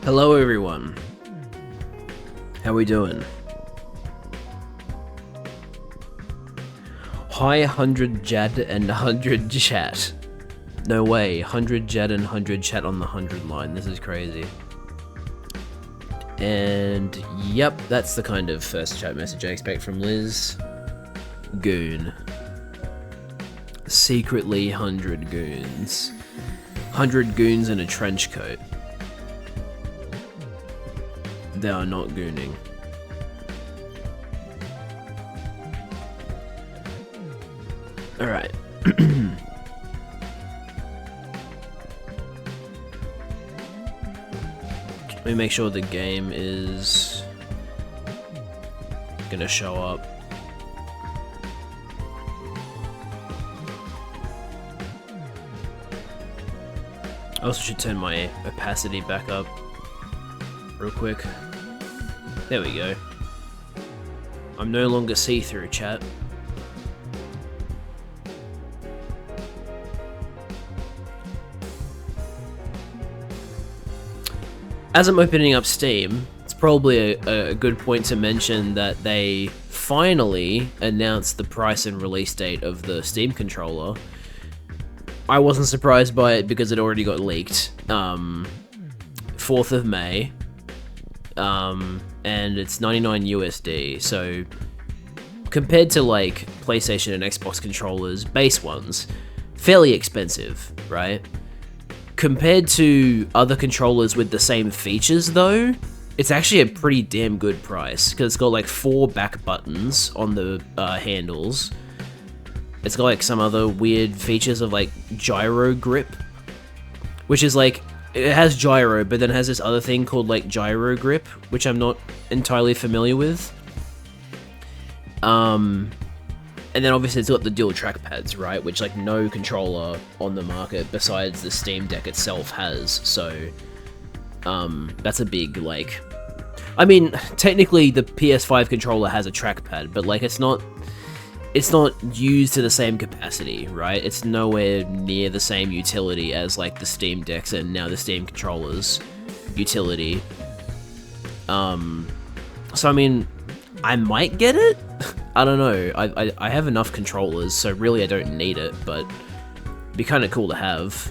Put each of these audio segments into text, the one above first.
Hello everyone. How we doing? Hi 100 Jad and 100 chat. No way, 100 Jad and 100 chat on the 100 line. This is crazy. And yep, that's the kind of first chat message I expect from Liz. Goon. Secretly 100 goons. 100 goons in a trench coat. They are not gooning. Alright. Let me make sure the game is gonna show up. I also should turn my opacity back up real quick. There we go. I'm no longer see-through, chat. As I'm opening up Steam, it's probably a good point to mention that they finally announced the price and release date of the Steam controller. I wasn't surprised by it because it already got leaked. 4th of May. And it's 99 USD, so compared to like PlayStation and Xbox controllers, base ones, fairly expensive, right? Compared to other controllers with the same features though, it's actually a pretty damn good price, because it's got like 4 back buttons on the handles. It's got like some other weird features of like gyro grip, which is like, it has gyro, but then it has this other thing called like gyro grip, which I'm not entirely familiar with. And then obviously it's got the dual trackpads, right? Which like no controller on the market besides the Steam Deck itself has. So, that's a big like. I mean, technically the PS5 controller has a trackpad, but like it's not used to the same capacity, right? It's nowhere near the same utility as like the Steam Decks and now the Steam controllers utility. So I mean, I might get it? I don't know. I have enough controllers, so really I don't need it, but it'd be kind of cool to have.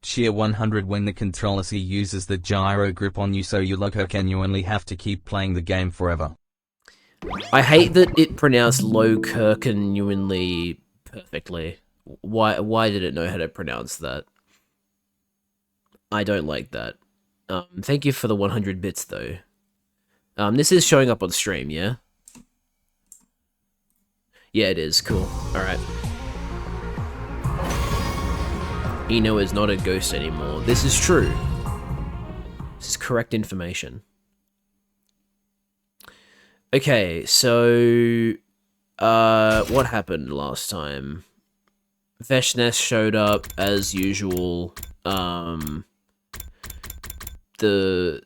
Cheer 100 when the controller C uses the gyro grip on you, so you look like and you only have to keep playing the game forever. I hate that it pronounced low Kirkenuenly perfectly. Why did it know how to pronounce that? I don't like that. Thank you for the 100 bits though. This is showing up on stream, yeah? Yeah, it is. Cool. Alright. Eno is not a ghost anymore. This is true. This is correct information. Okay, so what happened last time? Veshness showed up as usual. The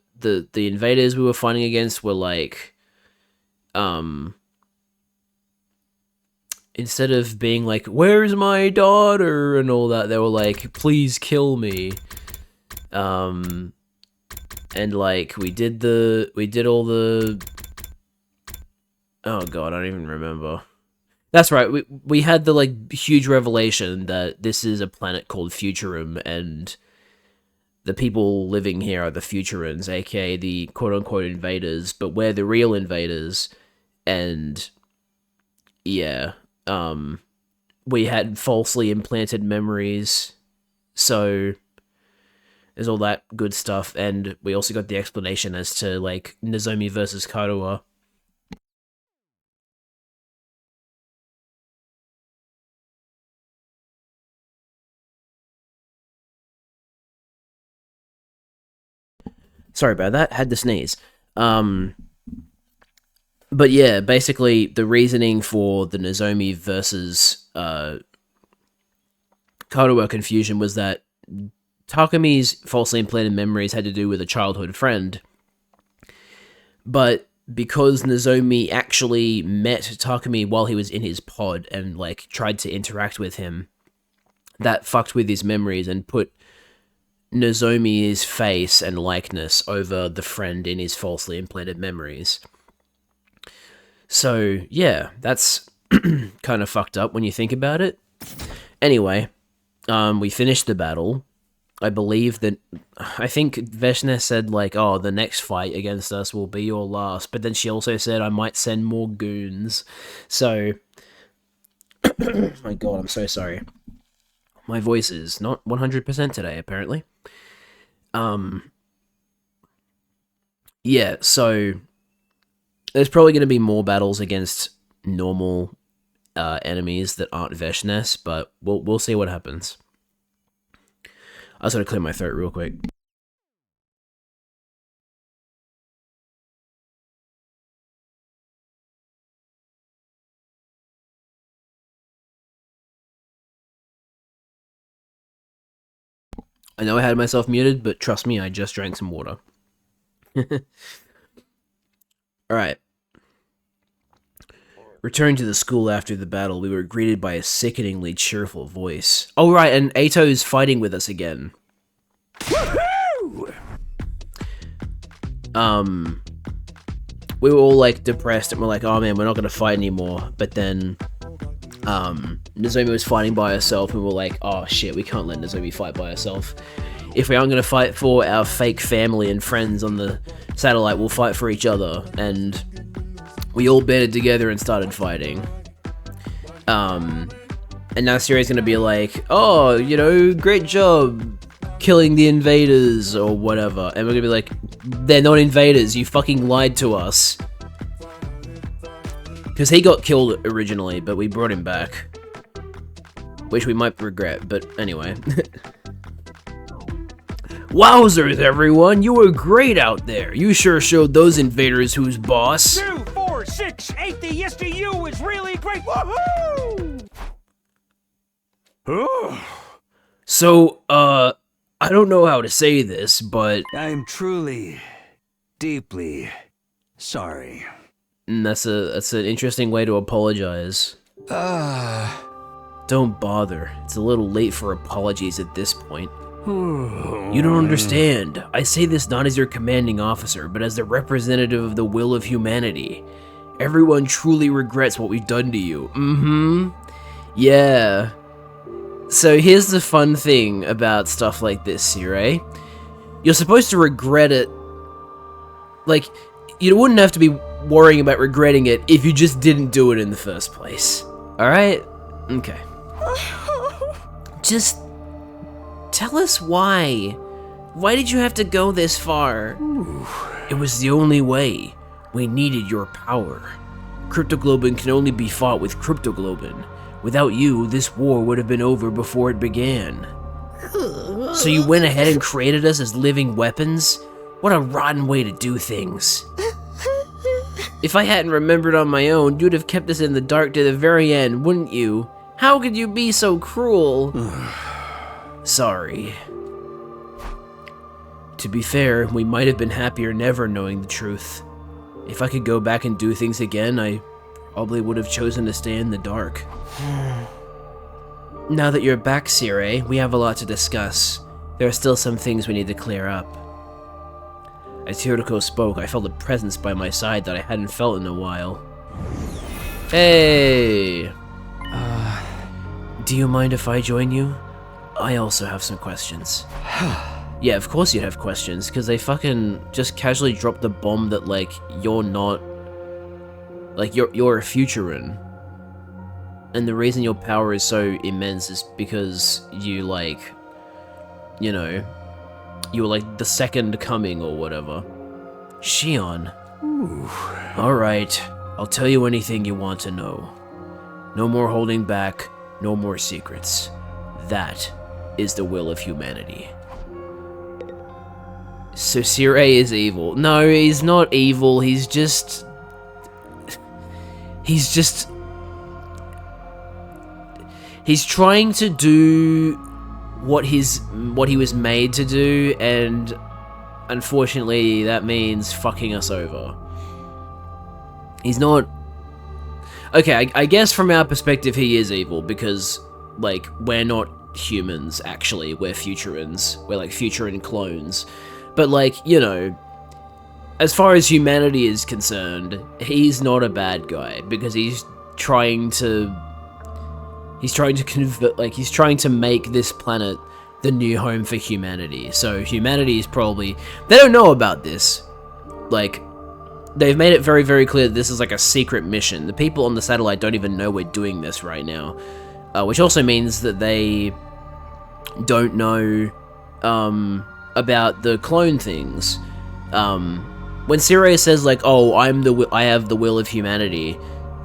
invaders we were fighting against were like instead of being like, "Where's my daughter?" and all that, they were like, "Please kill me." And like we did all the oh god, I don't even remember. That's right, we had the like huge revelation that this is a planet called Futurum, and the people living here are the Futurans, aka the quote-unquote invaders, but we're the real invaders, and yeah, we had falsely implanted memories, so there's all that good stuff, and we also got the explanation as to like Nozomi versus Karuha. Sorry about that, had to sneeze. But yeah, basically the reasoning for the Nozomi versus Karuha confusion was that Takami's falsely implanted memories had to do with a childhood friend, but because Nozomi actually met Takami while he was in his pod and like tried to interact with him, that fucked with his memories and put Nozomi's face and likeness over the friend in his falsely implanted memories. So, yeah, that's kind of fucked up when you think about it. Anyway, we finished the battle. I think Veshna said, like, oh, the next fight against us will be your last, but then she also said I might send more goons. So, my god, I'm so sorry. My voice is not 100% today, apparently. Yeah, so there's probably going to be more battles against normal enemies that aren't Veshnes, but we'll see what happens. I just gotta clear my throat real quick. I know I had myself muted, but trust me, I just drank some water. Alright. Returning to the school after the battle, we were greeted by a sickeningly cheerful voice. Oh right, and Ato's fighting with us again. We were all like depressed and we're like, oh man, we're not gonna fight anymore. But then Nozomi was fighting by herself and we were like, oh shit, we can't let Nozomi fight by herself. If we aren't gonna fight for our fake family and friends on the satellite, we'll fight for each other. And we all banded together and started fighting. And now Siri's gonna be like, oh, you know, great job killing the invaders or whatever. And we're gonna be like, they're not invaders, you fucking lied to us. Because he got killed originally, but we brought him back. Which we might regret, but anyway. Wowzers, everyone! You were great out there! You sure showed those invaders who's boss! 2, 4, 6, 8, the yes to you is really great! Woohoo! So, I don't know how to say this, but... I'm truly, deeply sorry. That's an interesting way to apologize. Don't bother. It's a little late for apologies at this point. You don't understand. I say this not as your commanding officer, but as the representative of the will of humanity. Everyone truly regrets what we've done to you. Yeah. So here's the fun thing about stuff like this, Sire. You're supposed to regret it. Like, you wouldn't have to be worrying about regretting it if you just didn't do it in the first place. Alright? Okay. Just tell us why. Why did you have to go this far? It was the only way. We needed your power. Cryptoglobin can only be fought with Cryptoglobin. Without you, this war would have been over before it began. So you went ahead and created us as living weapons? What a rotten way to do things. If I hadn't remembered on my own, you'd have kept us in the dark to the very end, wouldn't you? How could you be so cruel? Sorry. To be fair, we might have been happier never knowing the truth. If I could go back and do things again, I probably would have chosen to stay in the dark. Now that you're back, Sire, we have a lot to discuss. There are still some things we need to clear up. As Hiroko spoke, I felt a presence by my side that I hadn't felt in a while. Hey! Do you mind if I join you? I also have some questions. Yeah, of course you'd have questions, because they fucking just casually dropped the bomb that, like, you're not... Like, you're a Futuran. And the reason your power is so immense is because you, like... You know... You were, like, the second coming or whatever. Shion. Alright, I'll tell you anything you want to know. No more holding back, no more secrets. That is the will of humanity. So Sire is evil. No, he's not evil, he's just... He's trying to do what he was made to do, and unfortunately that means fucking us over. He's not... Okay, I guess from our perspective he is evil, because, like, we're not humans, actually. We're Futurans. We're, like, Futuran clones. But, like, you know, as far as humanity is concerned, he's not a bad guy, because he's trying to convert, like, he's trying to make this planet the new home for humanity. So humanity is probably, they don't know about this. Like, they've made it very, very clear that this is like a secret mission. The people on the satellite don't even know we're doing this right now. Which also means that they don't know about the clone things. When Sirius says, like, oh, I have the will of humanity,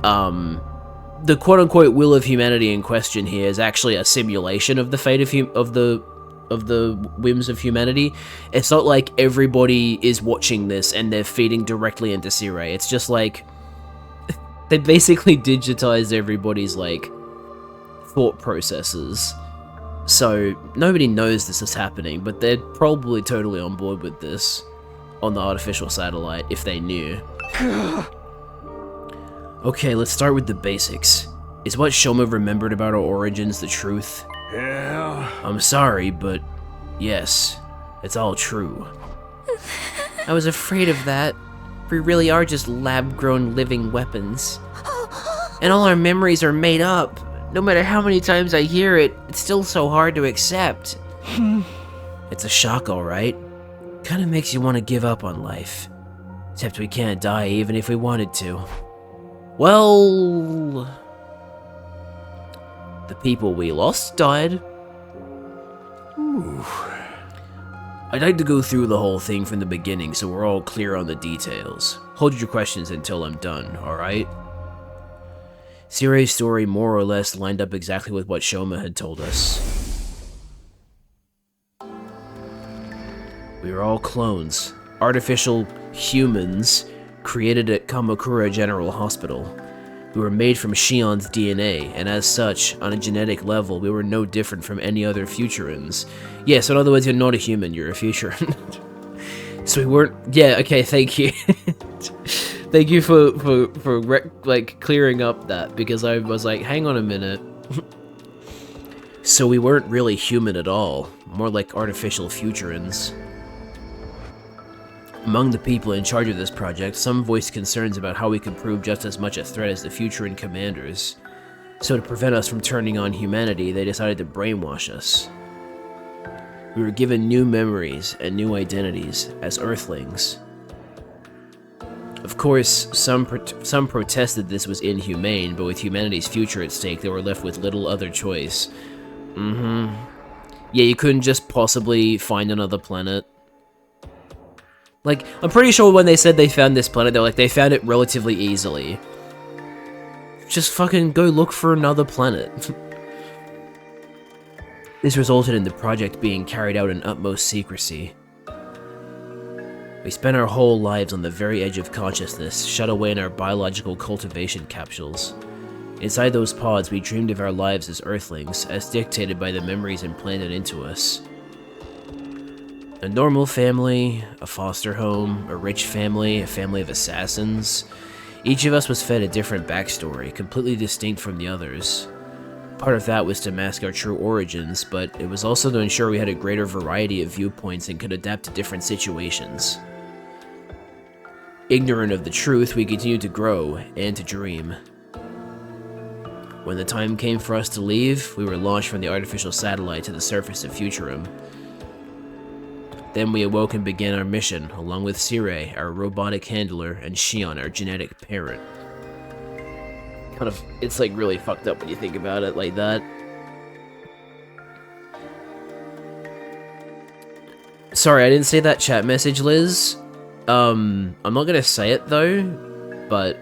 the quote-unquote will of humanity in question here is actually a simulation of the fate of the whims of humanity. It's not like everybody is watching this and they're feeding directly into Sirei. It's just like they basically digitized everybody's like thought processes. So nobody knows this is happening, but they're probably totally on board with this on the artificial satellite if they knew. Okay, let's start with the basics. Is what Shoma remembered about our origins the truth? Yeah. I'm sorry, but yes, it's all true. I was afraid of that. We really are just lab-grown living weapons. And all our memories are made up. No matter how many times I hear it, it's still so hard to accept. It's a shock, alright. Kinda makes you want to give up on life. Except we can't die even if we wanted to. Well, the people we lost died. Ooh. I'd like to go through the whole thing from the beginning so we're all clear on the details. Hold your questions until I'm done, alright? Sirei's story more or less lined up exactly with what Shoma had told us. We were all clones, artificial humans, created at Kamakura General Hospital. We were made from Shion's DNA, and as such, on a genetic level, we were no different from any other Futurans. Yeah, so in other words, you're not a human, you're a Futuran. So we weren't... Yeah, okay, thank you. Thank you for like, clearing up that, because I was like, hang on a minute. So we weren't really human at all, more like artificial Futurans. Among the people in charge of this project, some voiced concerns about how we could prove just as much a threat as the Futuran commanders. So to prevent us from turning on humanity, they decided to brainwash us. We were given new memories and new identities as Earthlings. Of course, some protested this was inhumane, but with humanity's future at stake, they were left with little other choice. Yeah, you couldn't just possibly find another planet. Like, I'm pretty sure when they said they found this planet, they're like, they found it relatively easily. Just fucking go look for another planet. This resulted in the project being carried out in utmost secrecy. We spent our whole lives on the very edge of consciousness, shut away in our biological cultivation capsules. Inside those pods, we dreamed of our lives as Earthlings, as dictated by the memories implanted into us. A normal family, a foster home, a rich family, a family of assassins. Each of us was fed a different backstory, completely distinct from the others. Part of that was to mask our true origins, but it was also to ensure we had a greater variety of viewpoints and could adapt to different situations. Ignorant of the truth, we continued to grow and to dream. When the time came for us to leave, we were launched from the artificial satellite to the surface of Futurum. Then we awoke and began our mission, along with Sirei, our robotic handler, and Shion, our genetic parent. Kind of, it's like really fucked up when you think about it like that. Sorry, I didn't see that chat message, Liz. I'm not gonna say it though, but,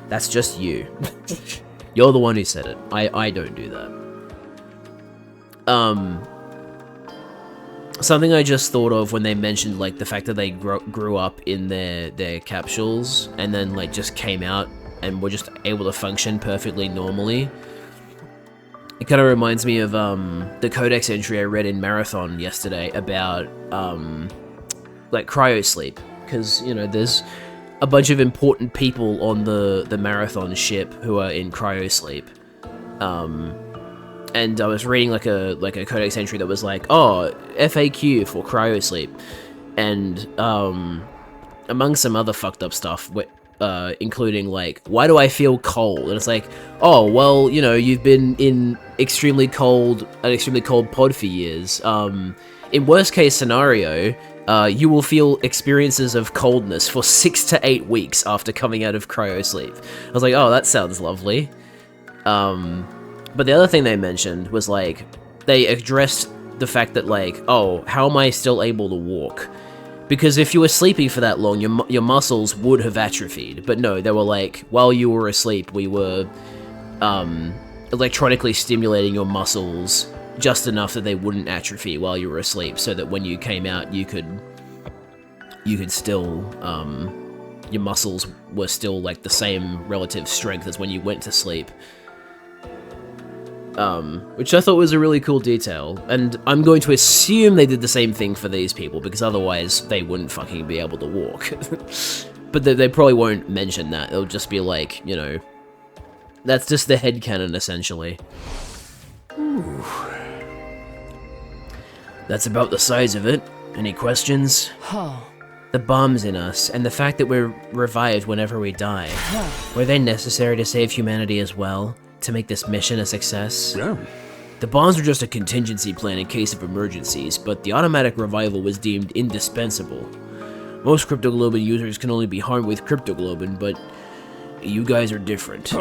that's just you. You're the one who said it. I don't do that. Something I just thought of when they mentioned, like, the fact that they grew up in their capsules and then, like, just came out and were just able to function perfectly normally. It kind of reminds me of, the codex entry I read in Marathon yesterday about, like, cryosleep. Because, you know, there's a bunch of important people on the Marathon ship who are in cryosleep. and I was reading like a codex entry that was like, oh, FAQ for cryosleep, and among some other fucked up stuff, including like, why do I feel cold? And it's like, oh, well, you know, you've been in an extremely cold pod for years. In worst case scenario, you will feel experiences of coldness for 6 to 8 weeks after coming out of cryosleep. I was like, oh, that sounds lovely. But the other thing they mentioned was like, they addressed the fact that like, oh, how am I still able to walk? Because if you were sleeping for that long, your muscles would have atrophied. But no, they were like, while you were asleep, we were electronically stimulating your muscles just enough that they wouldn't atrophy while you were asleep, so that when you came out, you could still, your muscles were still like the same relative strength as when you went to sleep. Which I thought was a really cool detail, and I'm going to assume they did the same thing for these people, because otherwise they wouldn't fucking be able to walk. But they probably won't mention that. It'll just be like, you know, that's just the headcanon, essentially. Ooh. That's about the size of it. Any questions? The bombs in us, and the fact that we're revived whenever we die, were they necessary to save humanity as well? To make this mission a success? Yeah. The bombs were just a contingency plan in case of emergencies, but the automatic revival was deemed indispensable. Most cryptoglobin users can only be harmed with cryptoglobin, but you guys are different.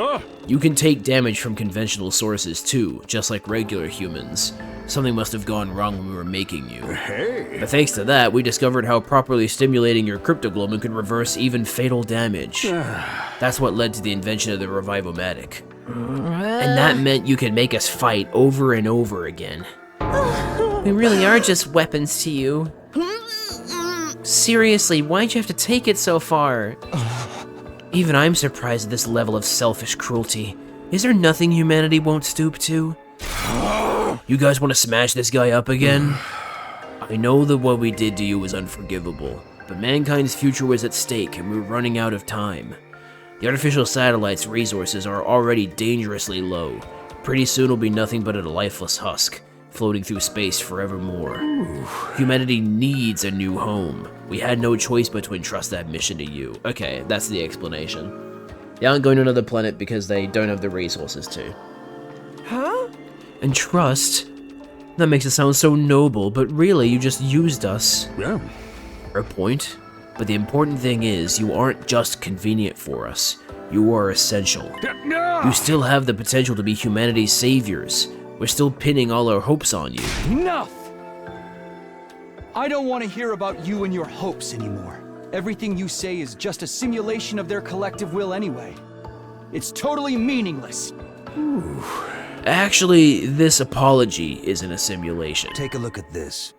You can take damage from conventional sources too, just like regular humans. Something must have gone wrong when we were making you. Hey. But thanks to that, we discovered how properly stimulating your cryptoglobin could reverse even fatal damage. That's what led to the invention of the Revivomatic. And that meant you could make us fight over and over again. We really are just weapons to you. Seriously, why'd you have to take it so far? Even I'm surprised at this level of selfish cruelty. Is there nothing humanity won't stoop to? You guys want to smash this guy up again? I know that what we did to you was unforgivable, but mankind's future was at stake and we were running out of time. The artificial satellite's resources are already dangerously low. Pretty soon will be nothing but a lifeless husk, floating through space forevermore. Humanity needs a new home. We had no choice but to entrust that mission to you. Okay, that's the explanation. They aren't going to another planet because they don't have the resources to. Huh? And trust? That makes it sound so noble, but really you just used us. Yeah. Fair point. But the important thing is, you aren't just convenient for us. You are essential. You still have the potential to be humanity's saviors. We're still pinning all our hopes on you. Enough! I don't want to hear about you and your hopes anymore. Everything you say is just a simulation of their collective will anyway. It's totally meaningless. Ooh. Actually, this apology isn't a simulation. Take a look at this.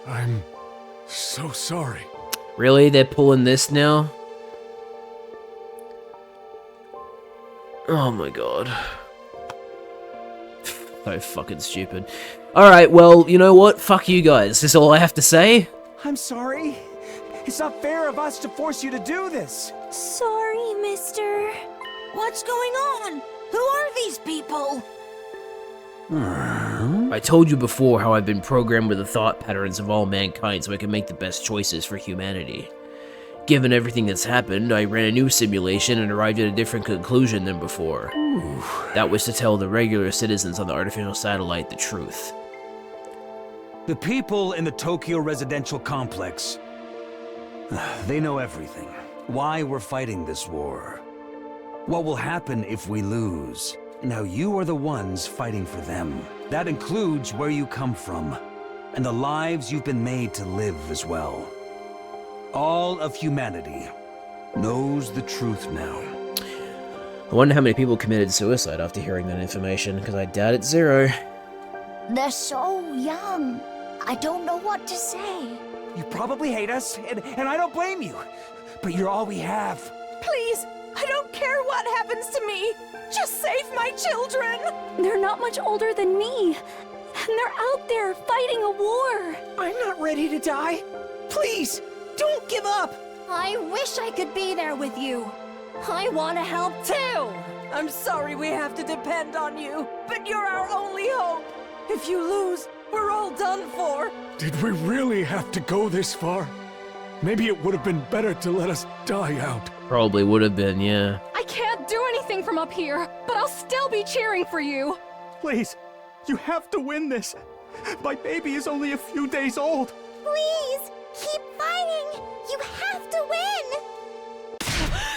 I'm so sorry. Really? They're pulling this now? Oh my god. So fucking stupid. Alright, well, you know what? Fuck you guys. This is all I have to say. I'm sorry. It's not fair of us to force you to do this. Sorry, mister. What's going on? Who are these people? I told you before how I've been programmed with the thought patterns of all mankind so I can make the best choices for humanity. Given everything that's happened, I ran a new simulation and arrived at a different conclusion than before. That was to tell the regular citizens on the artificial satellite the truth. The people in the Tokyo residential complex, they know everything. Why we're fighting this war. What will happen if we lose. Now you are the ones fighting for them. That includes where you come from, and the lives you've been made to live as well. All of humanity knows the truth now. I wonder how many people committed suicide after hearing that information, because I doubt it's zero. They're so young. I don't know what to say. You probably hate us, and I don't blame you. But you're all we have. Please, I don't care what happens to me. Just save my children. They're not much older than me. And they're out there fighting a war. I'm not ready to die. Please, don't give up. I wish I could be there with you. I want to help too. I'm sorry we have to depend on you, but you're our only hope. If you lose, we're all done for. Did we really have to go this far? Maybe it would have been better to let us die out. Probably would have been, yeah. I can't do anything from up here, but I'll still be cheering for you. Please, you have to win this. My baby is only a few days old. Please, keep fighting. You have to win.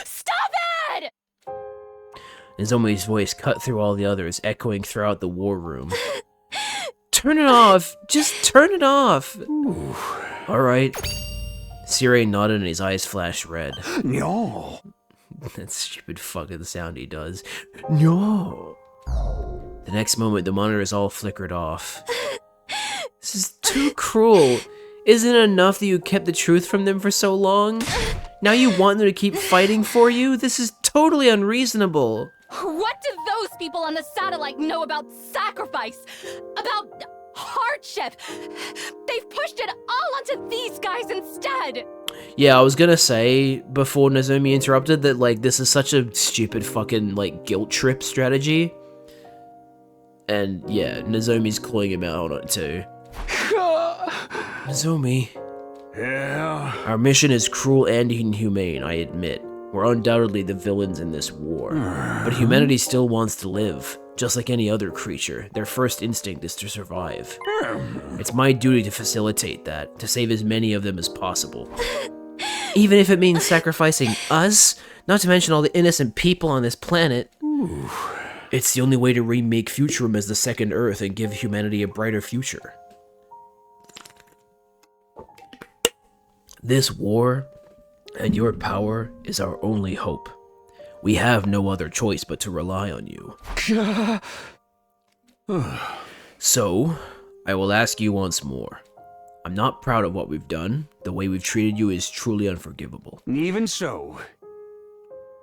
Stop it! Nozomi's voice cut through all the others, echoing throughout the war room. Turn it off! Just turn it off! Alright. Sirei nodded and his eyes flashed red. No. That stupid fucking sound he does. No! The next moment, the monitors all flickered off. This is too cruel. Isn't it enough that you kept the truth from them for so long? Now you want them to keep fighting for you? This is totally unreasonable. What do those people on the satellite know about sacrifice? About hardship? They've pushed it all onto these guys instead! Yeah, I was gonna say, before Nozomi interrupted, that, like, this is such a stupid fucking, like, guilt trip strategy. And, yeah, Nozomi's calling him out on it, too. Nozomi. Yeah? Our mission is cruel and inhumane, I admit. We're undoubtedly the villains in this war. But humanity still wants to live. Just like any other creature, their first instinct is to survive. It's my duty to facilitate that, to save as many of them as possible. Even if it means sacrificing us, not to mention all the innocent people on this planet. It's the only way to remake Futurum as the second Earth and give humanity a brighter future. This war, and your power, is our only hope. We have no other choice but to rely on you. So, I will ask you once more. I'm not proud of what we've done. The way we've treated you is truly unforgivable. Even so,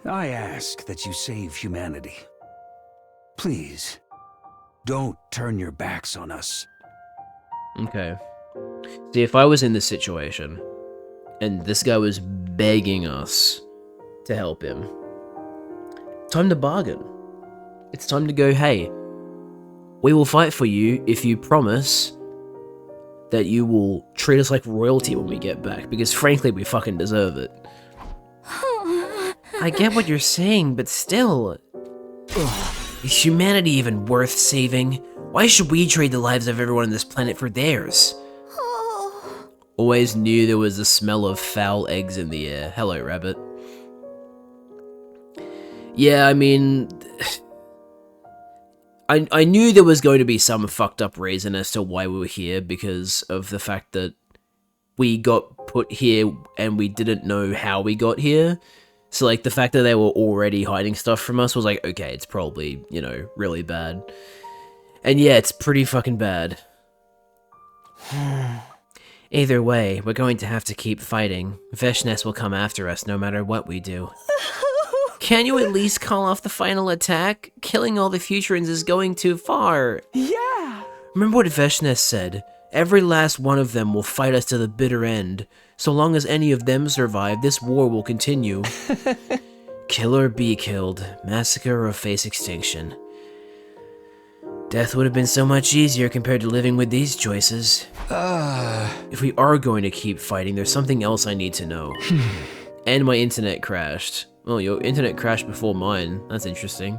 I ask that you save humanity. Please, don't turn your backs on us. Okay. See, if I was in this situation, and this guy was begging us to help him, time to bargain. It's time to go, hey, we will fight for you if you promise that you will treat us like royalty when we get back, because frankly, we fucking deserve it. I get what you're saying, but still. Is humanity even worth saving? Why should we trade the lives of everyone on this planet for theirs? Always knew there was the smell of foul eggs in the air. Hello, rabbit. Yeah, I mean, I knew there was going to be some fucked up reason as to why we were here, because of the fact that we got put here and we didn't know how we got here. So, like, the fact that they were already hiding stuff from us was like, okay, it's probably, you know, really bad. And yeah, it's pretty fucking bad. Either way, we're going to have to keep fighting. Veshness will come after us no matter what we do. Can you at least call off the final attack? Killing all the Futurans is going too far. Yeah! Remember what Veshness said? Every last one of them will fight us to the bitter end. So long as any of them survive, this war will continue. Kill or be killed, massacre or face extinction. Death would have been so much easier compared to living with these choices. If we are going to keep fighting, there's something else I need to know. And my internet crashed. Oh, your internet crashed before mine. That's interesting.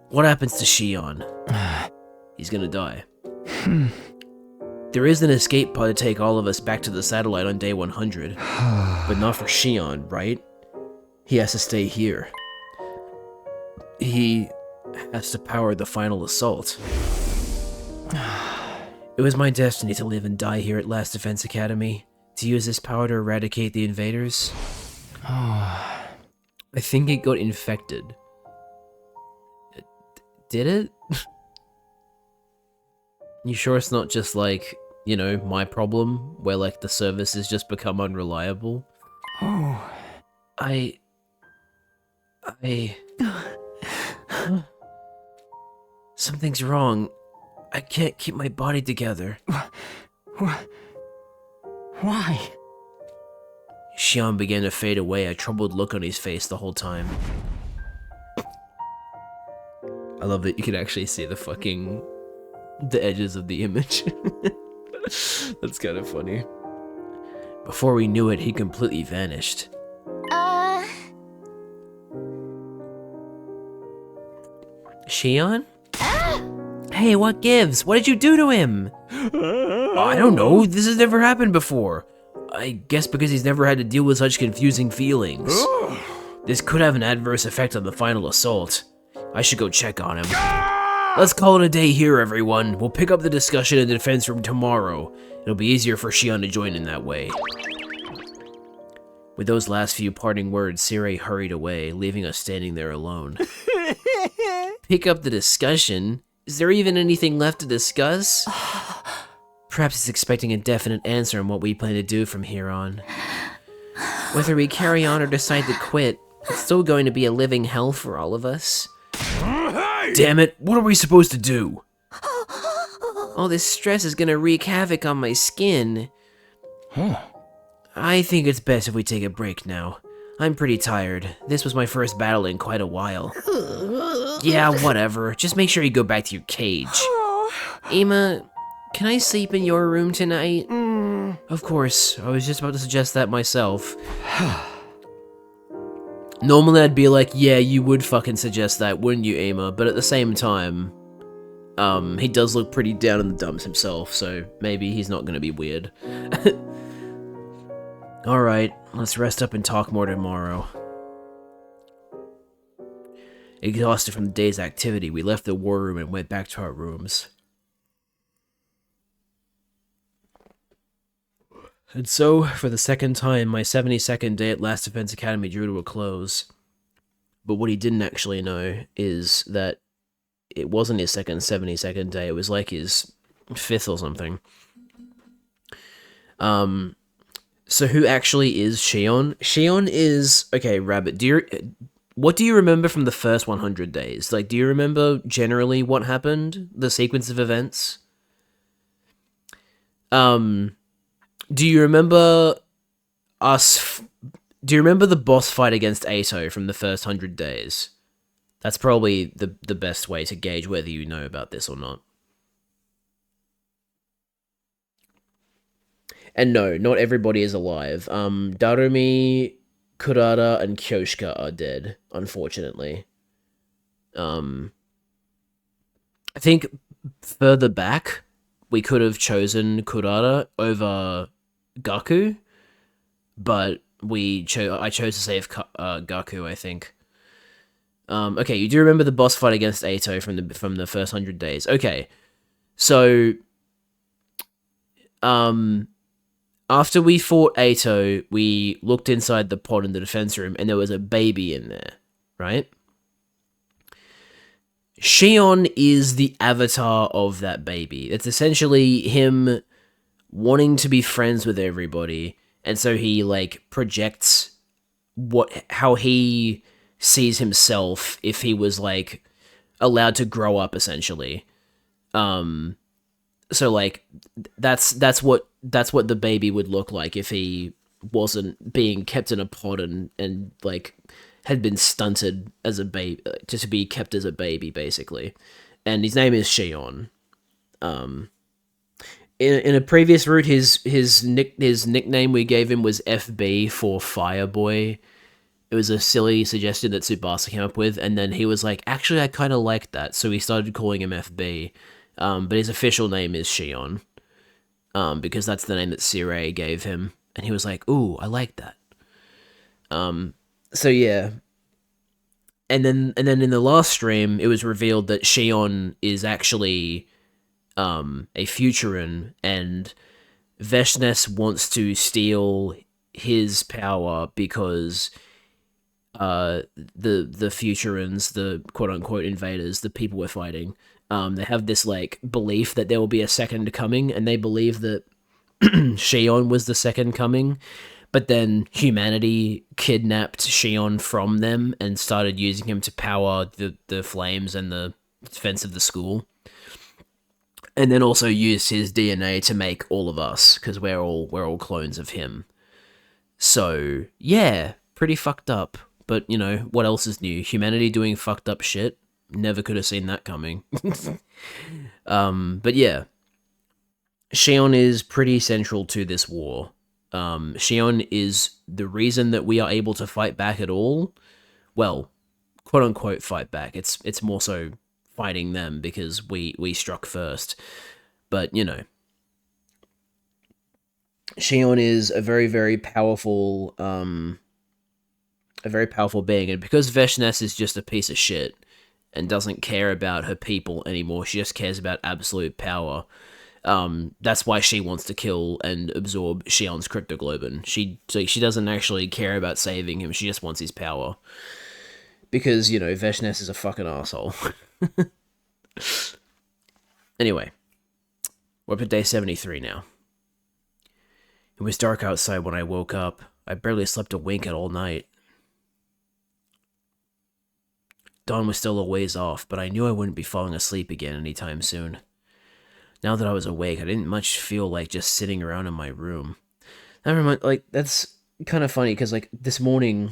What happens to Shion? He's gonna die. There is an escape pod to take all of us back to the satellite on day 100. But not for Shion, right? He has to stay here. He has to power the final assault. It was my destiny to live and die here at Last Defense Academy, to use this power to eradicate the invaders. I think it got infected. Did it? You sure it's not just like, you know, my problem, where like the service has just become unreliable? Something's wrong. I can't keep my body together. Why? Shion began to fade away, a troubled look on his face the whole time. I love that you can actually see the edges of the image. That's kind of funny. Before we knew it, he completely vanished. Shion? Hey, what gives? What did you do to him? I don't know, this has never happened before. I guess because he's never had to deal with such confusing feelings. This could have an adverse effect on the final assault. I should go check on him. Let's call it a day here, everyone. We'll pick up the discussion in the defense room tomorrow. It'll be easier for Shion to join in that way. With those last few parting words, Sirei hurried away, leaving us standing there alone. Pick up the discussion? Is there even anything left to discuss? Perhaps he's expecting a definite answer on what we plan to do from here on. Whether we carry on or decide to quit, it's still going to be a living hell for all of us. Damn it, what are we supposed to do? All this stress is gonna wreak havoc on my skin. I think it's best if we take a break now. I'm pretty tired. This was my first battle in quite a while. Yeah, whatever. Just make sure you go back to your cage. Emma, can I sleep in your room tonight? Of course, I was just about to suggest that myself. Normally I'd be like, yeah, you would fucking suggest that, wouldn't you, Emma? But at the same time, he does look pretty down in the dumps himself, so maybe he's not gonna be weird. Alright, let's rest up and talk more tomorrow. Exhausted from the day's activity, we left the war room and went back to our rooms. And so, for the second time, my 72nd day at Last Defense Academy drew to a close. But what he didn't actually know is that it wasn't his 72nd day, it was like his 5th or something. So who actually is Shion? Shion is... Okay, Rabbit, what do you remember from the first 100 days? Like, do you remember generally what happened? The sequence of events? Do you remember do you remember the boss fight against Ato from the first 100 days? That's probably the best way to gauge whether you know about this or not. And no, not everybody is alive. Darumi, Kurata, and Kyoshika are dead, unfortunately. I think further back, we could have chosen Kurata over Gaku, but I chose to save Gaku, I think. Okay, you do remember the boss fight against Ato from the first 100 days. Okay, so after we fought Ato, we looked inside the pod in the defense room, and there was a baby in there, right? Shion is the avatar of that baby. It's essentially him wanting to be friends with everybody, and so he like projects how he sees himself if he was like allowed to grow up, essentially. So like that's what the baby would look like if he wasn't being kept in a pod and like had been stunted as a baby, just to be kept as a baby, basically. And his name is Shion. In a previous route, his nickname we gave him was FB for Fireboy. It was a silly suggestion that Tsubasa came up with, and then he was like, actually, I kind of like that, so he started calling him FB. But his official name is Shion, because that's the name that Sirei gave him, and he was like, ooh, I like that. So yeah, and then in the last stream, it was revealed that Shion is actually a Futuran, and Veshnes wants to steal his power because the Futurans, the quote unquote invaders, the people we're fighting, they have this like belief that there will be a second coming, and they believe that Shion was the second coming. But then humanity kidnapped Shion from them and started using him to power the flames and the defense of the school. And then also used his DNA to make all of us, because we're all clones of him. So, yeah, pretty fucked up. But, you know, what else is new? Humanity doing fucked up shit? never could have seen that coming. But yeah, Xion is pretty central to this war. Xion is the reason that we are able to fight back at all. Well, quote unquote fight back. It's more so fighting them because we struck first. But you know, Xion is a very, very powerful being, and because Veshness is just a piece of shit and doesn't care about her people anymore, she just cares about absolute power. That's why she wants to kill and absorb Xion's cryptoglobin. She doesn't actually care about saving him, she just wants his power. Because, you know, Veshness is a fucking asshole. Anyway, we're up to day 73 now. It was dark outside when I woke up. I barely slept a wink at all night. Dawn was still a ways off, but I knew I wouldn't be falling asleep again anytime soon. Now that I was awake, I didn't much feel like just sitting around in my room. Never mind, like, that's kind of funny, because, like, this morning,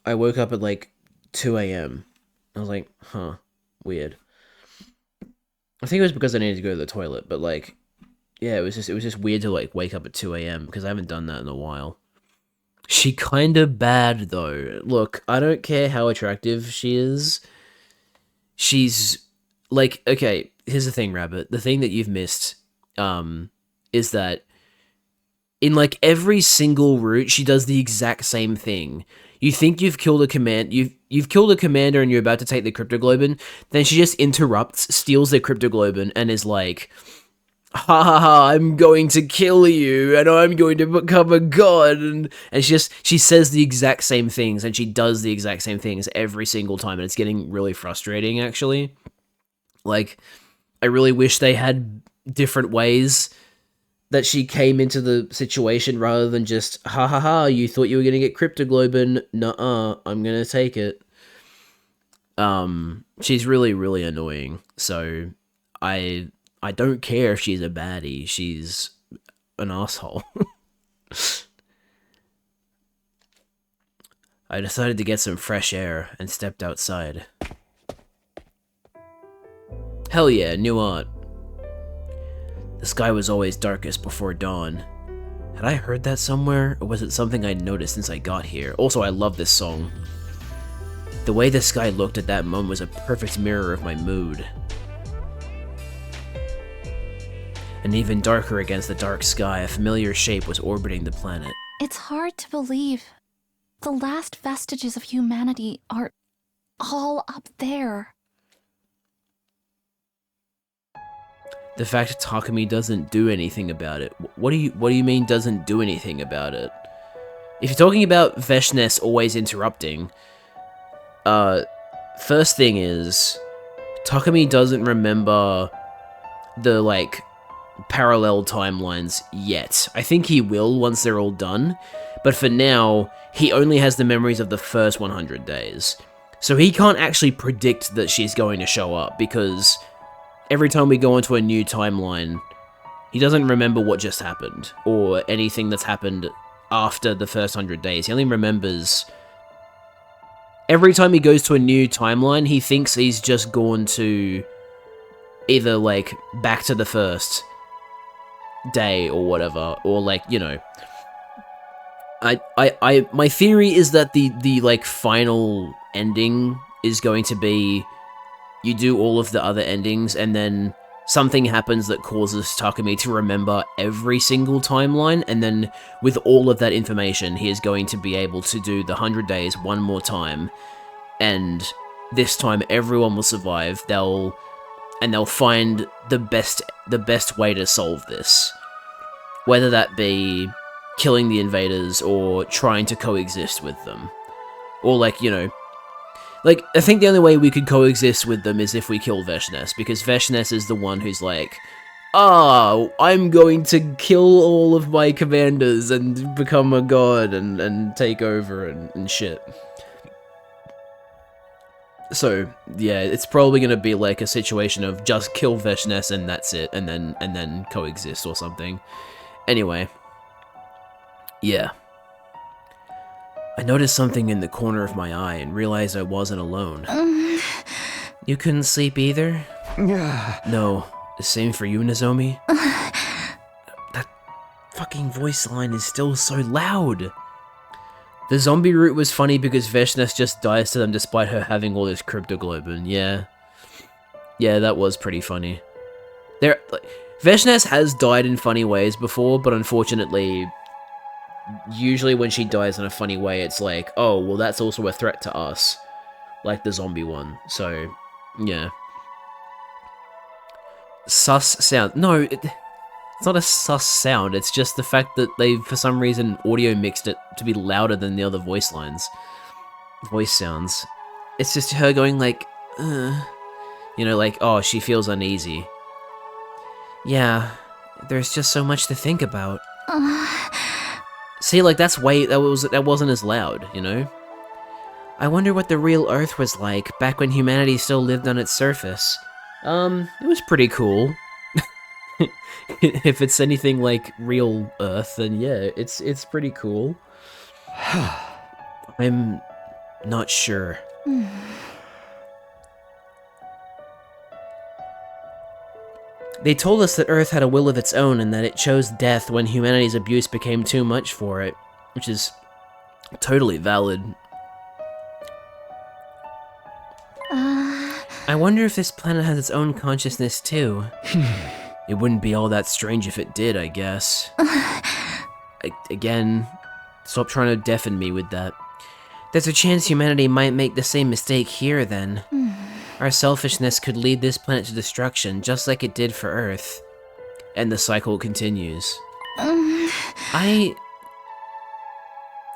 I woke up at, like, 2 a.m. I was like, huh, weird. I think it was because I needed to go to the toilet, but, like, yeah, it was just weird to, like, wake up at 2 a.m., because I haven't done that in a while. She kinda bad, though. Look, I don't care how attractive she is. She's, like, okay, here's the thing, Rabbit. The thing that you've missed, is that in, like, every single route, she does the exact same thing. You think you've killed a you've killed a commander and you're about to take the cryptoglobin, then she just interrupts, steals their cryptoglobin, and is like, ha ha ha, I'm going to kill you, and I'm going to become a god, and she says the exact same things, and she does the exact same things every single time, and it's getting really frustrating, actually. Like, I really wish they had different ways that she came into the situation rather than just, ha ha ha, you thought you were going to get cryptoglobin, nuh-uh, I'm going to take it. She's really, really annoying, so I don't care if she's a baddie, she's an asshole. I decided to get some fresh air and stepped outside. Hell yeah, new art. The sky was always darkest before dawn. Had I heard that somewhere, or was it something I'd noticed since I got here? Also, I love this song. The way the sky looked at that moment was a perfect mirror of my mood. And even darker against the dark sky, a familiar shape was orbiting the planet. It's hard to believe. The last vestiges of humanity are all up there. The fact Takumi doesn't do anything about it. What do you mean doesn't do anything about it? If you're talking about Veshness always interrupting, first thing is, Takumi doesn't remember the, like, parallel timelines yet. I think he will once they're all done, but for now, he only has the memories of the first 100 days. So he can't actually predict that she's going to show up, because every time we go into a new timeline, he doesn't remember what just happened, or anything that's happened after the first 100 days. He only remembers... Every time he goes to a new timeline, he thinks he's just gone to either, like, back to the first day or whatever, or, like, you know... my theory is that the like, final ending is going to be... You do all of the other endings, and then something happens that causes Takumi to remember every single timeline, and then with all of that information, he is going to be able to do the 100 days one more time, and this time everyone will survive. They'll find the best way to solve this, whether that be killing the invaders or trying to coexist with them, or, like, you know. Like, I think the only way we could coexist with them is if we kill Veshness, because Veshness is the one who's like, I'm going to kill all of my commanders and become a god and take over and shit. So, yeah, it's probably gonna be like a situation of just kill Veshness and that's it, and then coexist or something. Anyway. Yeah. I noticed something in the corner of my eye and realized I wasn't alone. You couldn't sleep either? Yeah. No. The same for you, Nozomi? That fucking voice line is still so loud. The zombie route was funny because Veshnes just dies to them despite her having all this cryptoglobin. Yeah. Yeah, that was pretty funny. Veshnes has died in funny ways before, but unfortunately, usually when she dies in a funny way, it's like, oh, well, that's also a threat to us. Like the zombie one. So, yeah. Sus sound. No, it's not a sus sound. It's just the fact that they, for some reason, audio mixed it to be louder than the other voice lines. Voice sounds. It's just her going like, you know, like, oh, she feels uneasy. Yeah, there's just so much to think about. See, like, that wasn't as loud, you know? I wonder what the real Earth was like, back when humanity still lived on its surface. It was pretty cool. If it's anything like real Earth, then yeah, it's pretty cool. I'm not sure. They told us that Earth had a will of its own and that it chose death when humanity's abuse became too much for it, which is totally valid. I wonder if this planet has its own consciousness too. It wouldn't be all that strange if it did, I guess. Again, stop trying to deafen me with that. There's a chance humanity might make the same mistake here, then. Our selfishness could lead this planet to destruction, just like it did for Earth. And the cycle continues. I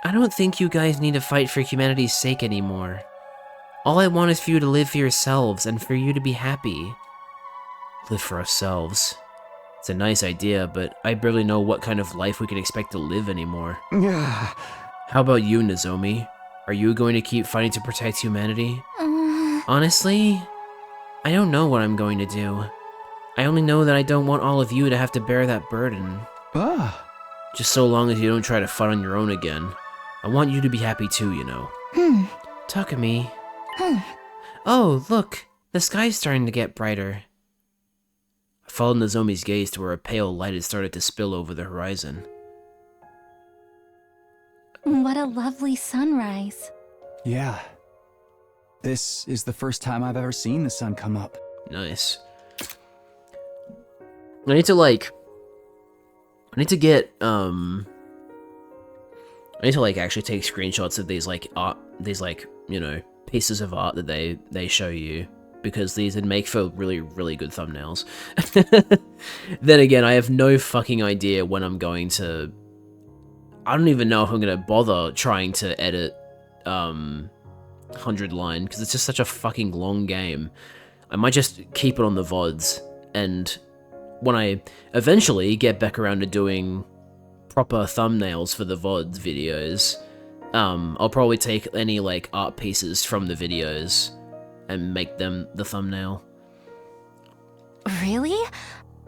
don't think you guys need to fight for humanity's sake anymore. All I want is for you to live for yourselves, and for you to be happy. Live for ourselves. It's a nice idea, but I barely know what kind of life we can expect to live anymore. Yeah. How about you, Nozomi? Are you going to keep fighting to protect humanity? Honestly, I don't know what I'm going to do. I only know that I don't want all of you to have to bear that burden. Just so long as you don't try to fight on your own again. I want you to be happy too, you know. Takumi. Oh, look! The sky's starting to get brighter. I followed Nozomi's gaze to where a pale light had started to spill over the horizon. What a lovely sunrise. Yeah. This is the first time I've ever seen the sun come up. Nice. I need to get, actually take screenshots of these, like, art, you know, pieces of art that they show you, because these would make for really, really good thumbnails. Then again, I have no fucking idea when I'm going to... I don't even know if I'm going to bother trying to edit, 100 line, because it's just such a fucking long game. I might just keep it on the VODs, and when I eventually get back around to doing proper thumbnails for the VODs videos, I'll probably take any, like, art pieces from the videos and make them the thumbnail. Really?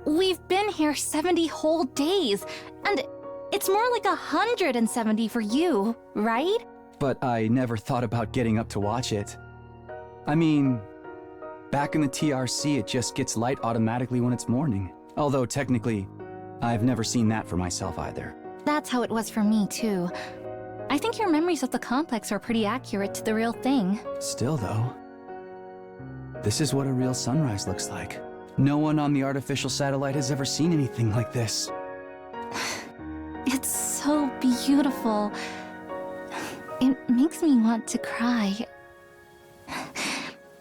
We've been here 70 whole days, and it's more like 170 for you, right? But I never thought about getting up to watch it. I mean, back in the TRC, it just gets light automatically when it's morning. Although, technically, I've never seen that for myself either. That's how it was for me, too. I think your memories of the complex are pretty accurate to the real thing. Still, though, this is what a real sunrise looks like. No one on the artificial satellite has ever seen anything like this. It's so beautiful. It makes me want to cry.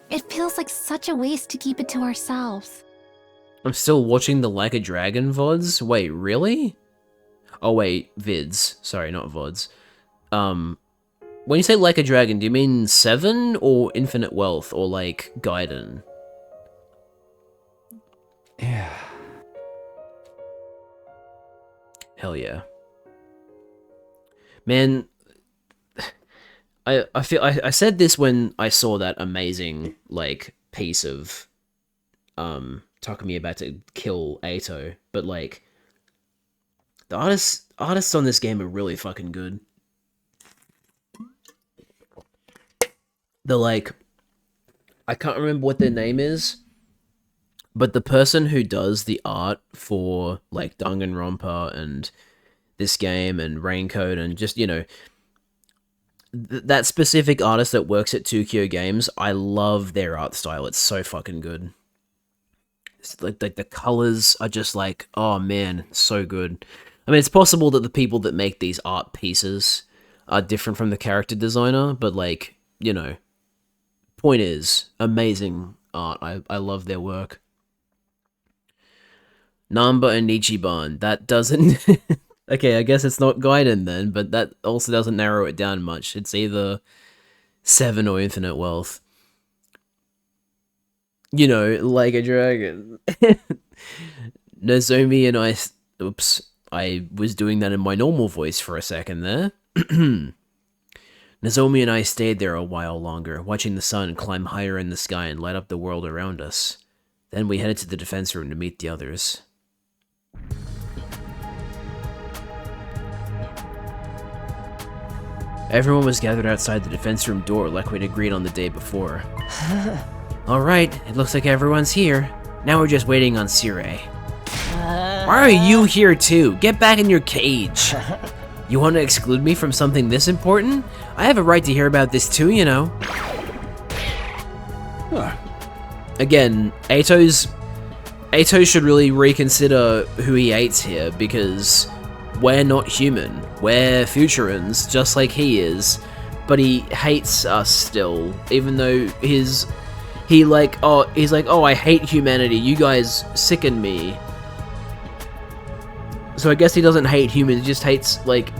It feels like such a waste to keep it to ourselves. I'm still watching the Like a Dragon VODs? Wait, really? Oh wait, vids. Sorry, not VODs. When you say Like a Dragon, do you mean 7 or Infinite Wealth or like Gaiden? Yeah. Hell yeah. Man, I feel I said this when I saw that amazing like piece of Takumi about to kill Ato, but like the artists on this game are really fucking good. The like I can't remember what their name is, but the person who does the art for like Danganronpa and this game and Raincoat and just, you know, that specific artist that works at 2Kyo Games, I love their art style. It's so fucking good. It's like the colors are just like, oh man, so good. I mean, it's possible that the people that make these art pieces are different from the character designer, but like, you know, point is, amazing art. I love their work. Namba and Ichiban, that doesn't... Okay, I guess it's not Gaiden then, but that also doesn't narrow it down much. It's either 7 or Infinite Wealth. You know, like a dragon. Nozomi and I... Oops. I was doing that in my normal voice for a second there. Nozomi and I stayed there a while longer, watching the sun climb higher in the sky and light up the world around us. Then we headed to the defense room to meet the others. Everyone was gathered outside the defense room door like we'd agreed on the day before. Alright, it looks like everyone's here. Now we're just waiting on Sirei. Why are you here too? Get back in your cage. You want to exclude me from something this important? I have a right to hear about this too, you know. Again, Ato should really reconsider who he hates here, because we're not human. We're Futurans, just like he is. But he hates us still, even though he's like, oh, I hate humanity. You guys sicken me. So I guess he doesn't hate humans, he just hates, like...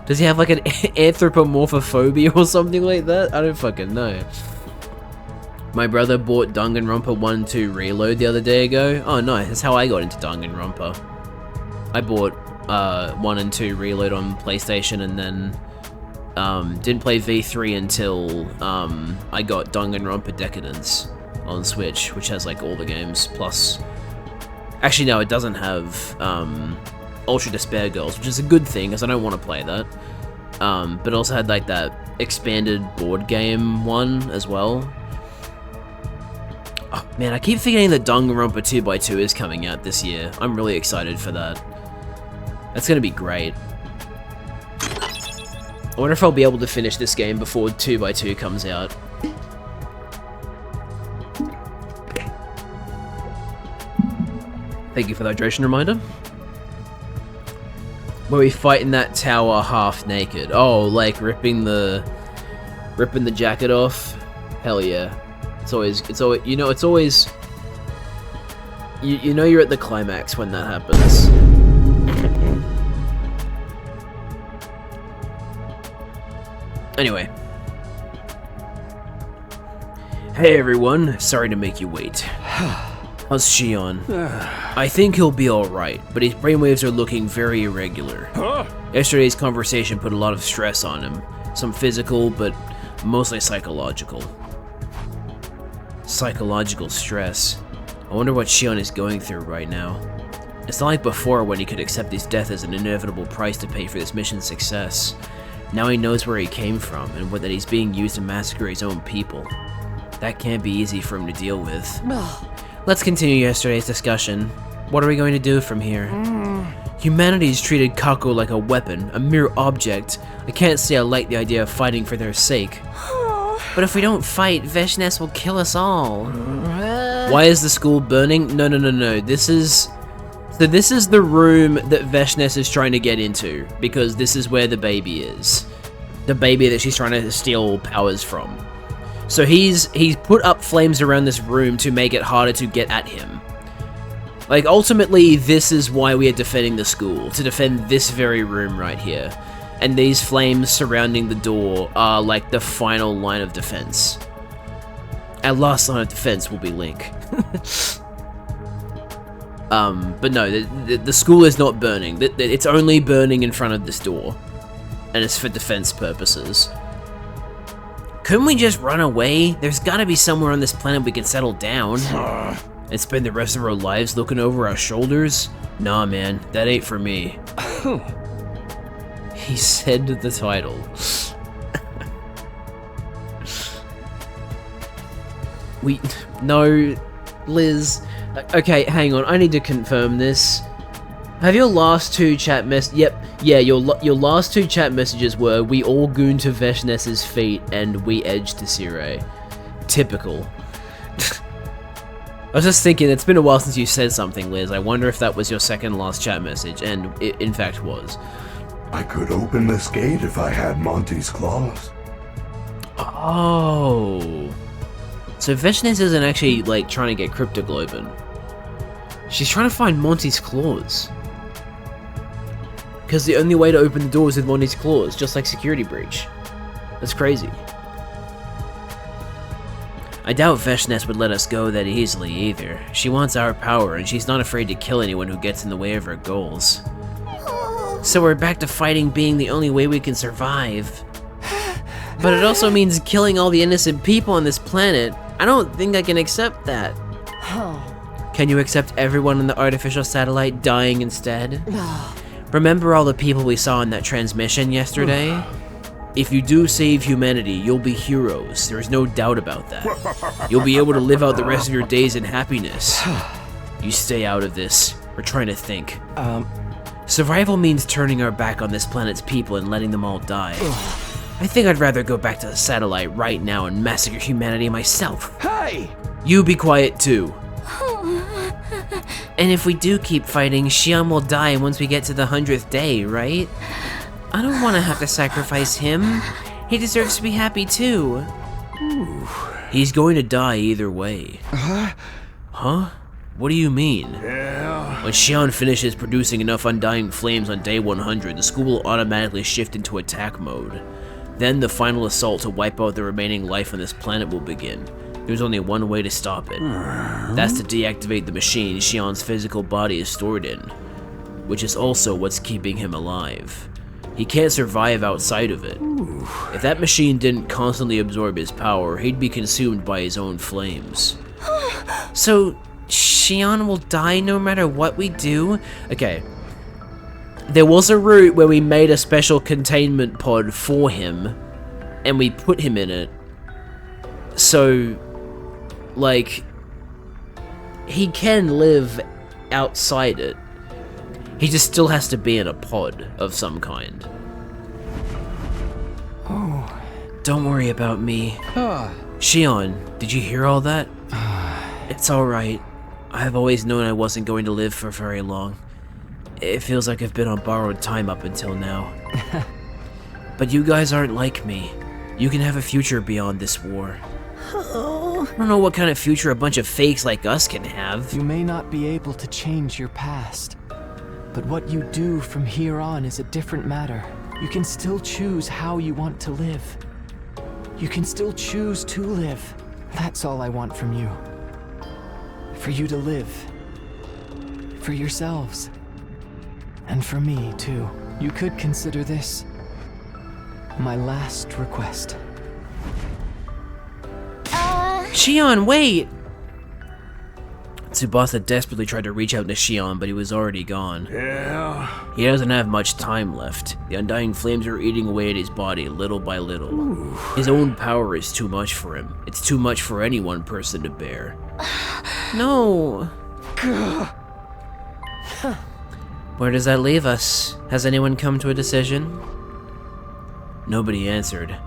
Does he have, like, an anthropomorphophobia or something like that? I don't fucking know. My brother bought Danganronpa 1 2 Reload the other day ago. Oh, nice. That's how I got into Danganronpa. I bought 1 and 2 Reload on PlayStation and then didn't play V3 until I got Danganronpa Decadence on Switch, which has, like, all the games, plus... Actually, no, it doesn't have Ultra Despair Girls, which is a good thing, because I don't want to play that. But it also had, like, that expanded board game one as well. Oh, man, I keep forgetting that Danganronpa 2x2 is coming out this year. I'm really excited for that. That's going to be great. I wonder if I'll be able to finish this game before 2x2 comes out. Thank you for the hydration reminder. Where we fight in that tower half naked. Oh, like ripping the jacket off. Hell yeah. It's always, you know, it's always, you know you're at the climax when that happens. Anyway. Hey everyone, sorry to make you wait. How's Shion? I think he'll be alright, but his brainwaves are looking very irregular. Yesterday's conversation put a lot of stress on him. Some physical, but mostly psychological. Psychological stress. I wonder what Shion is going through right now. It's not like before when he could accept his death as an inevitable price to pay for this mission's success. Now he knows where he came from, and that he's being used to massacre his own people. That can't be easy for him to deal with. Let's continue yesterday's discussion. What are we going to do from here? Humanity's treated Kako like a weapon, a mere object. I can't say I like the idea of fighting for their sake. But if we don't fight, Veshness will kill us all. Why is the school burning? No. This is the room that Veshness is trying to get into, because this is where the baby is. The baby that she's trying to steal powers from. So he's put up flames around this room to make it harder to get at him. Like, ultimately, this is why we are defending the school, to defend this very room right here. And these flames surrounding the door are like the final line of defense. Our last line of defense will be Link. But no, the school is not burning. It's only burning in front of this door. And it's for defense purposes. Couldn't we just run away? There's gotta be somewhere on this planet we can settle down. And spend the rest of our lives looking over our shoulders? Nah, man, that ain't for me. He said the title. No, Liz. Okay, hang on. I need to confirm this. Have your last two chat your last two chat messages were, we all gooned to Veshness's feet and we edged to Sire. Typical. I was just thinking, it's been a while since you said something, Liz. I wonder if that was your second last chat message, and it in fact was. I could open this gate if I had Monty's claws. Oh. So Veshness isn't actually, like, trying to get Cryptoglobin. She's trying to find Monty's claws. Because the only way to open the door is with Monty's claws, just like Security Breach. That's crazy. I doubt Veshness would let us go that easily either. She wants our power, and she's not afraid to kill anyone who gets in the way of her goals. So we're back to fighting being the only way we can survive. But it also means killing all the innocent people on this planet. I don't think I can accept that. Can you accept everyone on the artificial satellite dying instead? Remember all the people we saw in that transmission yesterday? If you do save humanity, you'll be heroes. There's no doubt about that. You'll be able to live out the rest of your days in happiness. You stay out of this. We're trying to think. Survival means turning our back on this planet's people and letting them all die. I think I'd rather go back to the satellite right now and massacre humanity myself. Hey! You be quiet too. And if we do keep fighting, Xion will die once we get to the 100th day, right? I don't want to have to sacrifice him. He deserves to be happy too. Ooh. He's going to die either way. Huh? What do you mean? Yeah. When Xion finishes producing enough undying flames on day 100, the school will automatically shift into attack mode. Then the final assault to wipe out the remaining life on this planet will begin. There's only one way to stop it. That's to deactivate the machine Xion's physical body is stored in, which is also what's keeping him alive. He can't survive outside of it. If that machine didn't constantly absorb his power, he'd be consumed by his own flames. So, Xion will die no matter what we do? Okay. There was a route where we made a special containment pod for him, and we put him in it. So, like, he can live outside it. He just still has to be in a pod of some kind. Oh. Don't worry about me. Xion, did you hear all that? It's alright. I've always known I wasn't going to live for very long. It feels like I've been on borrowed time up until now. But you guys aren't like me. You can have a future beyond this war. I don't know what kind of future a bunch of fakes like us can have. You may not be able to change your past, but what you do from here on is a different matter. You can still choose how you want to live. You can still choose to live. That's all I want from you. For you to live. For yourselves. And for me, too. You could consider this my last request. Xion, wait! Tsubasa desperately tried to reach out to Xion, but he was already gone. Yeah. He doesn't have much time left. The undying flames are eating away at his body, little by little. Ooh. His own power is too much for him. It's too much for any one person to bear. No. Where does that leave us? Has anyone come to a decision? Nobody answered.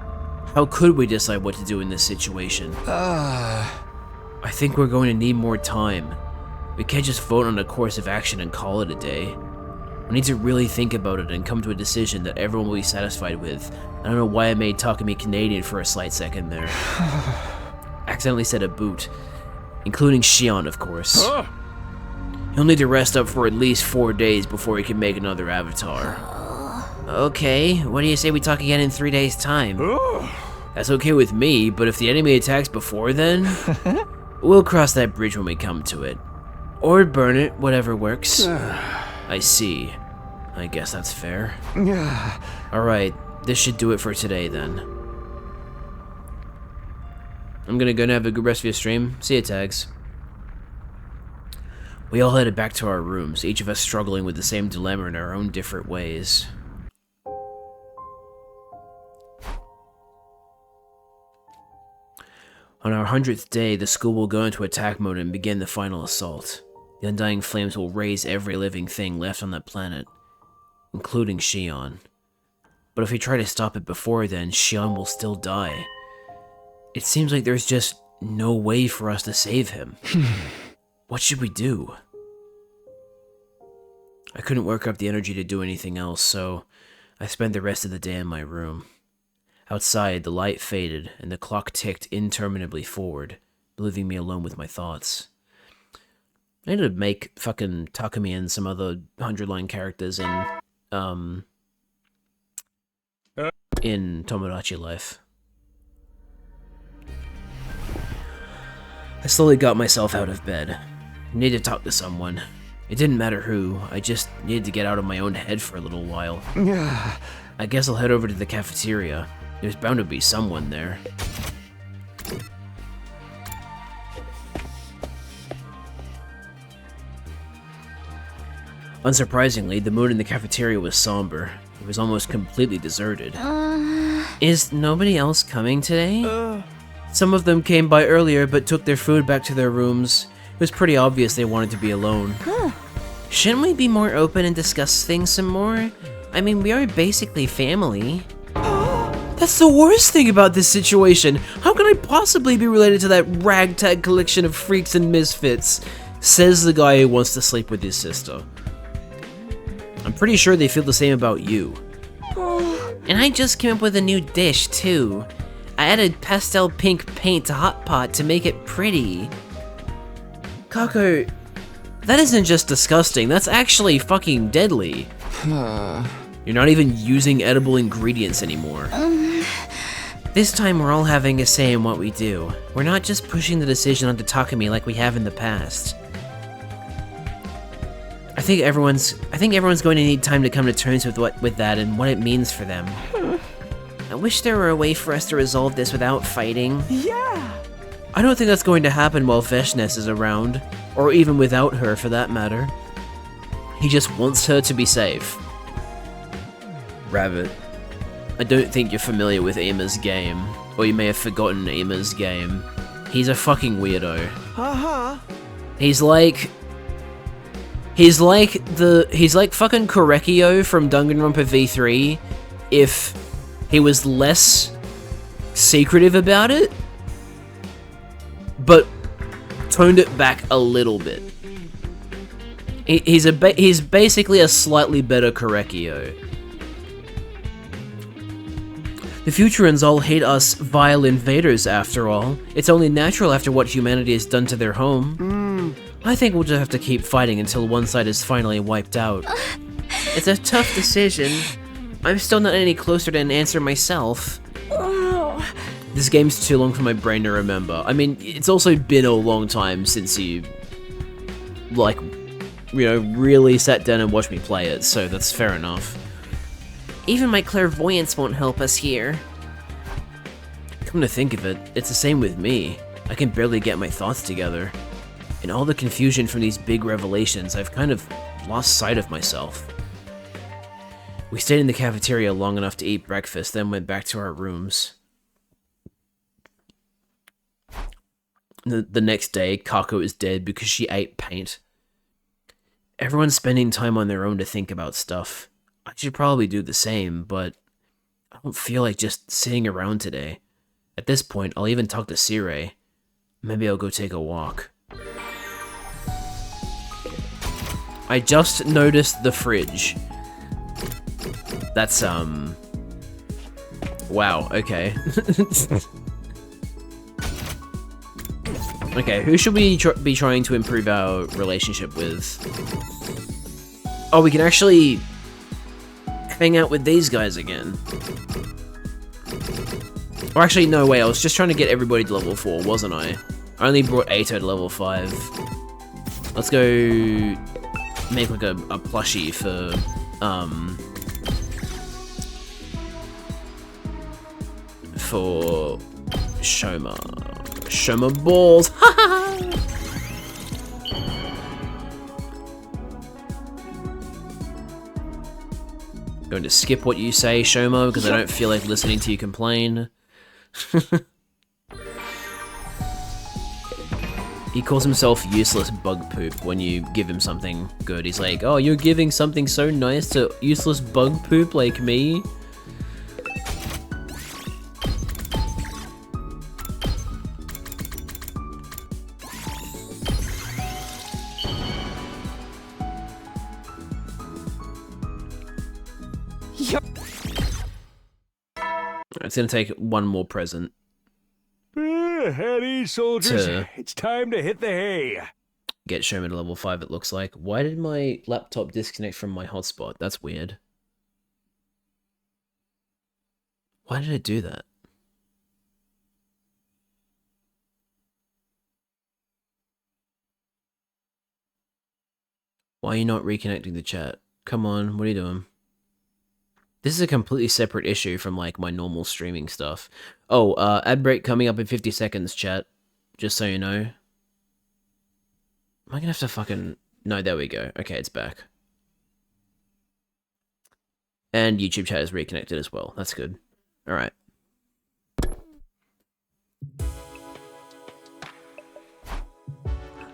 How could we decide what to do in this situation? I think we're going to need more time. We can't just vote on a course of action and call it a day. We need to really think about it and come to a decision that everyone will be satisfied with. I don't know why I made Takumi Canadian for a slight second there. Accidentally said a boot. Including Xion, of course. He'll need to rest up for at least 4 days before he can make another avatar. Okay, what do you say we talk again in 3 days' time? That's okay with me, but if the enemy attacks before then, we'll cross that bridge when we come to it. Or burn it, whatever works. I see. I guess that's fair. Alright, this should do it for today then. I'm gonna go and have a good rest of your stream. See ya, tags. We all headed back to our rooms, each of us struggling with the same dilemma in our own different ways. On our 100th day, the school will go into attack mode and begin the final assault. The undying flames will raze every living thing left on that planet, including Shion. But if we try to stop it before then, Shion will still die. It seems like there's just no way for us to save him. What should we do? I couldn't work up the energy to do anything else, so I spent the rest of the day in my room. Outside, the light faded, and the clock ticked interminably forward, leaving me alone with my thoughts. I need to make fucking Takumi and some other 100-line characters in Tomodachi Life. I slowly got myself out of bed. I needed to talk to someone. It didn't matter who, I just needed to get out of my own head for a little while. I guess I'll head over to the cafeteria. There's bound to be someone there. Unsurprisingly, the mood in the cafeteria was somber. It was almost completely deserted. Is nobody else coming today? Some of them came by earlier but took their food back to their rooms. It was pretty obvious they wanted to be alone. Shouldn't we be more open and discuss things some more? I mean, we are basically family. That's the worst thing about this situation. How can I possibly be related to that ragtag collection of freaks and misfits? Says the guy who wants to sleep with his sister. I'm pretty sure they feel the same about you. And I just came up with a new dish, too. I added pastel pink paint to Hot Pot to make it pretty. Kako, that isn't just disgusting, that's actually fucking deadly. You're not even using edible ingredients anymore. This time we're all having a say in what we do. We're not just pushing the decision onto Takumi like we have in the past. I think everyone's going to need time to come to terms with that and what it means for them. I wish there were a way for us to resolve this without fighting. Yeah! I don't think that's going to happen while Veshnes is around, or even without her for that matter. He just wants her to be safe. Rabbit, I don't think you're familiar with Ima's game, or you may have forgotten Ima's game. He's a fucking weirdo. He's like fucking Korekio from Danganronpa V3 if he was less secretive about it, but toned it back a little bit. He's basically a slightly better Korekio. The Futurans all hate us vile invaders, after all. It's only natural after what humanity has done to their home. I think we'll just have to keep fighting until one side is finally wiped out. It's a tough decision. I'm still not any closer to an answer myself. This game's too long for my brain to remember. I mean, it's also been a long time since you, like, you know, really sat down and watched me play it, so that's fair enough. Even my clairvoyance won't help us here. Come to think of it, it's the same with me. I can barely get my thoughts together. In all the confusion from these big revelations, I've kind of lost sight of myself. We stayed in the cafeteria long enough to eat breakfast, then went back to our rooms. The next day, Kako is dead because she ate paint. Everyone's spending time on their own to think about stuff. I should probably do the same, but I don't feel like just sitting around today. At this point, I'll even talk to Sirei. Maybe I'll go take a walk. I just noticed the fridge. That's, wow, okay. Okay, who should we be trying to improve our relationship with? Oh, we can actually hang out with these guys again. Or actually, no way, I was just trying to get everybody to level 4, wasn't I? I only brought Ato to level 5. Let's go make like a plushie for, for Shoma. Shoma balls! Going to skip what you say, Shoma, because I don't feel like listening to you complain. He calls himself useless bug poop when you give him something good. He's like, oh, you're giving something so nice to useless bug poop like me? It's gonna take one more present. At ease, soldiers. It's time to hit the hay. Get Sherman to level 5, it looks like. Why did my laptop disconnect from my hotspot? That's weird. Why did it do that? Why are you not reconnecting the chat? Come on, what are you doing? This is a completely separate issue from, like, my normal streaming stuff. Oh, ad break coming up in 50 seconds, chat. Just so you know. Am I gonna have to fucking... No, there we go. Okay, it's back. And YouTube chat is reconnected as well. That's good. Alright.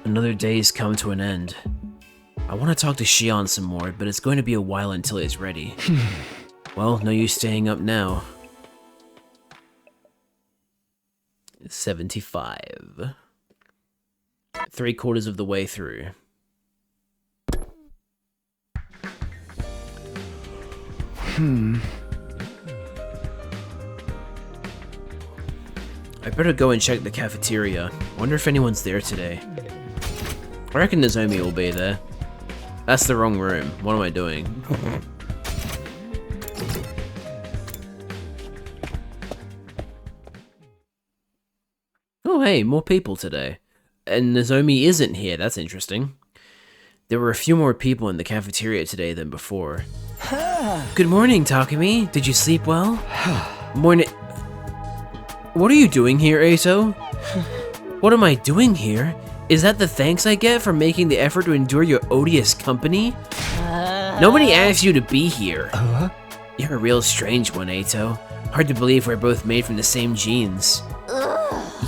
Another day's come to an end. I want to talk to Xion some more, but it's going to be a while until he's ready. Well, no use staying up now. 75. 3/4 of the way through. I better go and check the cafeteria. Wonder if anyone's there today. I reckon Nozomi will be there. That's the wrong room. What am I doing? Oh hey, more people today. And Nozomi isn't here, that's interesting. There were a few more people in the cafeteria today than before. Good morning, Takumi. Did you sleep well? Morning. What are you doing here, Ato? What am I doing here? Is that the thanks I get for making the effort to endure your odious company? Nobody asked you to be here. You're a real strange one, Ato. Hard to believe we're both made from the same genes.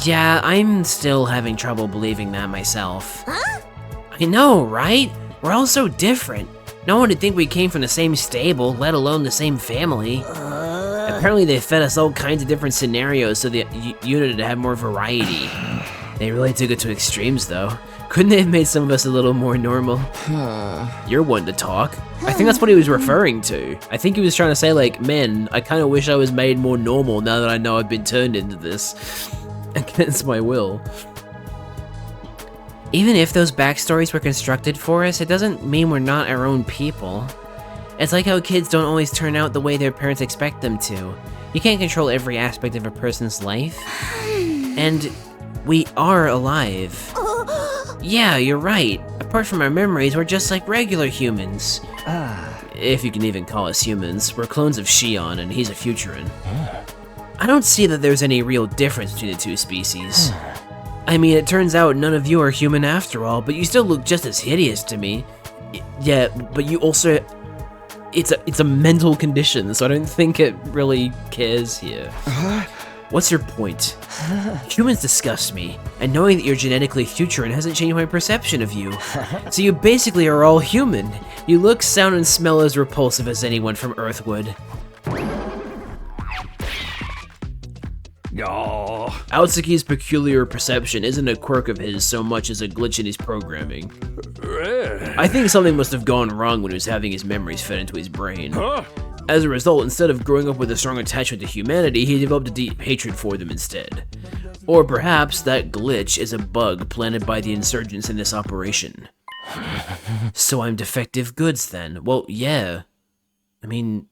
Yeah, I'm still having trouble believing that myself. I know, right? We're all so different. No one would think we came from the same stable, let alone the same family. Apparently they fed us all kinds of different scenarios so the unit would have more variety. They really took it to extremes though. Couldn't they have made some of us a little more normal? You're one to talk. I think that's what he was referring to. I think he was trying to say like, man, I kind of wish I was made more normal now that I know I've been turned into this. Against my will. Even if those backstories were constructed for us, it doesn't mean we're not our own people. It's like how kids don't always turn out the way their parents expect them to. You can't control every aspect of a person's life. And we are alive. Yeah, you're right. Apart from our memories, we're just like regular humans. If you can even call us humans. We're clones of Xion, and he's a Futuran. I don't see that there's any real difference between the two species. I mean, it turns out none of you are human after all, but you still look just as hideous to me. Yeah, but you also... It's a mental condition, so I don't think it really cares here. What's your point? Humans disgust me, and knowing that you're genetically Futuran hasn't changed my perception of you. So you basically are all human. You look, sound, and smell as repulsive as anyone from Earth would. Aotsuki's peculiar perception isn't a quirk of his so much as a glitch in his programming. I think something must have gone wrong when he was having his memories fed into his brain. As a result, instead of growing up with a strong attachment to humanity, he developed a deep hatred for them instead. Or perhaps that glitch is a bug planted by the insurgents in this operation. So I'm defective goods then? Well, yeah. I mean...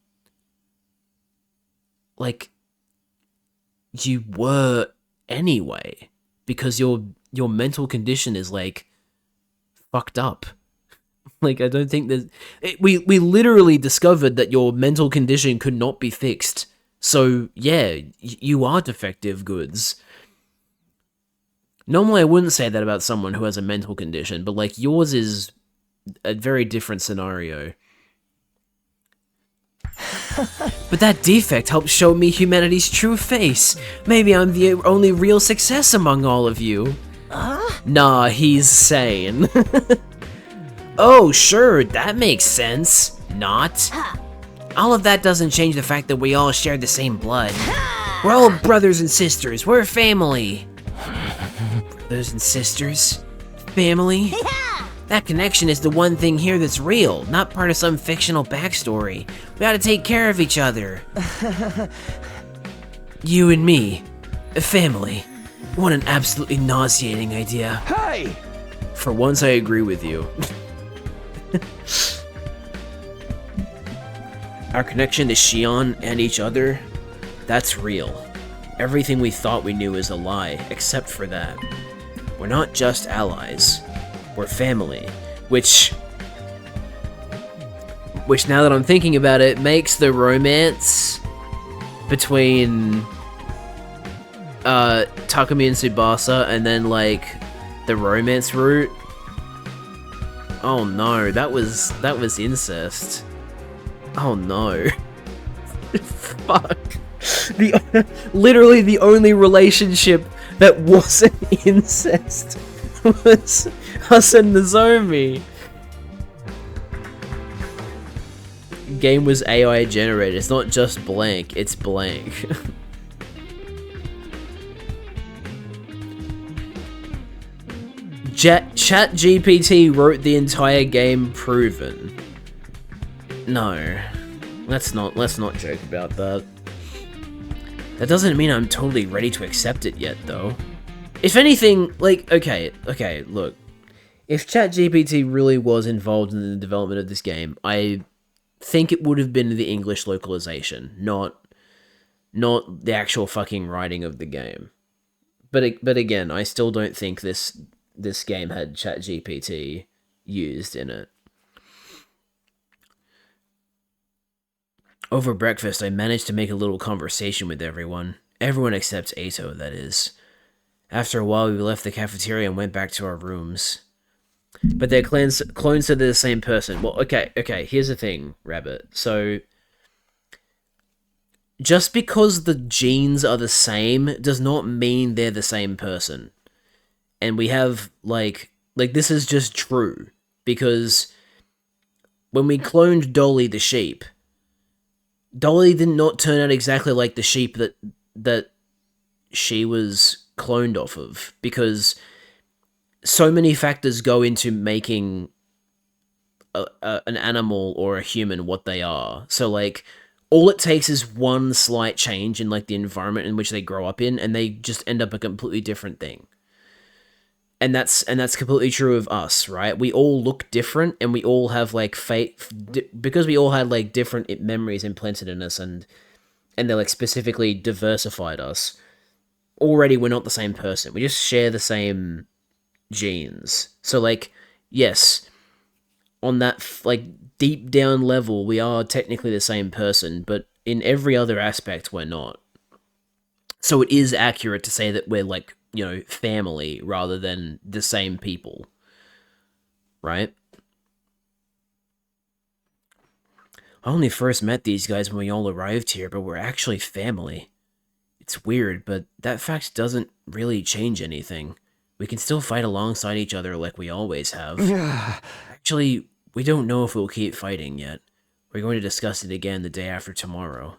like... you were anyway, because your mental condition is like fucked up. Like I don't think that we literally discovered that your mental condition could not be fixed. So yeah, you are defective goods. Normally I wouldn't say that about someone who has a mental condition, but like yours is a very different scenario. But that defect helped show me humanity's true face. Maybe I'm the only real success among all of you. Nah, he's sane. Oh, sure, that makes sense. Not. All of that doesn't change the fact that we all share the same blood. We're all brothers and sisters. We're family. Brothers and sisters? Family? That connection is the one thing here that's real, not part of some fictional backstory. We ought to take care of each other. You and me. A family. What an absolutely nauseating idea. Hey! For once, I agree with you. Our connection to Shion and each other, that's real. Everything we thought we knew is a lie, except for that. We're not just allies. We're family, which now that I'm thinking about it, makes the romance between Takumi and Tsubasa and then like the romance route. Oh no, that was incest. Oh no. Fuck. Literally the only relationship that wasn't incest was us and Nozomi. Game was AI generated. It's not just blank, it's blank. ChatGPT wrote the entire game proven. No. Let's not joke about that. That doesn't mean I'm totally ready to accept it yet, though. If anything, like, okay, look. If ChatGPT really was involved in the development of this game, I think it would have been the English localization, not the actual fucking writing of the game. But again, I still don't think this game had ChatGPT used in it. Over breakfast, I managed to make a little conversation with everyone. Everyone except Ato, that is. After a while, we left the cafeteria and went back to our rooms. But their clones said they're the same person. Well, okay, here's the thing, Rabbit. So, just because the genes are the same does not mean they're the same person. And we have, like this is just true. Because when we cloned Dolly the sheep, Dolly did not turn out exactly like the sheep that she was cloned off of, because so many factors go into making an animal or a human what they are. So, like, all it takes is one slight change in, like, the environment in which they grow up in, and they just end up a completely different thing. And that's completely true of us, right? We all look different, and we all have, like, because we all had, like, different memories implanted in us, and they, like, specifically diversified us. Already, we're not the same person. We just share the same genes. So, like, yes, on that, like, deep down level, we are technically the same person, but in every other aspect, we're not. So it is accurate to say that we're, like, you know, family rather than the same people. Right? I only first met these guys when we all arrived here, but we're actually family. It's weird, but that fact doesn't really change anything. We can still fight alongside each other like we always have. Actually, we don't know if we'll keep fighting yet. We're going to discuss it again the day after tomorrow.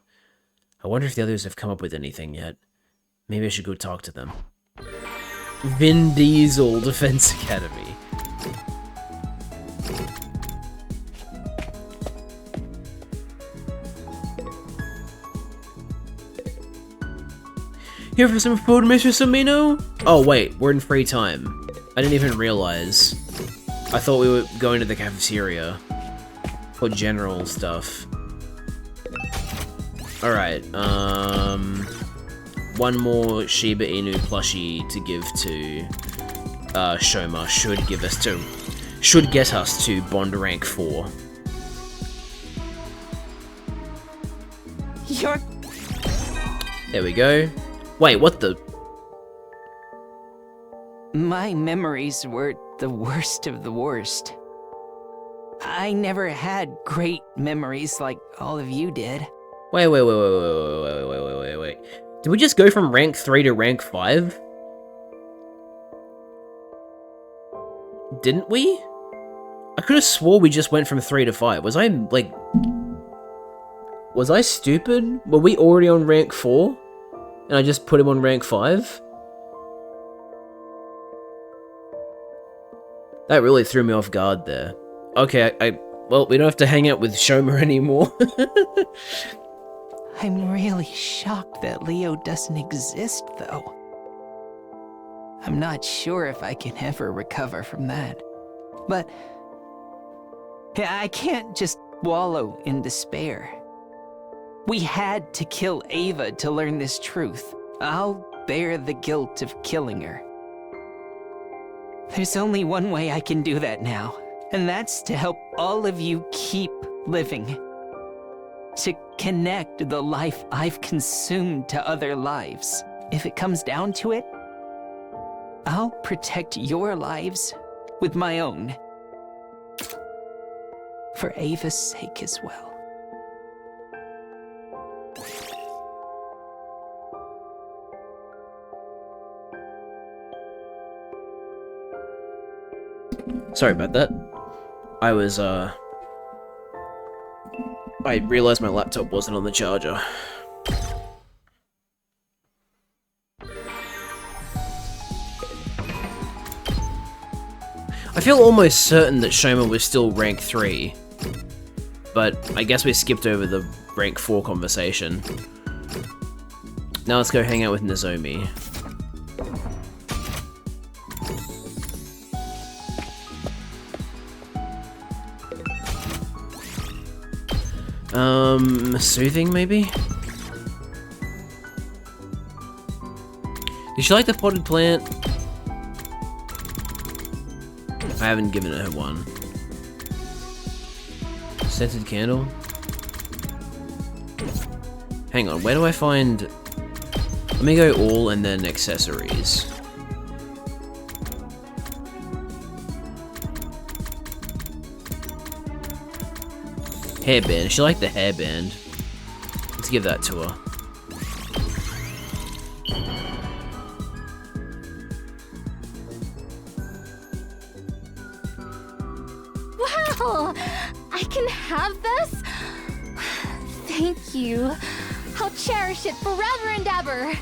I wonder if the others have come up with anything yet. Maybe I should go talk to them. Vin Diesel Defense Academy. Here for some food, Mr. Samino? Oh wait, we're in free time. I didn't even realize. I thought we were going to the cafeteria for general stuff. Alright, one more Shiba Inu plushie to give to Shoma should get us to Bond rank 4. There we go. Wait, what the? My memories were the worst of the worst. I never had great memories like all of you did. Wait. Did we just go from rank 3 to rank 5? Didn't we? I could have swore we just went from 3 to 5. Was I, like... Was I stupid? Were we already on rank 4? And I just put him on rank 5? That really threw me off guard there. Okay, well, we don't have to hang out with Shoma anymore. I'm really shocked that Leo doesn't exist, though. I'm not sure if I can ever recover from that. But I can't just wallow in despair. We had to kill Ava to learn this truth. I'll bear the guilt of killing her. There's only one way I can do that now, and that's to help all of you keep living. To connect the life I've consumed to other lives. If it comes down to it, I'll protect your lives with my own. For Ava's sake as well. Sorry about that. I realized my laptop wasn't on the charger. I feel almost certain that Shoma was still rank 3. But I guess we skipped over the rank 4 conversation. Now let's go hang out with Nozomi. Soothing maybe? Did she like the potted plant? I haven't given her one. Scented candle? Hang on, where do I find... Let me go all and then accessories. Hairband. She liked the hairband. Let's give that to her. Wow! I can have this? Thank you. I'll cherish it forever and ever.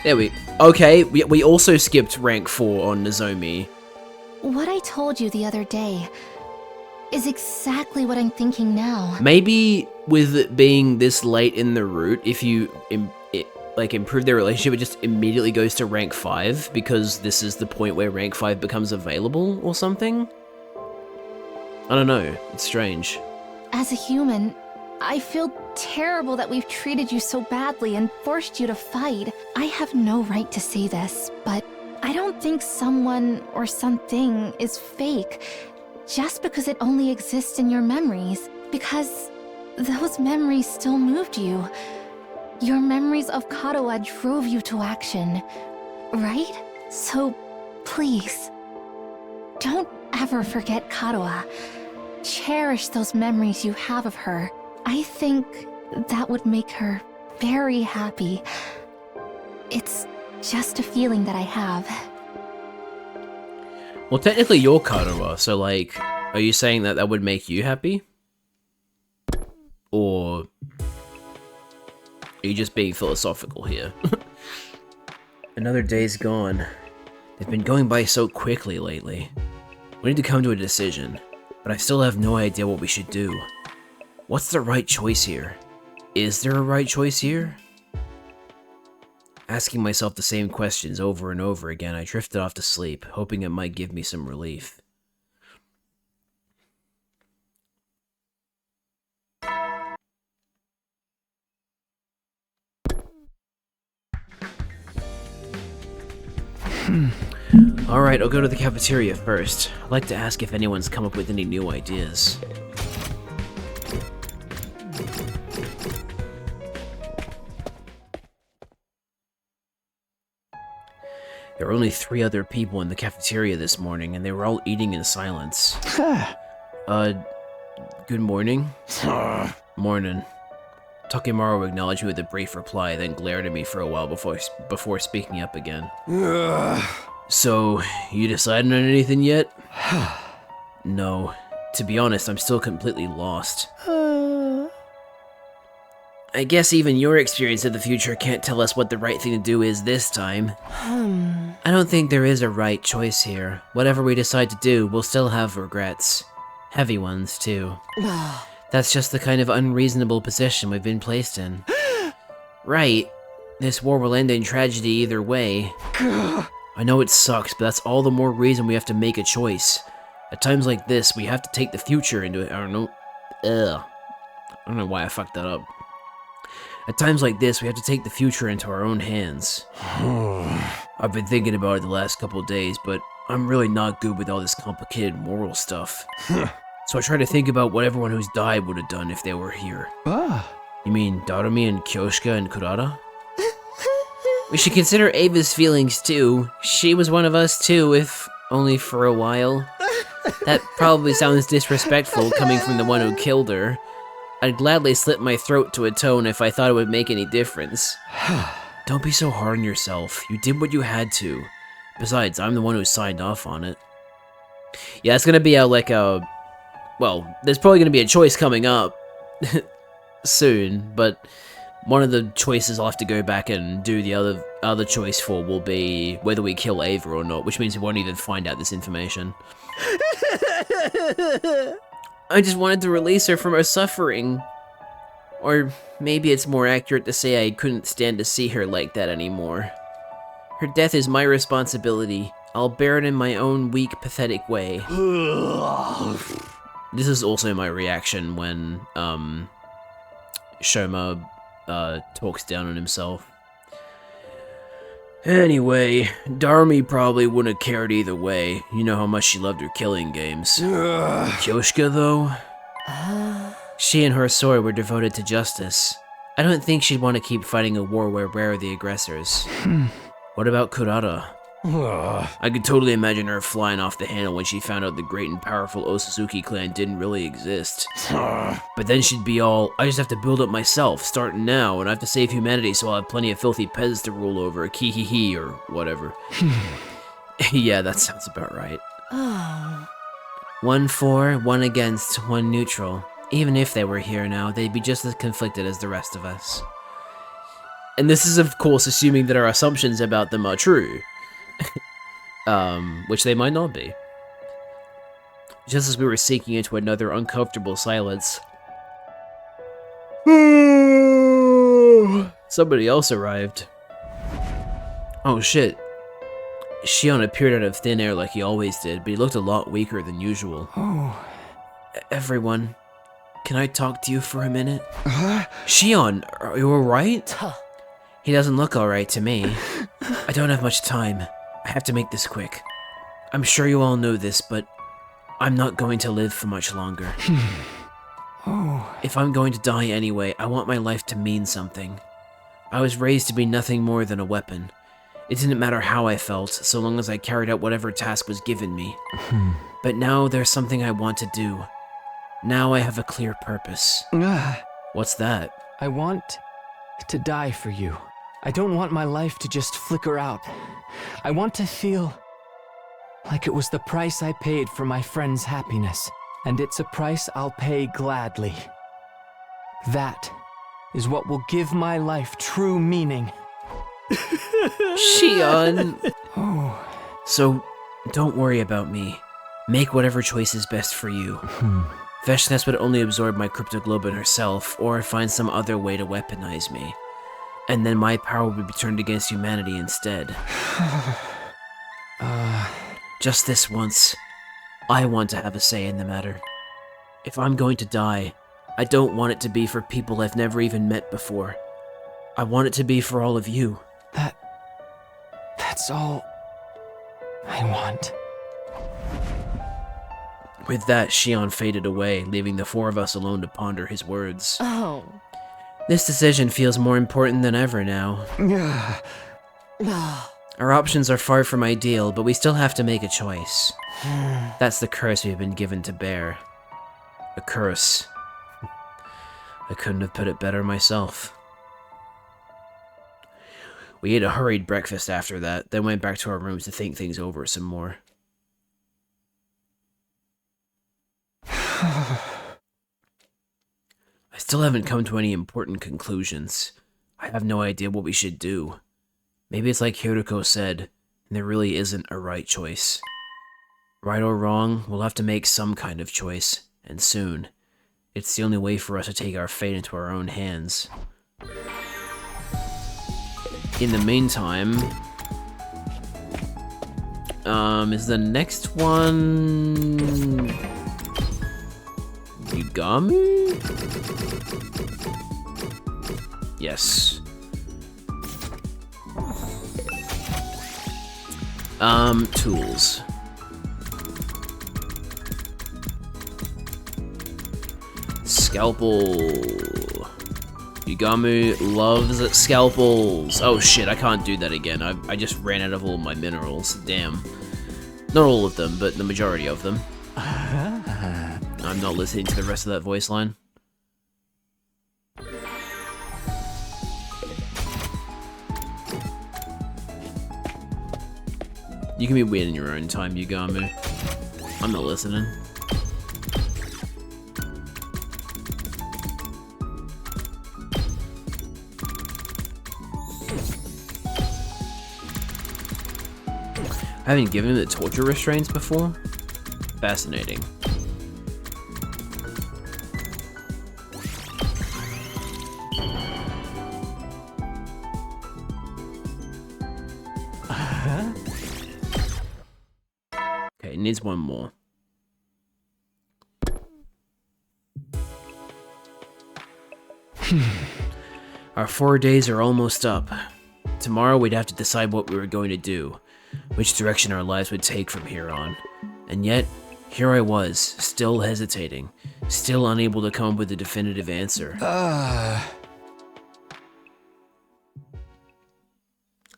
There we... Okay, we also skipped rank 4 on Nozomi. What I told you the other day is exactly what I'm thinking now. Maybe with it being this late in the route, if you improve their relationship, it just immediately goes to rank 5 because this is the point where rank 5 becomes available or something? I don't know. It's strange. As a human, I feel terrible that we've treated you so badly and forced you to fight. I have no right to say this, but I don't think someone or something is fake just because it only exists in your memories. Because those memories still moved you. Your memories of Katawa drove you to action, right? So, please, don't ever forget Katawa. Cherish those memories you have of her. I think that would make her very happy. It's just a feeling that I have. Well, technically you're Katawa, so like, are you saying that that would make you happy? Or are you just being philosophical here? Another day's gone. They've been going by so quickly lately. We need to come to a decision, but I still have no idea what we should do. What's the right choice here? Is there a right choice here? Asking myself the same questions over and over again, I drifted off to sleep, hoping it might give me some relief. Alright, I'll go to the cafeteria first. I'd like to ask if anyone's come up with any new ideas. There were only 3 other people in the cafeteria this morning, and they were all eating in silence. Good morning? Morning. Takemaru acknowledged me with a brief reply, then glared at me for a while before speaking up again. So, you decided on anything yet? No. To be honest, I'm still completely lost. I guess even your experience of the future can't tell us what the right thing to do is this time. I don't think there is a right choice here. Whatever we decide to do, we'll still have regrets. Heavy ones, too. That's just the kind of unreasonable position we've been placed in. Right. This war will end in tragedy either way. I know it sucks, but that's all the more reason we have to make a choice. At times like this, we have to take the future into it. I don't know why I fucked that up. At times like this, we have to take the future into our own hands. I've been thinking about it the last couple of days, but I'm really not good with all this complicated moral stuff. So I try to think about what everyone who's died would have done if they were here. You mean Darumi and Kyoshika and Kurata? We should consider Ava's feelings too. She was one of us too, if only for a while. That probably sounds disrespectful coming from the one who killed her. I'd gladly slit my throat to atone if I thought it would make any difference. Don't be so hard on yourself. You did what you had to. Besides, I'm the one who signed off on it. Yeah, it's gonna be well, there's probably gonna be a choice coming up soon, but one of the choices I'll have to go back and do the other choice for will be whether we kill Ava or not, which means we won't even find out this information. I just wanted to release her from her suffering. Or maybe it's more accurate to say I couldn't stand to see her like that anymore. Her death is my responsibility. I'll bear it in my own weak, pathetic way. This is also my reaction when, Shoma, talks down on himself. Anyway, Darumi probably wouldn't have cared either way. You know how much she loved her killing games. Kyoshika, though? She and her sword were devoted to justice. I don't think she'd want to keep fighting a war where we're the aggressors. What about Kurata? I could totally imagine her flying off the handle when she found out the great and powerful Osazuki clan didn't really exist. But then she'd be all, I just have to build up myself, starting now, and I have to save humanity so I'll have plenty of filthy peasants to rule over, kihihi, or whatever. Yeah, that sounds about right. 1 for, 1 against, 1 neutral. Even if they were here now, they'd be just as conflicted as the rest of us. And this is, of course, assuming that our assumptions about them are true. Which they might not be. Just as we were sinking into another uncomfortable silence, somebody else arrived. Oh shit. Shion appeared out of thin air like he always did, but he looked a lot weaker than usual. Everyone, can I talk to you for a minute? Shion, are you alright? He doesn't look alright to me. I don't have much time. I have to make this quick. I'm sure you all know this, but I'm not going to live for much longer. If I'm going to die anyway, I want my life to mean something. I was raised to be nothing more than a weapon. It didn't matter how I felt, so long as I carried out whatever task was given me. But now there's something I want to do. Now I have a clear purpose. What's that? I want to die for you. I don't want my life to just flicker out. I want to feel like it was the price I paid for my friend's happiness, and it's a price I'll pay gladly. That is what will give my life true meaning. Shion! So, don't worry about me. Make whatever choice is best for you. Veshnes would only absorb my cryptoglobin herself, or find some other way to weaponize me. And then my power would be turned against humanity instead. Just this once, I want to have a say in the matter. If I'm going to die, I don't want it to be for people I've never even met before. I want it to be for all of you. That's all I want. With that, Shion faded away, leaving the 4 of us alone to ponder his words. Oh. This decision feels more important than ever now. Our options are far from ideal, but we still have to make a choice. That's the curse we've been given to bear. A curse. I couldn't have put it better myself. We ate a hurried breakfast after that, then went back to our rooms to think things over some more. I still haven't come to any important conclusions. I have no idea what we should do. Maybe it's like Hiroko said, and there really isn't a right choice. Right or wrong, we'll have to make some kind of choice, and soon. It's the only way for us to take our fate into our own hands. In the meantime, is the next one Yugami? Yes. Tools. Scalpel. Yugami loves scalpels. Oh shit, I can't do that again. I just ran out of all my minerals. Damn. Not all of them, but the majority of them. I'm not listening to the rest of that voice line. You can be weird in your own time, Yugami. I'm not listening. I haven't given him the torture restraints before? Fascinating. Okay, it needs one more. Our 4 days are almost up. Tomorrow we'd have to decide what we were going to do, which direction our lives would take from here on. And yet, here I was, still hesitating, still unable to come up with a definitive answer.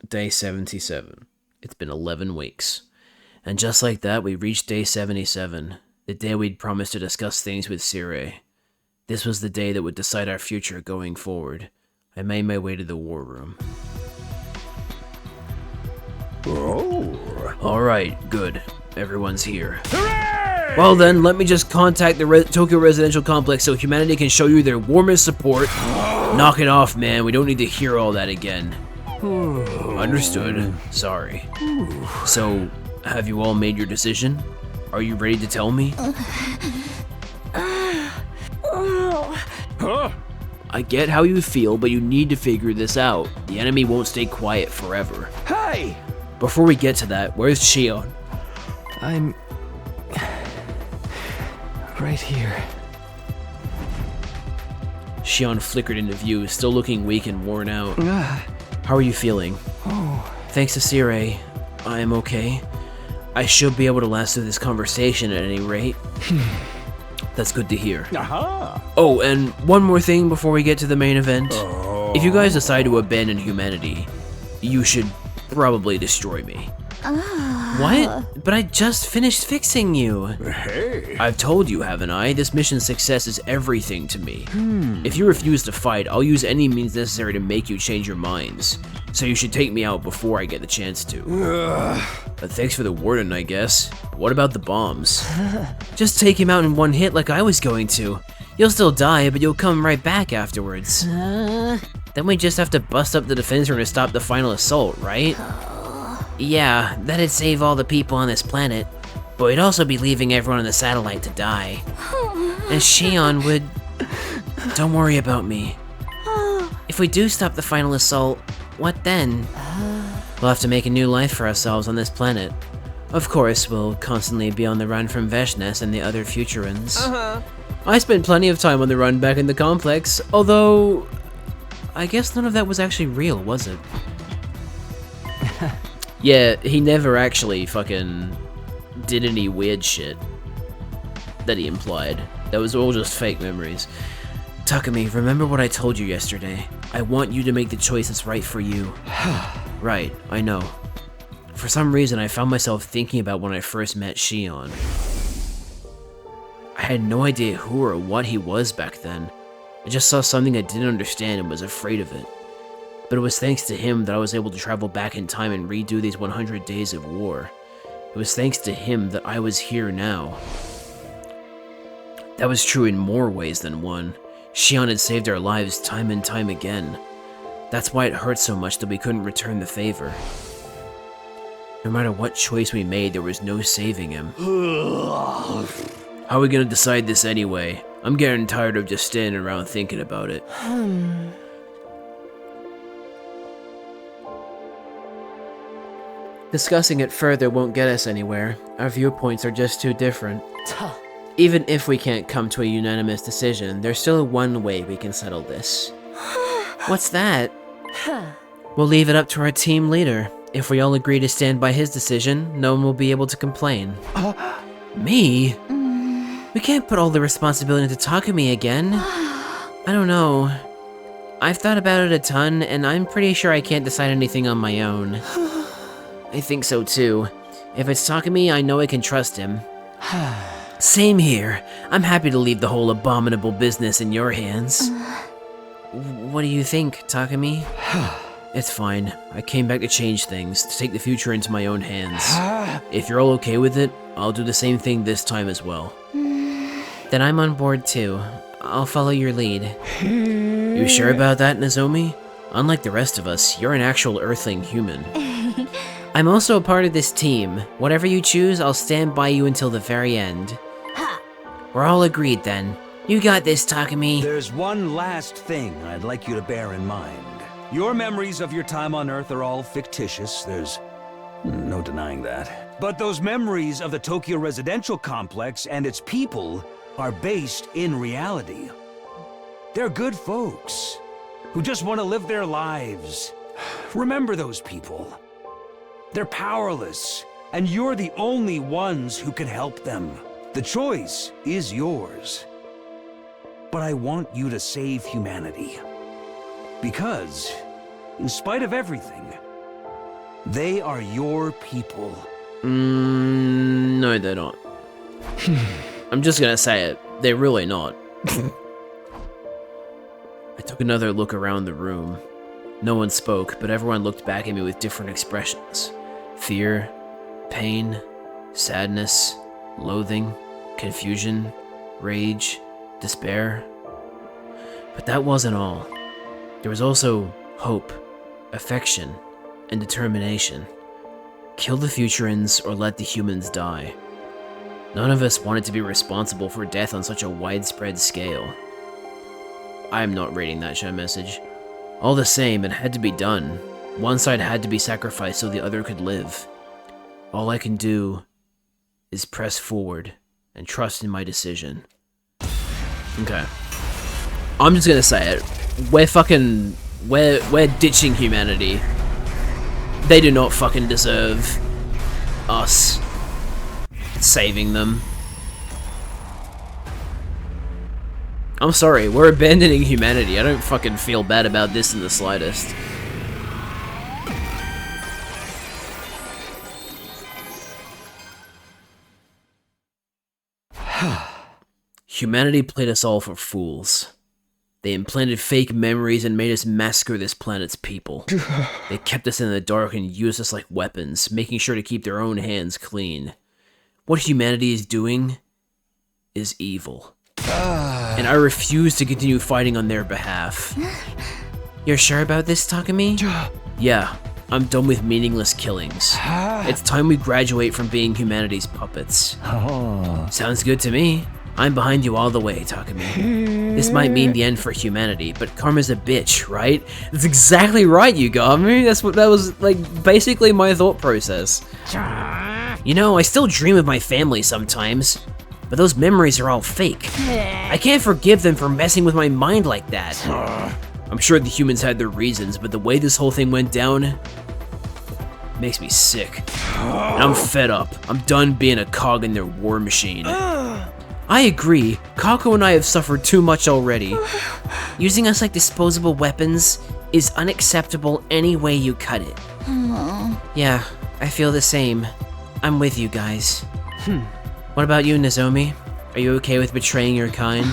Day 77. It's been 11 weeks. And just like that, we reached day 77, the day we'd promised to discuss things with Sire. This was the day that would decide our future going forward. I made my way to the war room. Oh. Alright, good. Everyone's here. Hooray! Well then, let me just contact the Tokyo Residential Complex so humanity can show you their warmest support. Knock it off, man. We don't need to hear all that again. Understood. Sorry. So, have you all made your decision? Are you ready to tell me? I get how you feel, but you need to figure this out. The enemy won't stay quiet forever. Hey! Before we get to that, where's Shion? I'm... right here. Shion flickered into view, still looking weak and worn out. How are you feeling? Thanks to Sire, I am okay. I should be able to last through this conversation at any rate. That's good to hear. Oh, and one more thing before we get to the main event. If you guys decide to abandon humanity, you should probably destroy me. What? But I just finished fixing you. Hey. I've told you, haven't I? This mission's success is everything to me. If you refuse to fight, I'll use any means necessary to make you change your minds. So you should take me out before I get the chance to. But thanks for the warning, I guess. What about the bombs? Just take him out in one hit like I was going to. You'll still die, but you'll come right back afterwards. Then we just have to bust up the defense room to stop the final assault, right? Yeah, that'd save all the people on this planet, but we'd also be leaving everyone on the satellite to die. And Shion would... Don't worry about me. If we do stop the final assault, what then? We'll have to make a new life for ourselves on this planet. Of course, we'll constantly be on the run from Veshnes and the other Futurans. I spent plenty of time on the run back in the complex, although... I guess none of that was actually real, was it? Yeah, he never actually fucking did any weird shit that he implied. That was all just fake memories. Takumi, remember what I told you yesterday. I want you to make the choice that's right for you. Right, I know. For some reason, I found myself thinking about when I first met Shion. I had no idea who or what he was back then. I just saw something I didn't understand and was afraid of it. But it was thanks to him that I was able to travel back in time and redo these 100 days of war. It was thanks to him that I was here now. That was true in more ways than one. Xion had saved our lives time and time again. That's why it hurt so much that we couldn't return the favor. No matter what choice we made, there was no saving him. How are we gonna decide this anyway? I'm getting tired of just standing around thinking about it. Discussing it further won't get us anywhere. Our viewpoints are just too different. Even if we can't come to a unanimous decision, there's still one way we can settle this. What's that? We'll leave it up to our team leader. If we all agree to stand by his decision, no one will be able to complain. Me? We can't put all the responsibility into Takumi again. I don't know. I've thought about it a ton, and I'm pretty sure I can't decide anything on my own. I think so too. If it's Takumi, I know I can trust him. Same here. I'm happy to leave the whole abominable business in your hands. What do you think, Takumi? It's fine. I came back to change things, to take the future into my own hands. If you're all okay with it, I'll do the same thing this time as well. Then I'm on board too. I'll follow your lead. You sure about that, Nozomi? Unlike the rest of us, you're an actual Earthling human. I'm also a part of this team. Whatever you choose, I'll stand by you until the very end. We're all agreed then. You got this, Takumi. There's one last thing I'd like you to bear in mind. Your memories of your time on Earth are all fictitious, there's no denying that. But those memories of the Tokyo residential complex and its people are based in reality. They're good folks who just want to live their lives. Remember those people. They're powerless, and you're the only ones who can help them. The choice is yours. But I want you to save humanity. Because, in spite of everything, they are your people. No, they're not. I'm just gonna say it. They're really not. I took another look around the room. No one spoke, but everyone looked back at me with different expressions. Fear, pain, sadness, loathing, confusion, rage, despair. But that wasn't all. There was also hope, affection, and determination. Kill the Futurans or let the humans die. None of us wanted to be responsible for death on such a widespread scale. I am not reading that show message. All the same, it had to be done. One side had to be sacrificed so the other could live. All I can do is press forward and trust in my decision. Okay. I'm just gonna say it. We're ditching humanity. They do not fucking deserve us saving them. I'm sorry, we're abandoning humanity. I don't fucking feel bad about this in the slightest. Humanity played us all for fools. They implanted fake memories and made us massacre this planet's people. They kept us in the dark and used us like weapons, making sure to keep their own hands clean. What humanity is doing is evil. And I refuse to continue fighting on their behalf. You're sure about this, Takumi? Yeah, I'm done with meaningless killings. It's time we graduate from being humanity's puppets. Sounds good to me. I'm behind you all the way, Takumi. This might mean the end for humanity, but karma's a bitch, right? That's exactly right, you got me. That was, like, basically my thought process. You know, I still dream of my family sometimes, but those memories are all fake. I can't forgive them for messing with my mind like that. I'm sure the humans had their reasons, but the way this whole thing went down makes me sick. And I'm fed up. I'm done being a cog in their war machine. I agree. Kako and I have suffered too much already. Using us like disposable weapons is unacceptable any way you cut it. Yeah, I feel the same. I'm with you guys. What about you, Nozomi? Are you okay with betraying your kind?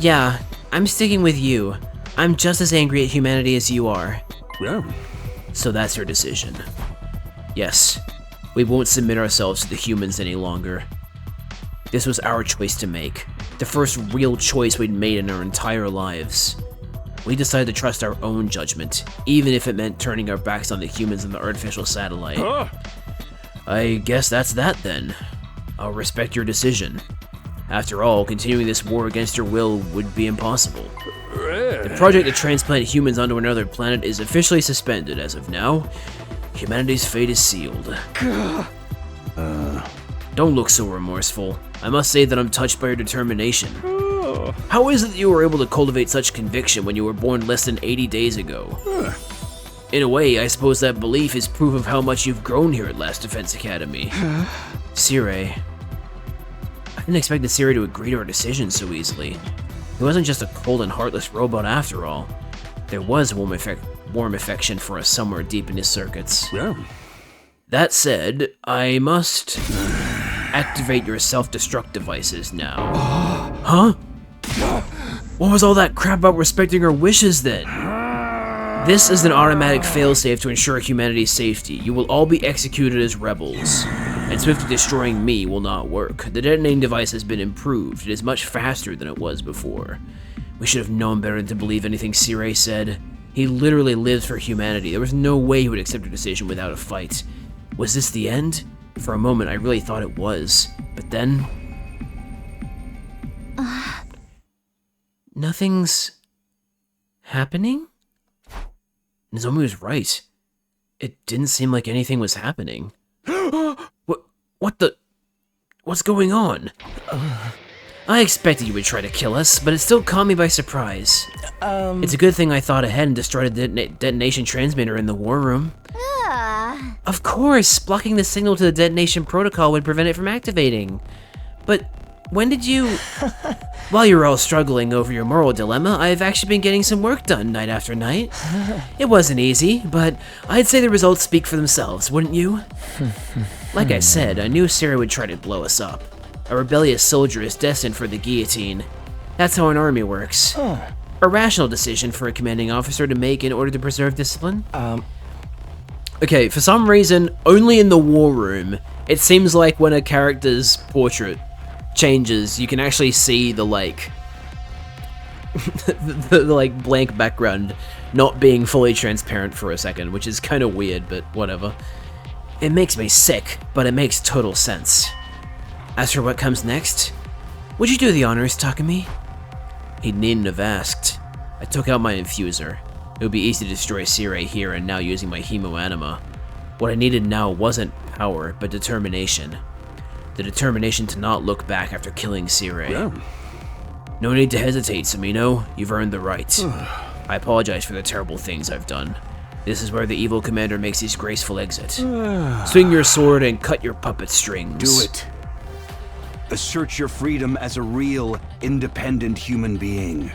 Yeah, I'm sticking with you. I'm just as angry at humanity as you are. So that's your decision. Yes, we won't submit ourselves to the humans any longer. This was our choice to make. The first real choice we'd made in our entire lives. We decided to trust our own judgment, even if it meant turning our backs on the humans and the artificial satellite. I guess that's that then. I'll respect your decision. After all, continuing this war against your will would be impossible. The project to transplant humans onto another planet is officially suspended as of now. Humanity's fate is sealed. Don't look so remorseful. I must say that I'm touched by your determination. How is it that you were able to cultivate such conviction when you were born less than 80 days ago? In a way, I suppose that belief is proof of how much you've grown here at Last Defense Academy. Sirei. I didn't expect the Sirei to agree to our decision so easily. He wasn't just a cold and heartless robot after all. There was warm affection for us somewhere deep in his circuits. That said, I must activate your self-destruct devices now. Huh? What was all that crap about respecting our wishes then? This is an automatic failsafe to ensure humanity's safety. You will all be executed as rebels, and swiftly destroying me will not work. The detonating device has been improved. It is much faster than it was before. We should have known better than to believe anything Sirei said. He literally lives for humanity. There was no way he would accept a decision without a fight. Was this the end? For a moment, I really thought it was. But then... Nothing's... happening? Nozomi was right. It didn't seem like anything was happening. What the... What's going on? I expected you would try to kill us, but it still caught me by surprise. It's a good thing I thought ahead and destroyed the detonation transmitter in the war room. Of course, blocking the signal to the detonation protocol would prevent it from activating. But when did you... While you were all struggling over your moral dilemma, I've actually been getting some work done night after night. It wasn't easy, but I'd say the results speak for themselves, wouldn't you? Like I said, I knew Sirei would try to blow us up. A rebellious soldier is destined for the guillotine. That's how an army works. A rational decision for a commanding officer to make in order to preserve discipline. Okay, for some reason, only in the war room, it seems like when a character's portrait changes, you can actually see the, like, the like, blank background not being fully transparent for a second, which is kind of weird, but whatever. It makes me sick, but it makes total sense. As for what comes next, would you do the honors, Takumi? He needn't have asked. I took out my infuser. It would be easy to destroy Sirei here and now using my hemoanima. What I needed now wasn't power, but determination. The determination to not look back after killing Sirei. No need to hesitate, Sumino. You've earned the right. I apologize for the terrible things I've done. This is where the evil commander makes his graceful exit. Swing your sword and cut your puppet strings. Do it. Assert your freedom as a real, independent human being.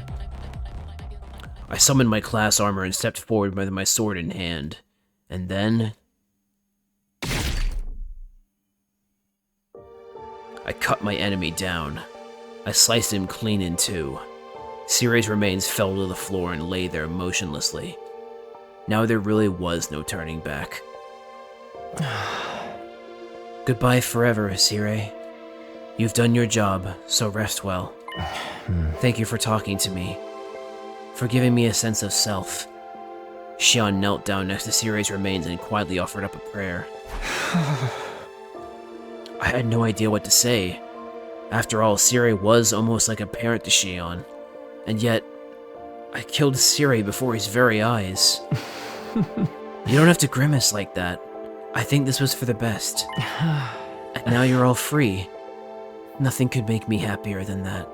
I summoned my class armor and stepped forward with my sword in hand. And then... I cut my enemy down. I sliced him clean in two. Sirei's remains fell to the floor and lay there motionlessly. Now there really was no turning back. Goodbye forever, Sirei. You've done your job, so rest well. Thank you for talking to me, for giving me a sense of self. Shion knelt down next to Sirei's remains and quietly offered up a prayer. I had no idea what to say. After all, Sirei was almost like a parent to Shion. And yet, I killed Sirei before his very eyes. You don't have to grimace like that. I think this was for the best. And now you're all free. Nothing could make me happier than that.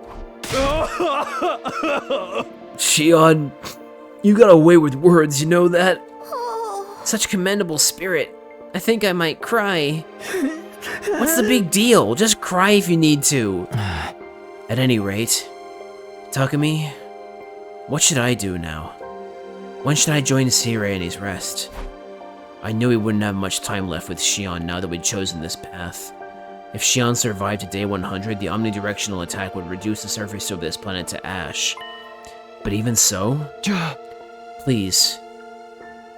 Shion, you got away with words, you know that? Such commendable spirit. I think I might cry. What's the big deal? Just cry if you need to. At any rate, Takumi, what should I do now? When should I join Sirei in his rest? I knew he wouldn't have much time left with Shion now that we'd chosen this path. If Shion survived to day 100, the omnidirectional attack would reduce the surface of this planet to ash. But even so, please,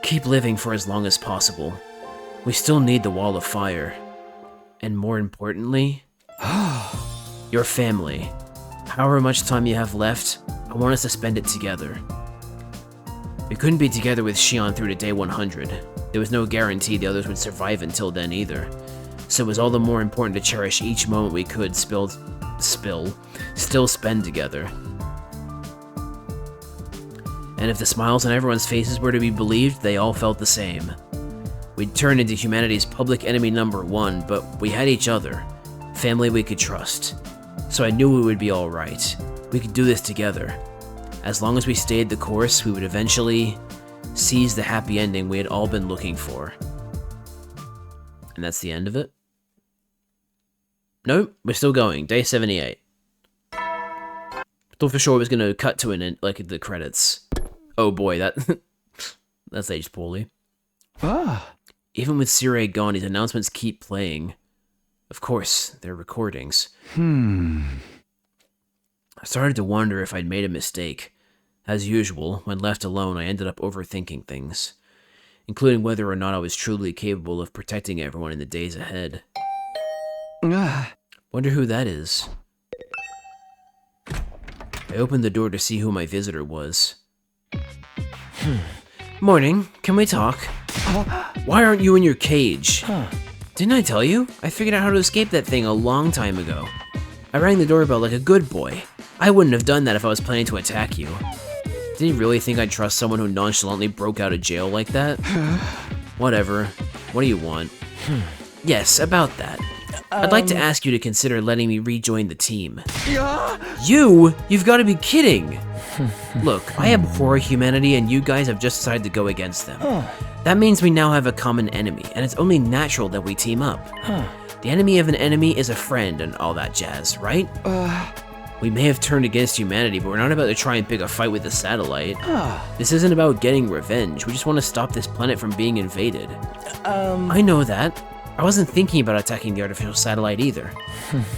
Keep living for as long as possible. We still need the Wall of Fire. And more importantly, your family. However much time you have left, I want us to spend it together. We couldn't be together with Xion through to day 100. There was no guarantee the others would survive until then either. So it was all the more important to cherish each moment we could still spend together. And if the smiles on everyone's faces were to be believed, they all felt the same. We'd turned into humanity's public enemy #1, but we had each other. Family we could trust. So I knew we would be alright. We could do this together. As long as we stayed the course, we would eventually seize the happy ending we had all been looking for. And that's the end of it? Nope, we're still going. Day 78. Thought for sure it was gonna cut to the credits. Oh boy, that's aged poorly. Even with Sirei gone, these announcements keep playing. Of course, they're recordings. I started to wonder if I'd made a mistake. As usual, when left alone, I ended up overthinking things, including whether or not I was truly capable of protecting everyone in the days ahead. Wonder who that is. I opened the door to see who my visitor was. Morning, can we talk? Why aren't you in your cage? Didn't I tell you? I figured out how to escape that thing a long time ago. I rang the doorbell like a good boy. I wouldn't have done that if I was planning to attack you. Did you really think I'd trust someone who nonchalantly broke out of jail like that? Whatever. What do you want? Yes, about that. I'd like to ask you to consider letting me rejoin the team. You've got to be kidding! Look, I abhor humanity and you guys have just decided to go against them. That means we now have a common enemy, and it's only natural that we team up. The enemy of an enemy is a friend and all that jazz, right? We may have turned against humanity, but we're not about to try and pick a fight with the satellite. This isn't about getting revenge, we just want to stop this planet from being invaded. I know that. I wasn't thinking about attacking the artificial satellite either.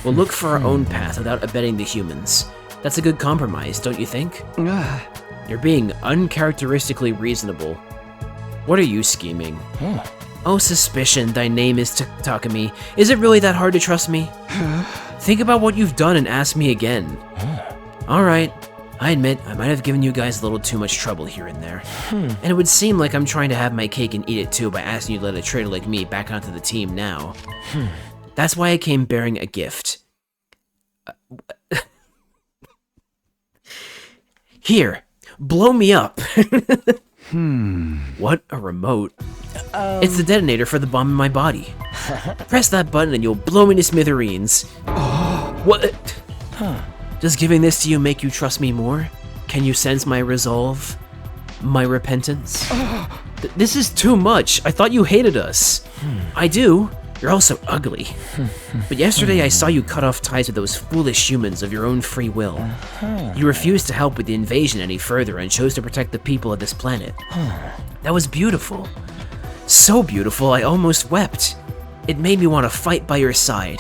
We'll look for our own path without abetting the humans. That's a good compromise, don't you think? You're being uncharacteristically reasonable. What are you scheming? Oh, suspicion, thy name is Takumi. Is it really that hard to trust me? Think about what you've done and ask me again. Alright, I admit I might have given you guys a little too much trouble here and there. And it would seem like I'm trying to have my cake and eat it too by asking you to let a traitor like me back onto the team now. That's why I came bearing a gift. Here, blow me up. What a remote. It's the detonator for the bomb in my body. Press that button and you'll blow me to smithereens. What? Does giving this to you make you trust me more? Can you sense my resolve? My repentance? This is too much. I thought you hated us. I do. You're also ugly. But yesterday I saw you cut off ties with those foolish humans of your own free will. You refused to help with the invasion any further and chose to protect the people of this planet. That was beautiful. So beautiful I almost wept. It made me want to fight by your side.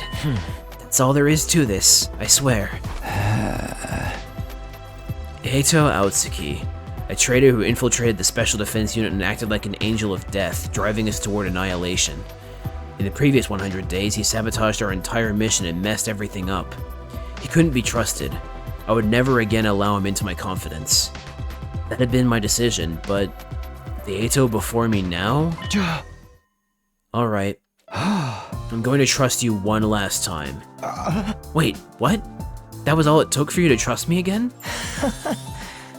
That's all there is to this, I swear. Eito Aotsuki, a traitor who infiltrated the Special Defense Unit and acted like an angel of death, driving us toward annihilation. In the previous 100 days, he sabotaged our entire mission and messed everything up. He couldn't be trusted. I would never again allow him into my confidence. That had been my decision, but the Eito before me now? Alright. I'm going to trust you one last time. Wait, what? That was all it took for you to trust me again?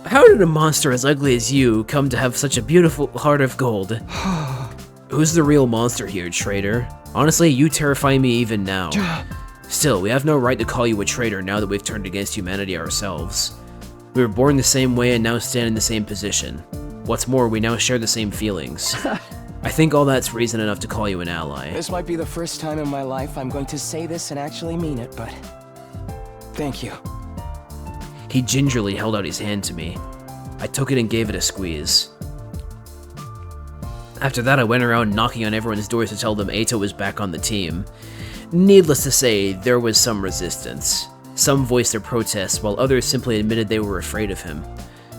How did a monster as ugly as you come to have such a beautiful heart of gold? Who's the real monster here, traitor? Honestly, you terrify me even now. Still, we have no right to call you a traitor now that we've turned against humanity ourselves. We were born the same way and now stand in the same position. What's more, we now share the same feelings. I think all that's reason enough to call you an ally. This might be the first time in my life I'm going to say this and actually mean it, but thank you. He gingerly held out his hand to me. I took it and gave it a squeeze. After that, I went around knocking on everyone's doors to tell them Eito was back on the team. Needless to say, there was some resistance. Some voiced their protests, while others simply admitted they were afraid of him.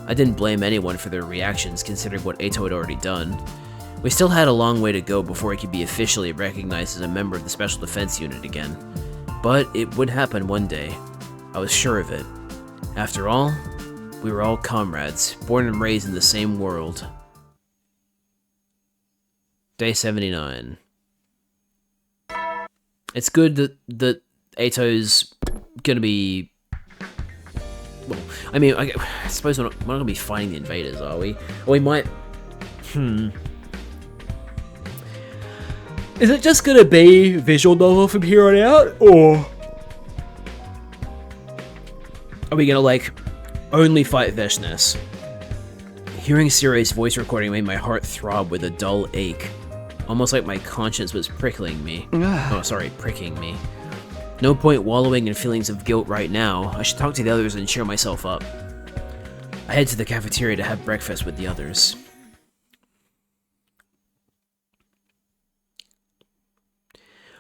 I didn't blame anyone for their reactions considering what Eito had already done. We still had a long way to go before he could be officially recognized as a member of the Special Defense Unit again. But it would happen one day. I was sure of it. After all, we were all comrades, born and raised in the same world. Day 79. It's good that Eito's gonna be... Well, I mean, I suppose we're not gonna be fighting the invaders, are we? Or we might... Is it just gonna be visual novel from here on out, or are we gonna, like, only fight Veshness? Hearing Siray's voice recording made my heart throb with a dull ache, almost like my conscience was pricking me. No point wallowing in feelings of guilt right now. I should talk to the others and cheer myself up. I head to the cafeteria to have breakfast with the others.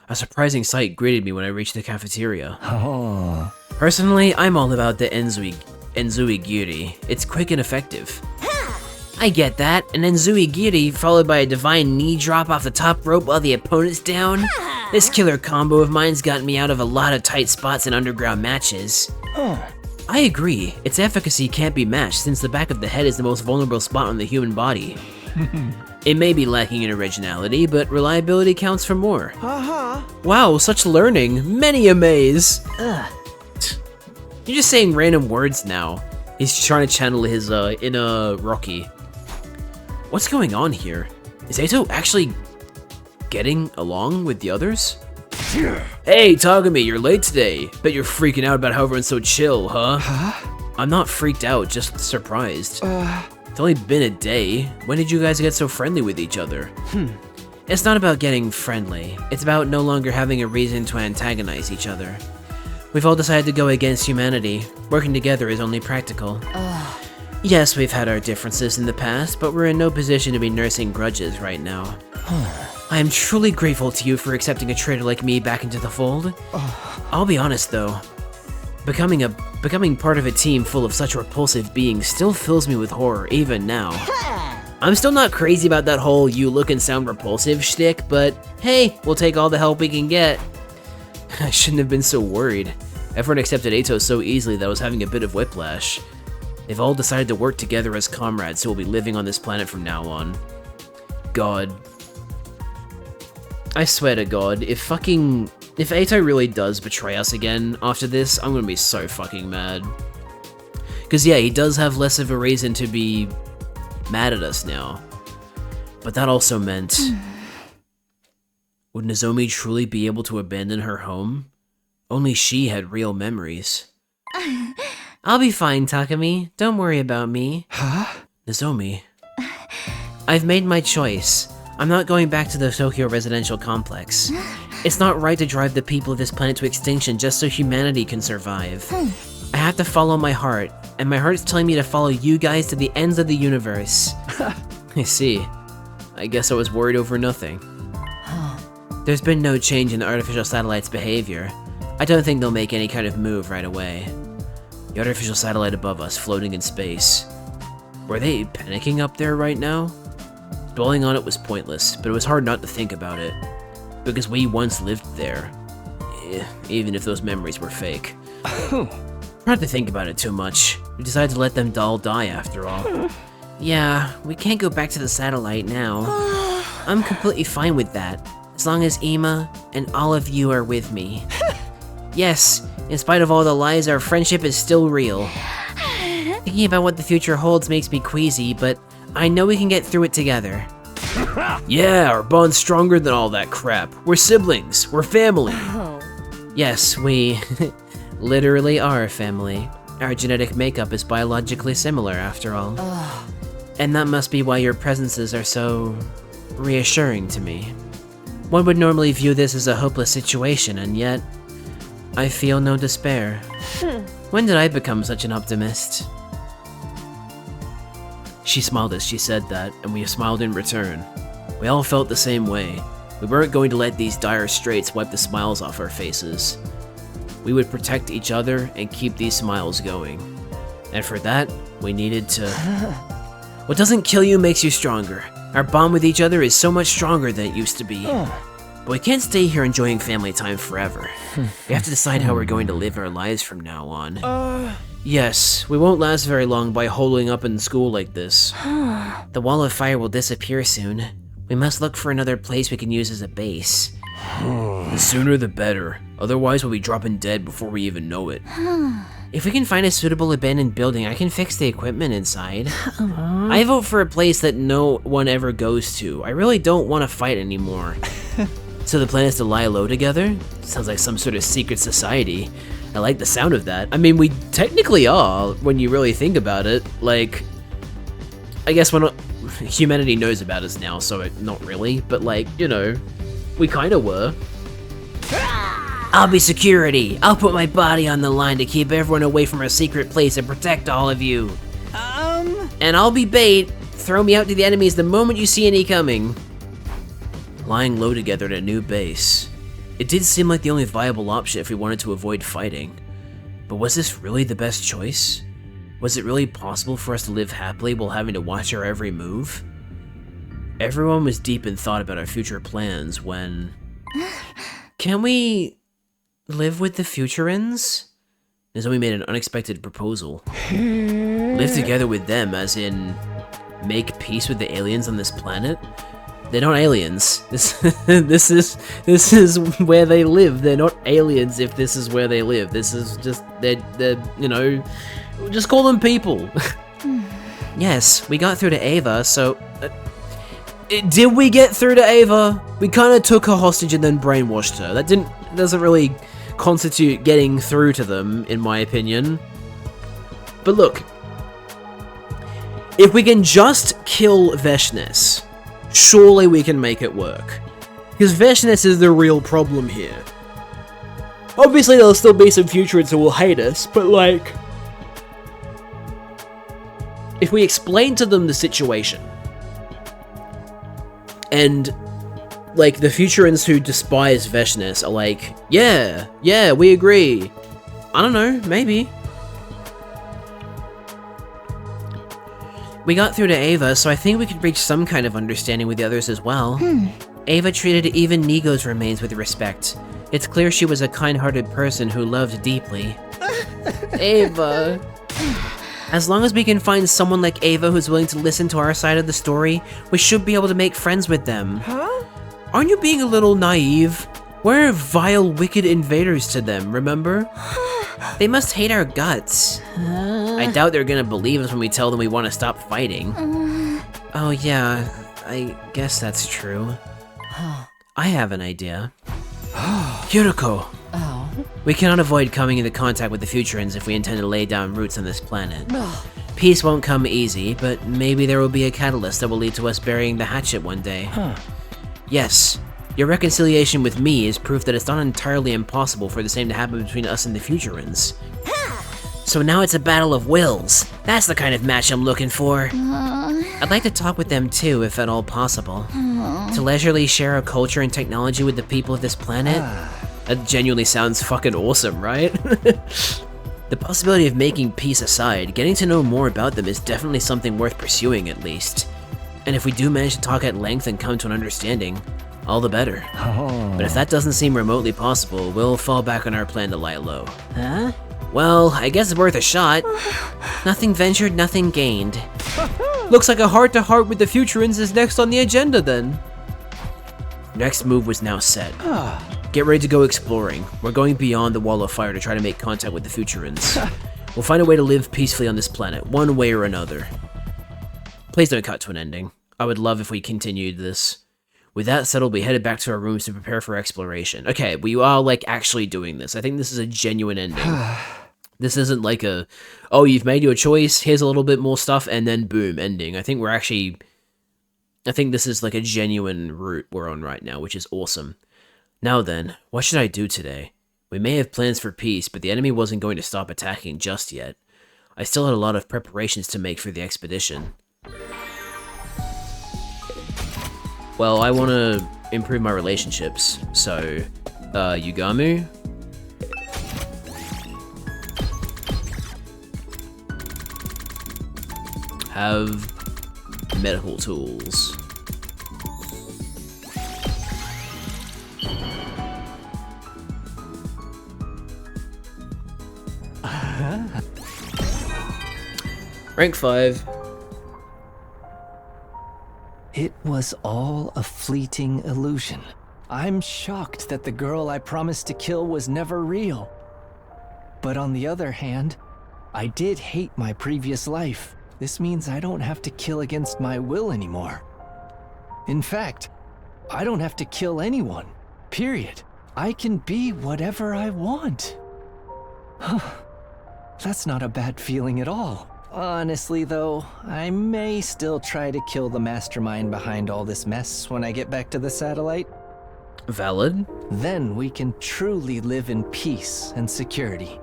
A surprising sight greeted me when I reached the cafeteria. Oh. Personally, I'm all about the Enzui Gyuri. It's quick and effective. I get that. An Enzui Gyuri followed by a divine knee drop off the top rope while the opponent's down? This killer combo of mine's gotten me out of a lot of tight spots in underground matches. I agree. Its efficacy can't be matched since the back of the head is the most vulnerable spot on the human body. It may be lacking in originality, but reliability counts for more. Wow, such learning. Many a maze. You're just saying random words now. He's trying to channel his inner Rocky. What's going on here? Is Eito actually getting along with the others? Hey, Tagumi, you're late today. Bet you're freaking out about how everyone's so chill, huh? I'm not freaked out, just surprised. It's only been a day. When did you guys get so friendly with each other? It's not about getting friendly. It's about no longer having a reason to antagonize each other. We've all decided to go against humanity. Working together is only practical. Yes, we've had our differences in the past, but we're in no position to be nursing grudges right now. I am truly grateful to you for accepting a traitor like me back into the fold. I'll be honest though, becoming part of a team full of such repulsive beings still fills me with horror even now. I'm still not crazy about that whole you look and sound repulsive shtick, but hey, we'll take all the help we can get. I shouldn't have been so worried. Everyone accepted Eito so easily that I was having a bit of whiplash. They've all decided to work together as comrades who will be living on this planet from now on. God. I swear to God, if Eito really does betray us again after this, I'm gonna be so fucking mad. Cause yeah, he does have less of a reason to be mad at us now. But that also meant... Would Nozomi truly be able to abandon her home? Only she had real memories. I'll be fine, Takumi. Don't worry about me. Nozomi. I've made my choice. I'm not going back to the Tokyo residential complex. It's not right to drive the people of this planet to extinction just so humanity can survive. I have to follow my heart, and my heart's telling me to follow you guys to the ends of the universe. I see. I guess I was worried over nothing. There's been no change in the artificial satellite's behavior. I don't think they'll make any kind of move right away. The artificial satellite above us, floating in space. Were they panicking up there right now? Dwelling on it was pointless, but it was hard not to think about it. Because we once lived there. Even if those memories were fake. Not to think about it too much. We decided to let them all die after all. Yeah, we can't go back to the satellite now. I'm completely fine with that. As long as Ima and all of you are with me. Yes, in spite of all the lies, our friendship is still real. Thinking about what the future holds makes me queasy, but I know we can get through it together. Yeah, our bond's stronger than all that crap. We're siblings. We're family. Yes, we literally are family. Our genetic makeup is biologically similar, after all. And that must be why your presences are so reassuring to me. One would normally view this as a hopeless situation, and yet, I feel no despair. When did I become such an optimist? She smiled as she said that, and we smiled in return. We all felt the same way. We weren't going to let these dire straits wipe the smiles off our faces. We would protect each other and keep these smiles going. And for that, we needed to... What doesn't kill you makes you stronger. Our bond with each other is so much stronger than it used to be. But we can't stay here enjoying family time forever. We have to decide how we're going to live our lives from now on. Yes, we won't last very long by holding up in school like this. The wall of fire will disappear soon. We must look for another place we can use as a base. The sooner the better. Otherwise we'll be dropping dead before we even know it. If we can find a suitable abandoned building, I can fix the equipment inside. I vote for a place that no one ever goes to. I really don't want to fight anymore. So the plan is to lie low together? Sounds like some sort of secret society. I like the sound of that. I mean, we technically are, when you really think about it. Like, I guess humanity knows about us now, so not really, but like, you know, we kind of were. I'll be security. I'll put my body on the line to keep everyone away from our secret place and protect all of you. And I'll be bait. Throw me out to the enemies the moment you see any coming. Lying low together at a new base. It did seem like the only viable option if we wanted to avoid fighting. But was this really the best choice? Was it really possible for us to live happily while having to watch our every move? Everyone was deep in thought about our future plans when... Can we... live with the Futurins? Nozomi made an unexpected proposal. Live together with them, as in... make peace with the aliens on this planet? They're not aliens. This is where they live. They're not aliens if this is where they live. This is just, they're you know, just call them people. Yes, we got through to Ava, so... did we get through to Ava? We kind of took her hostage and then brainwashed her. That doesn't really constitute getting through to them, in my opinion. But look, if we can just kill Veshnes, surely we can make it work. Because Veshnes is the real problem here. Obviously there'll still be some Futurids who will hate us, but like... if we explain to them the situation, and like the Futurins who despise Veshnes are like, yeah, we agree. I don't know, maybe. We got through to Ava, so I think we could reach some kind of understanding with the others as well. Ava treated even Nigo's remains with respect. It's clear she was a kind-hearted person who loved deeply. Ava. As long as we can find someone like Ava who's willing to listen to our side of the story, we should be able to make friends with them. Huh? Aren't you being a little naive? We're vile, wicked invaders to them, remember? They must hate our guts. I doubt they're gonna believe us when we tell them we want to stop fighting. Oh yeah, I guess that's true. I have an idea. Yuriko! We cannot avoid coming into contact with the Futurins if we intend to lay down roots on this planet. Peace won't come easy, but maybe there will be a catalyst that will lead to us burying the hatchet one day. Yes, your reconciliation with me is proof that it's not entirely impossible for the same to happen between us and the Futurins. So now it's a battle of wills. That's the kind of match I'm looking for. I'd like to talk with them too, if at all possible. To leisurely share our culture and technology with the people of this planet. That genuinely sounds fucking awesome, right? The possibility of making peace aside, getting to know more about them is definitely something worth pursuing at least. And if we do manage to talk at length and come to an understanding, all the better. But if that doesn't seem remotely possible, we'll fall back on our plan to lie low. Huh? Well, I guess it's worth a shot. Nothing ventured, nothing gained. Looks like a heart-to-heart with the Futurins is next on the agenda then. Next move was now set. Get ready to go exploring. We're going beyond the wall of fire to try to make contact with the Futurins. We'll find a way to live peacefully on this planet, one way or another. Please don't cut to an ending. I would love if we continued this. With that settled, we headed back to our rooms to prepare for exploration. Okay, we are like actually doing this. I think this is a genuine ending. This isn't like a, oh, you've made your choice, here's a little bit more stuff, and then boom, ending. I think this is like a genuine route we're on right now, which is awesome. Now then, what should I do today? We may have plans for peace, but the enemy wasn't going to stop attacking just yet. I still had a lot of preparations to make for the expedition. Well, I want to improve my relationships, so, Yugamu? have medical tools. Rank 5. It was all a fleeting illusion. I'm shocked that the girl I promised to kill was never real. But on the other hand, I did hate my previous life. This means I don't have to kill against my will anymore. In fact, I don't have to kill anyone, period. I can be whatever I want. That's not a bad feeling at all. Honestly though, I may still try to kill the mastermind behind all this mess when I get back to the satellite. Valid. Then we can truly live in peace and security.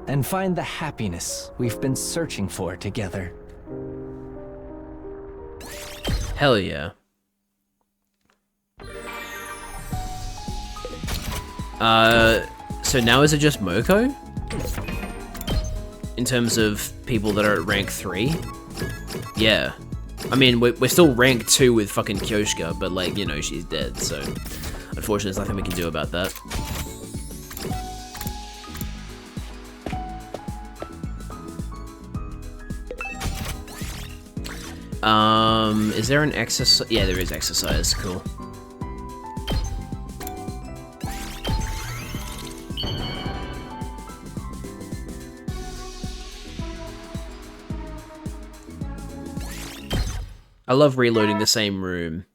And find the happiness we've been searching for together. Hell yeah. So now is it just Moko? In terms of people that are at rank 3? Yeah. I mean, we're still rank 2 with fucking Kyoshka, but like, you know, she's dead, so unfortunately there's nothing we can do about that. Is there an exercise? Yeah, there is exercise, cool. I love reloading the same room.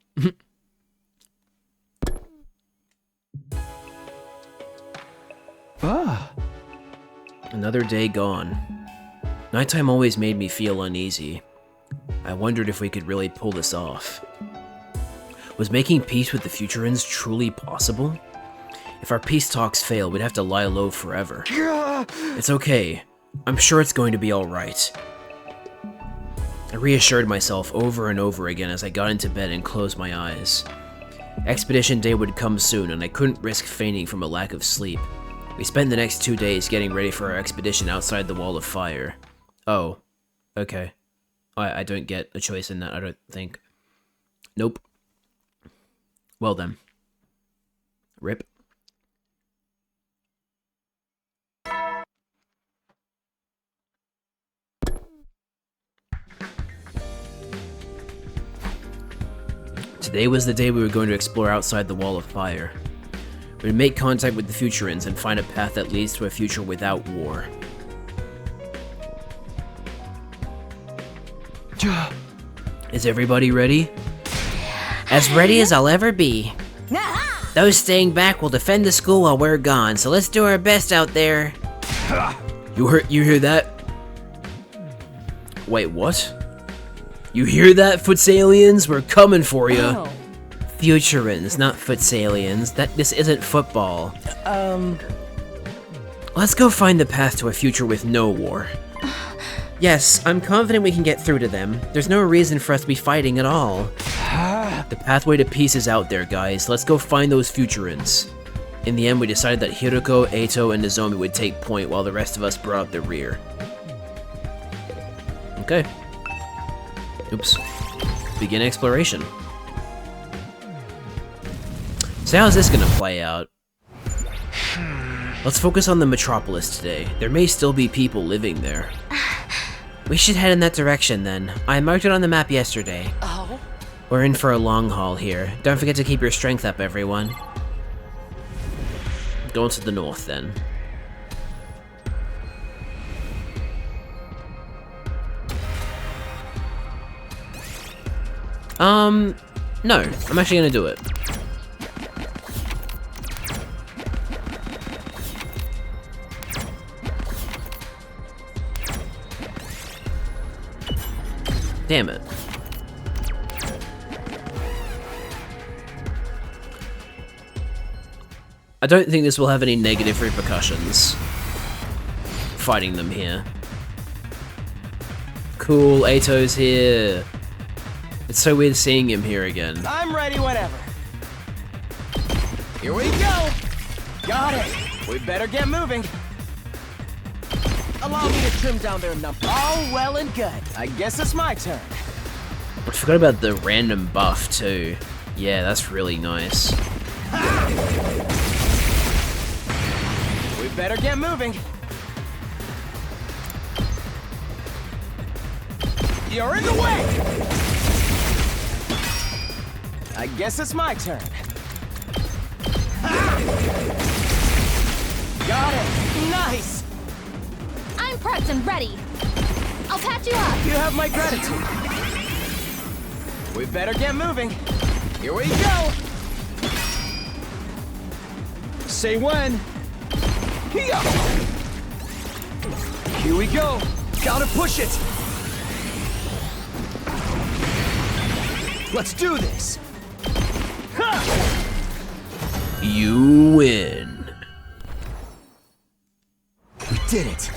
Another day gone. Nighttime always made me feel uneasy. I wondered if we could really pull this off. Was making peace with the Futurans truly possible? If our peace talks fail, we'd have to lie low forever. It's okay. I'm sure it's going to be alright. I reassured myself over and over again as I got into bed and closed my eyes. Expedition day would come soon, and I couldn't risk fainting from a lack of sleep. We spent the next 2 days getting ready for our expedition outside the Wall of Fire. Oh, okay. I don't get a choice in that, I don't think. Nope. Well then. Rip. Today was the day we were going to explore outside the Wall of Fire. We'd make contact with the Futurans and find a path that leads to a future without war. Is everybody ready? As ready as I'll ever be. Those staying back will defend the school while we're gone, so let's do our best out there. You hear that? Wait, what? You hear that, Footsalians? We're coming for you. Oh. Futurans, not Footsalians. This isn't football. Let's go find the path to a future with no war. Yes, I'm confident we can get through to them. There's no reason for us to be fighting at all. The pathway to peace is out there, guys. Let's go find those Futurans. In the end, we decided that Hiroko, Eito, and Nozomi would take point while the rest of us brought up the rear. Okay. Oops. Begin exploration. So how's this gonna play out? Let's focus on the metropolis today. There may still be people living there. We should head in that direction then. I marked it on the map yesterday. Oh? We're in for a long haul here. Don't forget to keep your strength up, everyone. Going to the north then. No. I'm actually gonna do it. Damn it. I don't think this will have any negative repercussions. Fighting them here. Cool, Eito's here. It's so weird seeing him here again. I'm ready whenever. Here we go. Got it. We better get moving. Allow me to trim down their numbers. All well and good. I guess it's my turn. I forgot about the random buff too. Yeah, that's really nice. We better get moving. You're in the way! I guess it's my turn. Got it! Nice! I'm prepped and ready. I'll patch you up. You have my gratitude. We better get moving. Here we go! Say when. Here we go! Gotta push it! Let's do this! You win. We did it!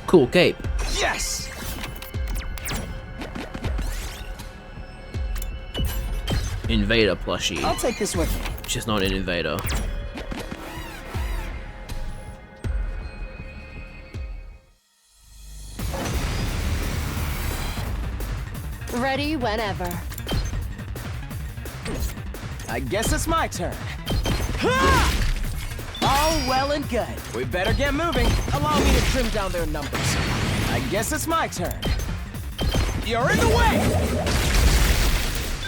Cool cape. Yes! Invader plushie. I'll take this with me. She's not an invader. Ready whenever. I guess it's my turn. All well and good. We better get moving. Allow me to trim down their numbers. I guess it's my turn. You're in the way!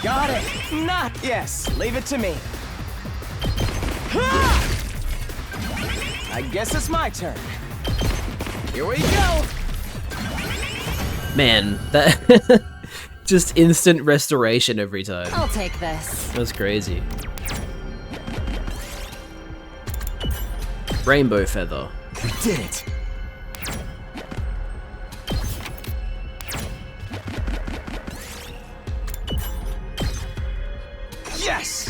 Got it. Not. Yes, leave it to me. I guess it's my turn. Here we go. Man, that just instant restoration every time. I'll take this. That's crazy. Rainbow feather. We did it. Yes!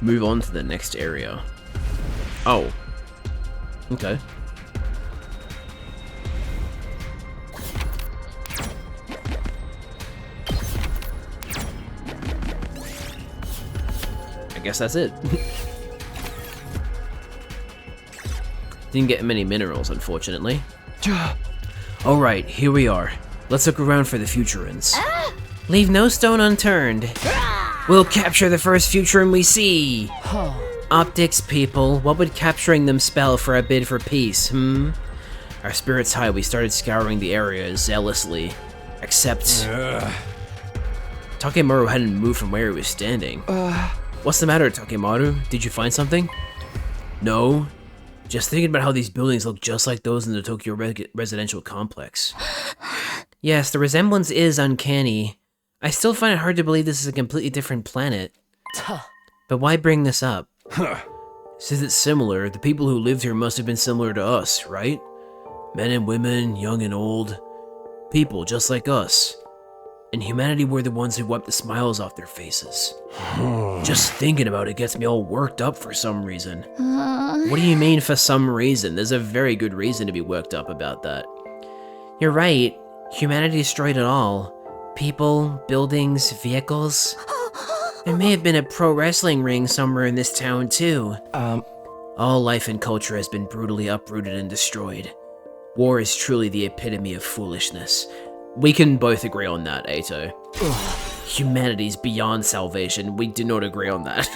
Move on to the next area. Oh. Okay. I guess that's it. Didn't get many minerals, unfortunately. Alright, here we are. Let's look around for the Futurans. Leave no stone unturned. We'll capture the first Futuran we see. Optics, people. What would capturing them spell for a bid for peace, Our spirits high, we started scouring the area zealously. Except... Takemaru hadn't moved from where he was standing. What's the matter, Takemaru? Did you find something? No. Just thinking about how these buildings look just like those in the Tokyo residential complex. Yes, the resemblance is uncanny. I still find it hard to believe this is a completely different planet. But why bring this up? Since it's similar, the people who lived here must have been similar to us, right? Men and women, young and old. People just like us. And humanity were the ones who wiped the smiles off their faces. Just thinking about it gets me all worked up for some reason. What do you mean for some reason? There's a very good reason to be worked up about that. You're right. Humanity destroyed it all. People, buildings, vehicles. There may have been a pro wrestling ring somewhere in this town too. All life and culture has been brutally uprooted and destroyed. War is truly the epitome of foolishness. We can both agree on that, Ato. Humanity's beyond salvation. We do not agree on that.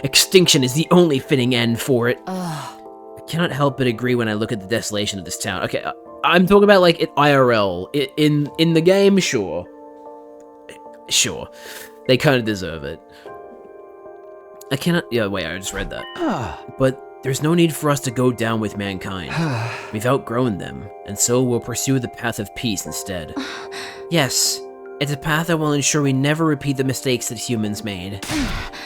Extinction is the only fitting end for it. I cannot help but agree when I look at the desolation of this town. Okay, I'm talking about like it IRL. In the game, sure. Sure. They kind of deserve it. I cannot... Yeah, wait, I just read that. But there's no need for us to go down with mankind. We've outgrown them, and so we'll pursue the path of peace instead. Yes, it's a path that will ensure we never repeat the mistakes that humans made.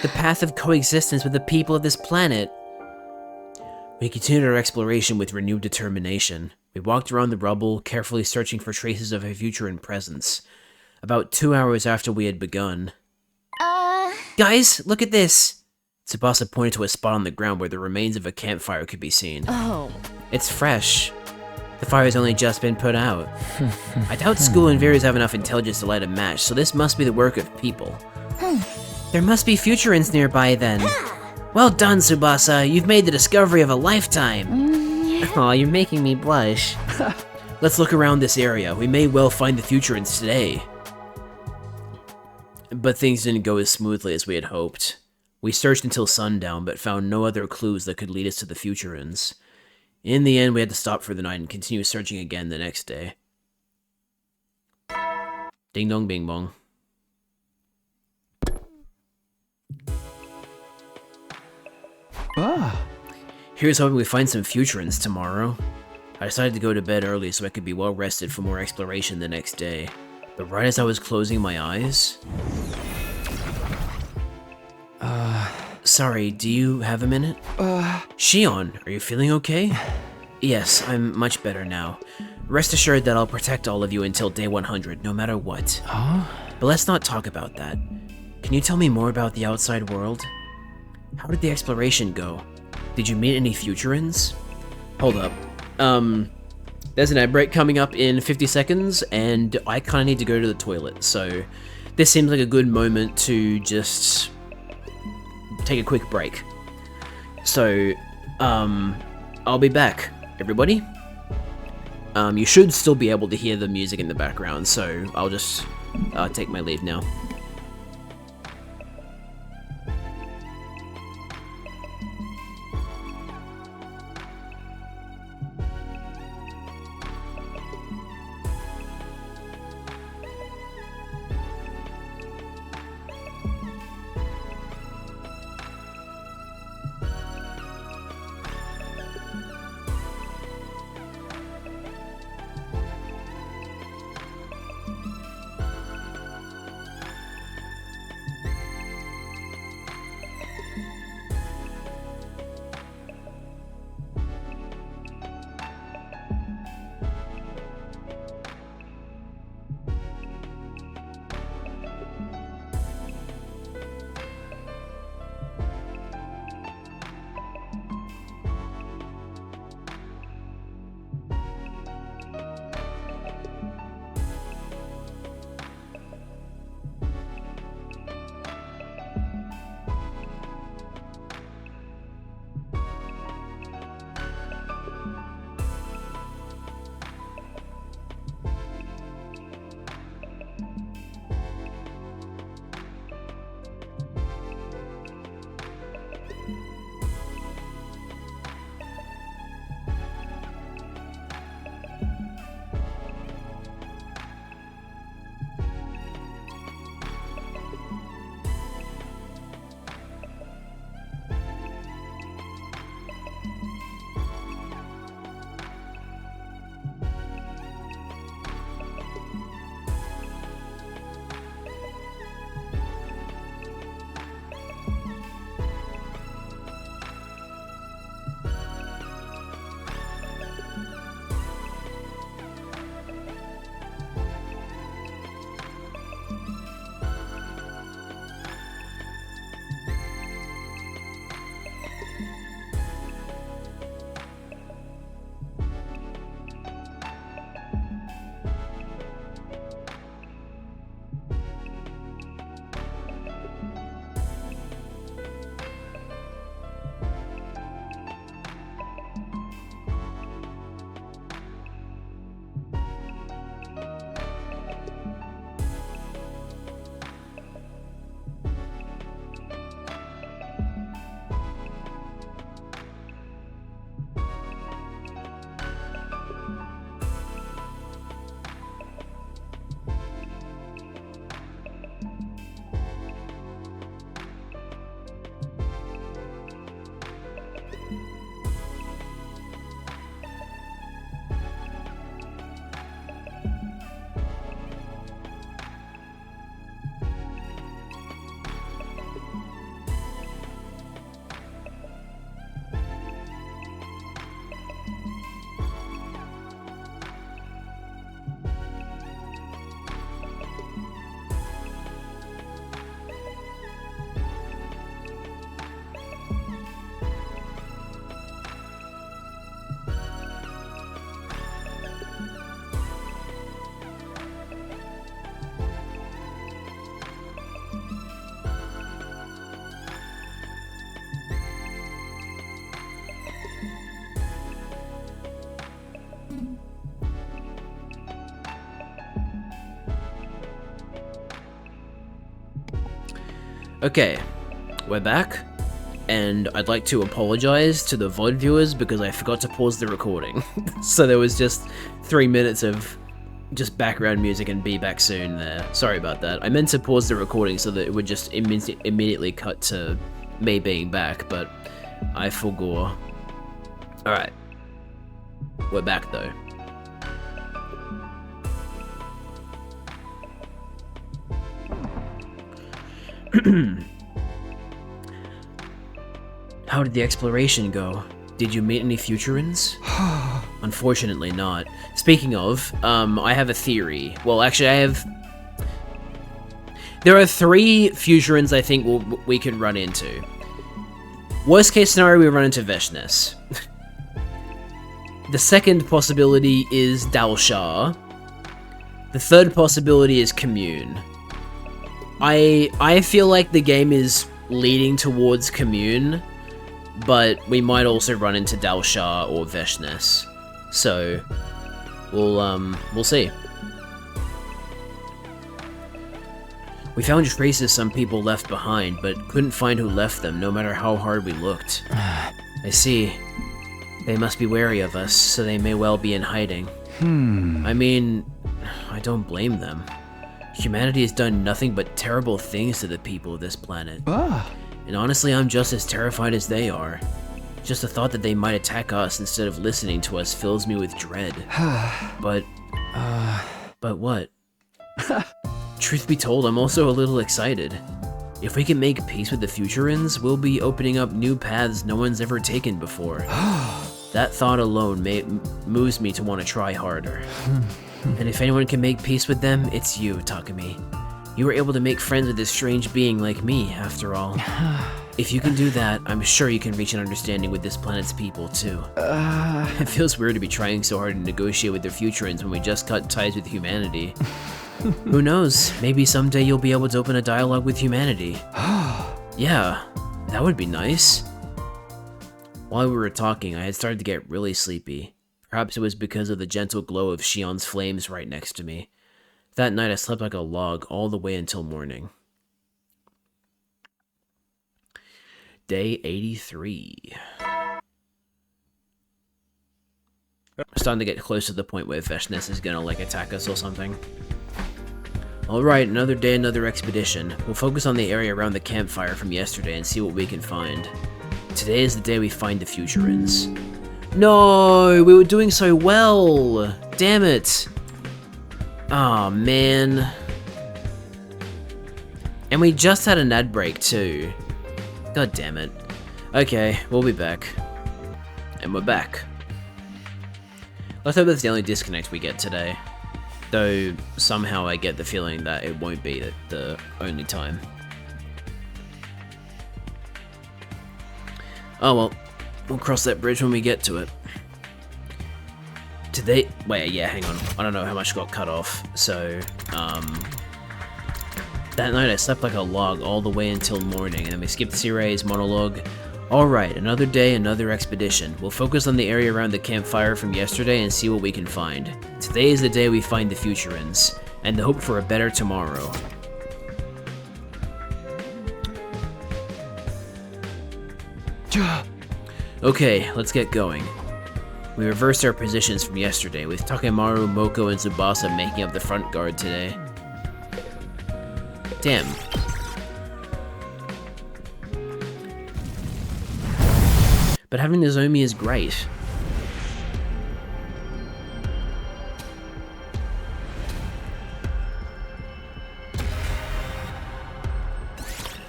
The path of coexistence with the people of this planet. We continued our exploration with renewed determination. We walked around the rubble, carefully searching for traces of a Futuran presence. About 2 hours after we had begun. Guys, look at this! Tsubasa pointed to a spot on the ground where the remains of a campfire could be seen. Oh. It's fresh. The fire's only just been put out. I doubt school and Veers have enough intelligence to light a match, so this must be the work of people. There must be Futurans nearby then. Well done, Tsubasa. You've made the discovery of a lifetime. Aw, you're making me blush. Let's look around this area. We may well find the Futurans today. But things didn't go as smoothly as we had hoped. We searched until sundown, but found no other clues that could lead us to the Futurans. In the end, we had to stop for the night and continue searching again the next day. Ding dong bing bong. Here's hoping we find some Futurans tomorrow. I decided to go to bed early so I could be well rested for more exploration the next day. But right as I was closing my eyes... Sorry, do you have a minute? Shion, are you feeling okay? Yes, I'm much better now. Rest assured that I'll protect all of you until day 100, no matter what. But let's not talk about that. Can you tell me more about the outside world? How did the exploration go? Did you meet any Futurans? Hold up. There's an ad break coming up in 50 seconds, and I kinda need to go to the toilet, so this seems like a good moment to just take a quick break. So, I'll be back, everybody. You should still be able to hear the music in the background, so I'll just take my leave now. Okay, we're back, and I'd like to apologize to the VOD viewers because I forgot to pause the recording. So there was just 3 minutes of just background music and be back soon there. Sorry about that. I meant to pause the recording so that it would just immediately cut to me being back, but I forgot. Alright. We're back though. How did the exploration go? Did you meet any Futurans? Unfortunately not. Speaking of, I have a theory. Well, actually there are 3 Futurans I think we could run into. Worst case scenario, we run into Veshness. The second possibility is Dalshar. The third possibility is Commune. I feel like the game is leading towards Commune, but we might also run into Dalshar or Veshness. So we'll see. We found traces some people left behind, but couldn't find who left them, no matter how hard we looked. I see. They must be wary of us, so they may well be in hiding. I mean, I don't blame them. Humanity has done nothing but terrible things to the people of this planet. And honestly, I'm just as terrified as they are. Just the thought that they might attack us instead of listening to us fills me with dread. But what? Truth be told, I'm also a little excited. If we can make peace with the Futurans, we'll be opening up new paths no one's ever taken before. That thought alone moves me to want to try harder. And if anyone can make peace with them, it's you, Takumi. You were able to make friends with this strange being like me, after all. If you can do that, I'm sure you can reach an understanding with this planet's people, too. It feels weird to be trying so hard to negotiate with their Futurans when we just cut ties with humanity. Who knows, maybe someday you'll be able to open a dialogue with humanity. Yeah, that would be nice. While we were talking, I had started to get really sleepy. Perhaps it was because of the gentle glow of Shion's flames right next to me. That night I slept like a log all the way until morning. Day 83. We're starting to get close to the point where Veshness is gonna like attack us or something. Alright, another day, another expedition. We'll focus on the area around the campfire from yesterday and see what we can find. Today is the day we find the Futurans. No, we were doing so well! Damn it! Aw, man. And we just had an ad break too. God damn it. Okay, we'll be back. And we're back. Let's hope that's the only disconnect we get today. Though, somehow I get the feeling that it won't be the only time. Oh well, we'll cross that bridge when we get to it. Today, wait, yeah, hang on. I don't know how much got cut off, so, that night I slept like a log all the way until morning, and then we skipped Sirai's monologue. Alright, another day, another expedition. We'll focus on the area around the campfire from yesterday and see what we can find. Today is the day we find the Futurans, and the hope for a better tomorrow. Okay, let's get going. We reversed our positions from yesterday, with Takemaru, Moko, and Tsubasa making up the front guard today. Damn. But having Nozomi is great.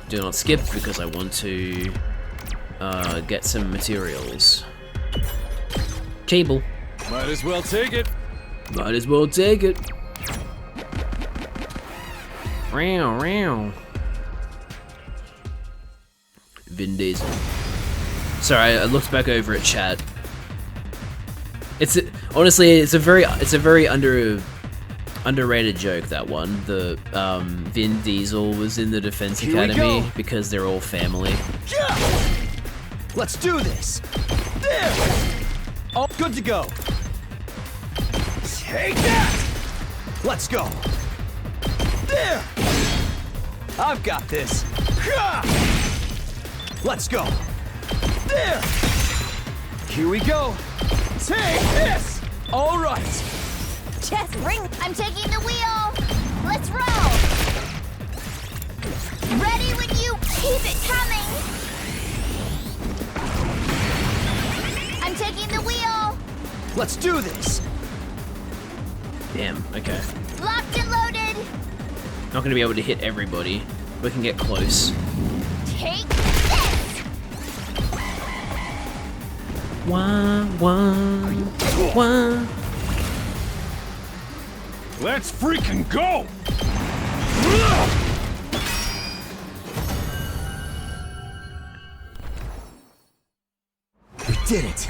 Do not skip because I want to get some materials. Cable. Might as well take it. Might as well take it. Row, row. Vin Diesel. Sorry, I looked back over at chat. Honestly, it's a very underrated joke, that one. The Vin Diesel was in the Defense Academy because they're all family. Let's do this. There. All good to go. Take that. Let's go. There. I've got this. Let's go. There. Here we go. Take this. All right. Just ring. I'm taking the wheel. Let's roll. Ready when you keep it coming. I'm taking the wheel. Let's do this. Damn, okay. Locked and loaded. Not gonna be able to hit everybody. We can get close. Take this. Wah, wah, wah. Let's freaking go! We did it.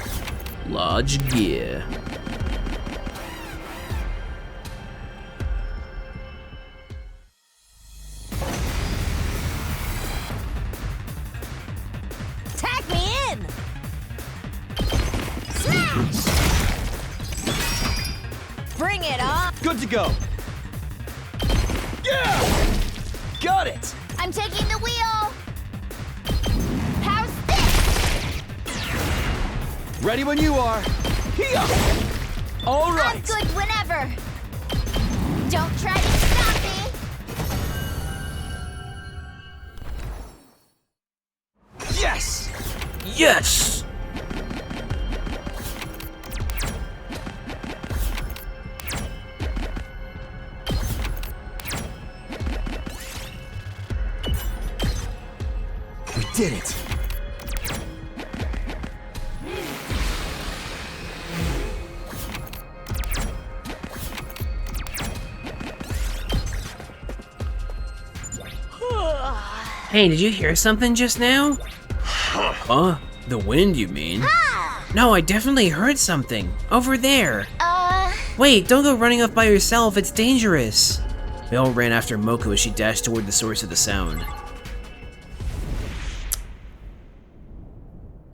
Large gear. Tag me in. Smash. Bring it on. Good to go. Yeah! Got it. I'm taking the wheel. How's this? Ready when you are. Here. All right. I'm good whenever. Don't try to stop me. Yes. Yes! We did it. Hey, did you hear something just now? Huh? The wind, you mean? No, I definitely heard something. Over there. Wait, don't go running off by yourself. It's dangerous. We all ran after Moko as she dashed toward the source of the sound.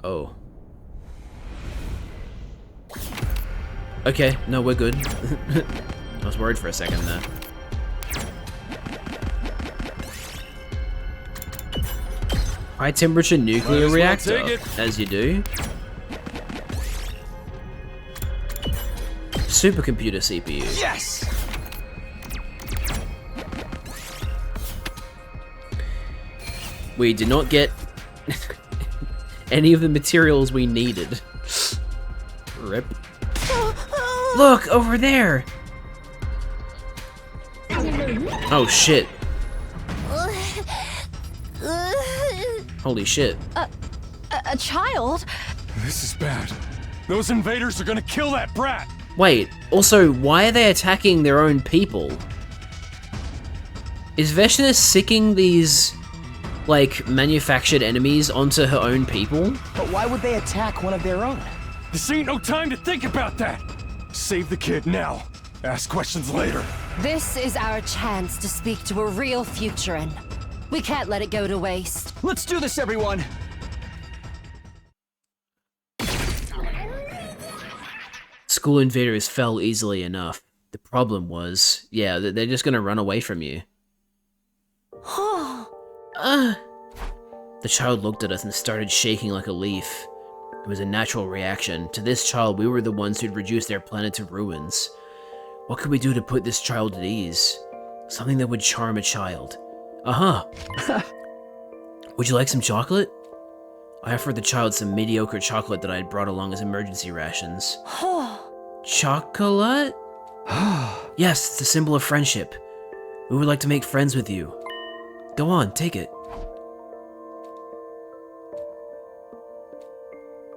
Oh. Okay, no, we're good. I was worried for a second there. High temperature nuclear reactor, as you do. Supercomputer CPU. Yes. We did not get any of the materials we needed. Rip. Look, over there! Oh shit. Holy shit. A child? This is bad. Those invaders are gonna kill that brat! Wait, also, why are they attacking their own people? Is Veshna sicking these, like, manufactured enemies onto her own people? But why would they attack one of their own? This ain't no time to think about that! Save the kid now. Ask questions later. This is our chance to speak to a real Futurin. We can't let it go to waste. Let's do this, everyone! School invaders fell easily enough. The problem was, yeah, they're just gonna run away from you. The child looked at us and started shaking like a leaf. It was a natural reaction. To this child, we were the ones who'd reduced their planet to ruins. What could we do to put this child at ease? Something that would charm a child. Would you like some chocolate? I offered the child some mediocre chocolate that I had brought along as emergency rations. Chocolate? Yes, it's a symbol of friendship. We would like to make friends with you. Go on, take it.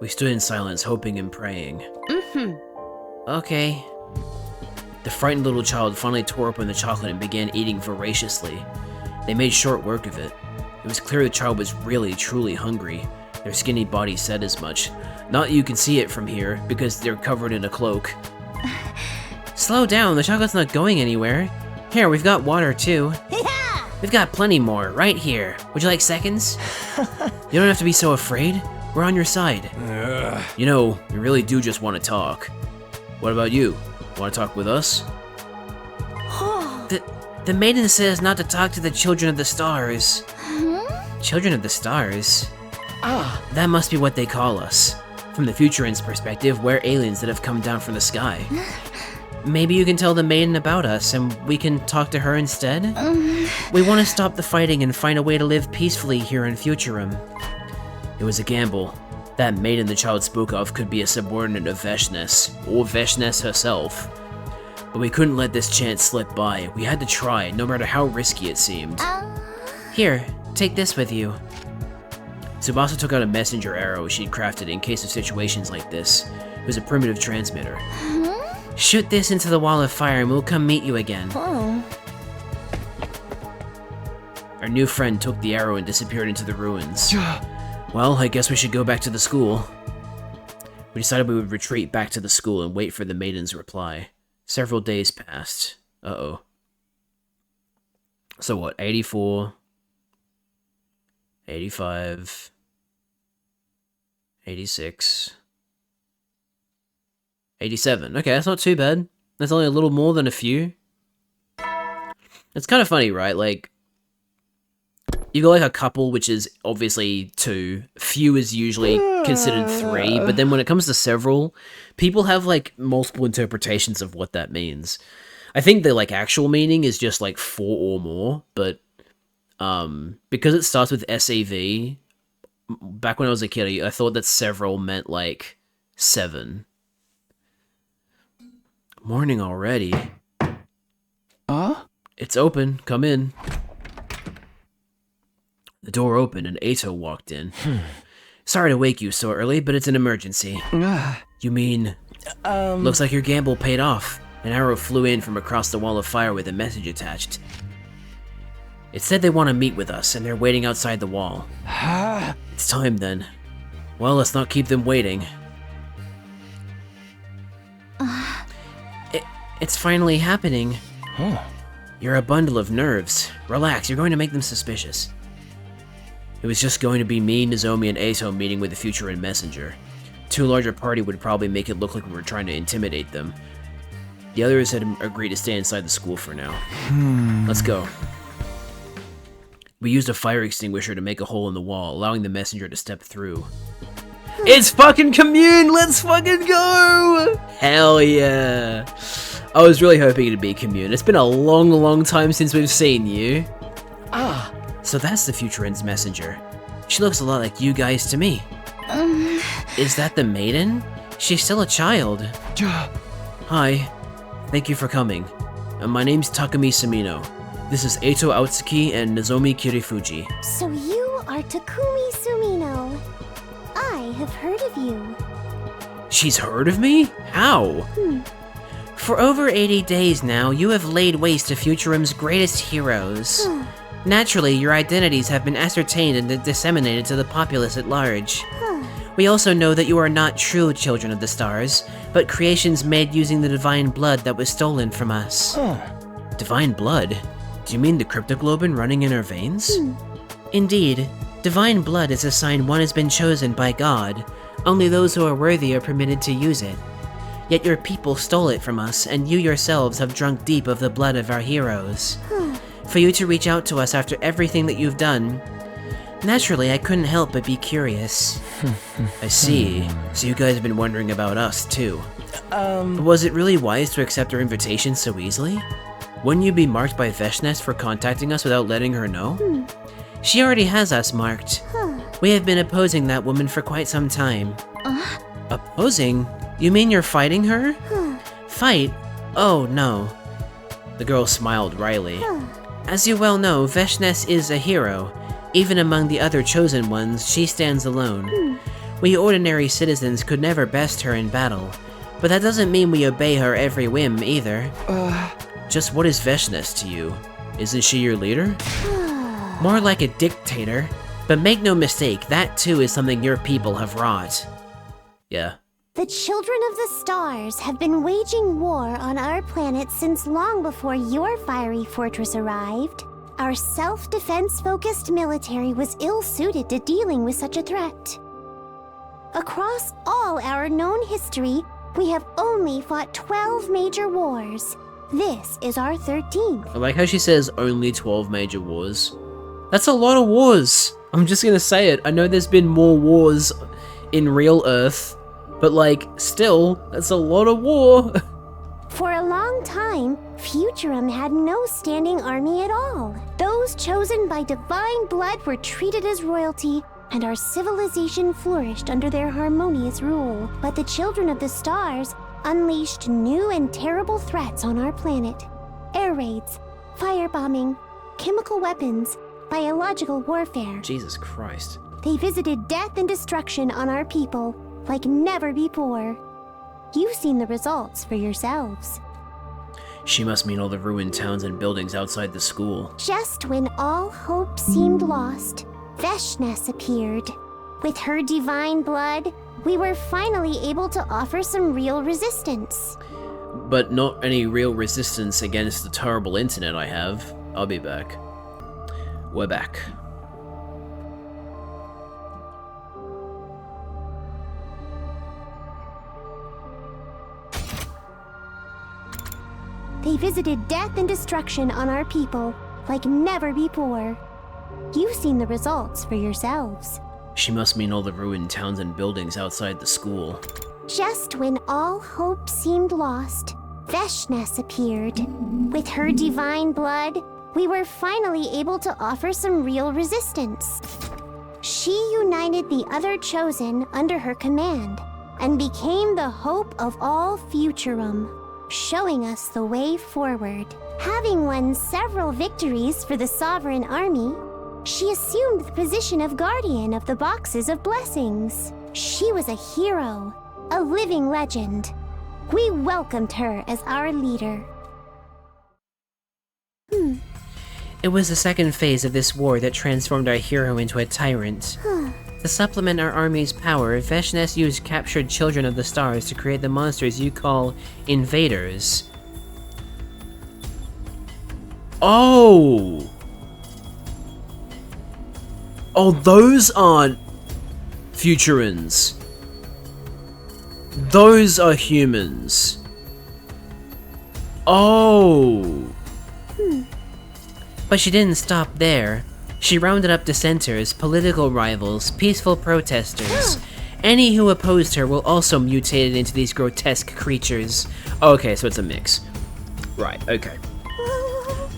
We stood in silence, hoping and praying. Okay. The frightened little child finally tore open the chocolate and began eating voraciously. They made short work of it. It was clear the child was really, truly hungry. Their skinny body said as much. Not that you can see it from here, because they're covered in a cloak. Slow down, the chocolate's not going anywhere. Here, we've got water too. We've got plenty more, right here. Would you like seconds? You don't have to be so afraid. We're on your side. You know, we really do just want to talk. What about you? Want to talk with us? The maiden says not to talk to the Children of the Stars. Children of the Stars? Ah, that must be what they call us. From the Futurans' perspective, we're aliens that have come down from the sky. Maybe you can tell the maiden about us, and we can talk to her instead? We want to stop the fighting and find a way to live peacefully here in Futurum. It was a gamble. That maiden the child spoke of could be a subordinate of Veshness, or Veshness herself. But we couldn't let this chance slip by. We had to try, no matter how risky it seemed. Here, take this with you. Tsubasa took out a messenger arrow she'd crafted in case of situations like this. It was a primitive transmitter. Shoot this into the wall of fire and we'll come meet you again. Our new friend took the arrow and disappeared into the ruins. Well, I guess we should go back to the school. We decided we would retreat back to the school and wait for the maiden's reply. Several days passed. Uh-oh. So what, 84, 85, 86, 87. Okay, that's not too bad. That's only a little more than a few. It's kind of funny, right? Like, you got like a couple, which is obviously 2. Few is usually considered 3, but then when it comes to several, people have like multiple interpretations of what that means. I think the like actual meaning is just like 4 or more, but because it starts with SAV, back when I was a kid, I thought that several meant like 7. Morning already. It's open. Come in. The door opened and Ato walked in. Sorry to wake you so early, but it's an emergency. You mean... Looks like your gamble paid off. An arrow flew in from across the wall of fire with a message attached. It said they want to meet with us, and they're waiting outside the wall. It's time then. Well, let's not keep them waiting. It's finally happening. You're a bundle of nerves. Relax, you're going to make them suspicious. It was just going to be me, Nozomi, and Ato meeting with the Futuran messenger. Too large a party would probably make it look like we were trying to intimidate them. The others had agreed to stay inside the school for now. Let's go. We used a fire extinguisher to make a hole in the wall, allowing the messenger to step through. It's fucking commune! Let's fucking go! Hell yeah! I was really hoping it'd be commune. It's been a long, long time since we've seen you. So that's the Futuran's messenger. She looks a lot like you guys to me. Is that the maiden? She's still a child. Hi. Thank you for coming. My name's Takumi Sumino. This is Ato Aotsuki and Nozomi Kirifuji. So you are Takumi Sumino. I have heard of you. She's heard of me? How? For over 80 days now, you have laid waste to Futurum's greatest heroes. Naturally, your identities have been ascertained and disseminated to the populace at large. We also know that you are not true children of the stars, but creations made using the divine blood that was stolen from us. Divine blood? Do you mean the cryptoglobin running in our veins? Indeed. Divine blood is a sign one has been chosen by God. Only those who are worthy are permitted to use it. Yet your people stole it from us, and you yourselves have drunk deep of the blood of our heroes. For you to reach out to us after everything that you've done, naturally I couldn't help but be curious. I see. So you guys have been wondering about us, too. Was it really wise to accept our invitation so easily? Wouldn't you be marked by Veshness for contacting us without letting her know? She already has us marked. We have been opposing that woman for quite some time. Opposing? You mean you're fighting her? Fight? Oh, no. The girl smiled wryly. As you well know, Veshness is a hero. Even among the other chosen ones, she stands alone. We ordinary citizens could never best her in battle, but that doesn't mean we obey her every whim either. Just what is Veshness to you? Isn't she your leader? More like a dictator, but make no mistake, that too is something your people have wrought. Yeah. The children of the stars have been waging war on our planet since long before your fiery fortress arrived. Our self-defense focused military was ill-suited to dealing with such a threat. Across all our known history, we have only fought 12 major wars. This is our 13th. I like how she says only 12 major wars. That's a lot of wars. I'm just gonna say it. I know there's been more wars in real Earth, but like, still, that's a lot of war. For a long time, Futurum had no standing army at all. Those chosen by divine blood were treated as royalty, and our civilization flourished under their harmonious rule. But the children of the stars unleashed new and terrible threats on our planet. Air raids, firebombing, chemical weapons, biological warfare. Jesus Christ. They visited death and destruction on our people like never before. You've seen the results for yourselves. She must mean all the ruined towns and buildings outside the school. Just when all hope seemed lost, Veshness appeared. With her divine blood, we were finally able to offer some real resistance. But not any real resistance against the terrible internet I have. I'll be back. We're back. They visited death and destruction on our people like never before. You've seen the results for yourselves. She must mean all the ruined towns and buildings outside the school. Just when all hope seemed lost, Veshness appeared. With her divine blood, we were finally able to offer some real resistance. She united the other chosen under her command and became the hope of all Futurum, showing us the way forward. Having won several victories for the Sovereign Army, she assumed the position of Guardian of the Boxes of Blessings. She was a hero, a living legend. We welcomed her as our leader. It was the second phase of this war that transformed our hero into a tyrant. To supplement our army's power, Veshness used captured children of the stars to create the monsters you call invaders. Oh! Oh, those aren't Futurans. Those are humans. Oh! But she didn't stop there. She rounded up dissenters, political rivals, peaceful protesters. Any who opposed her were also mutated into these grotesque creatures. Okay, so it's a mix. Right, okay.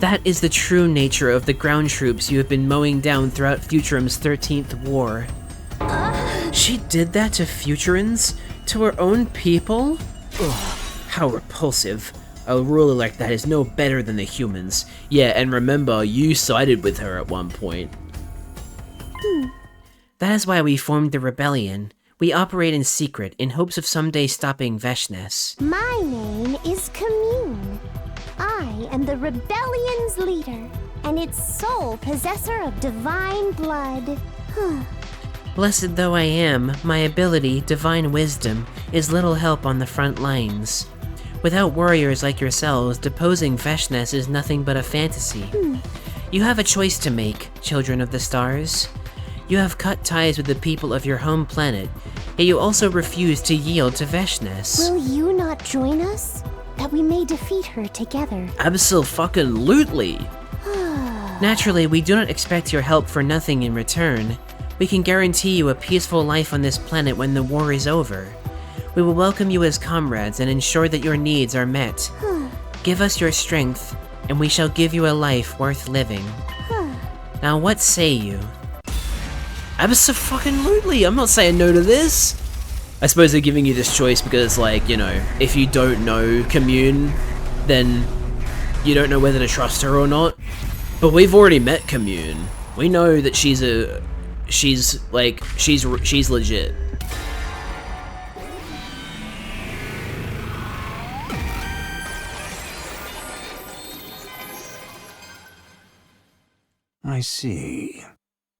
That is the true nature of the ground troops you have been mowing down throughout Futurum's 13th war. She did that to Futurans? To her own people? Ugh, how repulsive. A ruler like that is no better than the humans. Yeah, and remember, you sided with her at one point. That is why we formed the rebellion. We operate in secret, in hopes of someday stopping Veshness. My name is Commune. I am the rebellion's leader, and its sole possessor of divine blood. Blessed though I am, my ability, divine wisdom, is little help on the front lines. Without warriors like yourselves, deposing Veshness is nothing but a fantasy. You have a choice to make, children of the stars. You have cut ties with the people of your home planet, yet you also refuse to yield to Veshness. Will you not join us? That we may defeat her together. Absolutely. Naturally, we do not expect your help for nothing in return. We can guarantee you a peaceful life on this planet when the war is over. We will welcome you as comrades and ensure that your needs are met. Give us your strength, and we shall give you a life worth living. Now what say you? Absolutely, I'm not saying no to this. I suppose they're giving you this choice because it's like, you know, if you don't know Commune, then you don't know whether to trust her or not. But we've already met Commune. We know that she's legit. I see.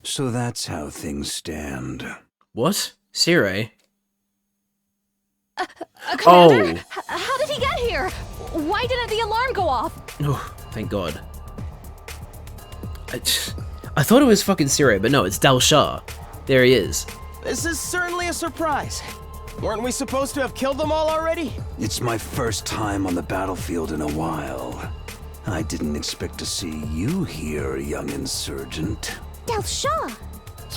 So that's how things stand. What? Sire? Commander? How did he get here? Why didn't the alarm go off? Oh, thank God. I thought it was fucking Sire, but no, it's Dal Shah. There he is. This is certainly a surprise. Weren't we supposed to have killed them all already? It's my first time on the battlefield in a while. I didn't expect to see you here, young insurgent. Delshaw,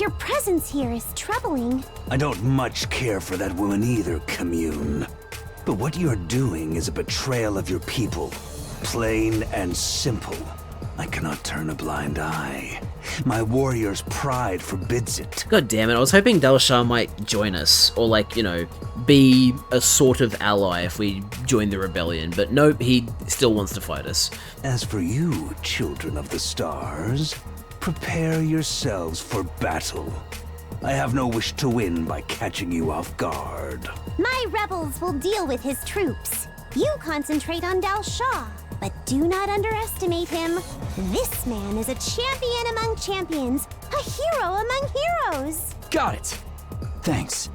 your presence here is troubling. I don't much care for that woman either, Commune. But what you're doing is a betrayal of your people. Plain and simple. I cannot turn a blind eye. My warrior's pride forbids it. God damn it, I was hoping Delshaw might join us, or like, you know, be a sort of ally if we join the rebellion, but nope, he still wants to fight us. As for you, children of the stars, prepare yourselves for battle. I have no wish to win by catching you off guard. My rebels will deal with his troops. You concentrate on Delshaw, but do not underestimate him. This man is a champion among champions, a hero among heroes. Got it. Thanks.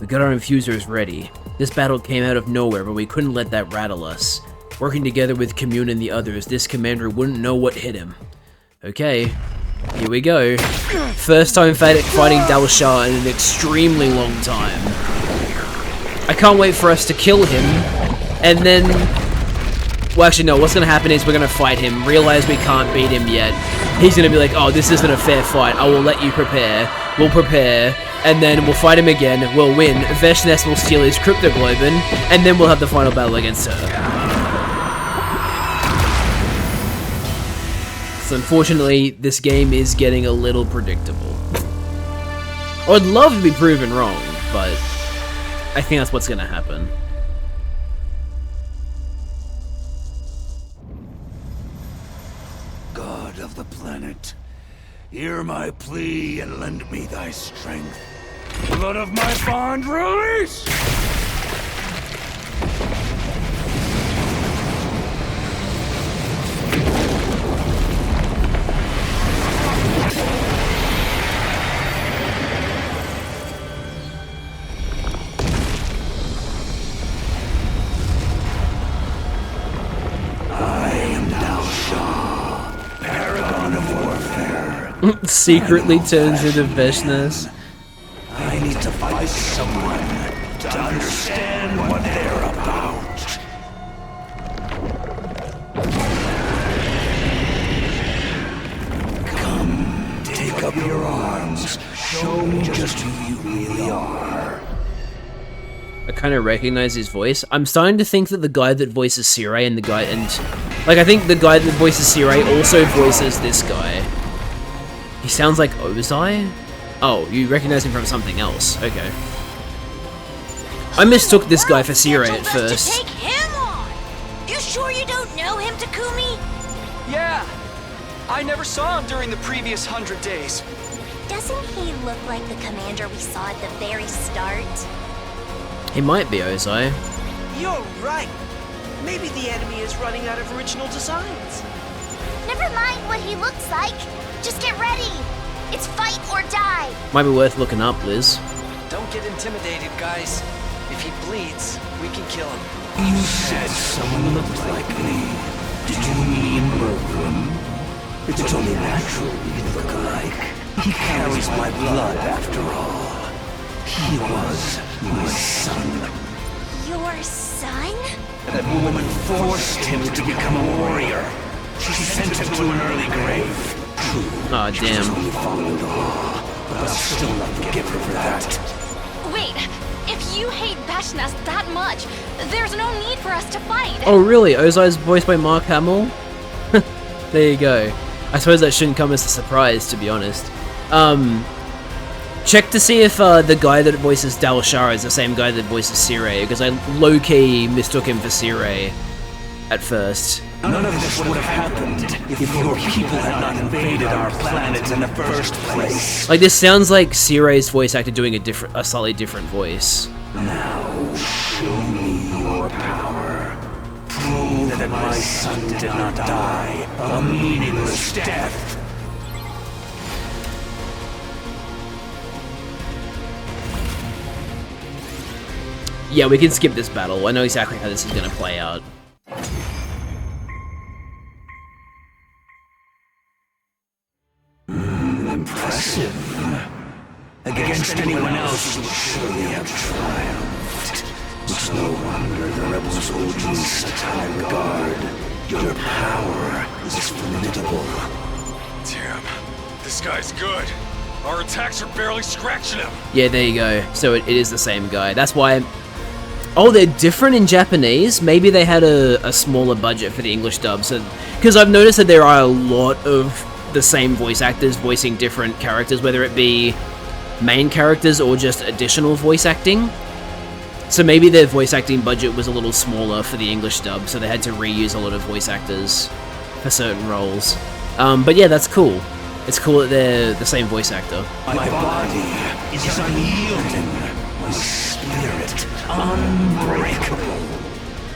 We got our infusers ready. This battle came out of nowhere, but we couldn't let that rattle us. Working together with Commune and the others, this commander wouldn't know what hit him. Okay, here we go. First time fighting Delshaw in an extremely long time. I can't wait for us to kill him, and then... Well, actually, no, what's gonna happen is we're gonna fight him, realize we can't beat him yet. He's gonna be like, oh, this isn't a fair fight, I will let you prepare. We'll prepare, and then we'll fight him again, we'll win. Veshnes will steal his cryptoglobin, and then we'll have the final battle against her. So unfortunately, this game is getting a little predictable. I'd love to be proven wrong, but I think that's what's gonna happen. God of the planet, hear my plea and lend me thy strength. Blood of my bond, release! Secretly turns into Veshnes. I need to fight someone to understand what they're about. Come, take up your arms. Show me just who you really are. I kind of recognize his voice. I'm starting to think that the guy that voices Sirei and the guy like I think the guy that voices Sirei also voices this guy. He sounds like Ozai? Oh, you recognize him from something else. Okay. I mistook this guy for Sirei at first. Take him on. You sure you don't know him, Takumi? Yeah. I never saw him during the previous 100 days. Doesn't he look like the commander we saw at the very start? He might be Ozai. You're right. Maybe the enemy is running out of original designs. Never mind what he looks like. Just get ready! It's fight or die! Might be worth looking up, Liz. Don't get intimidated, guys. If he bleeds, we can kill him. You said someone looked like me. Did you mean Mergrim? It's only natural we look alike. He carries my blood after all. He was my son. Your son? That woman forced him to become a warrior. She sent him to an early grave. Aw, damn. But I'll still not forgive her for that. Wait, if you hate Veshnes that much, there's no need for us to fight. Oh, really? Ozai's voiced by Mark Hamill? There you go. I suppose that shouldn't come as a surprise, to be honest. Check to see if the guy that voices Delshaw is the same guy that voices Sirei, because I low-key mistook him for Sirei at first. None of this would have happened if your people had not invaded our planet in the first place. Like, this sounds like Sirei's voice actor doing a slightly different voice. Now, show me your power. Prove that my son did not die a meaningless death. Yeah, we can skip this battle. I know exactly how this is going to play out. Impressive. Against anyone else, you would surely have triumphed. It's no wonder the rebels hold you in such high regard. Your power is formidable. Damn, this guy's good. Our attacks are barely scratching him. Yeah, there you go. So it is the same guy. That's why... Oh, they're different in Japanese? Maybe they had a smaller budget for the English dub. So, because I've noticed that there are a lot of the same voice actors voicing different characters, whether it be main characters or just additional voice acting. So maybe their voice acting budget was a little smaller for the English dub, so they had to reuse a lot of voice actors for certain roles. But yeah, that's cool. It's cool that they're the same voice actor. My body is unyielding, my spirit unbreakable.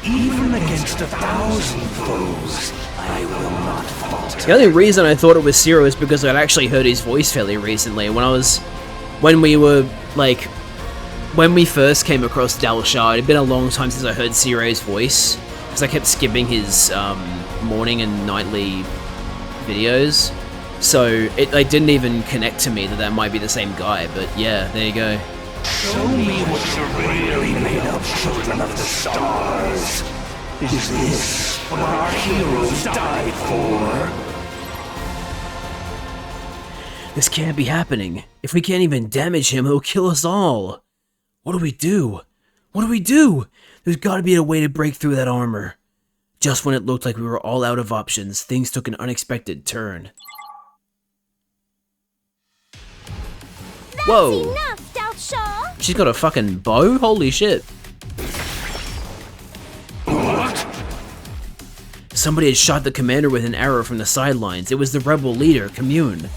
Even against 1,000 foes, I will not falter. The only reason I thought it was Zero is because I'd actually heard his voice fairly recently. When we first came across Dal Shah, it had been a long time since I heard Zero's voice, because I kept skipping his morning and nightly videos. So it didn't even connect to me that might be the same guy, but yeah, there you go. Show me what you're really made of, children of the stars. Is this what our heroes died for? This can't be happening. If we can't even damage him, he'll kill us all. What do we do? What do we do? There's gotta be a way to break through that armor. Just when it looked like we were all out of options, things took an unexpected turn. Whoa! Enough, Dal Shah! She's got a fucking bow? Holy shit. What? Somebody had shot the commander with an arrow from the sidelines. It was the rebel leader, Commune.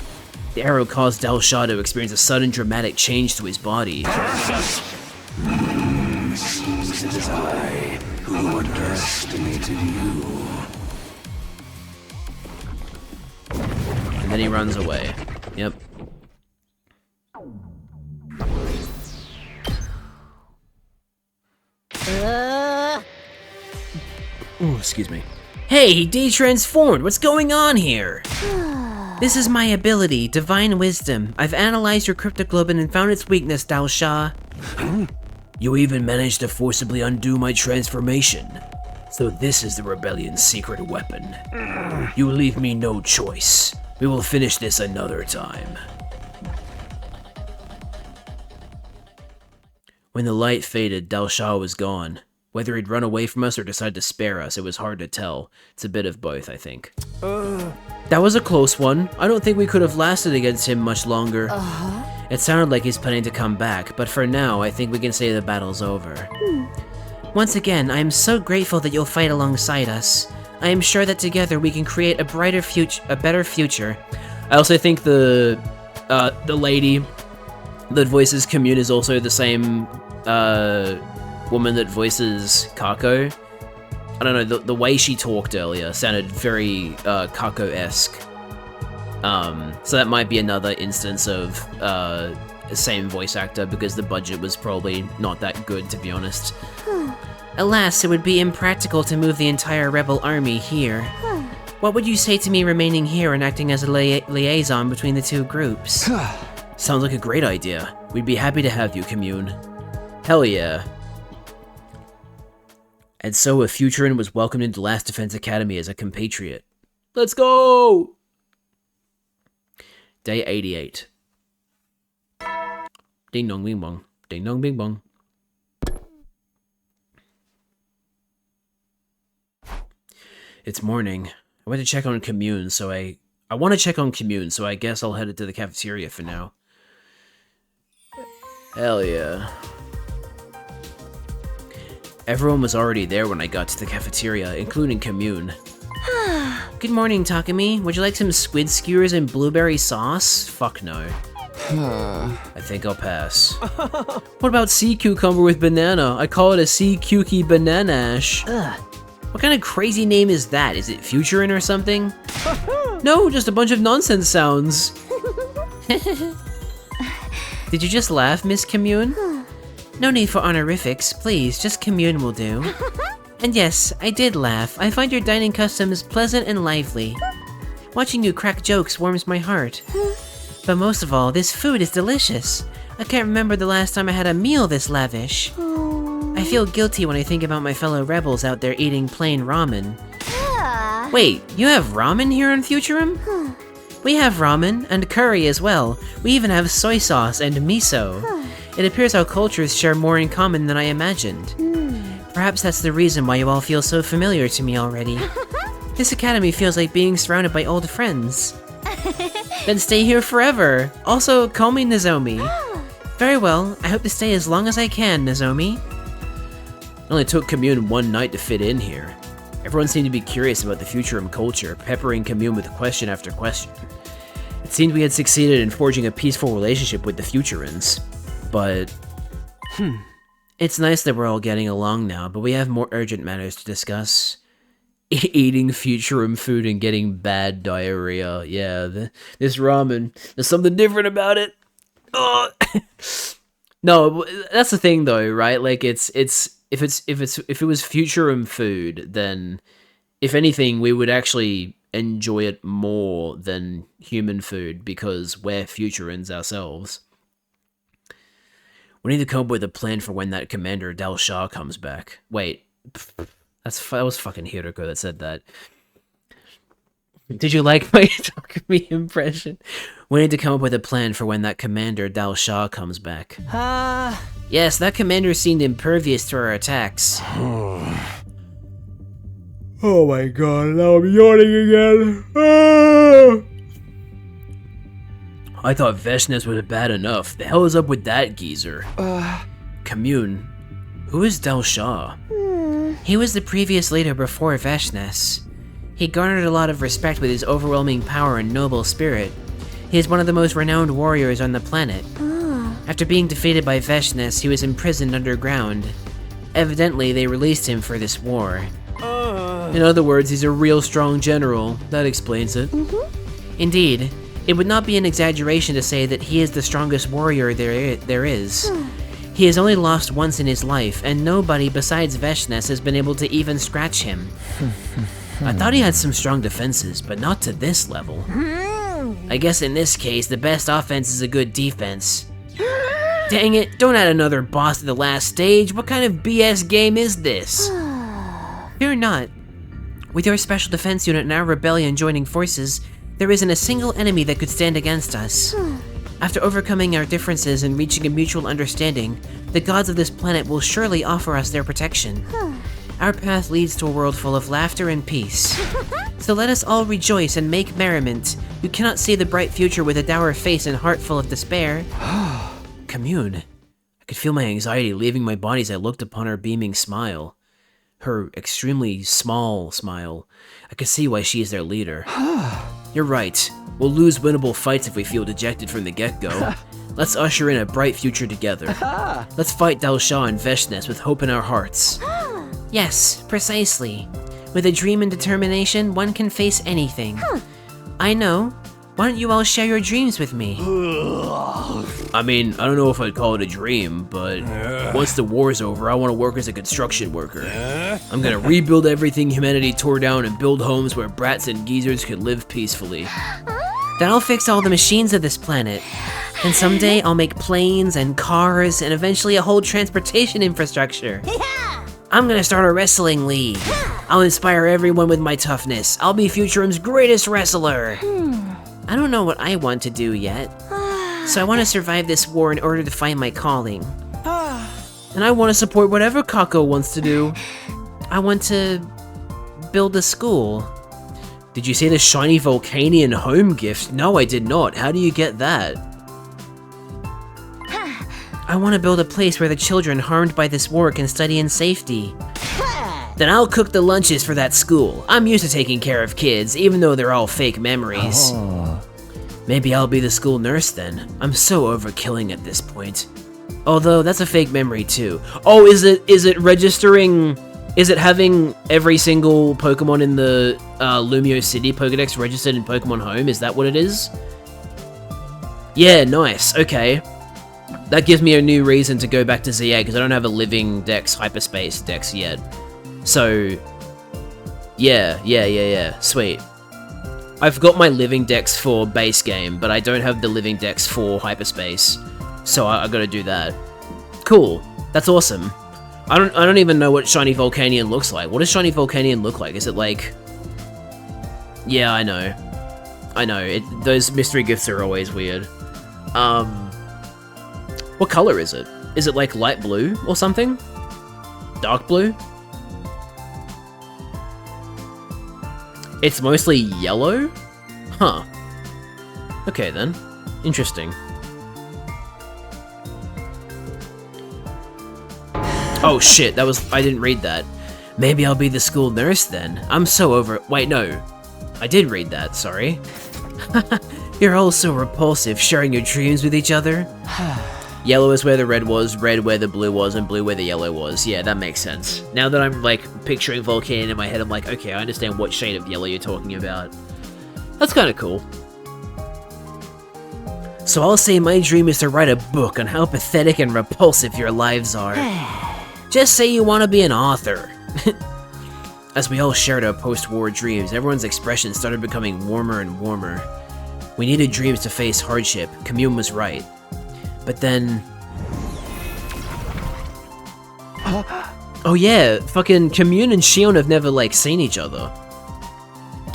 The arrow caused Dal Shah to experience a sudden dramatic change to his body. Seems it is I who underestimated you. And then he runs away. Yep. Ooh, excuse me. Hey, he de-transformed! What's going on here? This is my ability, Divine Wisdom. I've analyzed your cryptoglobin and found its weakness, Dal Shah. You even managed to forcibly undo my transformation. So this is the rebellion's secret weapon. You leave me no choice. We will finish this another time. When the light faded, Dal Shah was gone. Whether he'd run away from us or decide to spare us, it was hard to tell. It's a bit of both, I think. That was a close one. I don't think we could have lasted against him much longer. It sounded like he's planning to come back, but for now, I think we can say the battle's over. Once again, I am so grateful that you'll fight alongside us. I am sure that together we can create a better future. I also think the lady that voices Commune is also the same woman that voices Kako. I don't know, the way she talked earlier sounded very Kako-esque. So that might be another instance of same voice actor, because the budget was probably not that good, to be honest. Alas, it would be impractical to move the entire rebel army here. What would you say to me remaining here and acting as a liaison between the two groups? Sounds like a great idea. We'd be happy to have you, Commune. Hell yeah. And so a Futuran was welcomed into Last Defense Academy as a compatriot. Let's go! Day 88. Ding dong bing bong. Ding dong bing bong. It's morning. I went to check on Commune, so I want to check on Commune, so I guess I'll head to the cafeteria for now. Hell yeah. Everyone was already there when I got to the cafeteria, including Commune. Good morning, Takumi. Would you like some squid skewers and blueberry sauce? Fuck no. I think I'll pass. What about sea cucumber with banana? I call it a sea cukie bananash. What kind of crazy name is that? Is it Futurin or something? No, just a bunch of nonsense sounds. Did you just laugh, Miss Commune? No need for honorifics, please, just Commune will do. And yes, I did laugh. I find your dining customs pleasant and lively. Watching you crack jokes warms my heart. But most of all, this food is delicious. I can't remember the last time I had a meal this lavish. I feel guilty when I think about my fellow rebels out there eating plain ramen. Wait, you have ramen here on Futurum? We have ramen, and curry as well. We even have soy sauce and miso. It appears our cultures share more in common than I imagined. Perhaps that's the reason why you all feel so familiar to me already. This academy feels like being surrounded by old friends. Then stay here forever. Also, call me Nozomi. Very well, I hope to stay as long as I can, Nozomi. It only took Commune one night to fit in here. Everyone seemed to be curious about the Futurum culture, peppering Commune with question after question. It seemed we had succeeded in forging a peaceful relationship with the Futurans, but... It's nice that we're all getting along now, but we have more urgent matters to discuss. Eating Futurum food and getting bad diarrhea. Yeah, this ramen, there's something different about it. Oh. No, that's the thing though, right? Like if it was Futurum food, then if anything, we would actually enjoy it more than human food because we're Futurans ourselves. We need to come up with a plan for when that Commander Dal Shah comes back. Wait, that was fucking Hiroko that said that. Did you like my Takumi impression? We need to come up with a plan for when that Commander Dal Shah comes back. Yes, that commander seemed impervious to our attacks. Oh my god, now I'm yawning again. I thought Veshnes was bad enough. The hell is up with that geezer? Commune, who is Dal Shah? He was the previous leader before Veshnes. He garnered a lot of respect with his overwhelming power and noble spirit. He is one of the most renowned warriors on the planet. After being defeated by Veshnes, he was imprisoned underground. Evidently, they released him for this war. In other words, he's a real strong general. That explains it. Indeed, it would not be an exaggeration to say that he is the strongest warrior there is. He has only lost once in his life, and nobody besides Veshnes has been able to even scratch him. I thought he had some strong defenses, but not to this level. I guess in this case, the best offense is a good defense. Dang it, don't add another boss to the last stage. What kind of BS game is this? Fear not. With your special defense unit and our rebellion joining forces, there isn't a single enemy that could stand against us. After overcoming our differences and reaching a mutual understanding, the gods of this planet will surely offer us their protection. Our path leads to a world full of laughter and peace. So let us all rejoice and make merriment. You cannot see the bright future with a dour face and heart full of despair. Commune. I could feel my anxiety leaving my body as I looked upon her beaming smile. Her extremely small smile. I could see why she is their leader. You're right. We'll lose winnable fights if we feel dejected from the get-go. Let's usher in a bright future together. Let's fight Dal Shah and Veshnes with hope in our hearts. Yes, precisely. With a dream and determination, one can face anything. I know. Why don't you all share your dreams with me? I mean, I don't know if I'd call it a dream, but once the war's over, I want to work as a construction worker. I'm gonna rebuild everything humanity tore down and build homes where brats and geezers could live peacefully. Then I'll fix all the machines of this planet. And someday I'll make planes and cars and eventually a whole transportation infrastructure. I'm gonna start a wrestling league. I'll inspire everyone with my toughness. I'll be Futurum's greatest wrestler. I don't know what I want to do yet. So I want to survive this war in order to find my calling. And I want to support whatever Kako wants to do. I want to build a school. Did you say the shiny Volcanian home gift? No, I did not. How do you get that? I want to build a place where the children harmed by this war can study in safety. Then I'll cook the lunches for that school. I'm used to taking care of kids, even though they're all fake memories. Maybe I'll be the school nurse then. I'm so over killing at this point. Although, that's a fake memory too. Oh, is it registering... Is it having every single Pokemon in the Lumio City Pokedex registered in Pokemon Home? Is that what it is? Yeah, nice. Okay. That gives me a new reason to go back to ZA, because I don't have a Living Dex Hyperspace Dex yet. So, yeah, sweet. I've got my Living Dex for base game, but I don't have the Living Dex for Hyperspace. So I gotta do that. Cool. That's awesome. I don't even know what Shiny Volcanion looks like. What does Shiny Volcanion look like? Is it like... Yeah, I know. Those mystery gifts are always weird. What color is it? Is it like light blue or something? Dark blue? It's mostly yellow? Huh. Okay then. Interesting. Oh shit, I didn't read that. Maybe I'll be the school nurse then. I'm so over- wait, no. I did read that, sorry. You're all so repulsive, sharing your dreams with each other. Yellow is where the red was, red where the blue was, and blue where the yellow was. Yeah, that makes sense. Now that I'm, like, picturing Volcanion in my head, I'm like, okay, I understand what shade of yellow you're talking about. That's kinda cool. So I'll say my dream is to write a book on how pathetic and repulsive your lives are. Just say you want to be an author. As we all shared our post-war dreams, everyone's expressions started becoming warmer and warmer. We needed dreams to face hardship. Commune was right. But then... Oh yeah, fucking Commune and Shion have never, like, seen each other.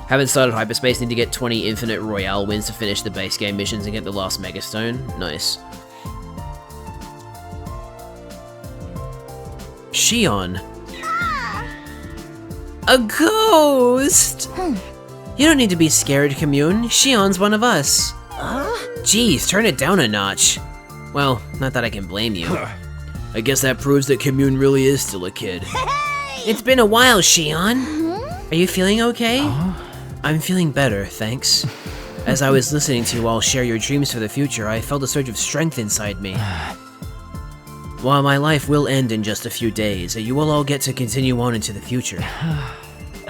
Haven't started Hyperspace, need to get 20 Infinite Royale wins to finish the base game missions and get the last Megastone. Nice. Shion. A ghost! You don't need to be scared, Commune. Shion's one of us. Jeez, turn it down a notch. Well, not that I can blame you. I guess that proves that Commune really is still a kid. It's been a while, Shion. Are you feeling okay? I'm feeling better, thanks. As I was listening to you all share your dreams for the future, I felt a surge of strength inside me. While my life will end in just a few days, you will all get to continue on into the future.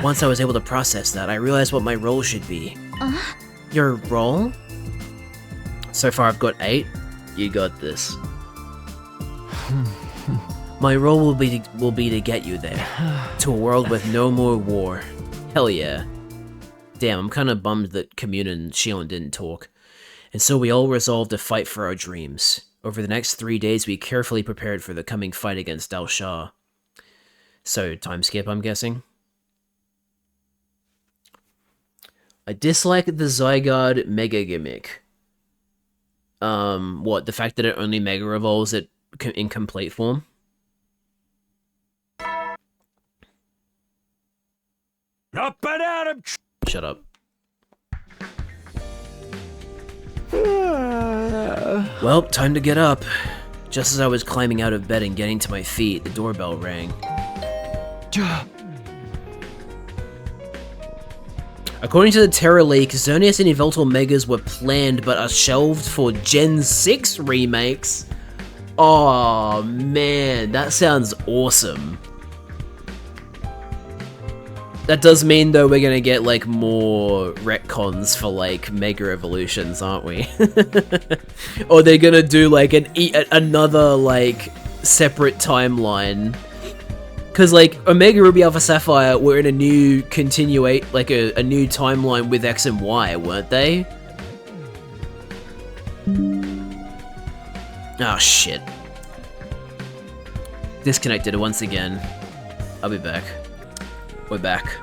Once I was able to process that, I realized what my role should be. Your role? So far I've got 8. You got this. My role will be to get you there. To a world with no more war. Hell yeah. Damn, I'm kinda bummed that Commune and Shion didn't talk. And so we all resolved to fight for our dreams. Over the next 3 days, we carefully prepared for the coming fight against Al Shah. So, time skip, I'm guessing? I dislike the Zygarde Mega gimmick. What, the fact that it only Mega Evolves it in complete form? Up and at him! Shut up. Well, time to get up. Just as I was climbing out of bed and getting to my feet, the doorbell rang. According to the Terra Leak, Xerneas and Yveltal Megas were planned but are shelved for Gen 6 remakes. Oh man, that sounds awesome. That does mean, though, we're gonna get, like, more retcons for, like, Mega Evolutions, aren't we? Or they're gonna do, like, another, like, separate timeline. Because, like, Omega Ruby Alpha Sapphire were in a new a new timeline with X and Y, weren't they? Oh, shit. Disconnected once again. I'll be back. We're back.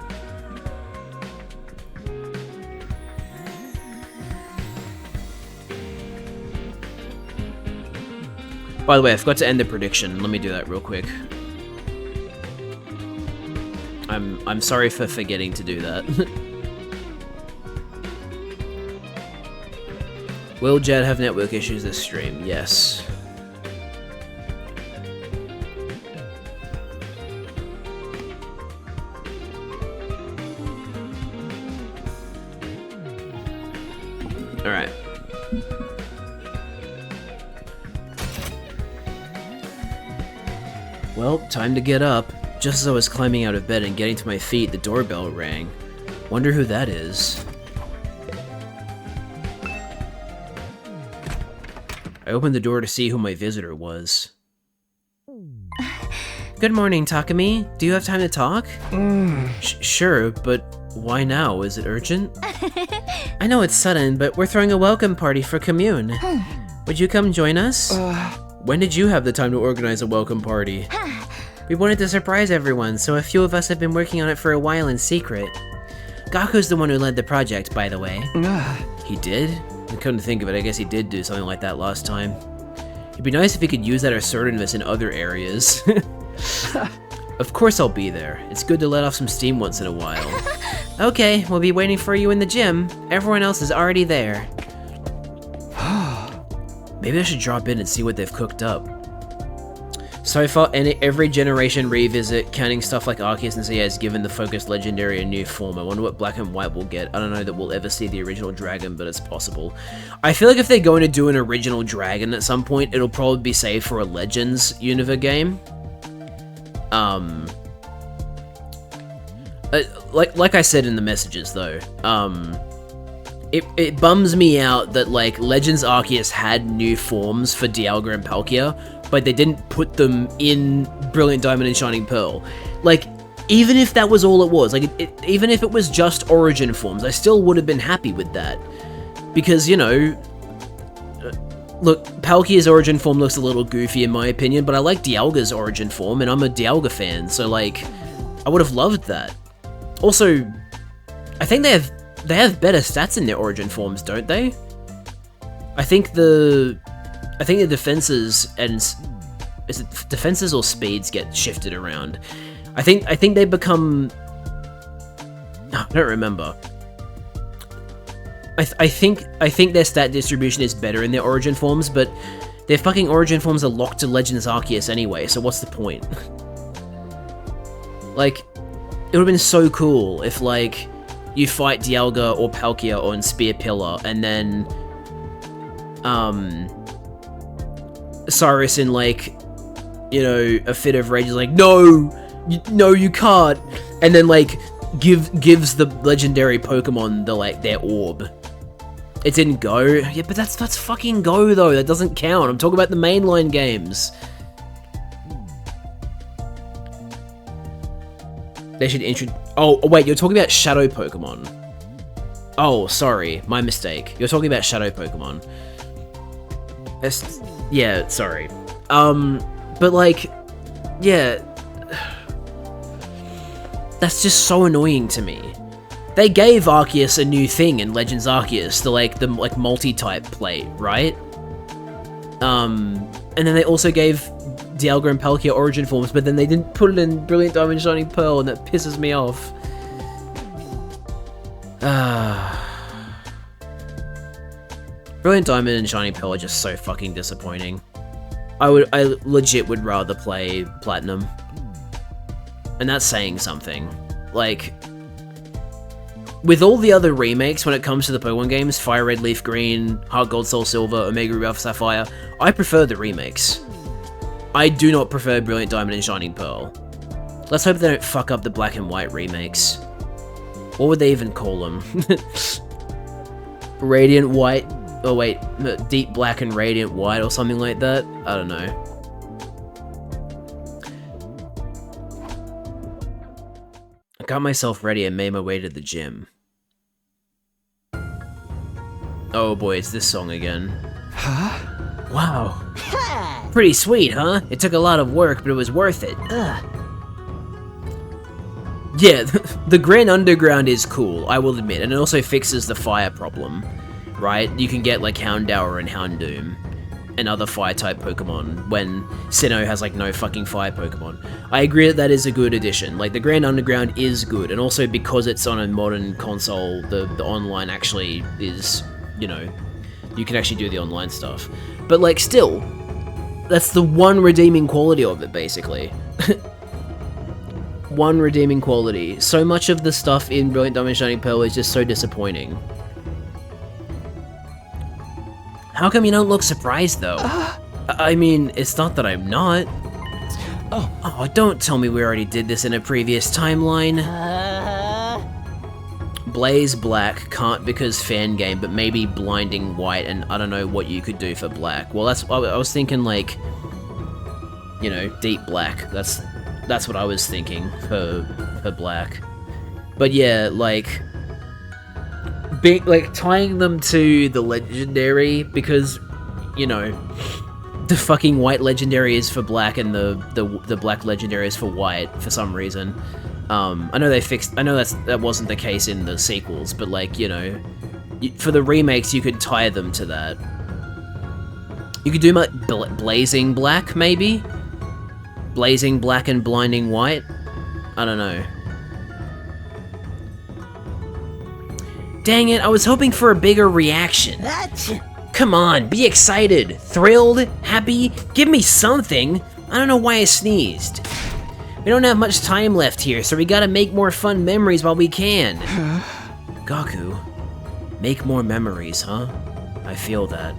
By the way, I forgot to end the prediction. Let me do that real quick. I'm sorry for forgetting to do that. Will Jed have network issues this stream? Yes. Alright. Well, time to get up. Just as I was climbing out of bed and getting to my feet, the doorbell rang. Wonder who that is. I opened the door to see who my visitor was. Good morning, Takumi. Do you have time to talk? Sure, but why now? Is it urgent? I know it's sudden, but we're throwing a welcome party for Commune. Would you come join us? When did you have the time to organize a welcome party? We wanted to surprise everyone, so a few of us have been working on it for a while in secret. Gaku's the one who led the project, by the way. He did? I couldn't think of it. I guess he did do something like that last time. It'd be nice if he could use that assertiveness in other areas. Of course I'll be there. It's good to let off some steam once in a while. Okay, we'll be waiting for you in the gym. Everyone else is already there. Maybe I should drop in and see what they've cooked up. So far, every generation revisit, counting stuff like Arceus and ZA has given the focused legendary a new form. I wonder what Black and White will get. I don't know that we'll ever see the original dragon, but it's possible. I feel like if they're going to do an original dragon at some point, it'll probably be saved for a Legends Unova game. Like I said in the messages though, it bums me out that like Legends Arceus had new forms for Dialga and Palkia, but they didn't put them in Brilliant Diamond and Shining Pearl. Like, even if that was all it was, like, even if it was just origin forms, I still would have been happy with that. Because, you know, look, Palkia's origin form looks a little goofy in my opinion, but I like Dialga's origin form, and I'm a Dialga fan, so, like, I would have loved that. Also, I think they have better stats in their origin forms, don't they? I think the defenses and is it defenses or speeds get shifted around. I think they become. I don't remember. I think their stat distribution is better in their origin forms, but their fucking origin forms are locked to Legends Arceus anyway. So what's the point? Like, it would have been so cool if like you fight Dialga or Palkia on Spear Pillar, and then Cyrus in like, you know, a fit of rage is like, no, you can't, and then like gives the legendary Pokemon their orb. It didn't go. Yeah, but that's fucking Go though. That doesn't count. I'm talking about the mainline games. They should introduce. Oh wait, you're talking about Shadow Pokemon. Oh, sorry, my mistake. You're talking about Shadow Pokemon. Yeah, sorry. But like, yeah, that's just so annoying to me. They gave Arceus a new thing in Legends Arceus, the multi-type plate, right? And then they also gave Dialga and Palkia origin forms, but then they didn't put it in Brilliant Diamond Shining Pearl, and that pisses me off. Brilliant Diamond and Shining Pearl are just so fucking disappointing. I legit would rather play Platinum. And that's saying something. Like, with all the other remakes when it comes to the Pokemon games, Fire Red, Leaf Green, Heart Gold, Soul Silver, Omega Ruby, Alpha Sapphire, I prefer the remakes. I do not prefer Brilliant Diamond and Shining Pearl. Let's hope they don't fuck up the Black and White remakes. What would they even call them? Radiant White? Oh wait, Deep Black and Radiant White or something like that? I don't know. I got myself ready and made my way to the gym. Oh boy, it's this song again. Huh? Wow. Pretty sweet, huh? It took a lot of work, but it was worth it. Yeah, the Grand Underground is cool, I will admit, and it also fixes the fire problem, right? You can get like Houndour and Houndoom and other fire-type Pokemon when Sinnoh has like no fucking fire Pokemon. I agree that is a good addition. Like, the Grand Underground is good, and also because it's on a modern console, the online actually is, you know, you can actually do the online stuff. But like, still, that's the one redeeming quality of it, basically. One redeeming quality. So much of the stuff in Brilliant Diamond Shining Pearl is just so disappointing. How come you don't look surprised, though? I mean, it's not that I'm not. Oh, don't tell me we already did this in a previous timeline. Blaze Black can't because fan game, but maybe Blinding White, and I don't know what you could do for Black. Well, I was thinking like, you know, Deep Black. That's what I was thinking for Black. But yeah, like, tying them to the legendary, because you know, the fucking white legendary is for black and the black legendary is for white for some reason. I know that wasn't the case in the sequels, but like, you know, for the remakes you could tie them to that. You could do like blazing black, maybe? Blazing black and blinding white? I don't know. Dang it, I was hoping for a bigger reaction. Come on, be excited, thrilled, happy, give me something. I don't know why I sneezed. We don't have much time left here, so we gotta make more fun memories while we can. Gaku, make more memories, huh? I feel that.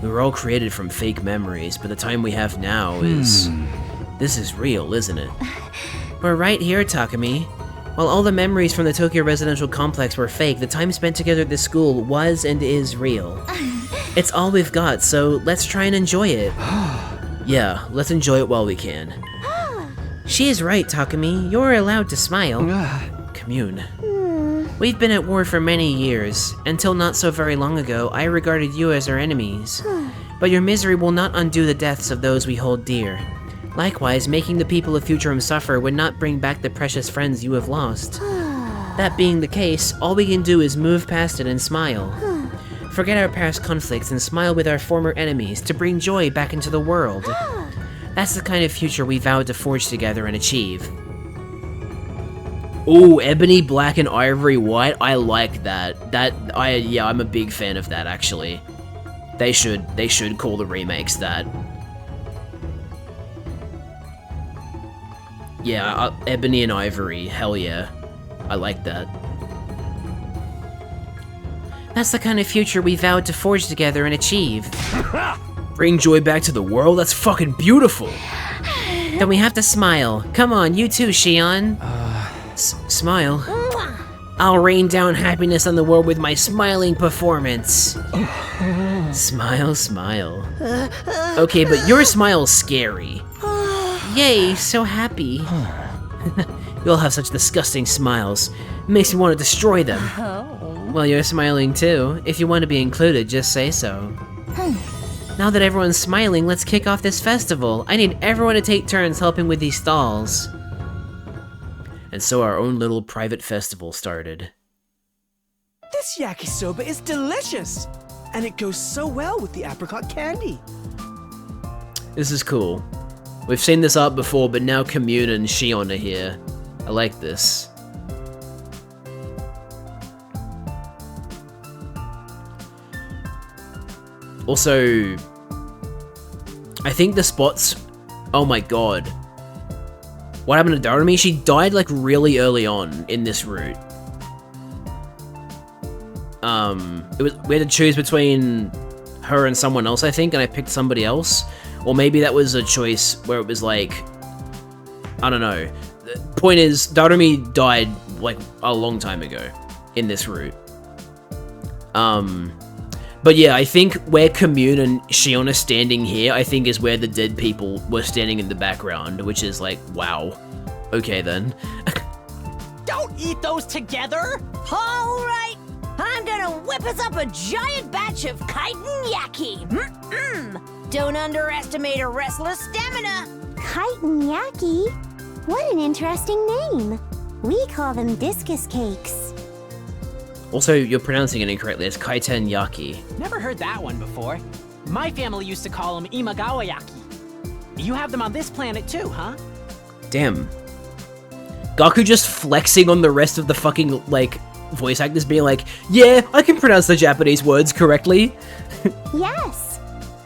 We were all created from fake memories, but the time we have now is... This is real, isn't it? We're right here, Takumi. While all the memories from the Tokyo residential complex were fake, the time spent together at this school was and is real. It's all we've got, so let's try and enjoy it. Yeah, let's enjoy it while we can. She is right, Takumi. You're allowed to smile. Commune. We've been at war for many years. Until not so very long ago, I regarded you as our enemies. But your misery will not undo the deaths of those we hold dear. Likewise, making the people of Futurum suffer would not bring back the precious friends you have lost. That being the case, all we can do is move past it and smile. Forget our past conflicts and smile with our former enemies to bring joy back into the world. That's the kind of future we vowed to forge together and achieve. Ooh, ebony, black, and ivory white. I like that. Yeah, I'm a big fan of that, actually. They should call the remakes that. Yeah, ebony and ivory, hell yeah. I like that. That's the kind of future we vowed to forge together and achieve. Bring joy back to the world? That's fucking beautiful! Then we have to smile. Come on, you too, Shion. Smile? I'll rain down happiness on the world with my smiling performance. Smile, smile. Okay, but your smile's scary. Yay, so happy. You all have such disgusting smiles. It makes me want to destroy them. Well, you're smiling too. If you want to be included, just say so. Now that everyone's smiling, let's kick off this festival. I need everyone to take turns helping with these stalls. And so our own little private festival started. This yakisoba is delicious! And it goes so well with the apricot candy. This is cool. We've seen this art before, but now Commune and Shion are here. I like this. Also, I think the spots... Oh my god. What happened to Darumi? She died like really early on in this route. We had to choose between her and someone else, I think, and I picked somebody else. Or maybe that was a choice where it was like, I don't know. The point is, Darumi died like a long time ago in this route. But yeah, I think where Commune and Shion are standing here, I think is where the dead people were standing in the background, which is like, wow. Okay then. Don't eat those together! All right, I'm gonna whip us up a giant batch of chitin yaki. Don't underestimate a wrestler's stamina. Chitin yaki? What an interesting name. We call them discus cakes. Also, you're pronouncing it incorrectly. It's kaiten yaki. Never heard that one before. My family used to call them imagawa yaki. You have them on this planet too, huh? Damn. Gaku just flexing on the rest of the fucking, like, voice actors being like, yeah, I can pronounce the Japanese words correctly. Yes.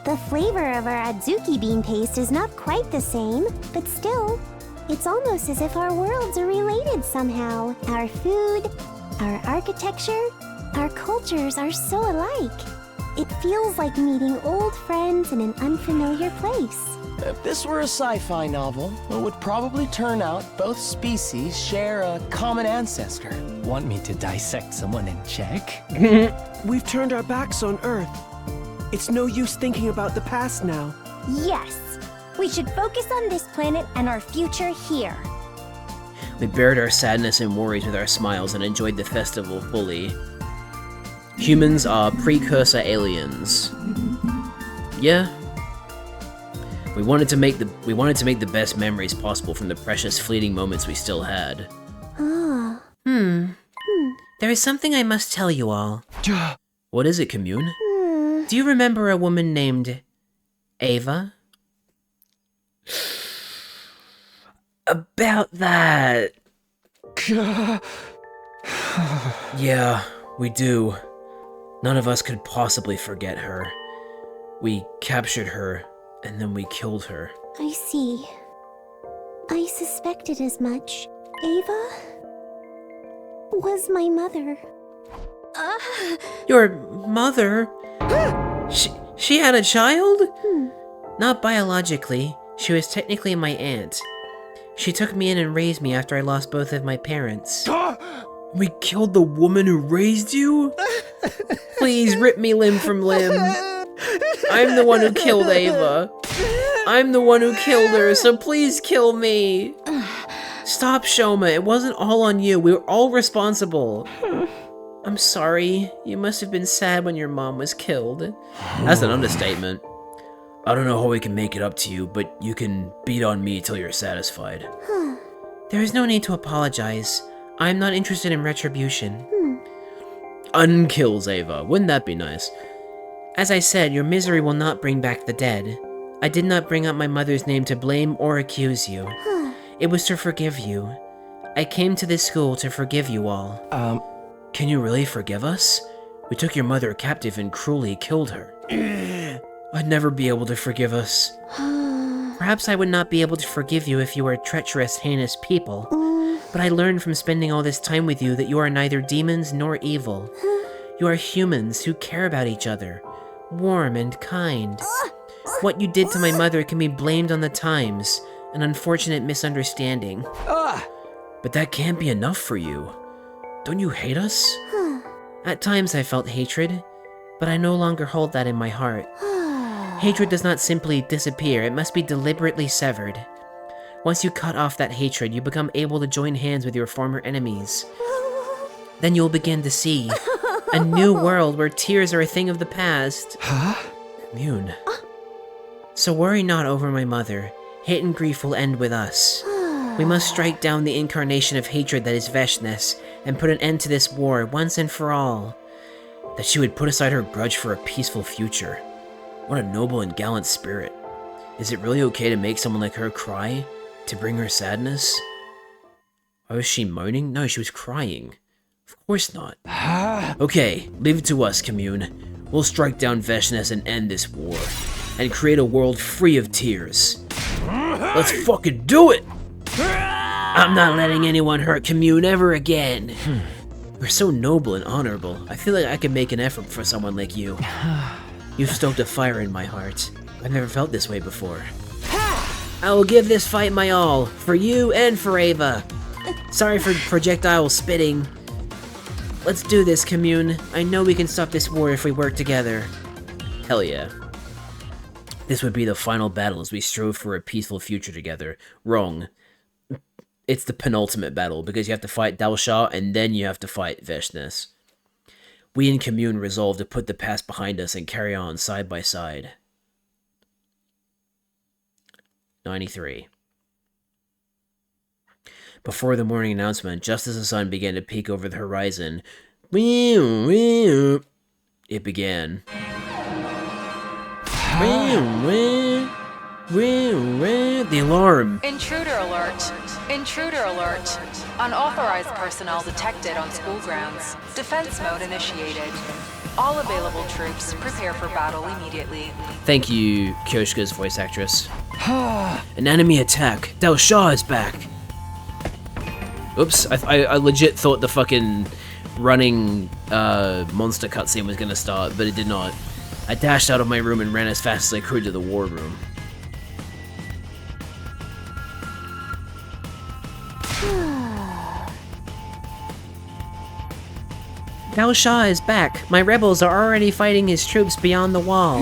The flavor of our adzuki bean paste is not quite the same, but still, it's almost as if our worlds are related somehow. Our food, our architecture, our cultures are so alike. It feels like meeting old friends in an unfamiliar place. If this were a sci-fi novel, it would probably turn out both species share a common ancestor. Want me to dissect someone and check? We've turned our backs on Earth. It's no use thinking about the past now. Yes. We should focus on this planet and our future here. We buried our sadness and worries with our smiles and enjoyed the festival fully. Humans are precursor aliens. Yeah. We wanted to make the best memories possible from the precious fleeting moments we still had. Ah. There is something I must tell you all. What is it, Commune? Do you remember a woman named Ava? About that. Yeah, we do. None of us could possibly forget her. We captured her, and then we killed her. I see. I suspected as much. Ava was my mother. Your mother? She had a child? Not biologically. She was technically my aunt. She took me in and raised me after I lost both of my parents. We killed the woman who raised you? Please rip me limb from limb. I'm the one who killed Ava. I'm the one who killed her, so please kill me. Stop, Shoma. It wasn't all on you. We were all responsible. I'm sorry. You must have been sad when your mom was killed. That's an understatement. I don't know how we can make it up to you, but you can beat on me till you're satisfied. There is no need to apologize. I'm not interested in retribution. Unkills Ava. Wouldn't that be nice? As I said, your misery will not bring back the dead. I did not bring up my mother's name to blame or accuse you. It was to forgive you. I came to this school to forgive you all. Can you really forgive us? We took your mother captive and cruelly killed her. I'd never be able to forgive us. Perhaps I would not be able to forgive you if you were treacherous, heinous people. But I learned from spending all this time with you that you are neither demons nor evil. You are humans who care about each other, warm and kind. What you did to my mother can be blamed on the times, an unfortunate misunderstanding. But that can't be enough for you. Don't you hate us? At times I felt hatred, but I no longer hold that in my heart. Hatred does not simply disappear, it must be deliberately severed. Once you cut off that hatred, you become able to join hands with your former enemies. Then you'll begin to see a new world where tears are a thing of the past. Commune. So worry not over my mother. Hate and grief will end with us. We must strike down the incarnation of hatred that is Veshness, and put an end to this war once and for all. That she would put aside her grudge for a peaceful future. What a noble and gallant spirit. Is it really okay to make someone like her cry? To bring her sadness? Why was she moaning? No, she was crying. Of course not. Okay, leave it to us, Commune. We'll strike down Veshness and end this war. And create a world free of tears. Let's fucking do it! I'm not letting anyone hurt Commune ever again. You're so noble and honorable. I feel like I could make an effort for someone like you. You've stoked a fire in my heart. I've never felt this way before. I will give this fight my all, for you and for Ava. Sorry for projectile spitting. Let's do this, Commune. I know we can stop this war if we work together. Hell yeah. This would be the final battle as we strove for a peaceful future together. Wrong. It's the penultimate battle, because you have to fight Dalsha, and then you have to fight Veshness. We in Commune resolved to put the past behind us and carry on side by side. 93. Before the morning announcement, just as the sun began to peek over the horizon, it began. The alarm! Intruder alert! Intruder alert! Unauthorized personnel detected on school grounds. Defense mode initiated. All available troops, prepare for battle immediately. Thank you, Kyoshka's voice actress. An enemy attack! Dalsha is back! Oops, I legit thought the fucking running monster cutscene was gonna start, but it did not. I dashed out of my room and ran as fast as I could to the war room. Dalsha is back. My rebels are already fighting his troops beyond the wall.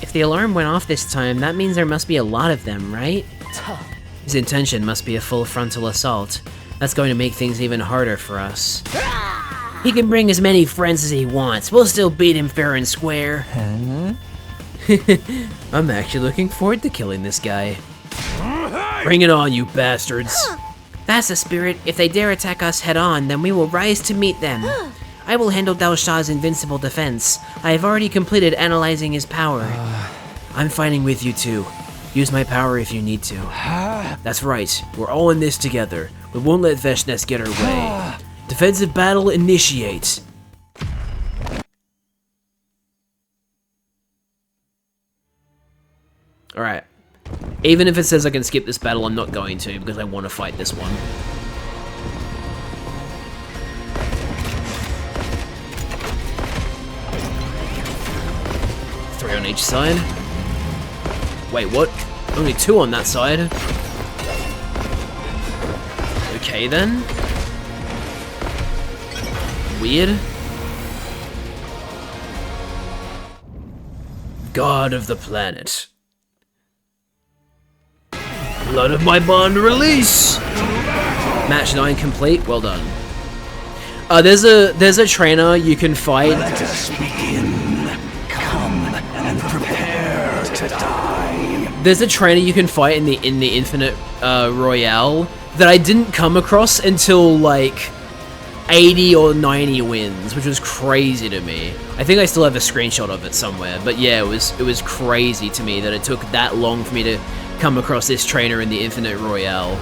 If the alarm went off this time, that means there must be a lot of them, right? His intention must be a full frontal assault. That's going to make things even harder for us. He can bring as many friends as he wants. We'll still beat him fair and square. I'm actually looking forward to killing this guy. Bring it on, you bastards. That's the spirit. If they dare attack us head-on, then we will rise to meet them. I will handle Dal Shah's invincible defense. I have already completed analyzing his power. I'm fighting with you too. Use my power if you need to. That's right, we're all in this together. We won't let Veshness get our way. Defensive battle initiate. Alright. Even if it says I can skip this battle, I'm not going to, because I want to fight this one. Three on each side. Wait, what? Only two on that side. Okay then. Weird. God of the planet. Blood of my bond release! Match 9 complete, well done. There's a trainer you can fight. Let us begin. Come and prepare to die. There's a trainer you can fight in the Infinite Royale that I didn't come across until like 80 or 90 wins, which was crazy to me. I think I still have a screenshot of it somewhere, but yeah, it was crazy to me that it took that long for me to come across this trainer in the Infinite Royale.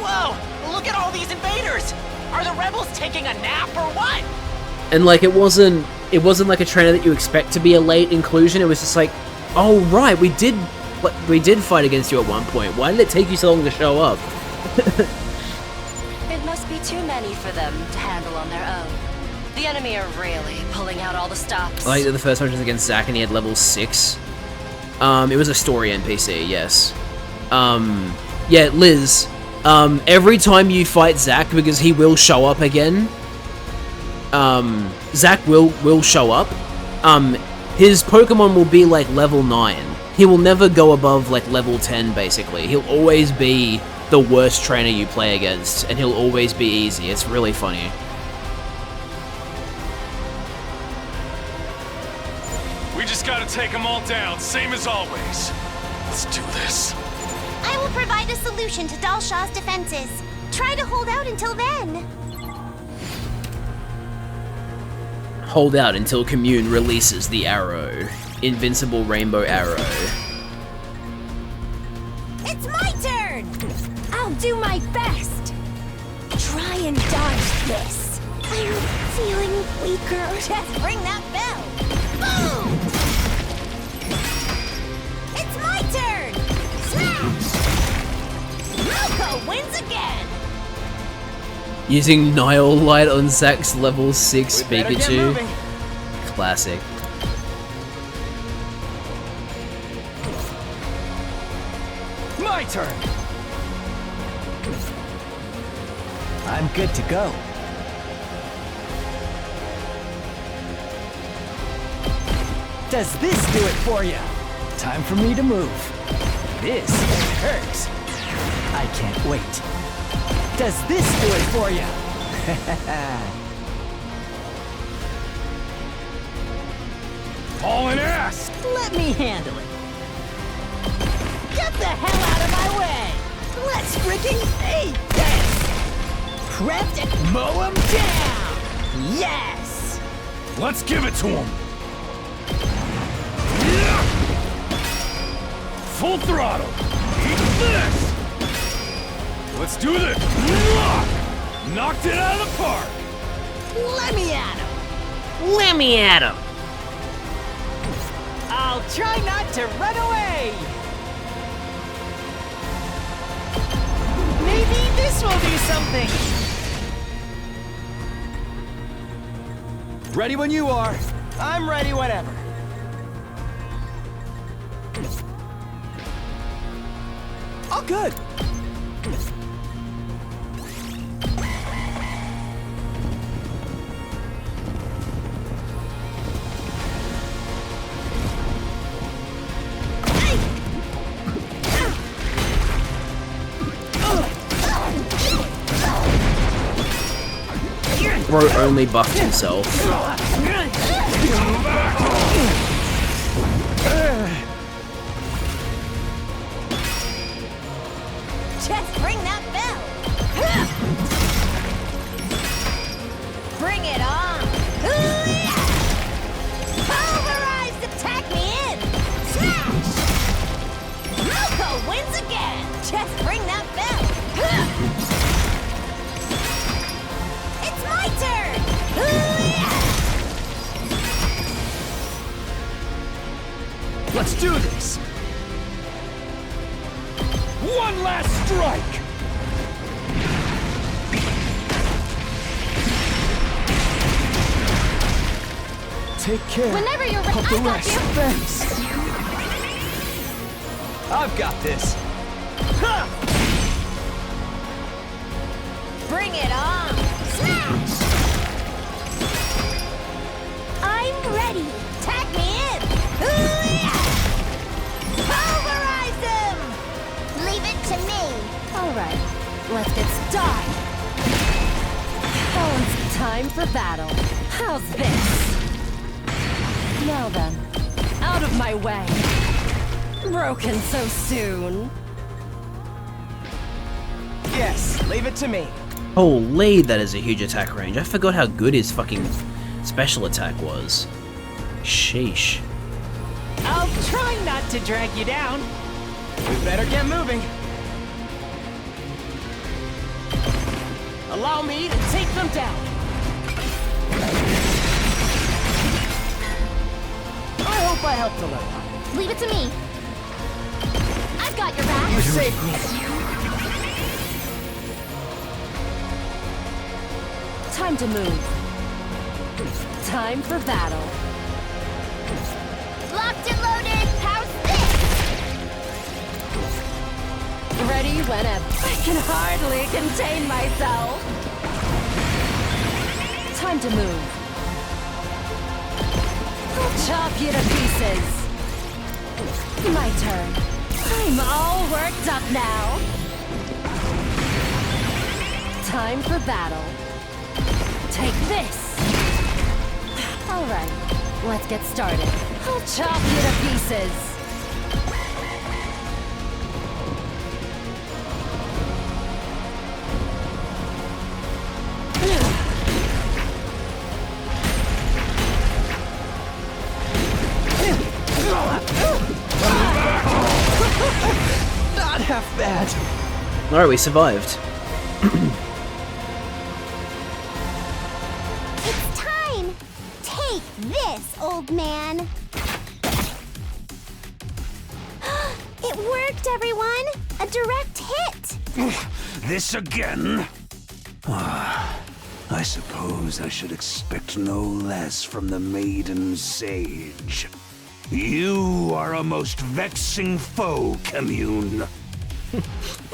Whoa! Look at all these invaders! Are the rebels taking a nap or what? And like it wasn't like a trainer that you expect to be a late inclusion. It was just like, oh right, we did fight against you at one point. Why did it take you so long to show up? It must be too many for them to handle on their own. The enemy are really pulling out all the stops. I like that the first match was against Zack and he had level 6. It was a story NPC, yes. Yeah, Liz. Every time you fight Zack, because he will show up again. Zack will show up. His Pokemon will be like level 9. He will never go above like level 10, basically. He'll always be the worst trainer you play against, and he'll always be easy. It's really funny. We just gotta take them all down, same as always. Let's do this. I will provide a solution to Dal Shah's defenses. Try to hold out until then. Hold out until Commune releases the arrow. Invincible Rainbow Arrow. It's my turn! I'll do my best. Try and dodge this. I'm feeling weaker. Just ring that bell. Boom! It's my turn! Smash! Malco wins again! Using Nile Light on Zack's level 6 Pikachu. Classic. My turn. I'm good to go. Does this do it for you? Time for me to move. This hurts. I can't wait. Does this do it for you? Hauling ass! Let me handle it. Get the hell out of my way! Let's freaking eat this! Prepped and mow him down! Yes! Let's give it to him! Full throttle! Eat this! Let's do this! Knocked it out of the park! Let me at him! Let me at him! I'll try not to run away! Maybe this will do something! Ready when you are. I'm ready whenever. All good. Bro only buffed himself. Just ring that bell! It's my turn! Let's do this! One last strike! Take care. Whenever you're ready, of the I got rest. you. Thanks. I've got this. Ha! Bring it on! Smash! I'm ready! Tag me in! Pulverize him! Leave it to me! Alright, let's get started! Oh, it's time for battle. How's this? Now then, out of my way. Broken so soon. Yes, leave it to me. Holy, that is a huge attack range. I forgot how good his fucking special attack was. Sheesh. I'll try not to drag you down. We better get moving. Allow me to take them down. I hope I helped a little. Leave it to me. I've got your back. You saved me. Time to move. Time for battle. Locked and loaded! How's this? Ready whenever. I can hardly contain myself. Time to move. I'll chop you to pieces. My turn. I'm all worked up now. Time for battle. Take this! Alright, let's get started. I'll chop you to pieces! Not half bad. Alright, we survived. It's time! Take this, old man! It worked, everyone! A direct hit! This again? I suppose I should expect no less from the Maiden Sage. You are a most vexing foe, Commune.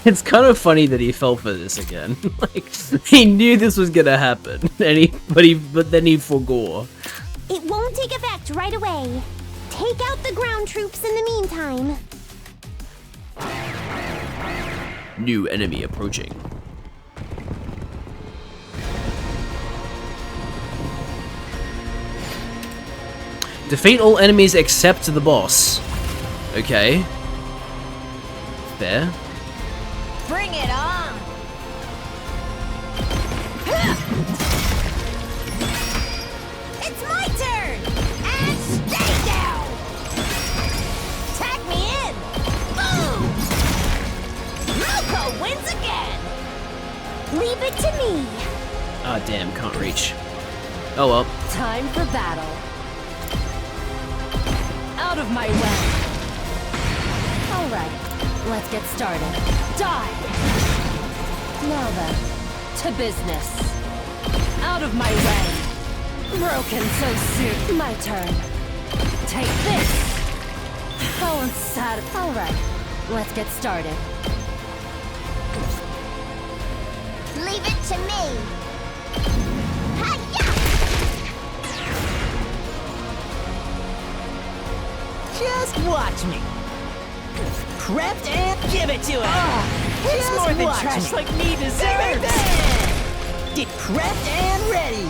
It's kind of funny that he fell for this again. Like, he knew this was gonna happen, and but then he forgore. It won't take effect right away. Take out the ground troops in the meantime. New enemy approaching. Defeat all enemies except the boss. Okay. Fair. Bring it on! It's my turn! And stay down! Tag me in! Boom! Moko wins again! Leave it to me. Ah, damn, can't reach. Oh well. Time for battle. Out of my way. Alright, let's get started. Die! Now then, to business. Out of my way. Broken so soon. My turn. Take this! How sad. Alright, let's get started. Leave it to me. Just watch me. Prepped and give it to him. It's just more than watch trash me. like me deserves. Get prepped and ready.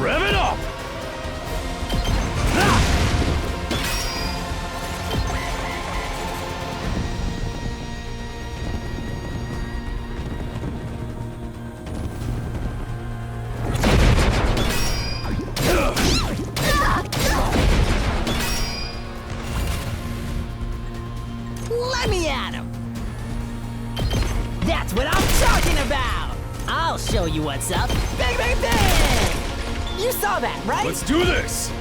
Rev it up! That's what I'm talking about! I'll show you what's up. Bang, bang, bang! You saw that, right? Let's do this!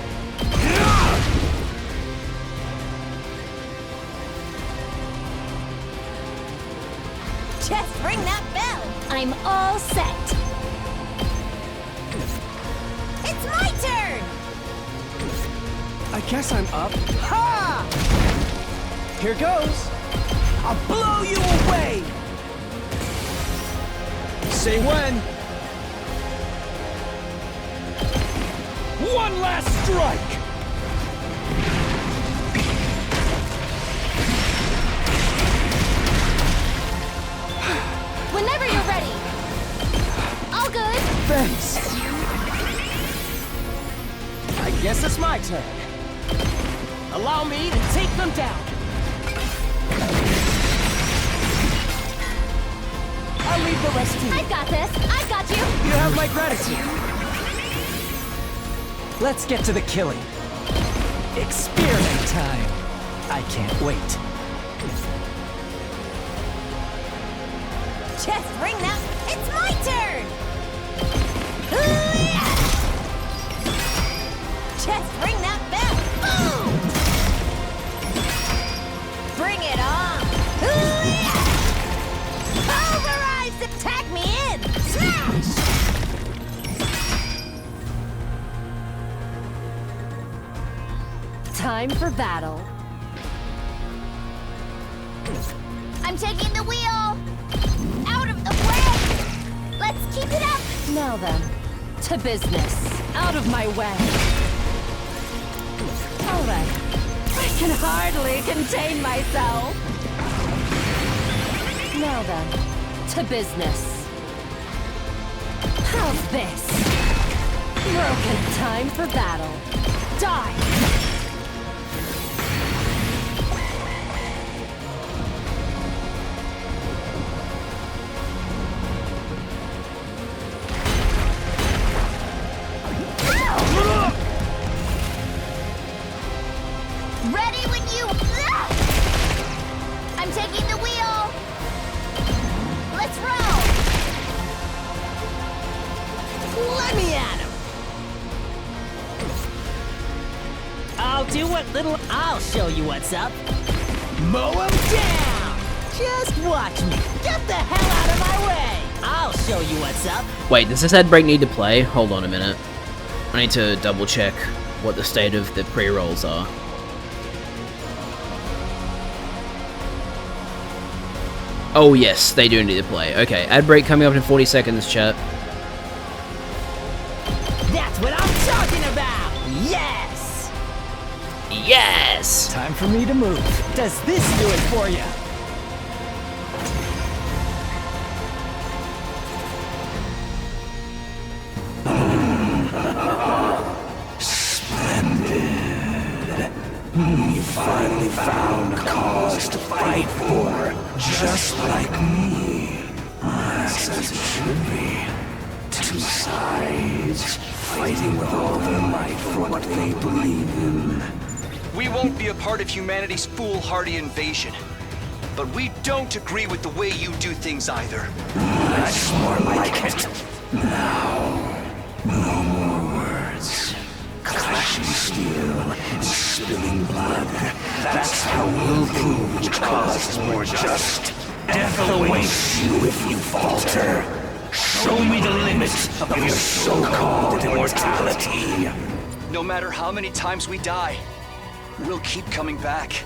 Just ring that bell. I'm all set. It's my turn! I guess I'm up. Ha! Here goes. I'll blow you away! Say when. One last strike! Whenever you're ready. All good. Thanks. I guess it's my turn. Allow me to take them down. I'll leave the rest to you. I've got this. I've got you. You have my gratitude. Let's get to the killing. Experiment time. I can't wait. Just ring that. It's my turn! Hoo-yah! Just ring that bell. Boom! Bring it on! Hoo-yah! Overrides to tag me in! Smash! Time for battle. I'm taking the wheel! Out of the way! Let's keep it up! Now then, to business. Out of my way. All right. I can hardly contain myself. Now then, to business. How's this? Broken. Time for battle. Die! Ready when you... I'm taking the wheel! Let's roll! Let me at him! I'll do what little... I'll show you what's up. Mow him down! Just watch me. Get the hell out of my way! I'll show you what's up. Wait, does this ad break need to play? Hold on a minute. I need to double check what the state of the pre-rolls are. Oh yes, they do need to play. Okay, ad break coming up in 40 seconds, chat. That's what I'm talking about! Yes! Yes! Time for me to move. Does this do it for you? Splendid. You finally found a cause to fight for, just like me. That's as it should be. Two sides, fighting with all their might for what they believe in. We won't be a part of humanity's foolhardy invasion. But we don't agree with the way you do things either. That's more like it. Now, no more words. Clashing steel and spilling blood. That's how we'll prove which cause is more just. Death awaits you if you falter. Show me the limit of your so-called immortality. No matter how many times we die, we'll keep coming back.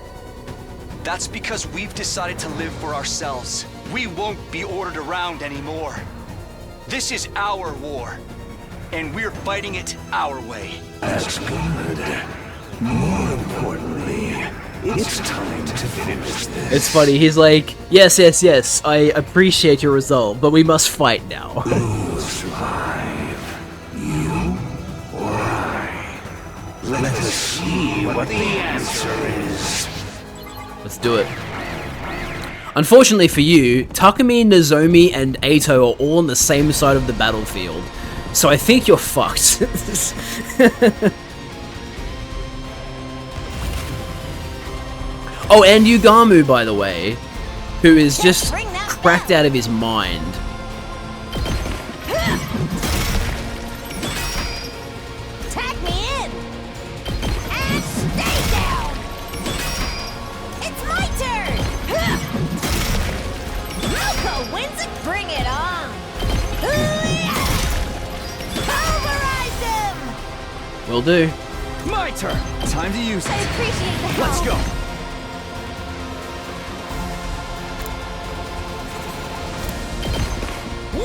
That's because we've decided to live for ourselves. We won't be ordered around anymore. This is our war, and we're fighting it our way. That's good. More importantly, it's time to finish this. It's funny, he's like, yes, yes, yes, I appreciate your resolve, but we must fight now. Who will survive? You or I? Let us see what the answer is. Let's do it. Unfortunately for you, Takumi, Nozomi, and Eito are all on the same side of the battlefield, so I think you're fucked. Oh, and Yugamu, by the way, who is just cracked out of his mind. Tag me in! And stay down! It's my turn! Loco wins it! Bring it on! Pulverize him! Will do. My turn! Time to use it. I appreciate the help. Let's go!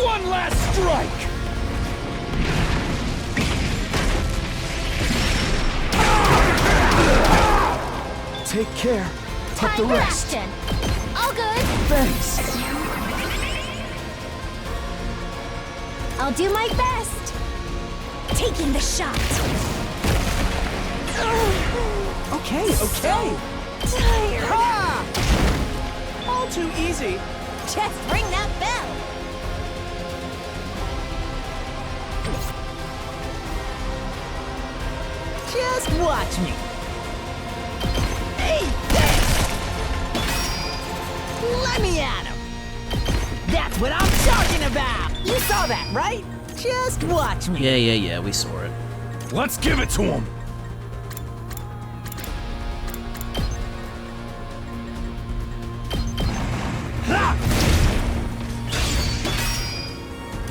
One last strike! Take care. Time the for rest. action. All good. Thanks. I'll do my best. Taking the shot. Okay, okay. Tired. Ha! All too easy. Just ring that bell. Just watch me. Hey, this! Let me at him. That's what I'm talking about. You saw that, right? Just watch me. Yeah, we saw it. Let's give it to him! Ha!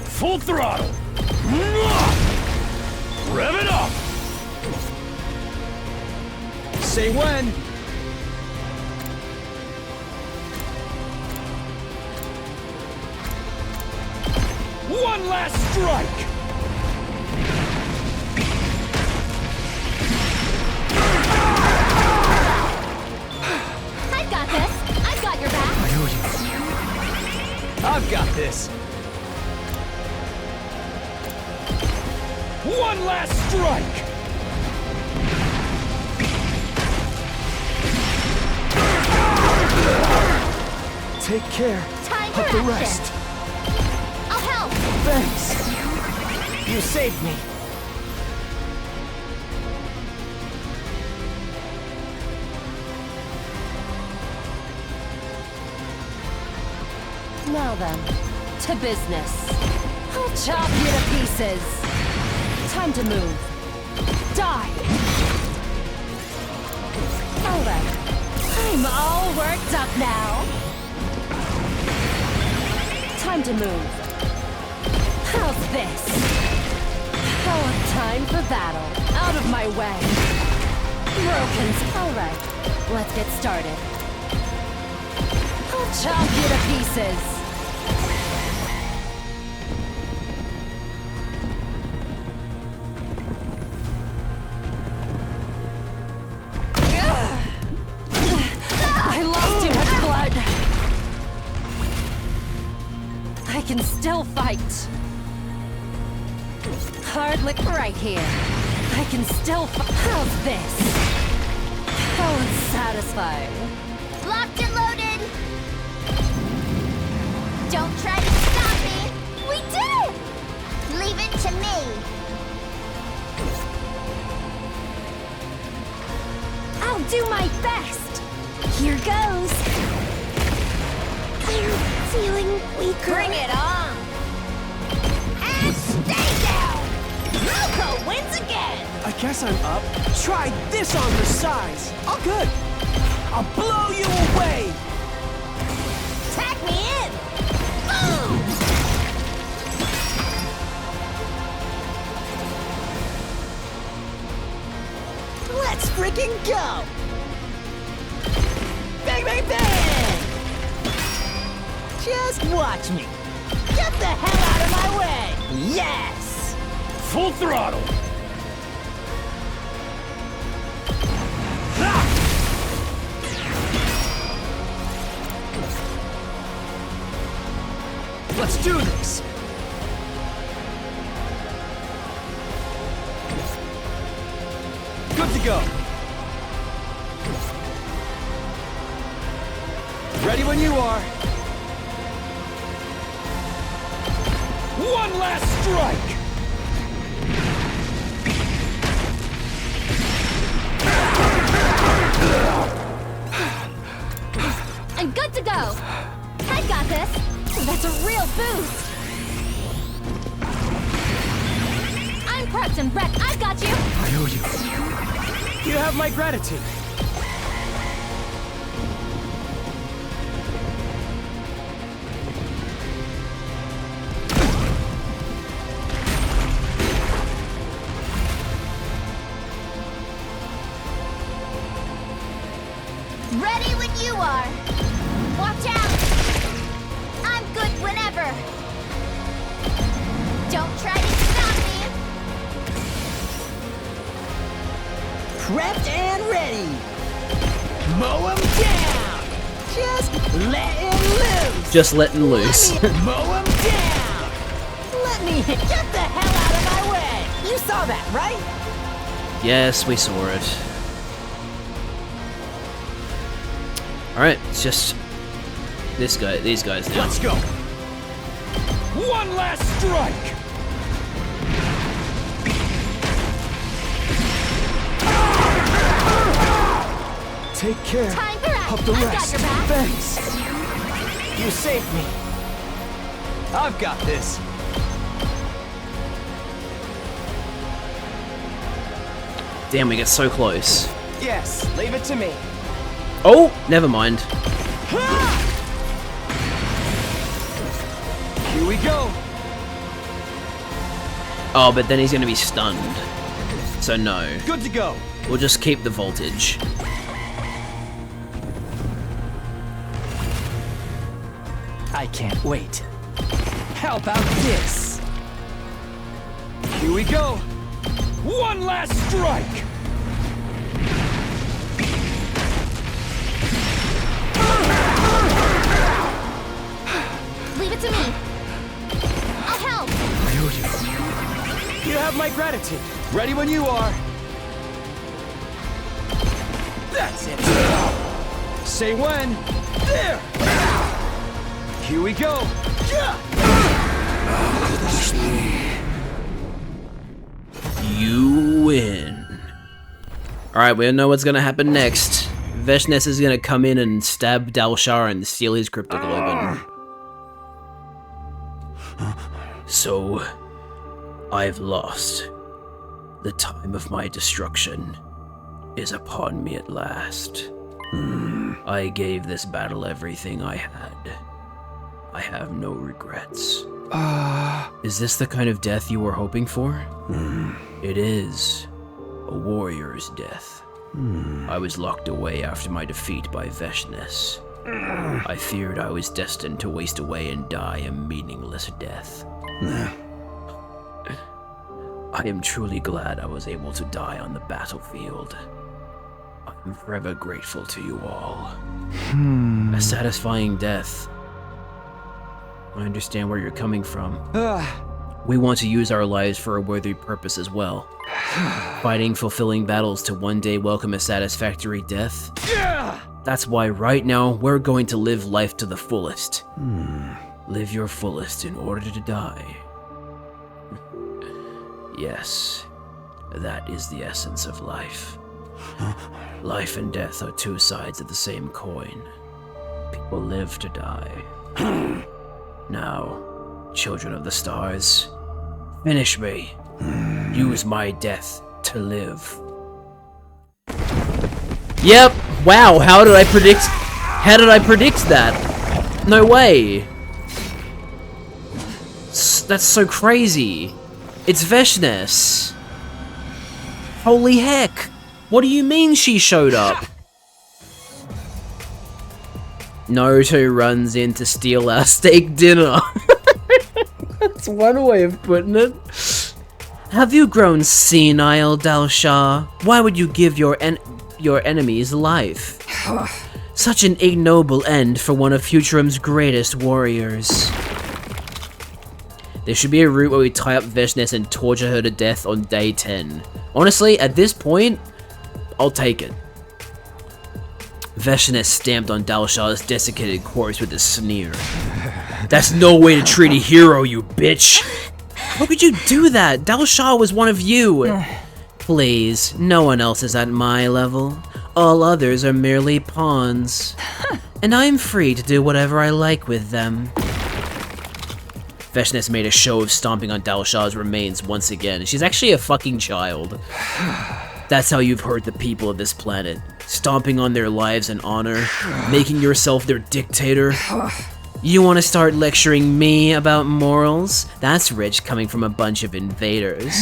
Full throttle! Rev it up! Say when! One last strike! I've got this. I've got your back. I've got this. One last strike! Take care Time for of the action. rest. I'll help. Thanks. You saved me. Now then, to business. I'll chop you to pieces. Time to move. Die! Alright, I'm all worked up now. Time to move. How's this? Oh, time for battle. Out of my way. Broken. Alright, let's get started. I'll chop you to pieces. I lost too much blood. I can still fight. Hard lick right here. I can still fight. How's this? How unsatisfying. Locked and loaded. Don't try to stop me. We did it. Leave it to me. I'll do my best. Here goes. I'm feeling weaker. Bring it on. And stay down. Loco wins again. I guess I'm up. Try this on the size. All good. I'll blow you away. Tag me in. Boom. Let's freaking go. Bang, bang, bang. Just watch me. Get the hell out of my way. Yes. Full throttle! Let's do this! Good to go! Ready when you are! One last strike! I'm good to go. I got this. That's a real boost! I'm prepped and wrecked. I've got you! I owe you. You have my gratitude. Ready when you are. Watch out. I'm good whenever. Don't try to stop me. Prepped and ready. Mow him down. Just letting loose. Just letting loose. Mow him down. Let me hit. Get the hell out of my way. You saw that, right? Yes, we saw it. Alright, it's just these guys now. Let's go. One last strike. Take care Time for action. of the I've got rest. your back. Thanks. You saved me. I've got this. Damn, we get so close. Yes, leave it to me. Oh, never mind. Here we go. Oh, but then he's gonna be stunned. So no. Good to go. We'll just keep the voltage. I can't wait. How about this? Here we go. One last strike. Leave it to me. I'll help. I owe you. You have my gratitude. Ready when you are. That's it. Say when. There. Here we go. You win. Alright, we don't know what's gonna happen next. Veshness is gonna come in and stab Dalshar and steal his cryptoglobin. So, I've lost. The time of my destruction is upon me at last. I gave this battle everything I had. I have no regrets. Is this the kind of death you were hoping for? It is. A warrior's death. I was locked away after my defeat by Veshness. I feared I was destined to waste away and die a meaningless death. I am truly glad I was able to die on the battlefield. I'm forever grateful to you all. A satisfying death. I understand where you're coming from. We want to use our lives for a worthy purpose as well. Fighting fulfilling battles to one day welcome a satisfactory death. That's why right now we're going to live life to the fullest. Live your fullest in order to die. Yes, that is the essence of life. Life and death are two sides of the same coin. People live to die. Now, children of the stars, finish me. Use my death to live. Yep. Wow, how did I predict that? No way. That's so crazy. It's Veshness. Holy heck. What do you mean she showed up? Naruto runs in to steal our steak dinner. That's one way of putting it. Have you grown senile, Dalshar? Why would you give your enemy's life? Such an ignoble end for one of Futurum's greatest warriors. There should be a route where we tie up Veshness and torture her to death on day 10. Honestly, at this point, I'll take it. Veshness stamped on Dalshar's desiccated corpse with a sneer. That's no way to treat a hero, you bitch! How could you do that? Dalshar was one of you! Please, no one else is at my level. All others are merely pawns. And I'm free to do whatever I like with them. Veshness made a show of stomping on Dalshah's remains once again. She's actually a fucking child. That's how you've hurt the people of this planet. Stomping on their lives and honor, making yourself their dictator. You want to start lecturing me about morals? That's rich coming from a bunch of invaders.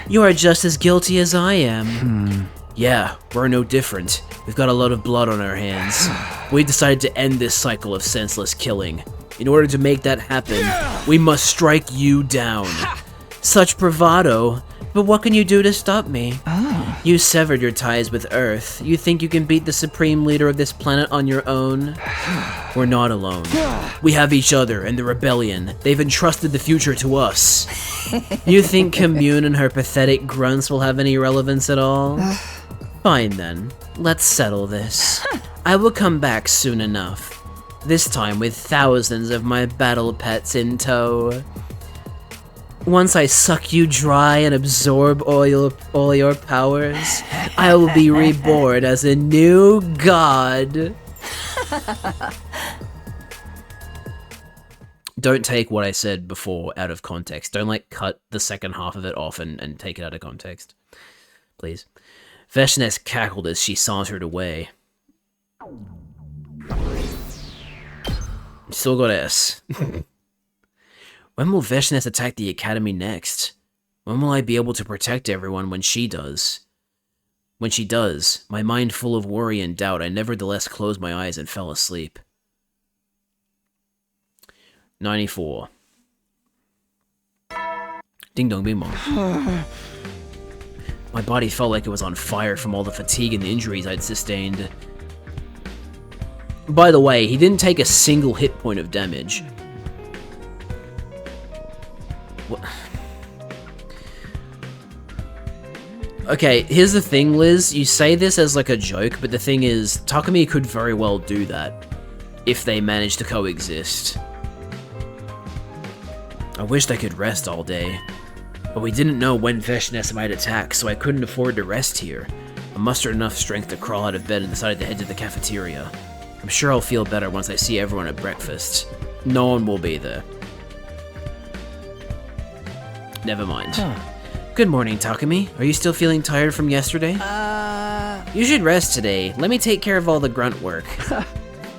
You are just as guilty as I am. Yeah, we're no different. We've got a lot of blood on our hands. We decided to end this cycle of senseless killing. In order to make that happen, we must strike you down. Such bravado, but what can you do to stop me? You severed your ties with Earth. You think you can beat the supreme leader of this planet on your own? We're not alone. We have each other and the rebellion. They've entrusted the future to us. You think Commune and her pathetic grunts will have any relevance at all? Fine then, let's settle this. I will come back soon enough. This time with thousands of my battle pets in tow. Once I suck you dry and absorb all your powers, I will be reborn as a new god. Don't take what I said before out of context. Don't like cut the second half of it off and take it out of context. Please. Veshness cackled as she sauntered away. Still got S. When will Veshness attack the Academy next? When will I be able to protect everyone when she does? When she does, my mind full of worry and doubt, I nevertheless closed my eyes and fell asleep. 94. Ding dong bing bong. My body felt like it was on fire from all the fatigue and the injuries I'd sustained. By the way, he didn't take a single hit point of damage. What? Okay, here's the thing, Liz. You say this as like a joke, but the thing is, Takumi could very well do that if they managed to coexist. I wished I could rest all day, but we didn't know when Veshness might attack, so I couldn't afford to rest here. I mustered enough strength to crawl out of bed and decided to head to the cafeteria. I'm sure I'll feel better once I see everyone at breakfast. No one will be there. Never mind. Good morning, Takumi. Are you still feeling tired from yesterday? You should rest today. Let me take care of all the grunt work.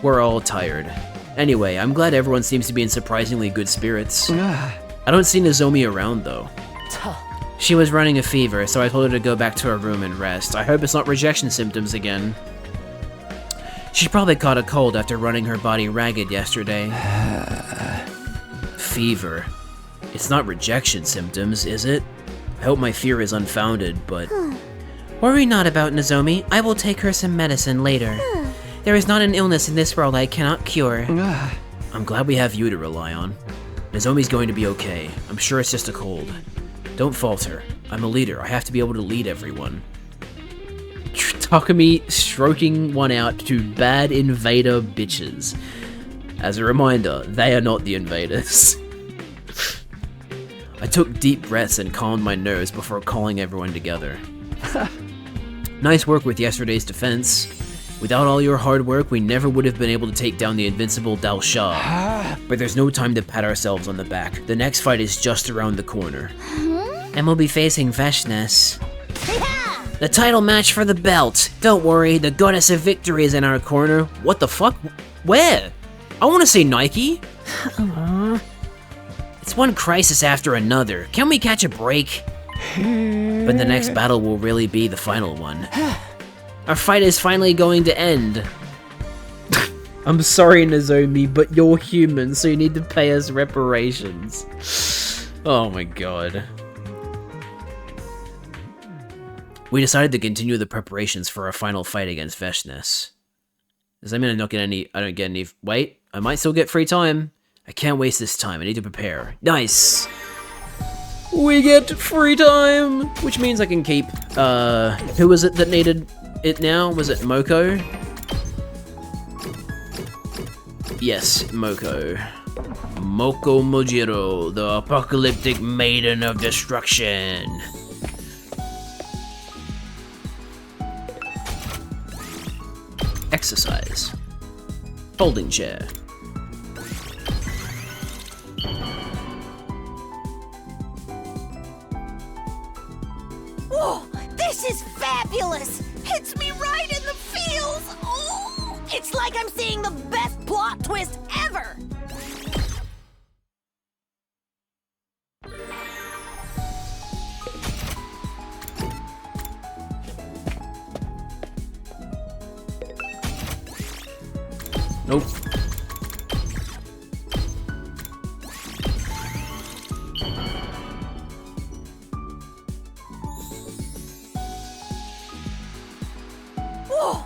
We're all tired. Anyway, I'm glad everyone seems to be in surprisingly good spirits. I don't see Nozomi around, though. She was running a fever, so I told her to go back to her room and rest. I hope it's not rejection symptoms again. She probably caught a cold after running her body ragged yesterday. Fever. It's not rejection symptoms, is it? I hope my fear is unfounded, but... Worry not about Nozomi. I will take her some medicine later. There is not an illness in this world I cannot cure. I'm glad we have you to rely on. Nozomi's going to be okay. I'm sure it's just a cold. Don't falter. I'm a leader. I have to be able to lead everyone. Takumi stroking one out to bad invader bitches. As a reminder, they are not the invaders. I took deep breaths and calmed my nerves before calling everyone together. Nice work with yesterday's defense. Without all your hard work, we never would have been able to take down the invincible Dalshah. But there's no time to pat ourselves on the back. The next fight is just around the corner. And we'll be facing Veshness. The title match for the belt. Don't worry, the goddess of victory is in our corner. What the fuck? Where? I want to say Nike. It's one crisis after another. Can we catch a break? But the next battle will really be the final one. Our fight is finally going to end. I'm sorry, Nozomi, but you're human, so you need to pay us reparations. Oh my god. We decided to continue the preparations for our final fight against Veshness. Does that mean I don't get any... Wait, I might still get free time. I can't waste this time, I need to prepare. Nice! We get free time! Which means I can keep, who was it that needed it now? Was it Moko? Yes, Moko. Moko Mojiro, the apocalyptic maiden of destruction. Exercise. Folding chair. fabulous! Hits me right in the feels! Oh, it's like I'm seeing the best plot twist ever! Nope. Whoa!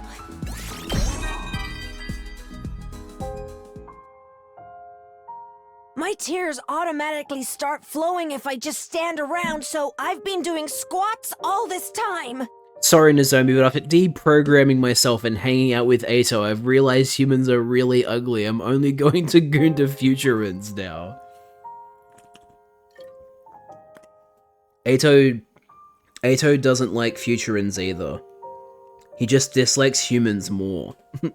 My tears automatically start flowing if I just stand around, so I've been doing squats all this time. Sorry, Nozomi, but after deprogramming myself and hanging out with Ato, I've realized humans are really ugly. I'm only going to goon to Futurans now. Ato doesn't like Futurans either. He just dislikes humans more. And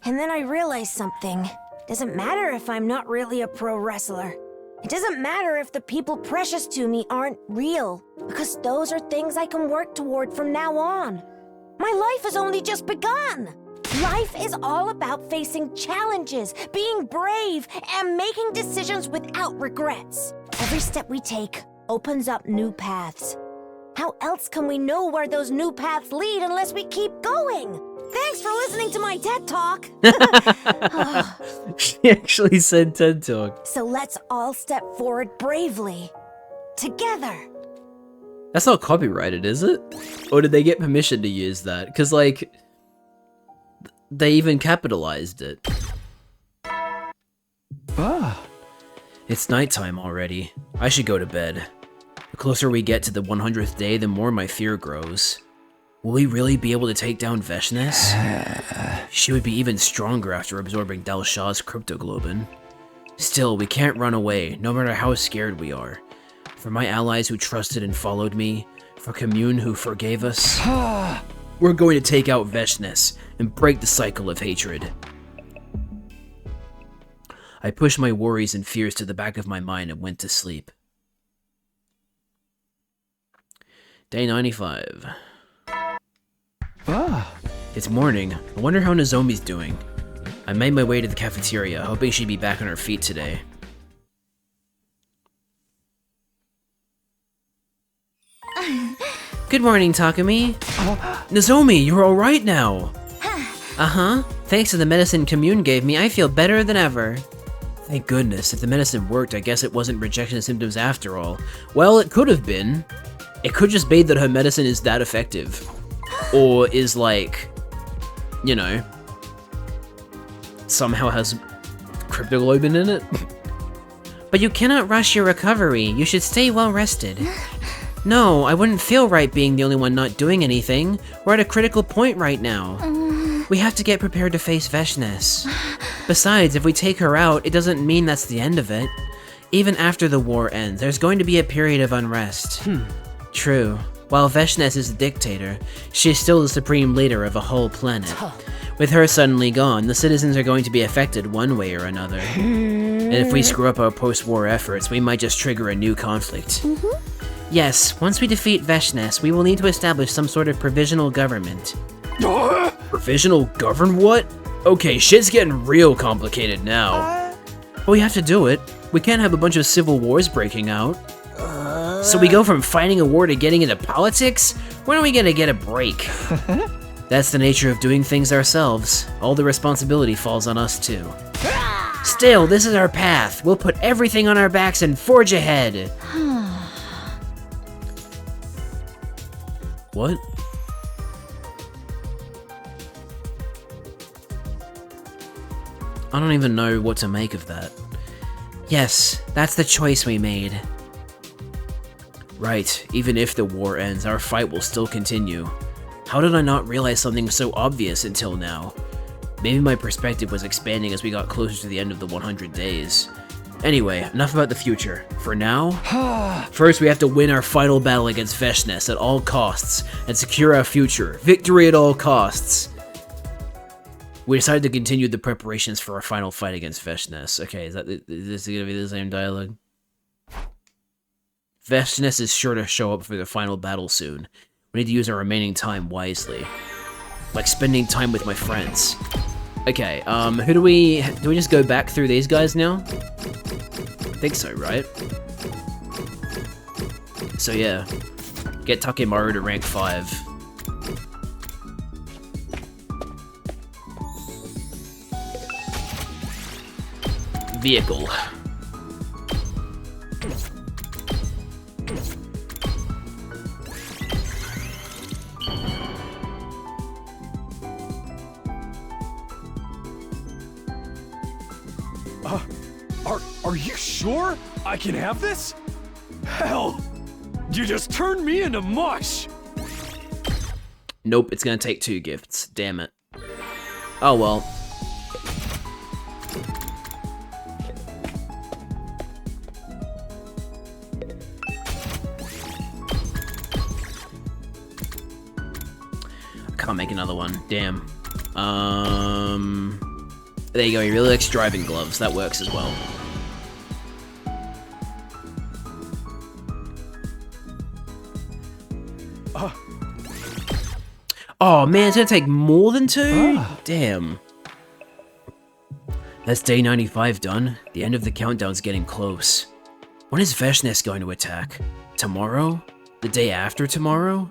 then I realized something. Doesn't matter if I'm not really a pro wrestler. It doesn't matter if the people precious to me aren't real, because those are things I can work toward from now on. My life has only just begun. Life is all about facing challenges, being brave, and making decisions without regrets. Every step we take opens up new paths. How else can we know where those new paths lead unless we keep going? Thanks for listening to my TED Talk. She actually said TED Talk. So let's all step forward bravely. Together. That's not copyrighted, is it? Or did they get permission to use that? Because, like, they even capitalized it. Ah. It's nighttime already. I should go to bed. The closer we get to the 100th day, the more my fear grows. Will we really be able to take down Veshness? She would be even stronger after absorbing Dal Shah's cryptoglobin. Still, we can't run away, no matter how scared we are. For my allies who trusted and followed me, for Commune who forgave us, we're going to take out Veshness and break the cycle of hatred. I pushed my worries and fears to the back of my mind and went to sleep. Day 95. It's morning. I wonder how Nozomi's doing. I made my way to the cafeteria, hoping she'd be back on her feet today. Good morning, Takumi. Nozomi, you're alright now. Uh-huh. Thanks to the medicine Commune gave me, I feel better than ever. Thank goodness. If the medicine worked, I guess it wasn't rejection symptoms after all. Well, it could have been. It could just be that her medicine is that effective. Or is like, you know, somehow has cryptoglobin in it. But you cannot rush your recovery. You should stay well rested. No, I wouldn't feel right being the only one not doing anything. We're at a critical point right now. We have to get prepared to face Veshness. Besides, if we take her out, it doesn't mean that's the end of it. Even after the war ends, there's going to be a period of unrest. True. While Veshness is the dictator, she is still the supreme leader of a whole planet. With her suddenly gone, the citizens are going to be affected one way or another. And if we screw up our post-war efforts, we might just trigger a new conflict. Yes, once we defeat Veshness, we will need to establish some sort of provisional government. Provisional govern what? Okay, shit's getting real complicated now. But we have to do it. We can't have a bunch of civil wars breaking out. So we go from fighting a war to getting into politics? When are we gonna get a break? That's the nature of doing things ourselves. All the responsibility falls on us too. Still, this is our path. We'll put everything on our backs and forge ahead. What? I don't even know what to make of that. Yes, that's the choice we made. Right, even if the war ends, our fight will still continue. How did I not realize something so obvious until now? Maybe my perspective was expanding as we got closer to the end of the 100 days. Anyway, enough about the future. For now, first we have to win our final battle against Veshness at all costs, and secure our future. Victory at all costs! We decided to continue the preparations for our final fight against Veshness. Okay, is this gonna be the same dialogue? Vastness is sure to show up for the final battle soon. We need to use our remaining time wisely. Like spending time with my friends. Okay, who do we just go back through these guys now? I think so, right? So yeah, get Takemaru to rank 5. Vehicle. Are you sure I can have this? Hell, you just turned me into mush! Nope, it's gonna take 2 gifts. Damn it. Oh well. I can't make another one. Damn. There you go. He really likes driving gloves. That works as well. Oh man, it's gonna take more than 2? Damn. That's day 95 done. The end of the countdown's getting close. When is Veshness going to attack? Tomorrow? The day after tomorrow?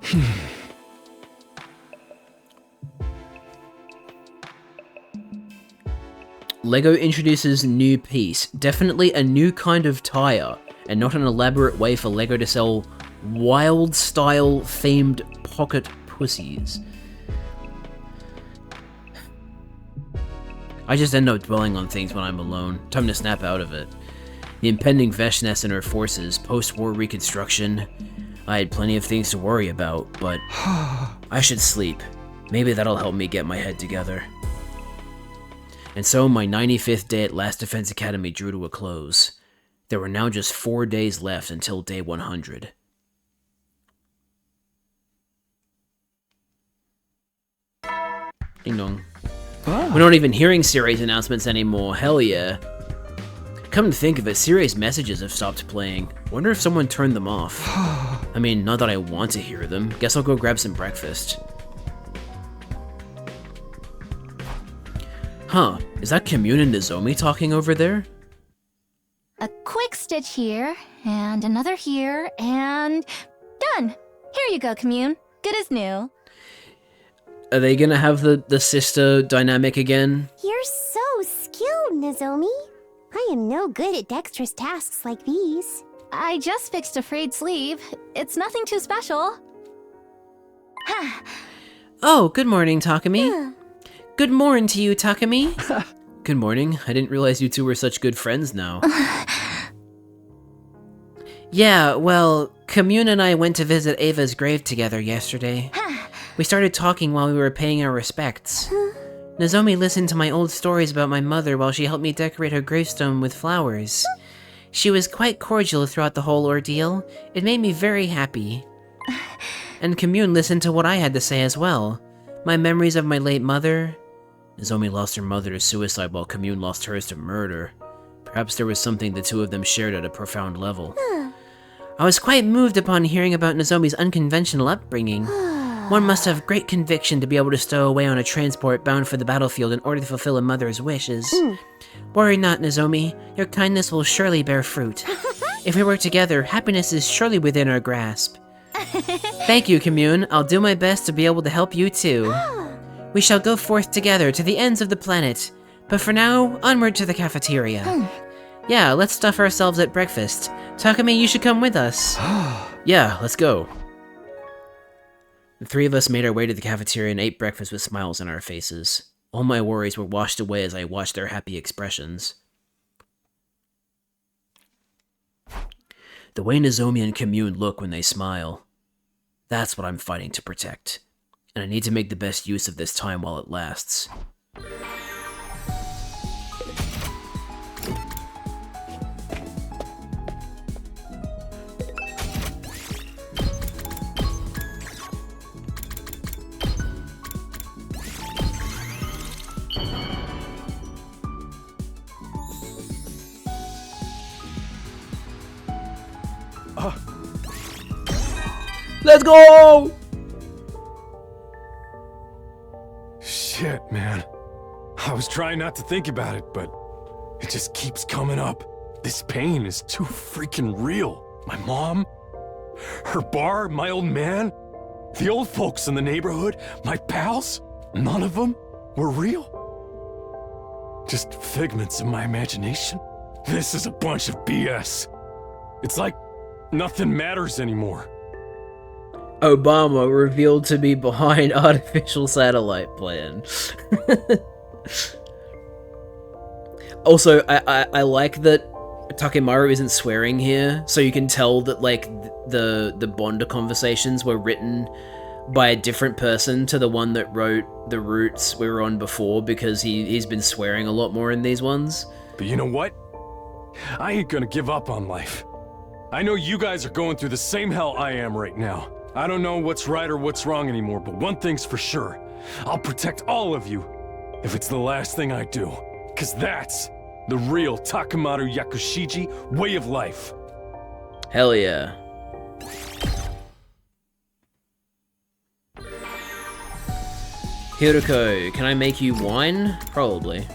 Lego introduces new piece. Definitely a new kind of tire, and not an elaborate way for Lego to sell wild-style themed pocket pussies. I just end up dwelling on things when I'm alone. Time to snap out of it. The impending Veshness and her forces, post-war reconstruction. I had plenty of things to worry about, but I should sleep. Maybe that'll help me get my head together. And so my 95th day at Last Defense Academy drew to a close. There were now just 4 days left until day 100. Ding dong. We're not even hearing series announcements anymore, hell yeah. Come to think of it, series messages have stopped playing. Wonder if someone turned them off. I mean, not that I want to hear them. Guess I'll go grab some breakfast. Huh, is that Commune and Nozomi talking over there? A quick stitch here, and another here, and done! Here you go, Commune. Good as new. Are they gonna have the sister dynamic again? You're so skilled, Nozomi. I am no good at dexterous tasks like these. I just fixed a frayed sleeve. It's nothing too special. Oh, good morning, Takemi. Good morning to you, Takemi. Good morning. I didn't realize you two were such good friends now. Yeah, well, Commune and I went to visit Ava's grave together yesterday. We started talking while we were paying our respects. Nozomi listened to my old stories about my mother while she helped me decorate her gravestone with flowers. She was quite cordial throughout the whole ordeal. It made me very happy. And Commune listened to what I had to say as well. My memories of my late mother. Nozomi lost her mother to suicide while Commune lost hers to murder. Perhaps there was something the two of them shared at a profound level. I was quite moved upon hearing about Nozomi's unconventional upbringing. One must have great conviction to be able to stow away on a transport bound for the battlefield in order to fulfill a mother's wishes. Worry not, Nozomi. Your kindness will surely bear fruit. If we work together, happiness is surely within our grasp. Thank you, Commune. I'll do my best to be able to help you too. We shall go forth together to the ends of the planet. But for now, onward to the cafeteria. Yeah, let's stuff ourselves at breakfast. Takemi, you should come with us. Yeah, let's go. The three of us made our way to the cafeteria and ate breakfast with smiles on our faces. All my worries were washed away as I watched their happy expressions. The way Nozomi and Commune look when they smile. That's what I'm fighting to protect. And I need to make the best use of this time while it lasts. Let's go! Shit, man. I was trying not to think about it, but it just keeps coming up. This pain is too freaking real. My mom, her bar, my old man, the old folks in the neighborhood, my pals, none of them were real. Just figments of my imagination. This is a bunch of BS. It's like nothing matters anymore. Obama revealed to be behind artificial satellite plan. Also, I like that Takemaru isn't swearing here, so you can tell that like the Bond conversations were written by a different person to the one that wrote the routes we were on before, because he's been swearing a lot more in these ones. But you know what? I ain't gonna give up on life. I know you guys are going through the same hell I am right now. I don't know what's right or what's wrong anymore, but one thing's for sure. I'll protect all of you if it's the last thing I do. 'Cause that's the real Takemaru Yakushiji way of life. Hell yeah. Hiroko, can I make you wine? Probably.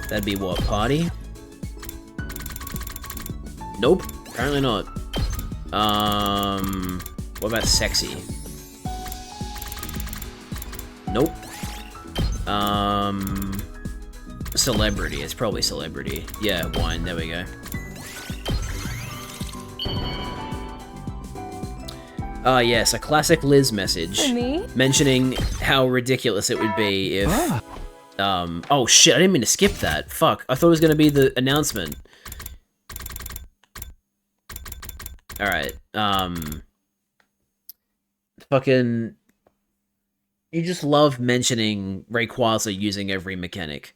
That'd be what, party? Nope, apparently not. What about sexy? Nope. Celebrity, it's probably celebrity. Yeah, wine, there we go. Yes, a classic Liz message. Me? Mentioning how ridiculous it would be if... oh shit, I didn't mean to skip that. Fuck, I thought it was gonna be the announcement. Alright, fucking... You just love mentioning Rayquaza using every mechanic.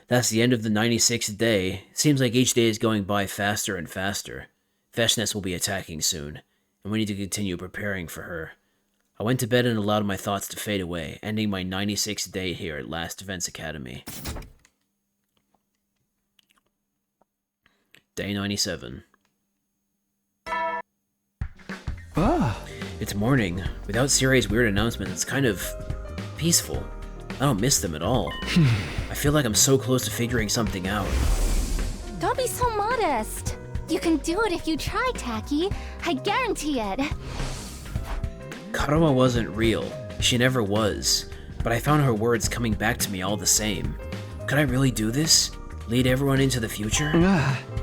That's the end of the 96th day. Seems like each day is going by faster and faster. Veshness will be attacking soon, and we need to continue preparing for her. I went to bed and allowed my thoughts to fade away, ending my 96th day here at Last Defense Academy. Day 97. It's morning. Without Siri's weird announcements, it's kind of peaceful. I don't miss them at all. I feel like I'm so close to figuring something out. Don't be so modest. You can do it if you try, Taki. I guarantee it. Karuma wasn't real. She never was. But I found her words coming back to me all the same. Could I really do this? Lead everyone into the future?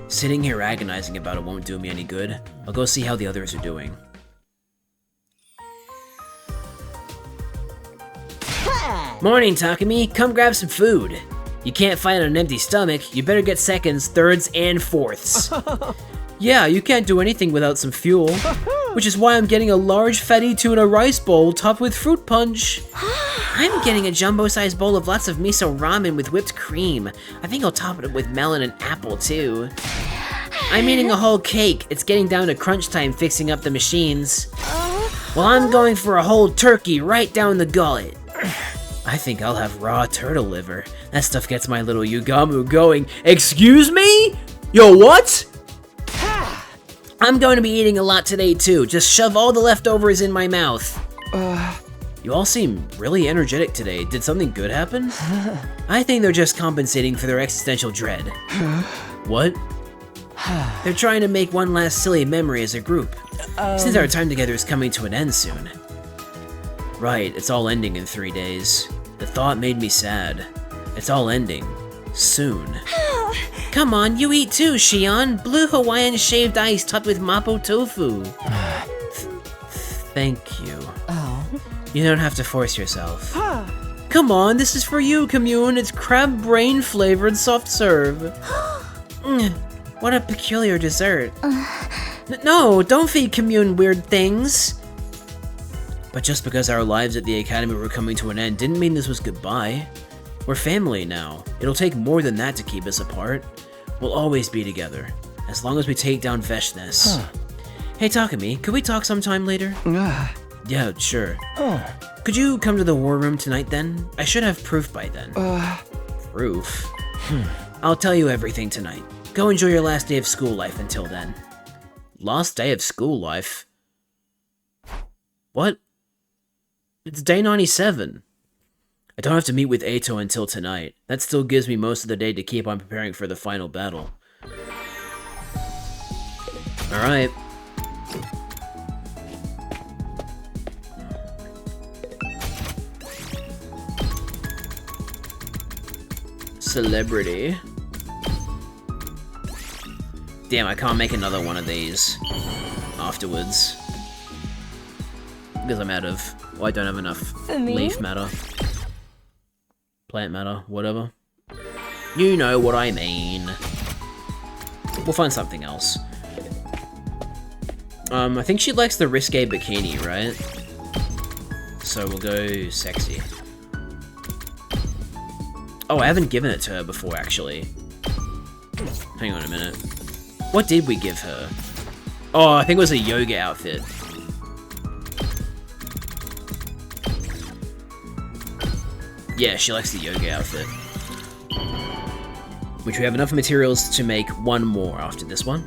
Sitting here agonizing about it won't do me any good. I'll go see how the others are doing. Morning, Takumi. Come grab some food. You can't fight on an empty stomach. You better get seconds, thirds, and fourths. Yeah, you can't do anything without some fuel. Which is why I'm getting a large fatty tuna rice bowl topped with fruit punch. I'm getting a jumbo-sized bowl of lots of miso ramen with whipped cream. I think I'll top it up with melon and apple, too. I'm eating a whole cake. It's getting down to crunch time fixing up the machines. Well, I'm going for a whole turkey right down the gullet. I think I'll have raw turtle liver. That stuff gets my little Yugamu going. Excuse me? Yo, what? I'm going to be eating a lot today too. Just shove all the leftovers in my mouth. You all seem really energetic today. Did something good happen? I think they're just compensating for their existential dread. What? They're trying to make one last silly memory as a group. Since our time together is coming to an end soon. Right, it's all ending in 3 days. The thought made me sad. It's all ending. Soon. Come on, you eat too, Shion. Blue Hawaiian shaved ice topped with mapo tofu. Thank you. Oh. You don't have to force yourself. Come on, this is for you, Commune. It's crab brain flavored soft serve. What a peculiar dessert. No, don't feed Commune weird things. But just because our lives at the Academy were coming to an end didn't mean this was goodbye. We're family now. It'll take more than that to keep us apart. We'll always be together, as long as we take down Veshness. Hey Takumi, could we talk sometime later? Yeah, sure. Could you come to the war room tonight then? I should have proof by then. Proof? I'll tell you everything tonight. Go enjoy your last day of school life until then. Last day of school life? What? It's day 97. I don't have to meet with Eito until tonight. That still gives me most of the day to keep on preparing for the final battle. Alright. Celebrity. Damn, I can't make another one of these afterwards. Because I'm out of... Well, I don't have enough leaf matter. Plant matter, whatever. You know what I mean. We'll find something else. I think she likes the risque bikini, right? So we'll go sexy. Oh, I haven't given it to her before, actually. Hang on a minute. What did we give her? Oh, I think it was a yoga outfit. Yeah, she likes the yoga outfit. Which we have enough materials to make one more after this one.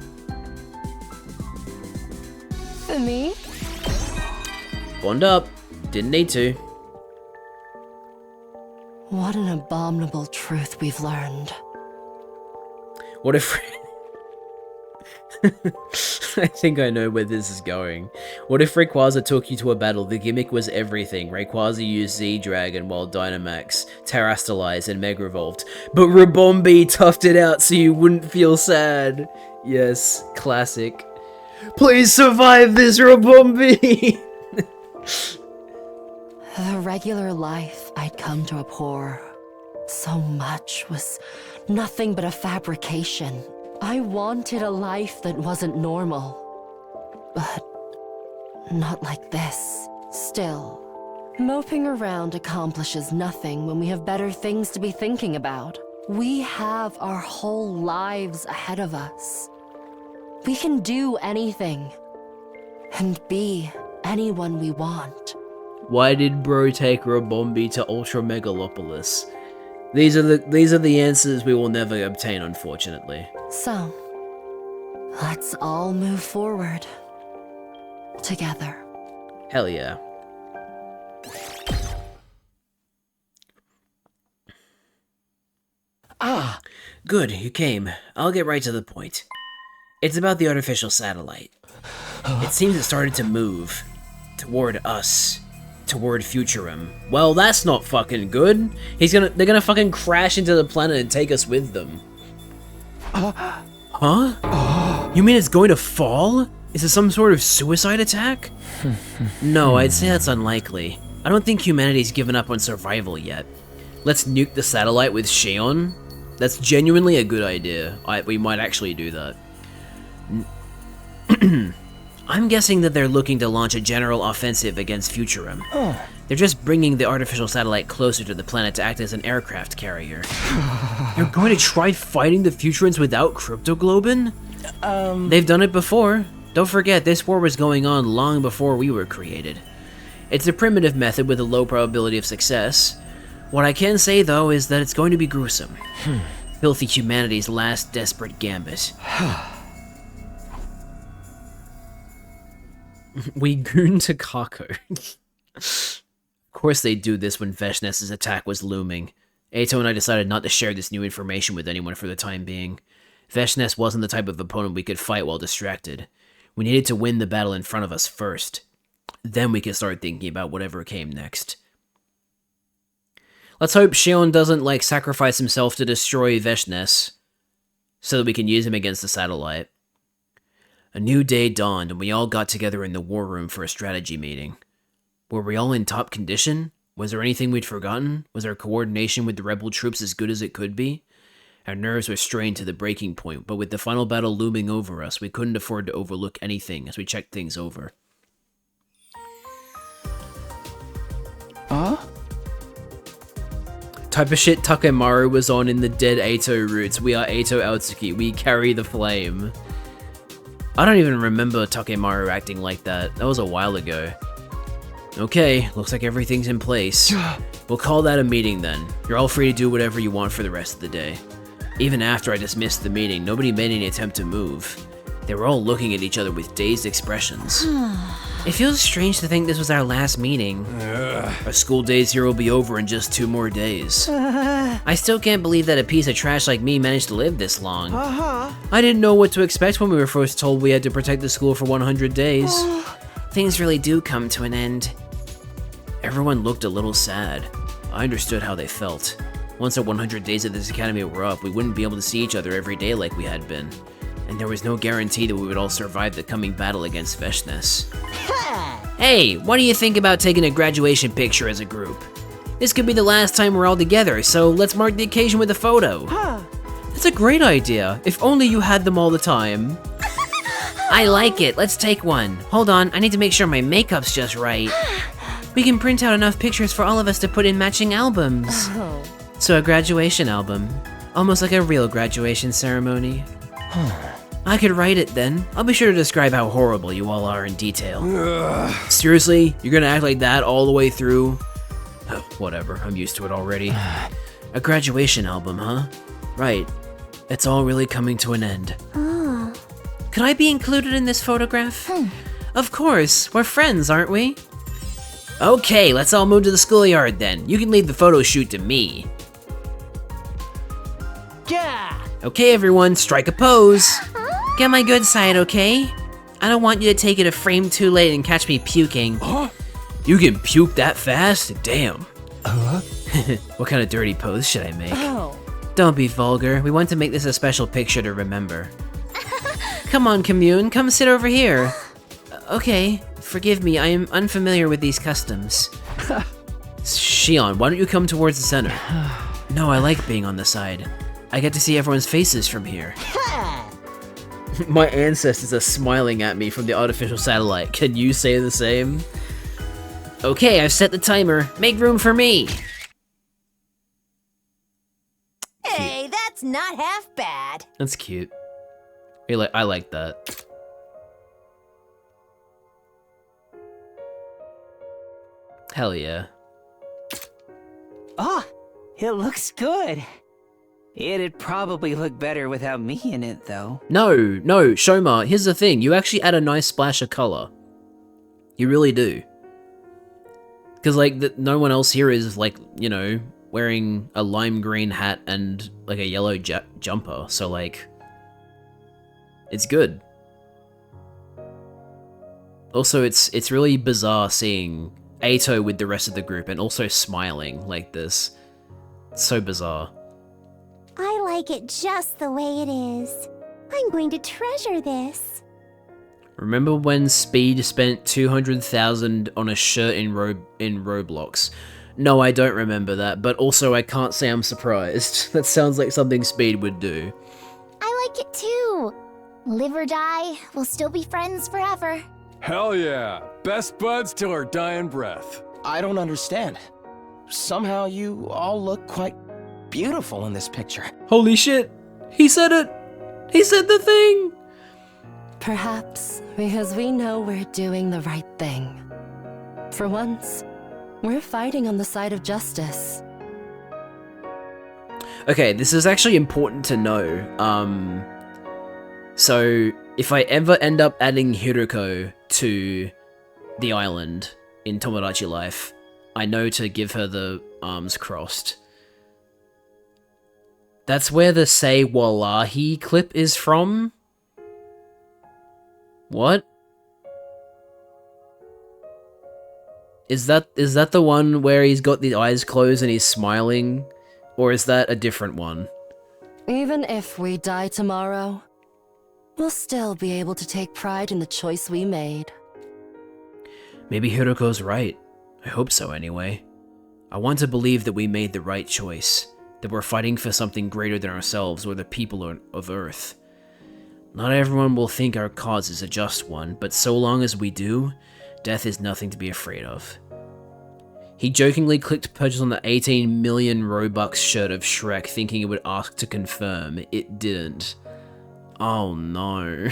For me? Bond up. Didn't need to. What an abominable truth we've learned. What if... I think I know where this is going. What if Rayquaza took you to a battle? The gimmick was everything. Rayquaza used Z-Dragon while Dynamax terastallized and Mega Evolved. But Rabombi toughed it out so you wouldn't feel sad. Yes, classic. Please survive this, Rabombi! The regular life I'd come to abhor so much was nothing but a fabrication. I wanted a life that wasn't normal, but not like this. Still, moping around accomplishes nothing when we have better things to be thinking about. We have our whole lives ahead of us. We can do anything and be anyone we want. Why did bro take Rabombi to Ultra Megalopolis? These are the answers we will never obtain, unfortunately. So, let's all move forward. Together. Hell yeah. Ah! Good, you came. I'll get right to the point. It's about the artificial satellite. It seems it started to move. Toward us. Toward Futurum. Well, that's not fucking good. They're gonna fucking crash into the planet and take us with them. Huh? You mean it's going to fall? Is it some sort of suicide attack? No, I'd say that's unlikely. I don't think humanity's given up on survival yet. Let's nuke the satellite with Xion. That's genuinely a good idea. We might actually do that. I'm guessing that they're looking to launch a general offensive against Futurum. They're just bringing the artificial satellite closer to the planet to act as an aircraft carrier. You're going to try fighting the Futurans without Cryptoglobin? They've done it before. Don't forget, this war was going on long before we were created. It's a primitive method with a low probability of success. What I can say, though, is that it's going to be gruesome. Filthy humanity's last desperate gambit. We goon to Kako. Of course they'd do this when Veshness's attack was looming. Eito and I decided not to share this new information with anyone for the time being. Veshness wasn't the type of opponent we could fight while distracted. We needed to win the battle in front of us first. Then we could start thinking about whatever came next. Let's hope Xion doesn't, sacrifice himself to destroy Veshness, so that we can use him against the satellite. A new day dawned, and we all got together in the war room for a strategy meeting. Were we all in top condition? Was there anything we'd forgotten? Was our coordination with the rebel troops as good as it could be? Our nerves were strained to the breaking point, but with the final battle looming over us, we couldn't afford to overlook anything as we checked things over. Type of shit Takemaru was on in the dead Eito roots. We are Eito Aotsuki. We carry the flame. I don't even remember Takemaru acting like that. That was a while ago. Okay, looks like everything's in place. We'll call that a meeting then. You're all free to do whatever you want for the rest of the day. Even after I dismissed the meeting, nobody made any attempt to move. They were all looking at each other with dazed expressions. It feels strange to think this was our last meeting. Our school days here will be over in just 2 more days. I still can't believe that a piece of trash like me managed to live this long. Uh-huh. I didn't know what to expect when we were first told we had to protect the school for 100 days. Things really do come to an end. Everyone looked a little sad. I understood how they felt. Once the 100 days of this academy were up, we wouldn't be able to see each other every day like we had been. And there was no guarantee that we would all survive the coming battle against Veshness. Hey, what do you think about taking a graduation picture as a group? This could be the last time we're all together, so let's mark the occasion with a photo. That's a great idea. If only you had them all the time. I like it. Let's take one. Hold on, I need to make sure my makeup's just right. We can print out enough pictures for all of us to put in matching albums. So a graduation album. Almost like a real graduation ceremony. I could write it then. I'll be sure to describe how horrible you all are in detail. Seriously? You're gonna act like that all the way through? Whatever, I'm used to it already. A graduation album, huh? Right. It's all really coming to an end. Could I be included in this photograph? Of course, we're friends, aren't we? Okay, let's all move to the schoolyard then. You can leave the photo shoot to me. Yeah! Okay everyone, strike a pose. Get my good side, okay? I don't want you to take it a frame too late and catch me puking. You can puke that fast? Damn. What kind of dirty pose should I make? Don't be vulgar. We want to make this a special picture to remember. Come on, Commune, come sit over here. Okay, forgive me, I am unfamiliar with these customs. Shion, why don't you come towards the center? No, I like being on the side. I get to see everyone's faces from here. My ancestors are smiling at me from the artificial satellite. Can you say the same? Okay, I've set the timer. Make room for me. Hey, that's not half bad. That's cute. I like that. Hell yeah. Oh, it looks good. It'd probably look better without me in it, though. No, Shoma, here's the thing. You actually add a nice splash of color. You really do. Because, like, no one else here is, like, you know, wearing a lime green hat and, like, a yellow jumper. So, like, it's good. Also, it's really bizarre seeing Ato with the rest of the group and also smiling like this. It's so bizarre. I like it just the way it is. I'm going to treasure this. Remember when Speed spent 200,000 on a shirt in Roblox? No, I don't remember that, but also I can't say I'm surprised. That sounds like something Speed would do. I like it too. Live or die, we'll still be friends forever. Hell yeah! Best buds till our dying breath. I don't understand. Somehow you all look quite beautiful in this picture. Holy shit! He said it! He said the thing! Perhaps because we know we're doing the right thing. For once, we're fighting on the side of justice. Okay, this is actually important to know. So, if I ever end up adding Hiruko to the island in Tomodachi Life, I know to give her the arms crossed. That's where the Say Wallahi clip is from? What? Is that the one where he's got the eyes closed and he's smiling? Or is that a different one? Even if we die tomorrow, we'll still be able to take pride in the choice we made. Maybe Hiroko's right. I hope so anyway. I want to believe that we made the right choice, that we're fighting for something greater than ourselves or the people of Earth. Not everyone will think our cause is a just one, but so long as we do, death is nothing to be afraid of. He jokingly clicked purchase on the 18 million Robux shirt of Shrek, thinking it would ask to confirm. It didn't. Oh no.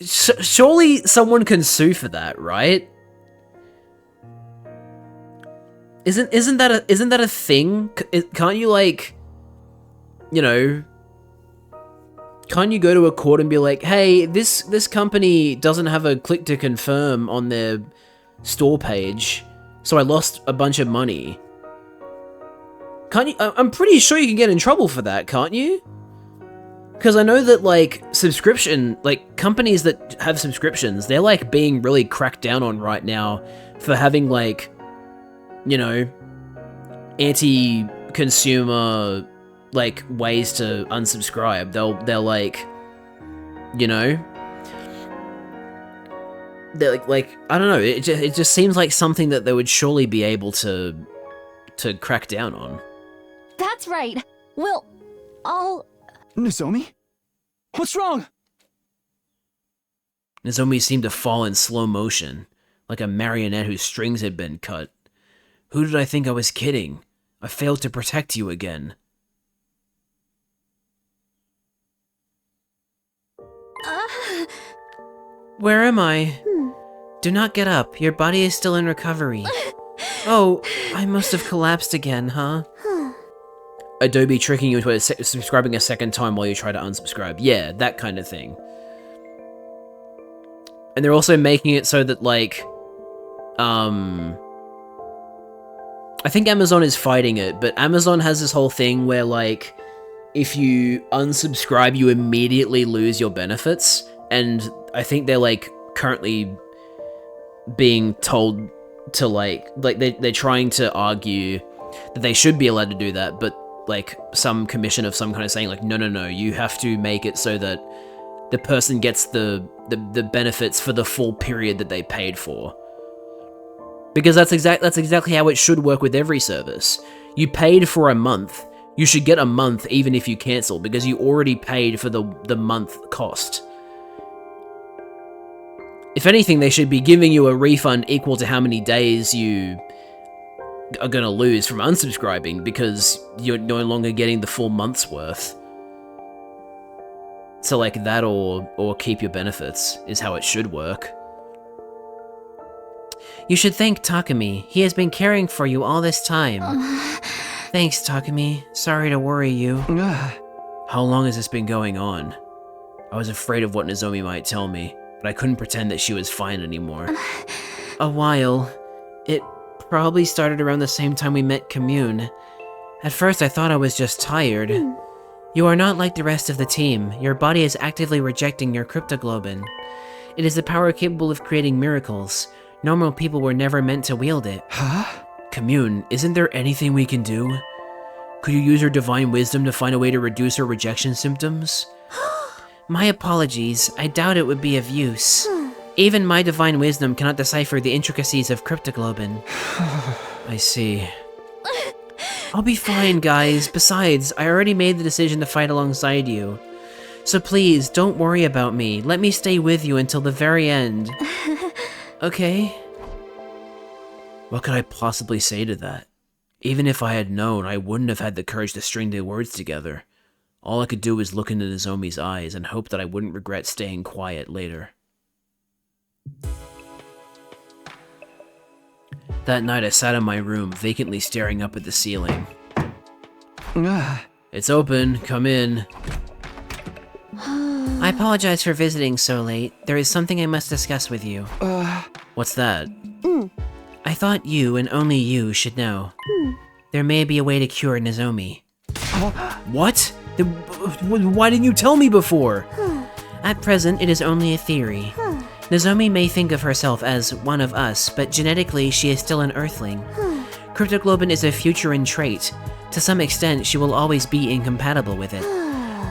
Surely someone can sue for that, right? Isn't that a thing? Can't you, like, you know, can't you go to a court and be like, hey, this company doesn't have a click to confirm on their store page, so I lost a bunch of money. Can't you? I'm pretty sure you can get in trouble for that, can't you? Because I know that, like, companies that have subscriptions, they're, like, being really cracked down on right now for having, like, you know, anti-consumer, like, ways to unsubscribe. They'll like, you know, they're like, I don't know, it just seems like something that they would surely be able to crack down on. That's right. Well, I'll... Nozomi? What's wrong? Nozomi seemed to fall in slow motion, like a marionette whose strings had been cut. Who did I think I was kidding? I failed to protect you again. Where am I? Do not get up. Your body is still in recovery. Oh, I must have collapsed again, huh? Adobe tricking you into subscribing a second time while you try to unsubscribe. Yeah, that kind of thing. And they're also making it so that, like, I think Amazon is fighting it, but Amazon has this whole thing where, like, if you unsubscribe, you immediately lose your benefits, and I think they're, like, currently being told to, like they're trying to argue that they should be allowed to do that, but, like, some commission of some kind of saying, like, no, you have to make it so that the person gets the benefits for the full period that they paid for. Because that's exactly how it should work with every service. You paid for a month, you should get a month even if you cancel, because you already paid for the month cost. If anything, they should be giving you a refund equal to how many days you are gonna lose from unsubscribing, because you're no longer getting the full month's worth. So, like, that or keep your benefits is how it should work. You should thank Takumi. He has been caring for you all this time. Thanks, Takumi. Sorry to worry you. How long has this been going on? I was afraid of what Nozomi might tell me, but I couldn't pretend that she was fine anymore. A while. It probably started around the same time we met Commune. At first I thought I was just tired. You are not like the rest of the team. Your body is actively rejecting your cryptoglobin. It is a power capable of creating miracles. Normal people were never meant to wield it. Huh? Commune, isn't there anything we can do? Could you use your divine wisdom to find a way to reduce her rejection symptoms? My apologies. I doubt it would be of use. Even my divine wisdom cannot decipher the intricacies of cryptoglobin. I see. I'll be fine, guys. Besides, I already made the decision to fight alongside you. So please, don't worry about me. Let me stay with you until the very end. Okay? What could I possibly say to that? Even if I had known, I wouldn't have had the courage to string the words together. All I could do was look into Nozomi's eyes and hope that I wouldn't regret staying quiet later. That night I sat in my room, vacantly staring up at the ceiling. It's open, come in. I apologize for visiting so late. There is something I must discuss with you. What's that? I thought you, and only you, should know. There may be a way to cure Nozomi. What? Why didn't you tell me before? At present, it is only a theory. Nozomi may think of herself as one of us, but genetically she is still an Earthling. Cryptoglobin is a futurin trait. To some extent, she will always be incompatible with it.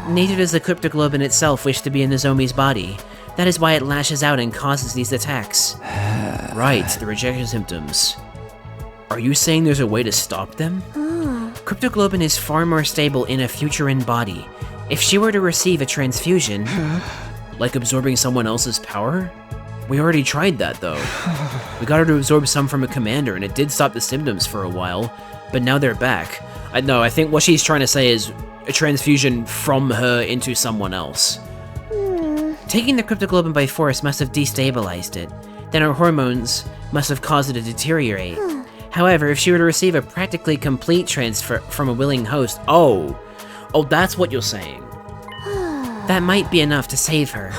Neither does the cryptoglobin itself wish to be in Nozomi's body. That is why it lashes out and causes these attacks. Right, the rejection symptoms. Are you saying there's a way to stop them? Cryptoglobin is far more stable in a futurin body. If she were to receive a transfusion... Like absorbing someone else's power? We already tried that, though. We got her to absorb some from a commander, and it did stop the symptoms for a while, but now they're back. I think what she's trying to say is a transfusion from her into someone else. Taking the cryptoglobin by force must have destabilized it. Then her hormones must have caused it to deteriorate. However, if she were to receive a practically complete transfer from a willing host... Oh, Oh, that's what you're saying. That might be enough to save her.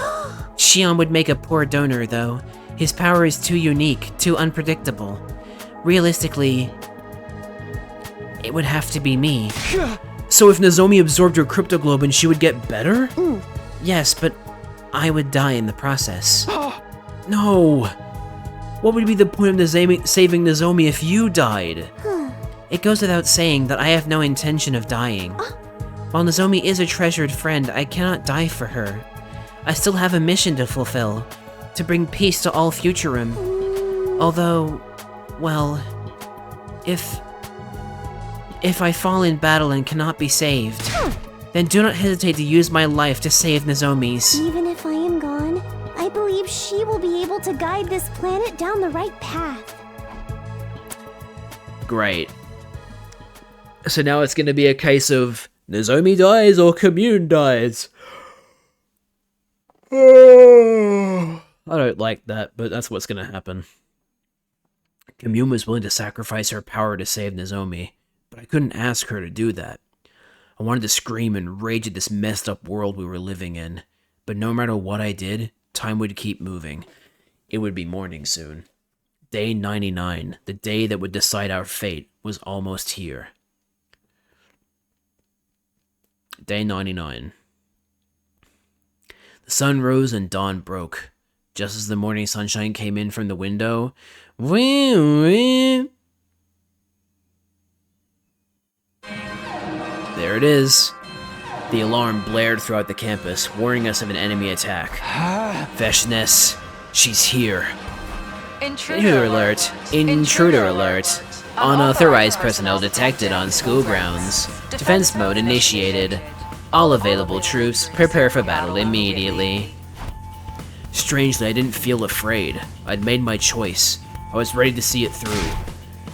Shion would make a poor donor, though. His power is too unique, too unpredictable. Realistically, it would have to be me. So if Nozomi absorbed her cryptoglobin, she would get better? Yes, but I would die in the process. No! What would be the point of saving Nozomi if you died? It goes without saying that I have no intention of dying. While Nozomi is a treasured friend, I cannot die for her. I still have a mission to fulfill, to bring peace to all Futurum. Although, well, if I fall in battle and cannot be saved, then do not hesitate to use my life to save Nozomi's. Even if I am gone, I believe she will be able to guide this planet down the right path. Great. So now it's gonna be a case of Nozomi dies or Commune dies. I don't like that, but that's what's gonna happen. Commune was willing to sacrifice her power to save Nozomi, but I couldn't ask her to do that. I wanted to scream and rage at this messed up world we were living in, but no matter what I did, time would keep moving. It would be morning soon. Day 99, the day that would decide our fate, was almost here. Day 99. The sun rose and dawn broke. Just as the morning sunshine came in from the window, there it is. The alarm blared throughout the campus, warning us of an enemy attack. Veshness, she's here. Intruder alert. Intruder alert. Unauthorized personnel detected on school grounds. Defense mode initiated. All available troops, prepare for battle immediately. Strangely, I didn't feel afraid. I'd made my choice. I was ready to see it through.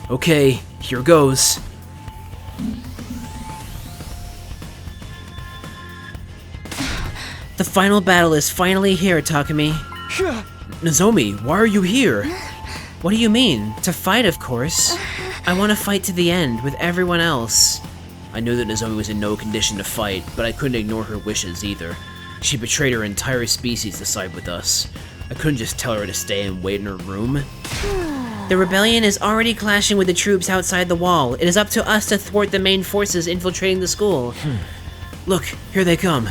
Okay, here goes. The final battle is finally here, Takumi. Nozomi, why are you here? What do you mean? To fight, of course. I want to fight to the end, with everyone else. I knew that Nozomi was in no condition to fight, but I couldn't ignore her wishes either. She betrayed her entire species to side with us. I couldn't just tell her to stay and wait in her room. The rebellion is already clashing with the troops outside the wall. It is up to us to thwart the main forces infiltrating the school. Look, here they come.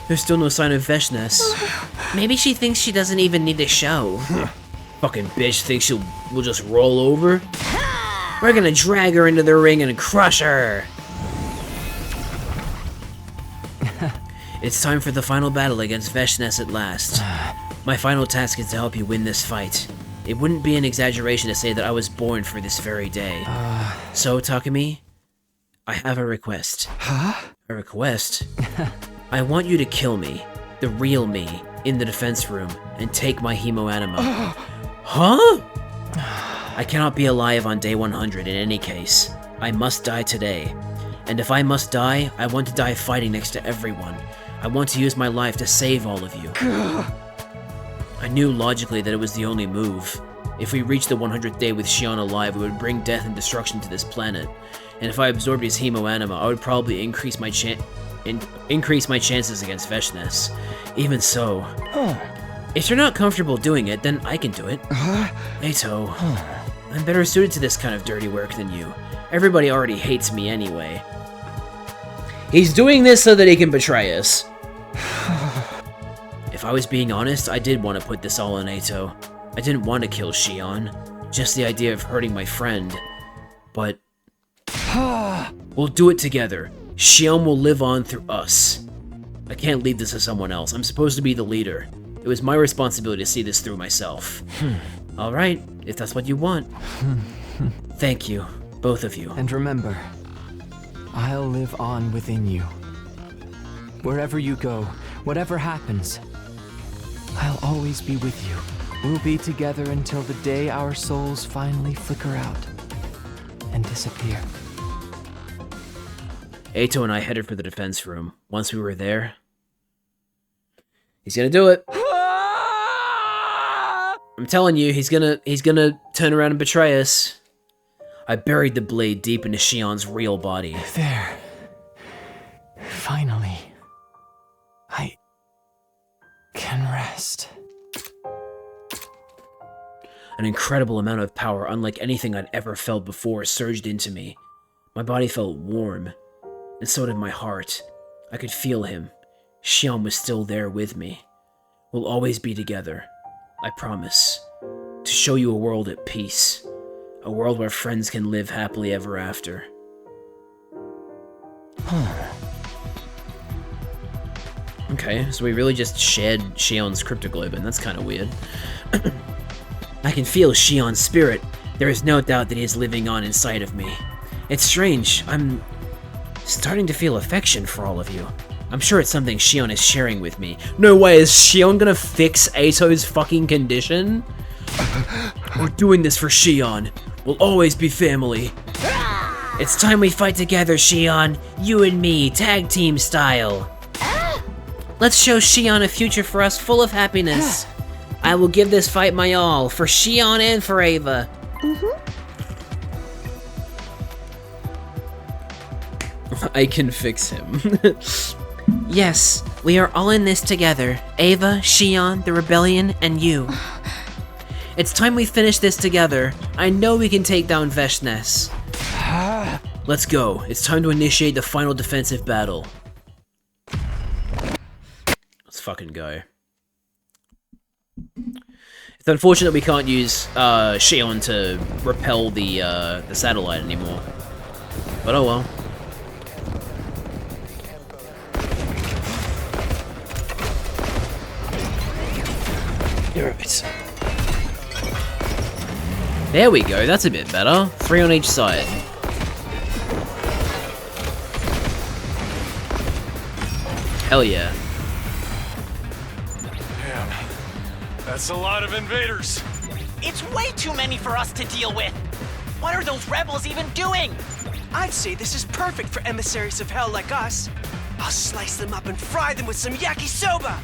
There's still no sign of Veshness. Maybe she thinks she doesn't even need to show. Fucking bitch thinks we'll just roll over? We're gonna drag her into the ring and crush her! It's time for the final battle against Veshness at last. My final task is to help you win this fight. It wouldn't be an exaggeration to say that I was born for this very day. So, Takumi, I have a request. Huh? A request? I want you to kill me, the real me, in the defense room, and take my hemoanima. Huh? I cannot be alive on day 100 in any case. I must die today. And if I must die, I want to die fighting next to everyone. I want to use my life to save all of you. I knew logically that it was the only move. If we reached the 100th day with Shion alive, it would bring death and destruction to this planet. And if I absorbed his hemoanima, I would probably increase my chances against Veshness. Even so, if you're not comfortable doing it, then I can do it. Eito, I'm better suited to this kind of dirty work than you. Everybody already hates me anyway. He's doing this so that he can betray us. If I was being honest, I did want to put this all on Eito. I didn't want to kill Shion. Just the idea of hurting my friend. But we'll do it together. Shion will live on through us. I can't leave this to someone else. I'm supposed to be the leader. It was my responsibility to see this through myself. Alright, if that's what you want. Thank you, both of you. And remember, I'll live on within you. Wherever you go, whatever happens, I'll always be with you. We'll be together until the day our souls finally flicker out and disappear. Eito and I headed for the defense room. Once we were there, he's gonna do it. I'm telling you, he's gonna turn around and betray us. I buried the blade deep into Shion's real body. There. Finally. I can rest. An incredible amount of power, unlike anything I'd ever felt before, surged into me. My body felt warm, and so did my heart. I could feel him. Shion was still there with me. We'll always be together. I promise. To show you a world at peace. A world where friends can live happily ever after. Okay, so we really just shared Shion's cryptoglobe, and that's kind of weird. I can feel Shion's spirit. There is no doubt that he is living on inside of me. It's strange. I'm starting to feel affection for all of you. I'm sure it's something Shion is sharing with me. No way, is Shion gonna fix Ato's fucking condition? We're doing this for Shion. We'll always be family. It's time we fight together, Shion. You and me, tag team style. Let's show Shion a future for us full of happiness. I will give this fight my all, for Shion and for Ava. I can fix him. Yes, we are all in this together. Ava, Shion, the Rebellion, and you. It's time we finish this together. I know we can take down Veshness. Let's go. It's time to initiate the final defensive battle. Let's fucking go. It's unfortunate we can't use Shion to repel the satellite anymore. But oh well. Alright. There we go, that's a bit better. 3 on each side. Hell yeah. Damn. That's a lot of invaders. It's way too many for us to deal with. What are those rebels even doing? I'd say this is perfect for emissaries of hell like us. I'll slice them up and fry them with some yakisoba.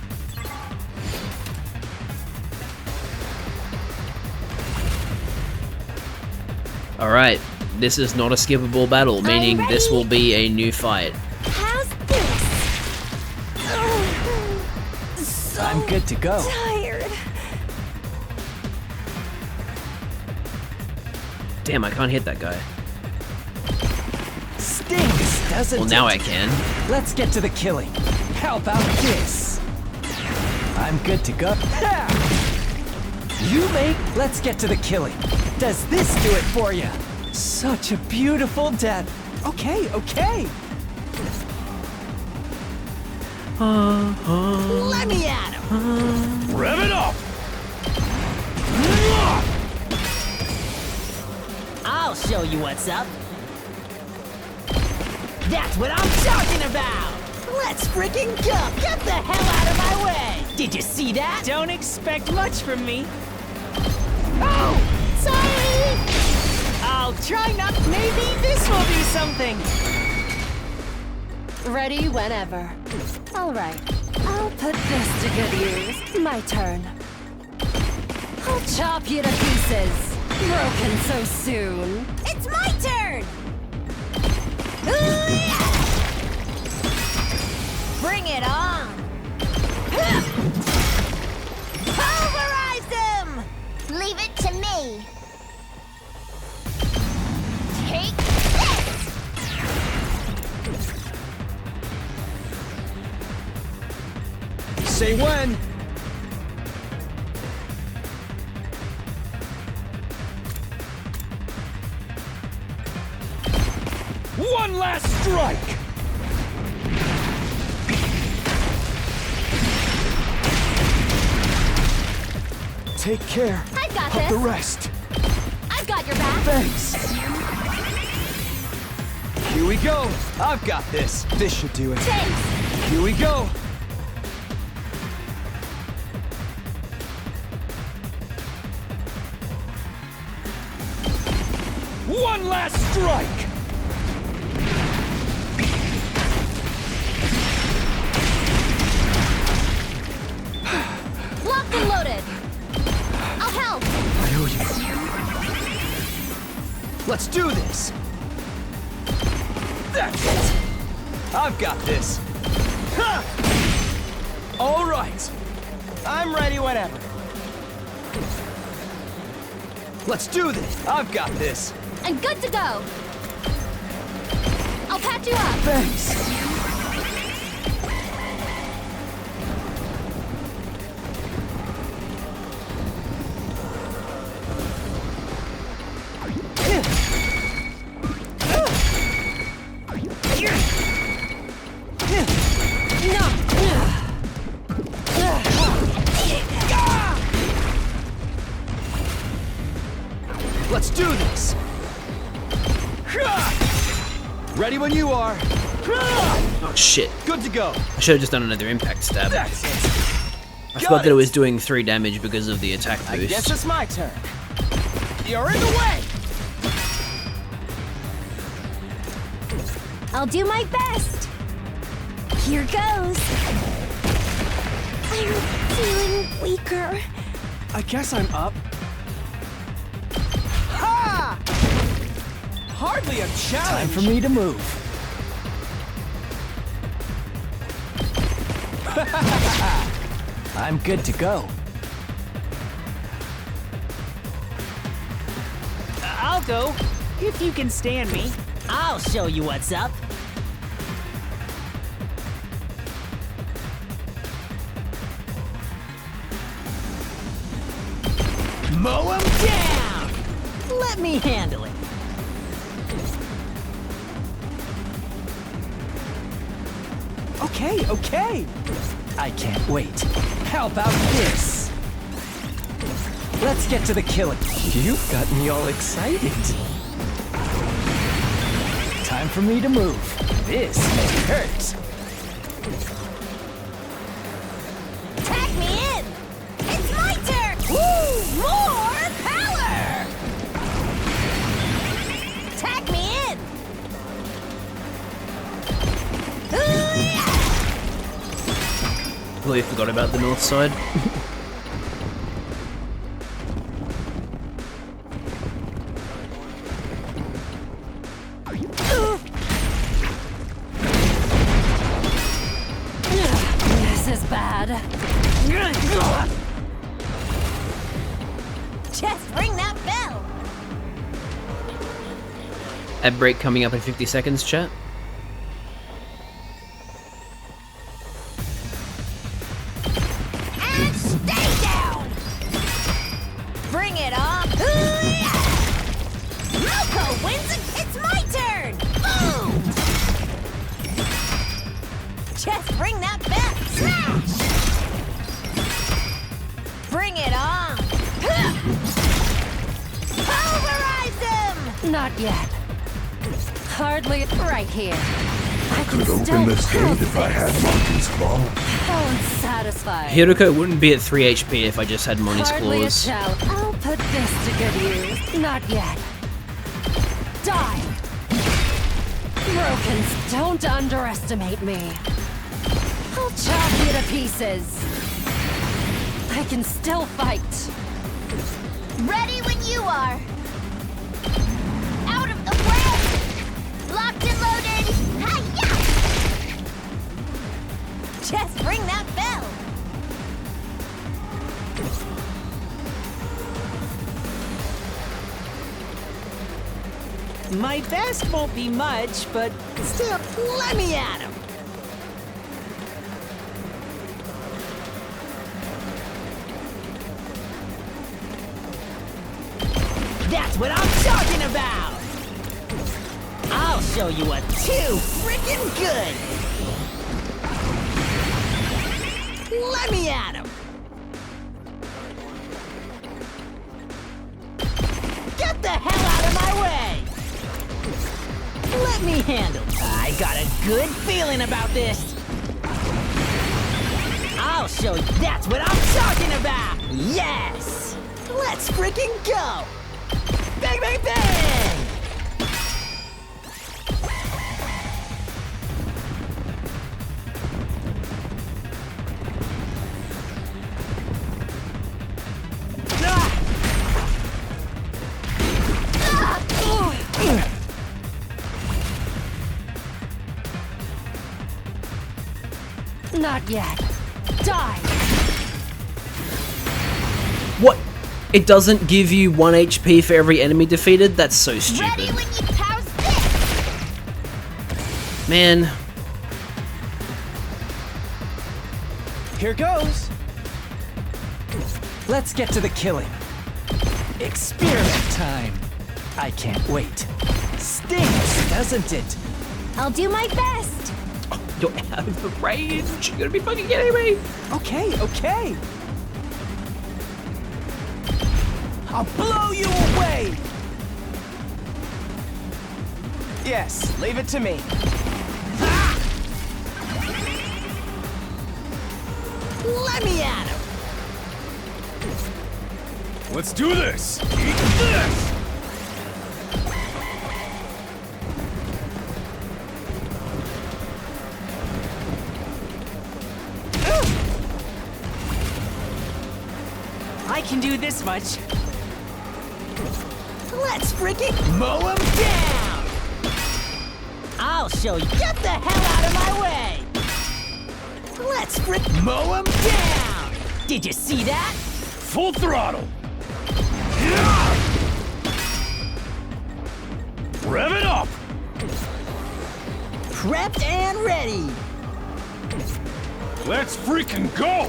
Alright, this is not a skippable battle, meaning this will be a new fight. How's this? So I'm good to go. Tired. Damn, I can't hit that guy. Stinks, doesn't it? Well, now I can. Let's get to the killing. How about this? I'm good to go. You make. Let's get to the killing. Does this do it for you? Such a beautiful death. Okay. Let me at him. Rev it up! I'll show you what's up. That's what I'm talking about. Let's freaking go. Get the hell out of my way. Did you see that? Don't expect much from me. Oh, sorry. I'll try not. Maybe this will do something. Ready whenever. All right, I'll put this to good use. My turn. I'll chop you to pieces. Broken so soon. It's my turn. Bring it on. Pulverize them. Leave it to me. Take this. Say when. One last strike! Take care I've got of this. the rest. I've got your back. Thanks. Here we go. I've got this. This should do it. Thanks. Here we go. One last strike! Locked and loaded. I'll help. I owe you. Let's do this! That's it! I've got this! Ha! All right! I'm ready whenever. Let's do this! I've got this! I'm good to go. I'll patch you up. Thanks! Let's do this! Ready when you are! Oh shit. Good to go! I should have just done another impact stab. That's it! I forgot that it was doing 3 damage because of the attack boost. I guess it's my turn. You're in the way! I'll do my best. Here goes. I'm feeling weaker. I guess I'm up. Ha! Hardly a challenge. Time for me to move. I'm good to go. I'll go, if you can stand me. I'll show you what's up. Mow 'em down! Let me handle it. Okay, okay. I can't wait. How about this? Let's get to the killing. You've got me all excited. Time for me to move. This may hurt. Tag me in! It's my turn! Woo! More power! Tag me in! Completely forgot about the north side. This is bad. Just ring that bell! Ad break coming up in 50 seconds, chat. And stay down! Bring it on! Moko wins it! It's my turn! Boom! Just bring that bell! Smash! Bring it on! Pulverize him! Not yet. Hardly right here. I Could open this gate if I had Monkey's Claw. How unsatisfying. Hiroko wouldn't be at 3 HP if I just had Moni's Hardly a claws. shell. I'll put this to good use. Not yet. Die! Brokens, don't underestimate me. I'll chop you to pieces. I can still fight. Ready when you are. Out of the way! Locked and loaded! Hi-ya! Just ring that bell! My best won't be much, but still, let me at him! That's what I'm talking about! I'll show you what too freaking good! Let me at him! Get the hell out of my way! Let me handle it. I got a good feeling about this. I'll show you. That's what I'm talking about! Yes! Let's freaking go! Bang, bang, bang! Not yet. Die! What? It doesn't give you 1 HP for every enemy defeated? That's so stupid. Ready when you pounce this! Man. Here goes. Let's get to the killing. Experiment time. I can't wait. Stings, doesn't it? I'll do my best. You're out of the range. You're gonna be fucking kidding me. Okay, okay. I'll blow you away. Yes, leave it to me. Let me at him! Let's do this! Eat this! I can do this much. Let's frickin' mow him down! I'll show you. Get the hell out of my way! Let's mow him down! Did you see that? Full throttle! Rev it up! Prepped and ready! Let's freaking go!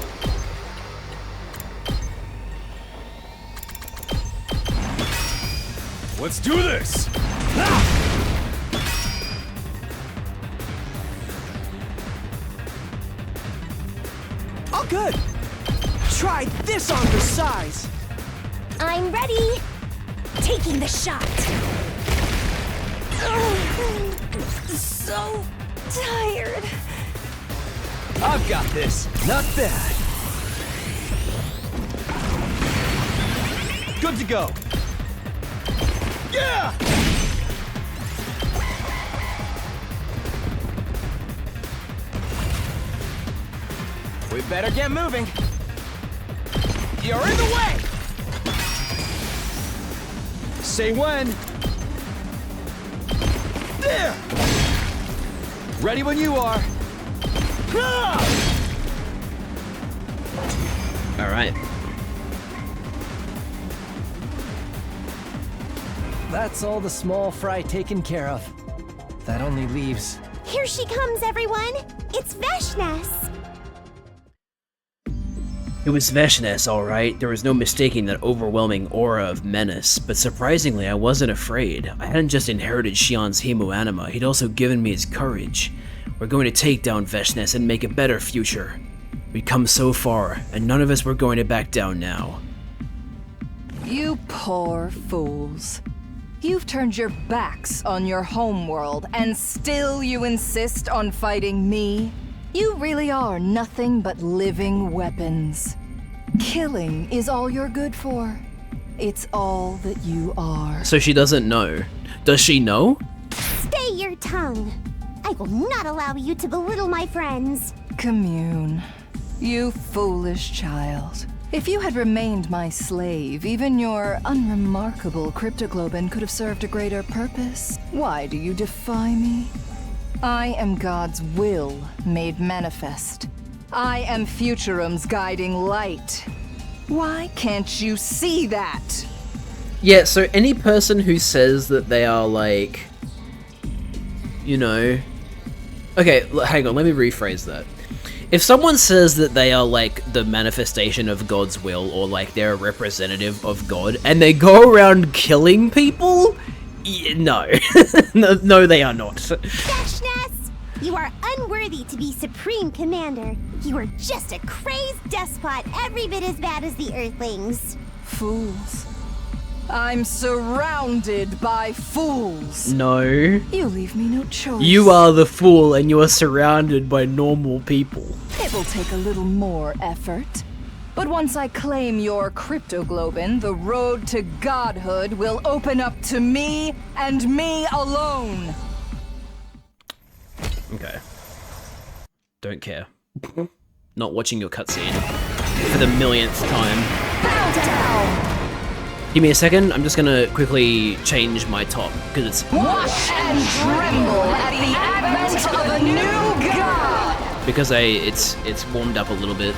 Let's do this! All good. Try this on your size. I'm ready. Taking the shot. So tired. I've got this. Not bad. Good to go. Yeah! We better get moving. You're in the way! Say when. There! Ready when you are. Alright. That's all the small fry taken care of. That only leaves. Here she comes, everyone. It's Veshnes. It was Veshnes, alright. There was no mistaking that overwhelming aura of menace, but surprisingly, I wasn't afraid. I hadn't just inherited Xian's hemo-anima, he'd also given me his courage. We're going to take down Veshnes and make a better future. We'd come so far, and none of us were going to back down now. You poor fools. You've turned your backs on your homeworld, and still you insist on fighting me? You really are nothing but living weapons. Killing is all you're good for. It's all that you are. So she doesn't know. Does she know? Stay your tongue. I will not allow you to belittle my friends. Commune. You foolish child. If you had remained my slave, even your unremarkable cryptoglobin could have served a greater purpose. Why do you defy me? I am God's will made manifest. I am Futurum's guiding light. Why can't you see that? Yeah, so any person who says that they are like, you know... Okay, hang on, let me rephrase that. If someone says that they are like the manifestation of God's will, or like they're a representative of God, and they go around killing people? Yeah, no. No, they are not. Veshnes, you are unworthy to be Supreme Commander. You are just a crazed despot, every bit as bad as the Earthlings. Fools. I'm surrounded by fools. No. You leave me no choice. You are the fool, and you are surrounded by normal people. It will take a little more effort. But once I claim your cryptoglobin, the road to godhood will open up to me and me alone. Okay. Don't care. Not watching your cutscene for the millionth time. Bow down! Give me a second, I'm just gonna quickly change my top, because it's... Watch and tremble at the advent of a new god! because it's warmed up a little bit.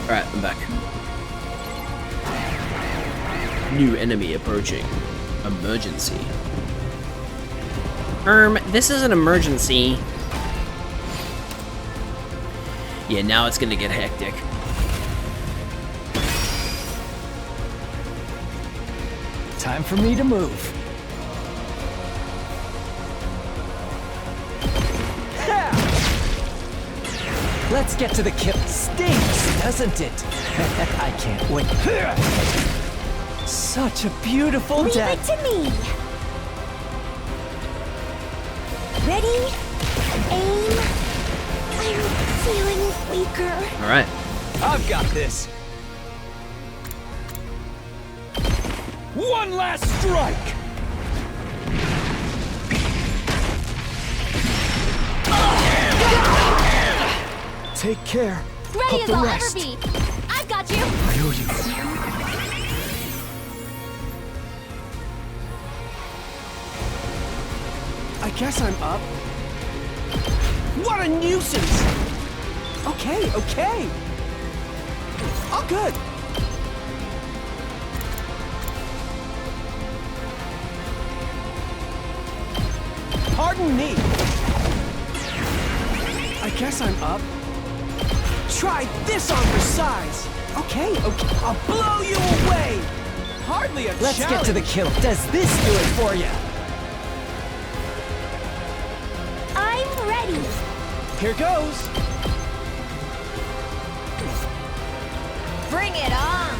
Alright, I'm back. New enemy approaching. Emergency. This is an emergency. Yeah, now it's gonna get hectic. Time for me to move. Let's get to the kill. Stinks, doesn't it? I can't wait. Such a beautiful Leave day. it to me. Ready? Aim. I'm feeling weaker. Alright. I've got this. One last strike! Take care. Ready of as the I'll rest. ever be. I've got you. I owe you. I guess I'm up. What a nuisance! Okay, okay. All good. Pardon me. I guess I'm up. Try this on for size. Okay, okay. I'll blow you away. Hardly a Let's challenge. get to the kill. Does this do it for you? I'm ready. Here goes. Bring it on!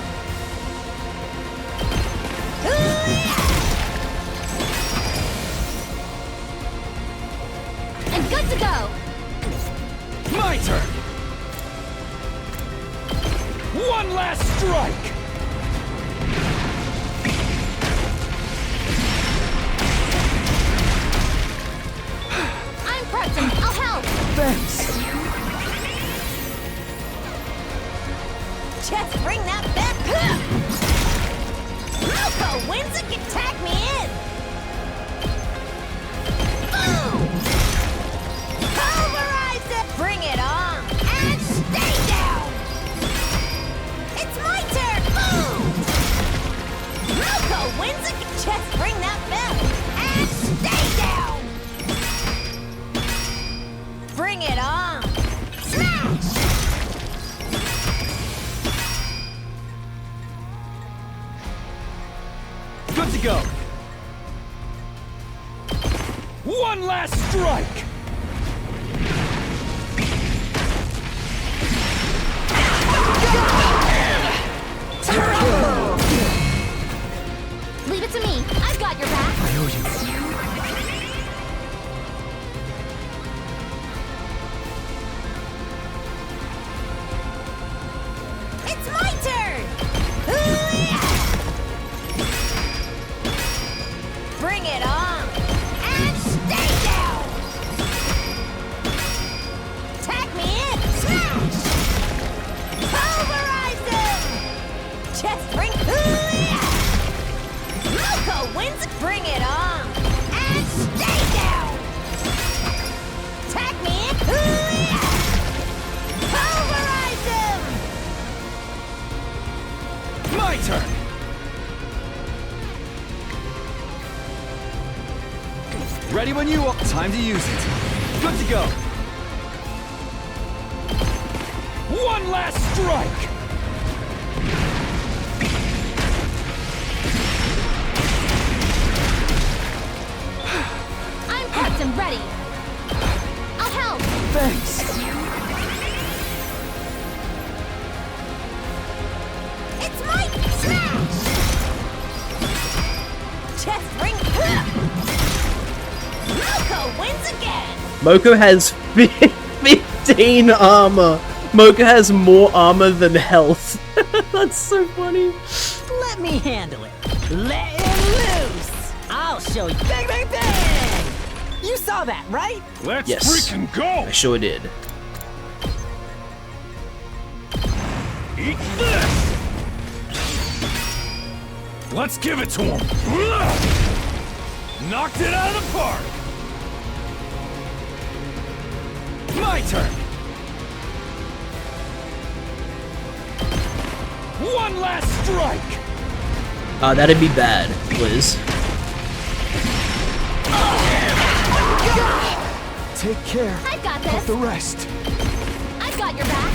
And good to go. My turn! One last strike! I'm Preston. I'll help. Thanks. Just bring that back! Loco wins it, can tag me in! Boom! Pulverize it! Bring it on! And stay down! It's my turn! Boom! Loco wins it! Just bring that bell! And stay down! Bring it on! Smash! Good to go! One last strike! Leave it to me. I've got your back. I owe you. It's my turn! Bring it on! And stay down! Tag me in! Smash! Pulverize him! Just bring... Loco wins! Bring it on! And stay down! Tag me in! Pulverize him! My turn! Ready when you are. Time to use it. Good to go. One last strike! I'm prepped and ready. I'll help. Thanks. It's my smash! Just bring... Loco wins again! Moko has 15 armor. Mocha has more armor than health. That's so funny. Let me handle it. Let him loose. I'll show you. Bang, bang, bang! You saw that, right? Let's Yes. freaking go! I sure did. Eat this! Let's give it to him! Knocked it out of the park! My turn! One last strike! That'd be bad, Liz. Take care I've got this. of the rest. I've got your back.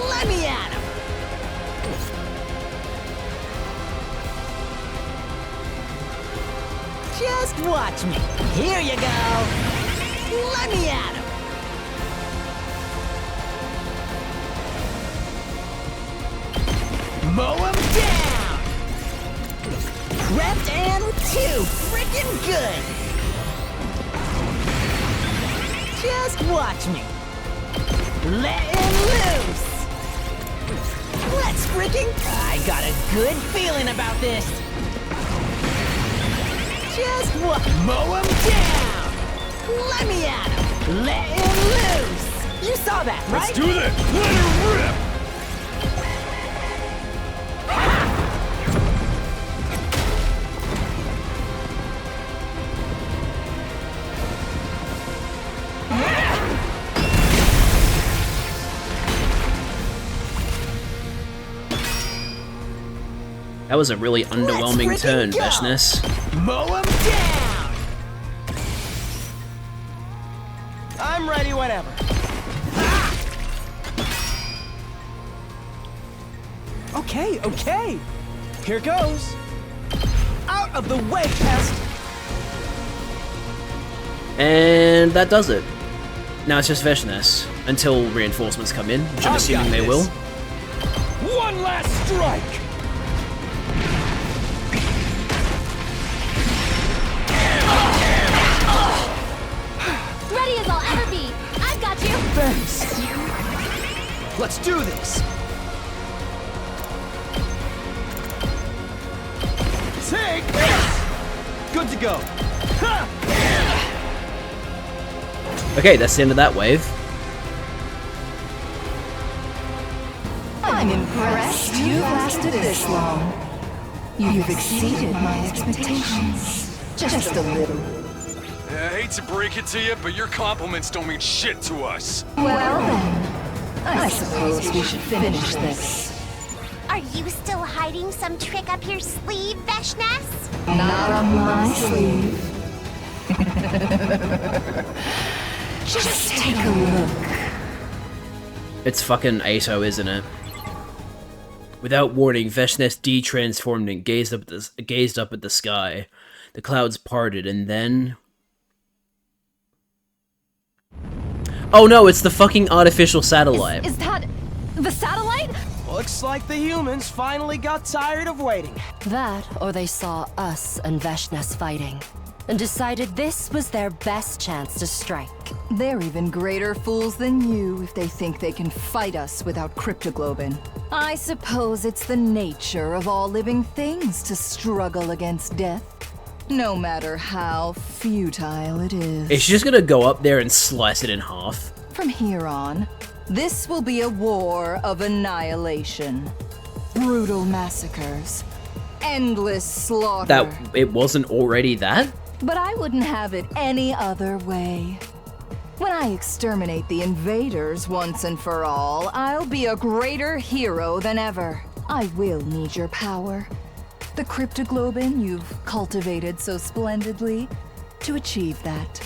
Let me at him. Just watch me. Here you go. Let me at him. Mow him down. Prepped and two. Freaking good. Just watch me. Let him loose. Let's freaking... I got a good feeling about this. Just what? Mow him down. Let me at him. Let him loose. You saw that, right? Let's do this! Let her rip! That was a really underwhelming turn, Veshness. Mow him down. I'm ready whenever. Okay, okay. Here goes. Out of the way, pest. And that does it. Now it's just Veshness. Until reinforcements come in, which I'm assuming they will. One last strike! Ready as I'll ever be. I've got you. Thanks. Let's do this. Take this. Good to go. Ha! Okay, that's the end of that wave. I'm impressed you've lasted this long. You've exceeded my expectations. Just a little. I hate to break it to you, but your compliments don't mean shit to us. Well then, I suppose we should finish this. Are you still hiding some trick up your sleeve, Veshness? Not on my sleeve. Just take a look. It's fucking Ato, isn't it? Without warning, Veshness de-transformed and gazed up at the sky. The clouds parted, and then... Oh no, it's the fucking artificial satellite. Is that the satellite? Looks like the humans finally got tired of waiting. That, or they saw us and Veshness fighting, and decided this was their best chance to strike. They're even greater fools than you if they think they can fight us without cryptoglobin. I suppose it's the nature of all living things to struggle against death, no matter how futile it is. Is she just gonna go up there and slice it in half? From here on, this will be a war of annihilation. Brutal massacres. Endless slaughter. That it wasn't already that? But I wouldn't have it any other way. When I exterminate the invaders once and for all, I'll be a greater hero than ever. I will need your power. The cryptoglobin you've cultivated so splendidly. To achieve that,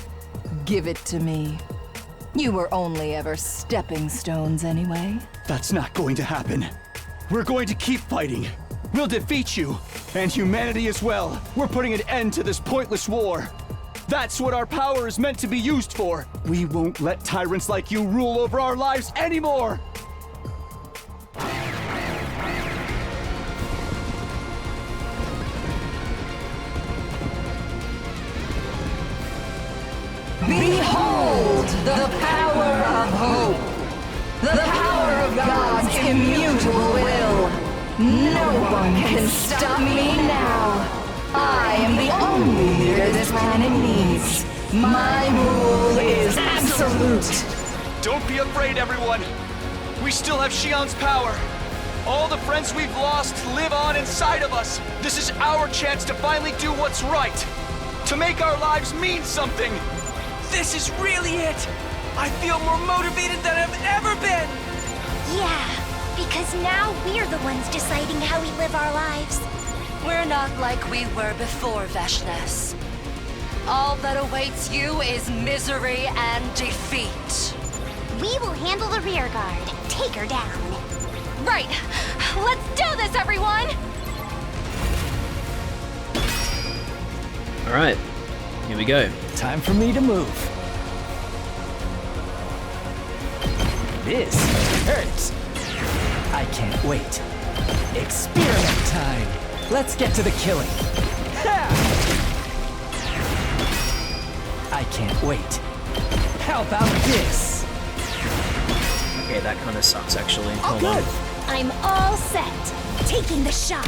give it to me. You were only ever stepping stones anyway. That's not going to happen. We're going to keep fighting. We'll defeat you, and humanity as well. We're putting an end to this pointless war. That's what our power is meant to be used for. We won't let tyrants like you rule over our lives anymore. The power of hope. The power of God's immutable will. No one can stop me now. I am the only leader this planet needs. My rule is absolute. Don't be afraid, everyone. We still have Xion's power. All the friends we've lost live on inside of us. This is our chance to finally do what's right. To make our lives mean something. This is really it! I feel more motivated than I've ever been! Yeah, because now we're the ones deciding how we live our lives. We're not like we were before, Veshness. All that awaits you is misery and defeat. We will handle the rear guard. Take her down. Right. Let's do this, everyone! Alright, here we go. Time for me to move. This hurts. I can't wait. Experiment time. Let's get to the killing. Ha! I can't wait. How about this? Okay, that kind of sucks actually. All Hold on. good. I'm all set. Taking the shot.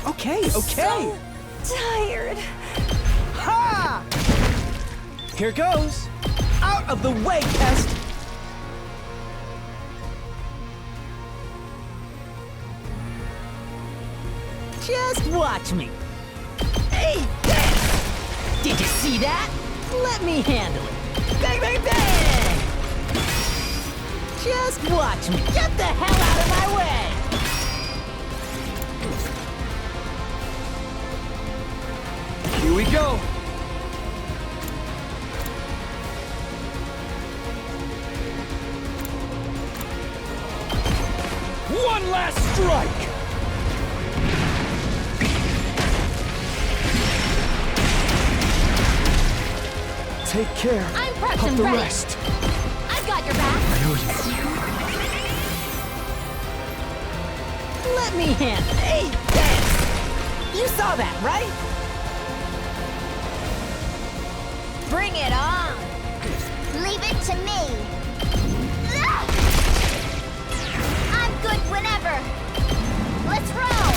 Okay. So tired. Ha! Here goes. Out of the way, Pest. Just watch me. Hey, Pest! Did you see that? Let me handle it. Bang, bang, bang! Just watch me. Get the hell out of my way! Here we go. One last strike! Take care I'm prepped of and the ready. rest. I've got your back. I owe you. Let me handle. Hey, Pest! You saw that, right? Bring it on. Leave it to me. I'm good whenever. Let's roll.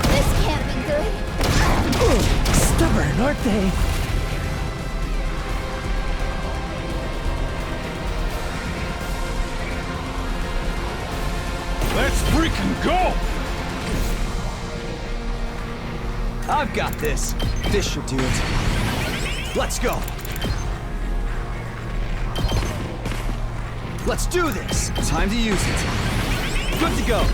This can't be good. Stubborn, aren't they? Let's freaking go! I've got this. This should do it. Let's go. Let's do this. Time to use it. Good to go.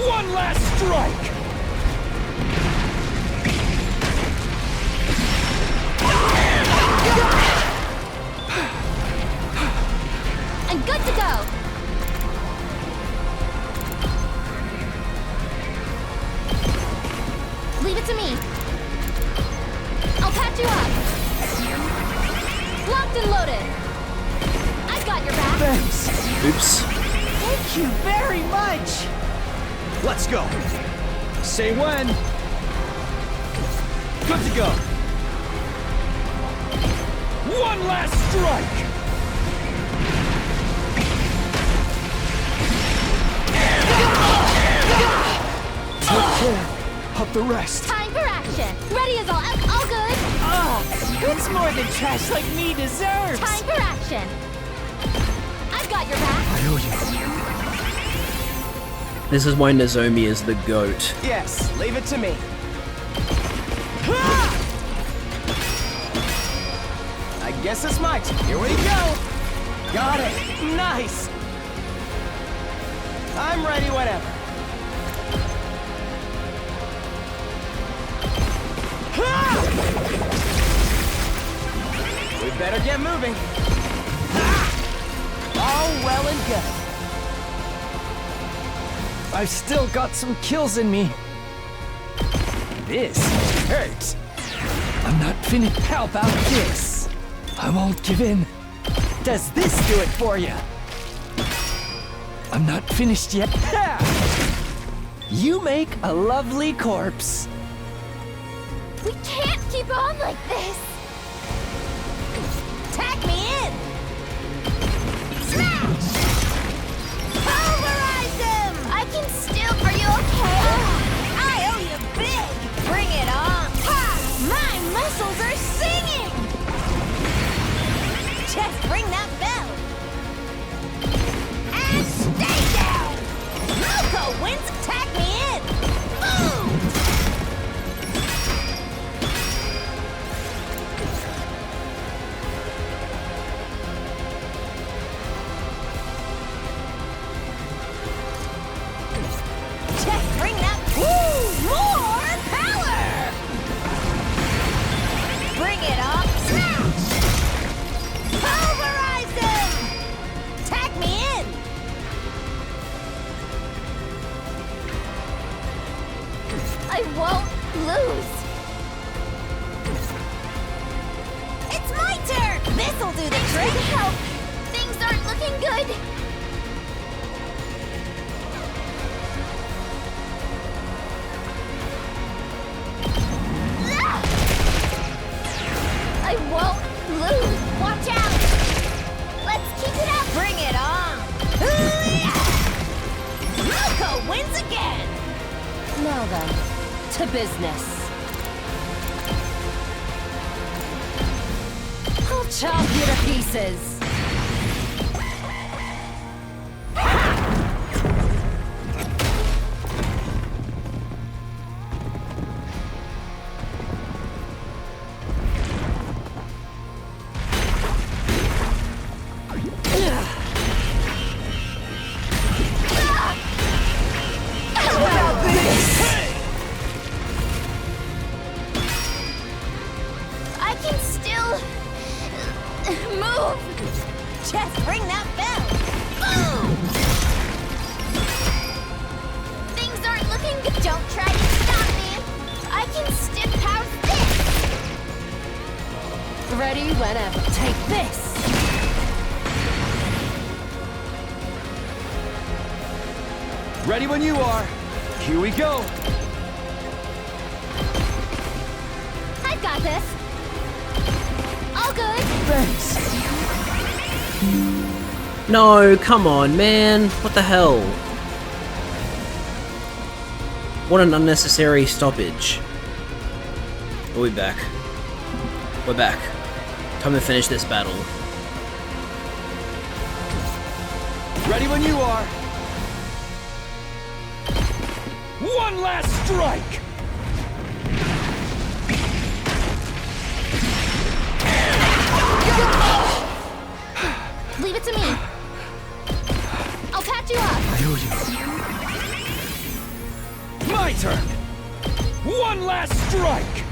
One last strike. I'm good to go. Leave it to me. I'll patch you up. Locked and loaded. I've got your back. Thanks. Oops. Thank you very much. Let's go. Say when. Good to go. One last strike. Take care of the rest. Time for action. Ready as all good. It's more than trash like me deserves! Time for action. I've got your back. I owe you. This is why Nozomi is the GOAT. Yes, leave it to me. I guess it's my turn. Here we go. Got it. Nice. I'm ready whenever. We better get moving. All well and good. I've still got some kills in me. This hurts. I'm not finished. How about this? I won't give in. Does this do it for you? I'm not finished yet. Ha! You make a lovely corpse. We can't keep on like this. Tag me in. Smash! Pulverize him! I can still... Are you okay? I owe you big. Bring it on. Ha! My muscles are singing. Just ring that bell. And stay down. Loco wins. Tag me in. Boom! Just bring that... Woo! More power! Bring it up. Smash! Pulverize him! Tag me in! I won't lose. It's my turn! This'll do the trick! Help! Things aren't looking good! I won't lose! Watch out! Let's keep it up! Bring it on! Loco wins again! Now then, to business. I'll chop you to pieces. I can still move. Just ring that bell. Boom! Things aren't looking good. Don't try to stop me. I can still power this. Ready whenever. Take this. Ready when you are. Here we go. I've got this. All good. Thanks. No, come on, man. What the hell? What an unnecessary stoppage. Are we back? We're back. Time to finish this battle. Ready when you are. One last strike! Leave it to me. I'll patch you up. I owe you. My turn! One last strike!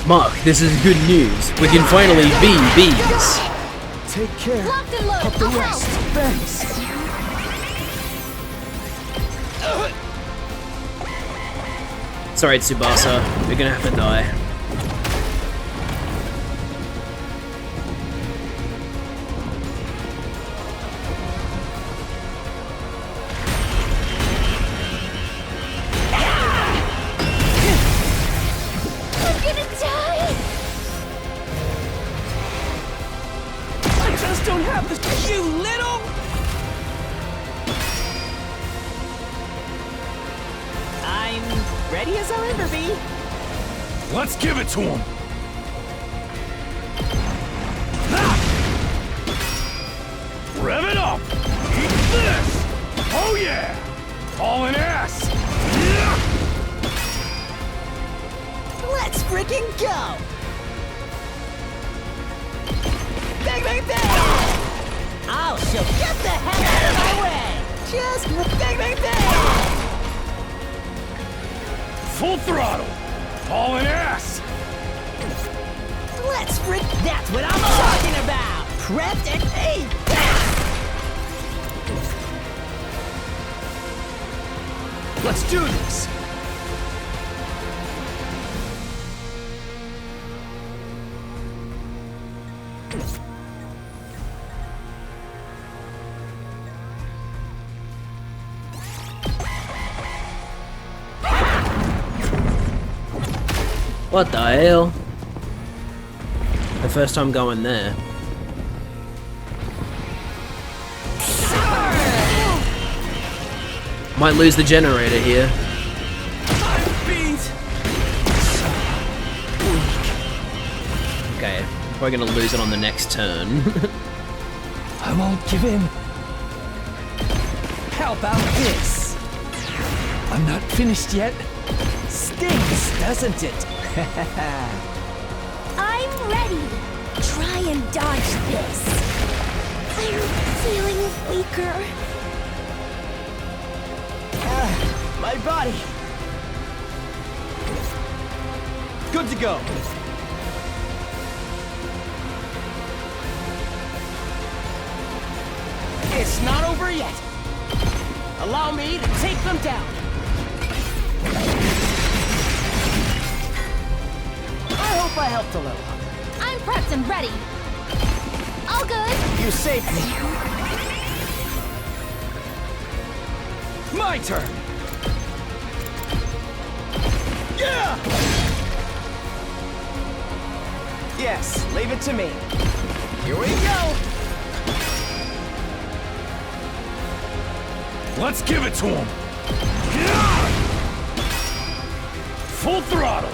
Mark, this is good news. We can finally be bees. Take care Locked and loaded. of the I'll rest. help. Thanks. Sorry, Tsubasa. You're gonna have to die. I'm gonna die. I just don't have the... You little... I'm ready as I'll ever be. Let's give it to him. Rev it up. Eat this. Oh yeah. Hauling ass. Let's freaking go! Bang, bang, bang! I'll show. Get the hell out of my way! Just bang, bang, bang! Full throttle. Hauling ass. Let's frick. That's what I'm talking about. Prepped and hey. Let's do this. What the hell? The first time going there. Might lose the generator here. Okay, we're gonna lose it on the next turn. I won't give in. How about this? I'm not finished yet. Stinks, doesn't it? I'm ready. Try and dodge this. I'm feeling weaker. My body. Good to go. It's not over yet. Allow me to take them down. I hope I helped a little. I'm prepped and ready. All good. You saved me. My turn. Yeah! Yes, leave it to me. Here we go. Let's give it to him. Full throttle.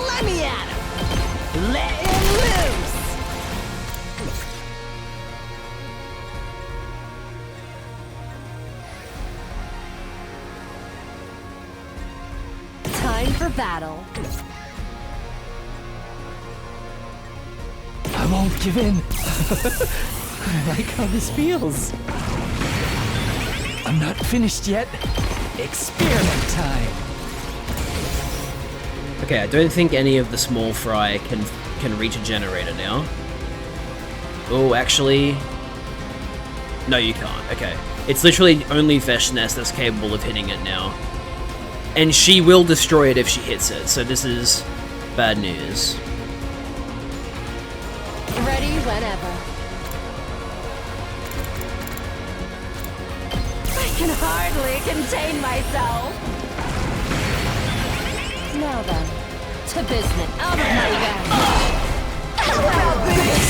Let me at him. Let him loose. Time for battle. I won't give in. I like how this feels. I'm not finished yet. Experiment time. Okay, I don't think any of the small fry can reach a generator now. Oh, actually... No, you can't. Okay. It's literally only Veshness that's capable of hitting it now. And she will destroy it if she hits it, so this is bad news. Ready whenever. I can hardly contain myself. Now then, to business. Out of my way. How about this?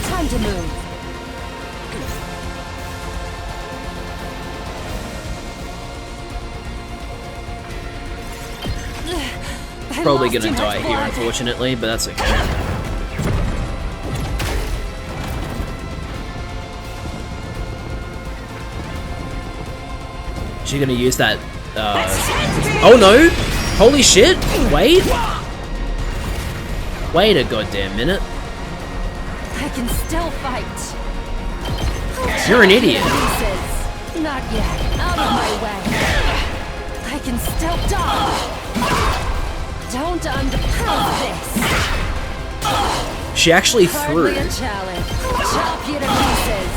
Time to move. Probably gonna die here, unfortunately, but that's okay. She's gonna use that, oh no! Holy shit! Wait! Wait a goddamn minute. I can still fight. You're an idiot. Not yet. Out of my way. I can still dodge. Don't underprove this. She actually threw. Hardly a challenge. Chop you to pieces.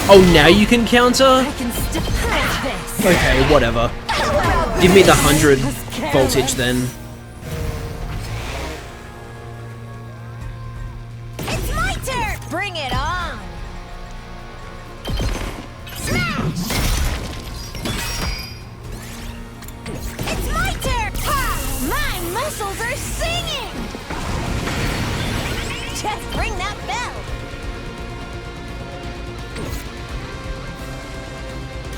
Oh, now you can counter? I can still prove this. Okay, whatever. Give me the 100 voltage then. It's my turn. Bring it on. Smash. It's my turn. Ha! My muscles are singing. Just ring that bell.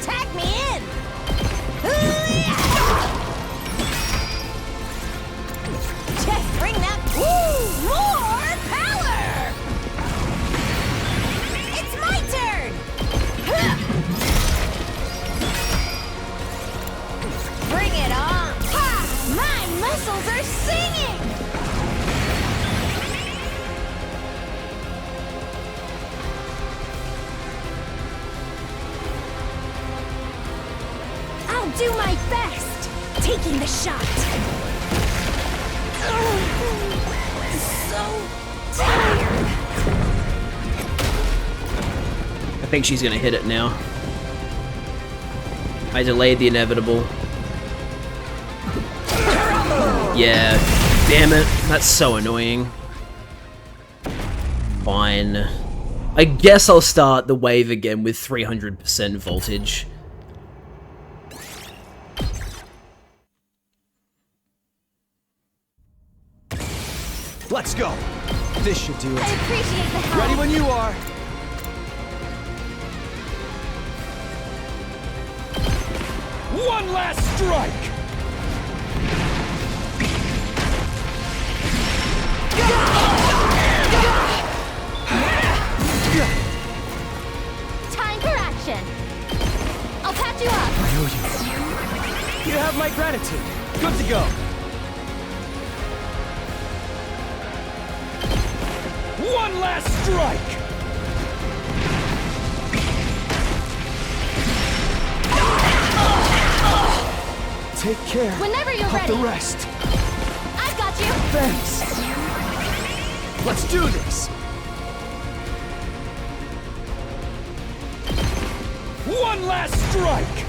Tag me in. Just bring that. Woo! More power. It's my turn. Bring it on. Ha! My muscles are singing. I'll do my best. Taking the shot. So tired. I think she's gonna hit it now. I delayed the inevitable. Yeah, damn it. That's so annoying. Fine. I guess I'll start the wave again with 300% voltage. Let's go. This should do it. I appreciate the help. Ready when you are. One last strike. Time for action. I'll patch you up. I owe you. You have my gratitude. Good to go. One last strike. Take care. Whenever you're of ready. the rest. I've got you. Thanks. Let's do this. One last strike.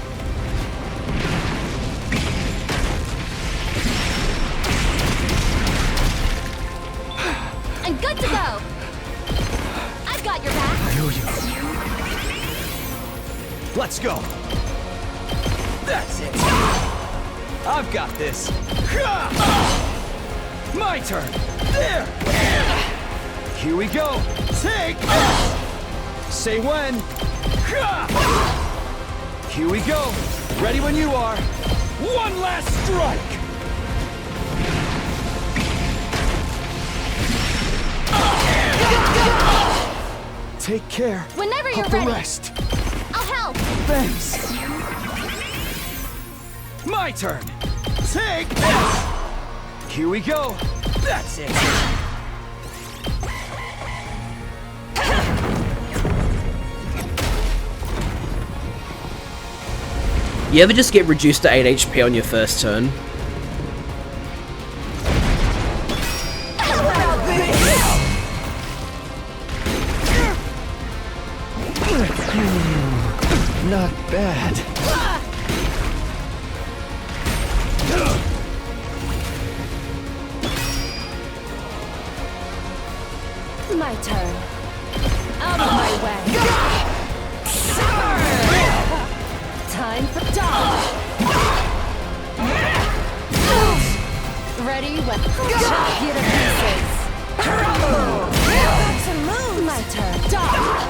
I'm good to go. I've got your back. I owe you. Let's go. That's it. I've got this. My turn. There. Here we go. Take this. Say when. Here we go. Ready when you are. One last strike. Take care. Whenever you're of the ready. rest. I'll help. Thanks. My turn. Take this. Here we go. That's it. You ever just get reduced to 8 HP on your first turn? Not bad. My turn. Out of my way. Time for dodge. Ready when chop you to pieces. That's a move. My turn. Dodge.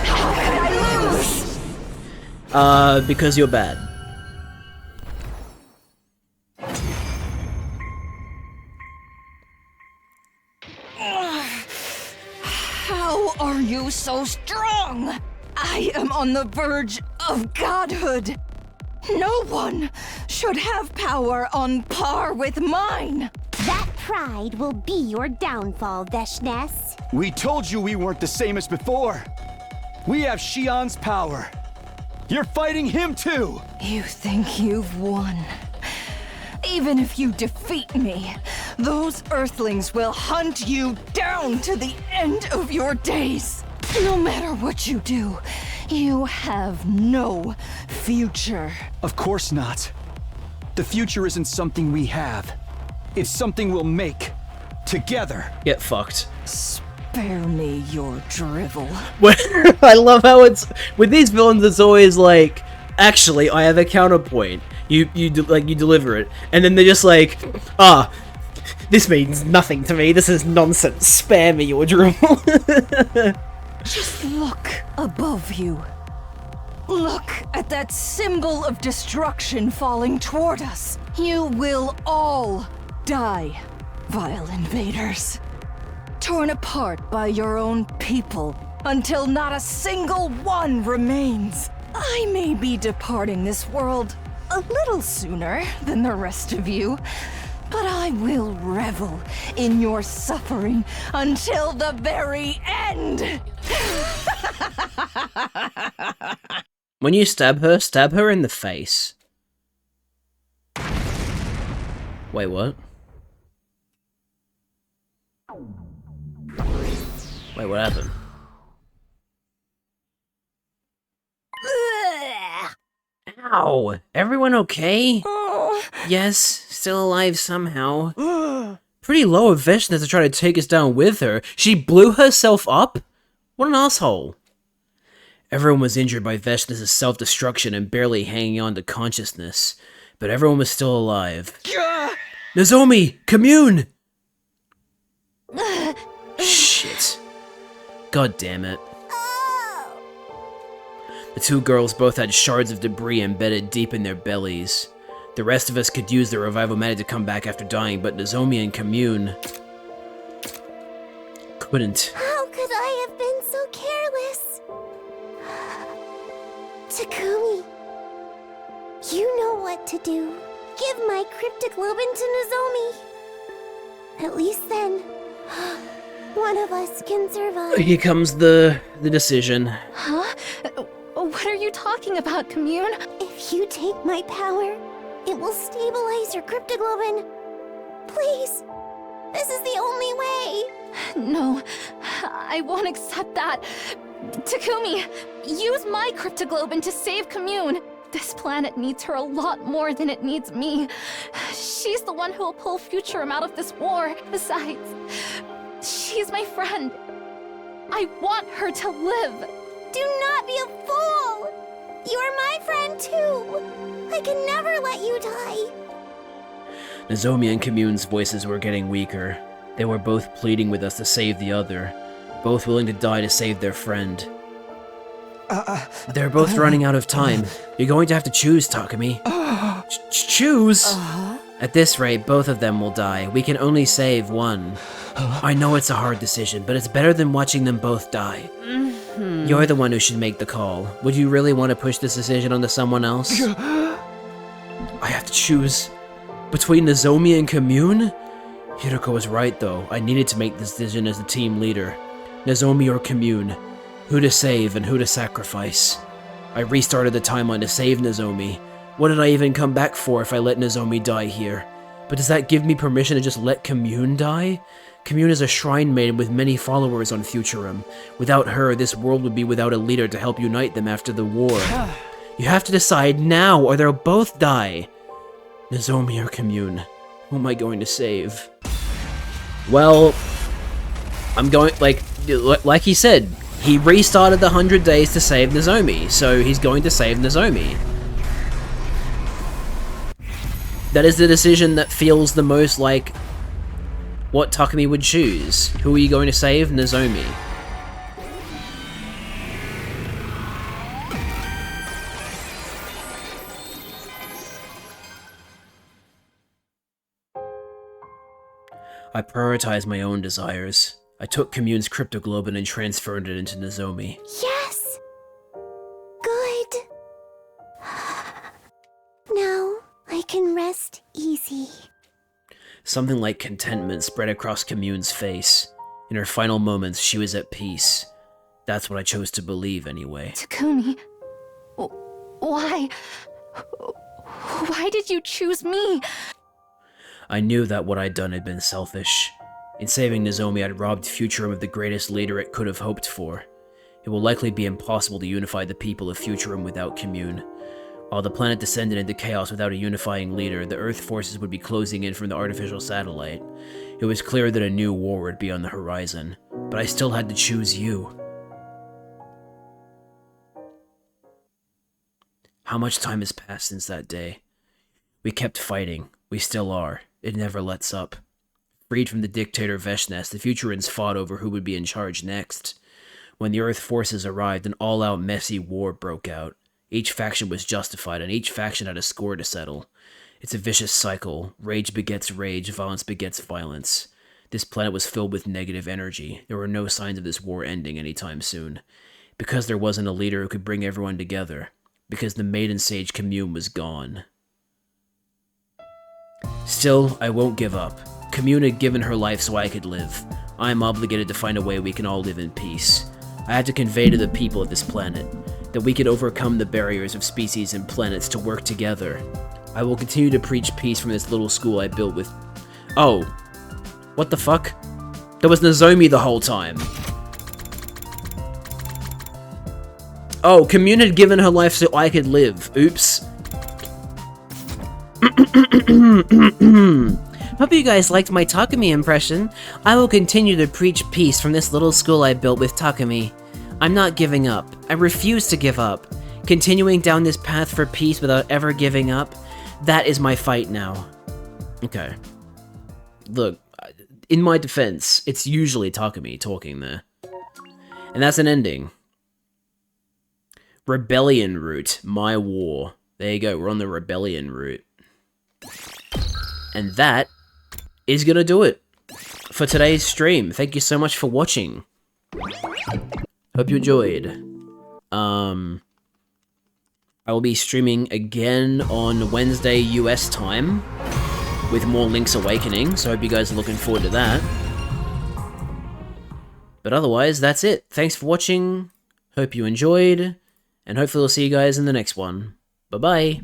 How could I lose? Because you're bad. How are you so strong? I am on the verge of godhood. No one should have power on par with mine. That pride will be your downfall, Veshness. We told you we weren't the same as before. We have Shion's power. You're fighting him too! You think you've won. Even if you defeat me, those Earthlings will hunt you down to the end of your days. No matter what you do, you have no future. Of course not. The future isn't something we have. It's something we'll make. Together. Get fucked. Spare me your drivel. I love how it's with these villains. It's always like, actually, I have a counterpoint. You deliver it, and then they're just like, this means nothing to me. This is nonsense. Spare me your drivel. Just look above you. Look at that symbol of destruction falling toward us. You will all die, vile invaders. Torn apart by your own people until not a single one remains. I may be departing this world a little sooner than the rest of you, but I will revel in your suffering until the very end. When you stab her in the face. Wait, what? Wait, what happened? Ow! Everyone okay? Yes, still alive somehow. Pretty low of Veshna to try to take us down with her. She blew herself up? What an asshole. Everyone was injured by Veshna's self-destruction and barely hanging on to consciousness, but everyone was still alive. Nozomi! Commune! Shit. God damn it. The two girls both had shards of debris embedded deep in their bellies. The rest of us could use the revival medic to come back after dying, but Nozomi and Commune couldn't. How could I have been so careless? Takumi, you know what to do. Give my cryptoglobin to Nozomi. At least then, one of us can survive. Here comes the decision. Huh? What are you talking about, Commune? If you take my power, it will stabilize your cryptoglobin. Please, this is the only way. No, I won't accept that. Takumi, use my cryptoglobin to save Commune. This planet needs her a lot more than it needs me. She's the one who will pull Futurum out of this war. Besides, she's my friend. I want her to live. Do not be a fool! You are my friend too! I can never let you die! Nozomi and Commune's voices were getting weaker. They were both pleading with us to save the other, both willing to die to save their friend. They're both running out of time. You're going to have to choose, Takumi. Choose? At this rate, both of them will die. We can only save one. I know it's a hard decision, but it's better than watching them both die. You're the one who should make the call. Would you really want to push this decision onto someone else? I have to choose between Nozomi and Commune? Hiroko was right though. I needed to make this decision as the team leader. Nozomi or Commune? Who to save and who to sacrifice? I restarted the timeline to save Nozomi. What did I even come back for if I let Nozomi die here? But does that give me permission to just let Commune die? Commune is a shrine maiden with many followers on Futurum. Without her, this world would be without a leader to help unite them after the war. You have to decide now, or they'll both die. Nozomi or Commune? Who am I going to save? Well, I'm going, like he said, he restarted the 100 days to save Nozomi, so he's going to save Nozomi. That is the decision that feels the most like what Takumi would choose. Who are you going to save? Nozomi. I prioritized my own desires. I took Commune's cryptoglobin and transferred it into Nozomi. Yes! Good. Now I can rest easy. Something like contentment spread across Commune's face. In her final moments, she was at peace. That's what I chose to believe, anyway. Takumi, why? Why did you choose me? I knew that what I'd done had been selfish. In saving Nozomi, I'd robbed Futurum of the greatest leader it could have hoped for. It will likely be impossible to unify the people of Futurum without Commune. While the planet descended into chaos without a unifying leader, the Earth forces would be closing in from the artificial satellite. It was clear that a new war would be on the horizon, but I still had to choose you. How much time has passed since that day? We kept fighting. We still are. It never lets up. Freed from the dictator Veshnes, the Futurans fought over who would be in charge next. When the Earth forces arrived, an all-out messy war broke out. Each faction was justified, and each faction had a score to settle. It's a vicious cycle. Rage begets rage, violence begets violence. This planet was filled with negative energy. There were no signs of this war ending anytime soon. Because there wasn't a leader who could bring everyone together. Because the Maiden Sage Commune was gone. Still, I won't give up. Commune had given her life so I could live. I am obligated to find a way we can all live in peace. I have to convey to the people of this planet. that we could overcome the barriers of species and planets to work together. I will continue to preach peace from this little school I built with... Oh. What the fuck? There was Nozomi the whole time. Oh, Commune had given her life so I could live. Oops. Hope you guys liked my Takumi impression. I will continue to preach peace from this little school I built with Takumi. I'm not giving up. I refuse to give up. Continuing down this path for peace without ever giving up, that is my fight now. Okay. Look, in my defense, it's usually Takumi talking there. And that's an ending. Rebellion route, my war. There you go, we're on the rebellion route. And that is gonna do it for today's stream. Thank you so much for watching. Hope you enjoyed. I will be streaming again on Wednesday US time with more Link's Awakening, so I hope you guys are looking forward to that. But otherwise, that's it. Thanks for watching. Hope you enjoyed, and hopefully I'll see you guys in the next one. Bye-bye.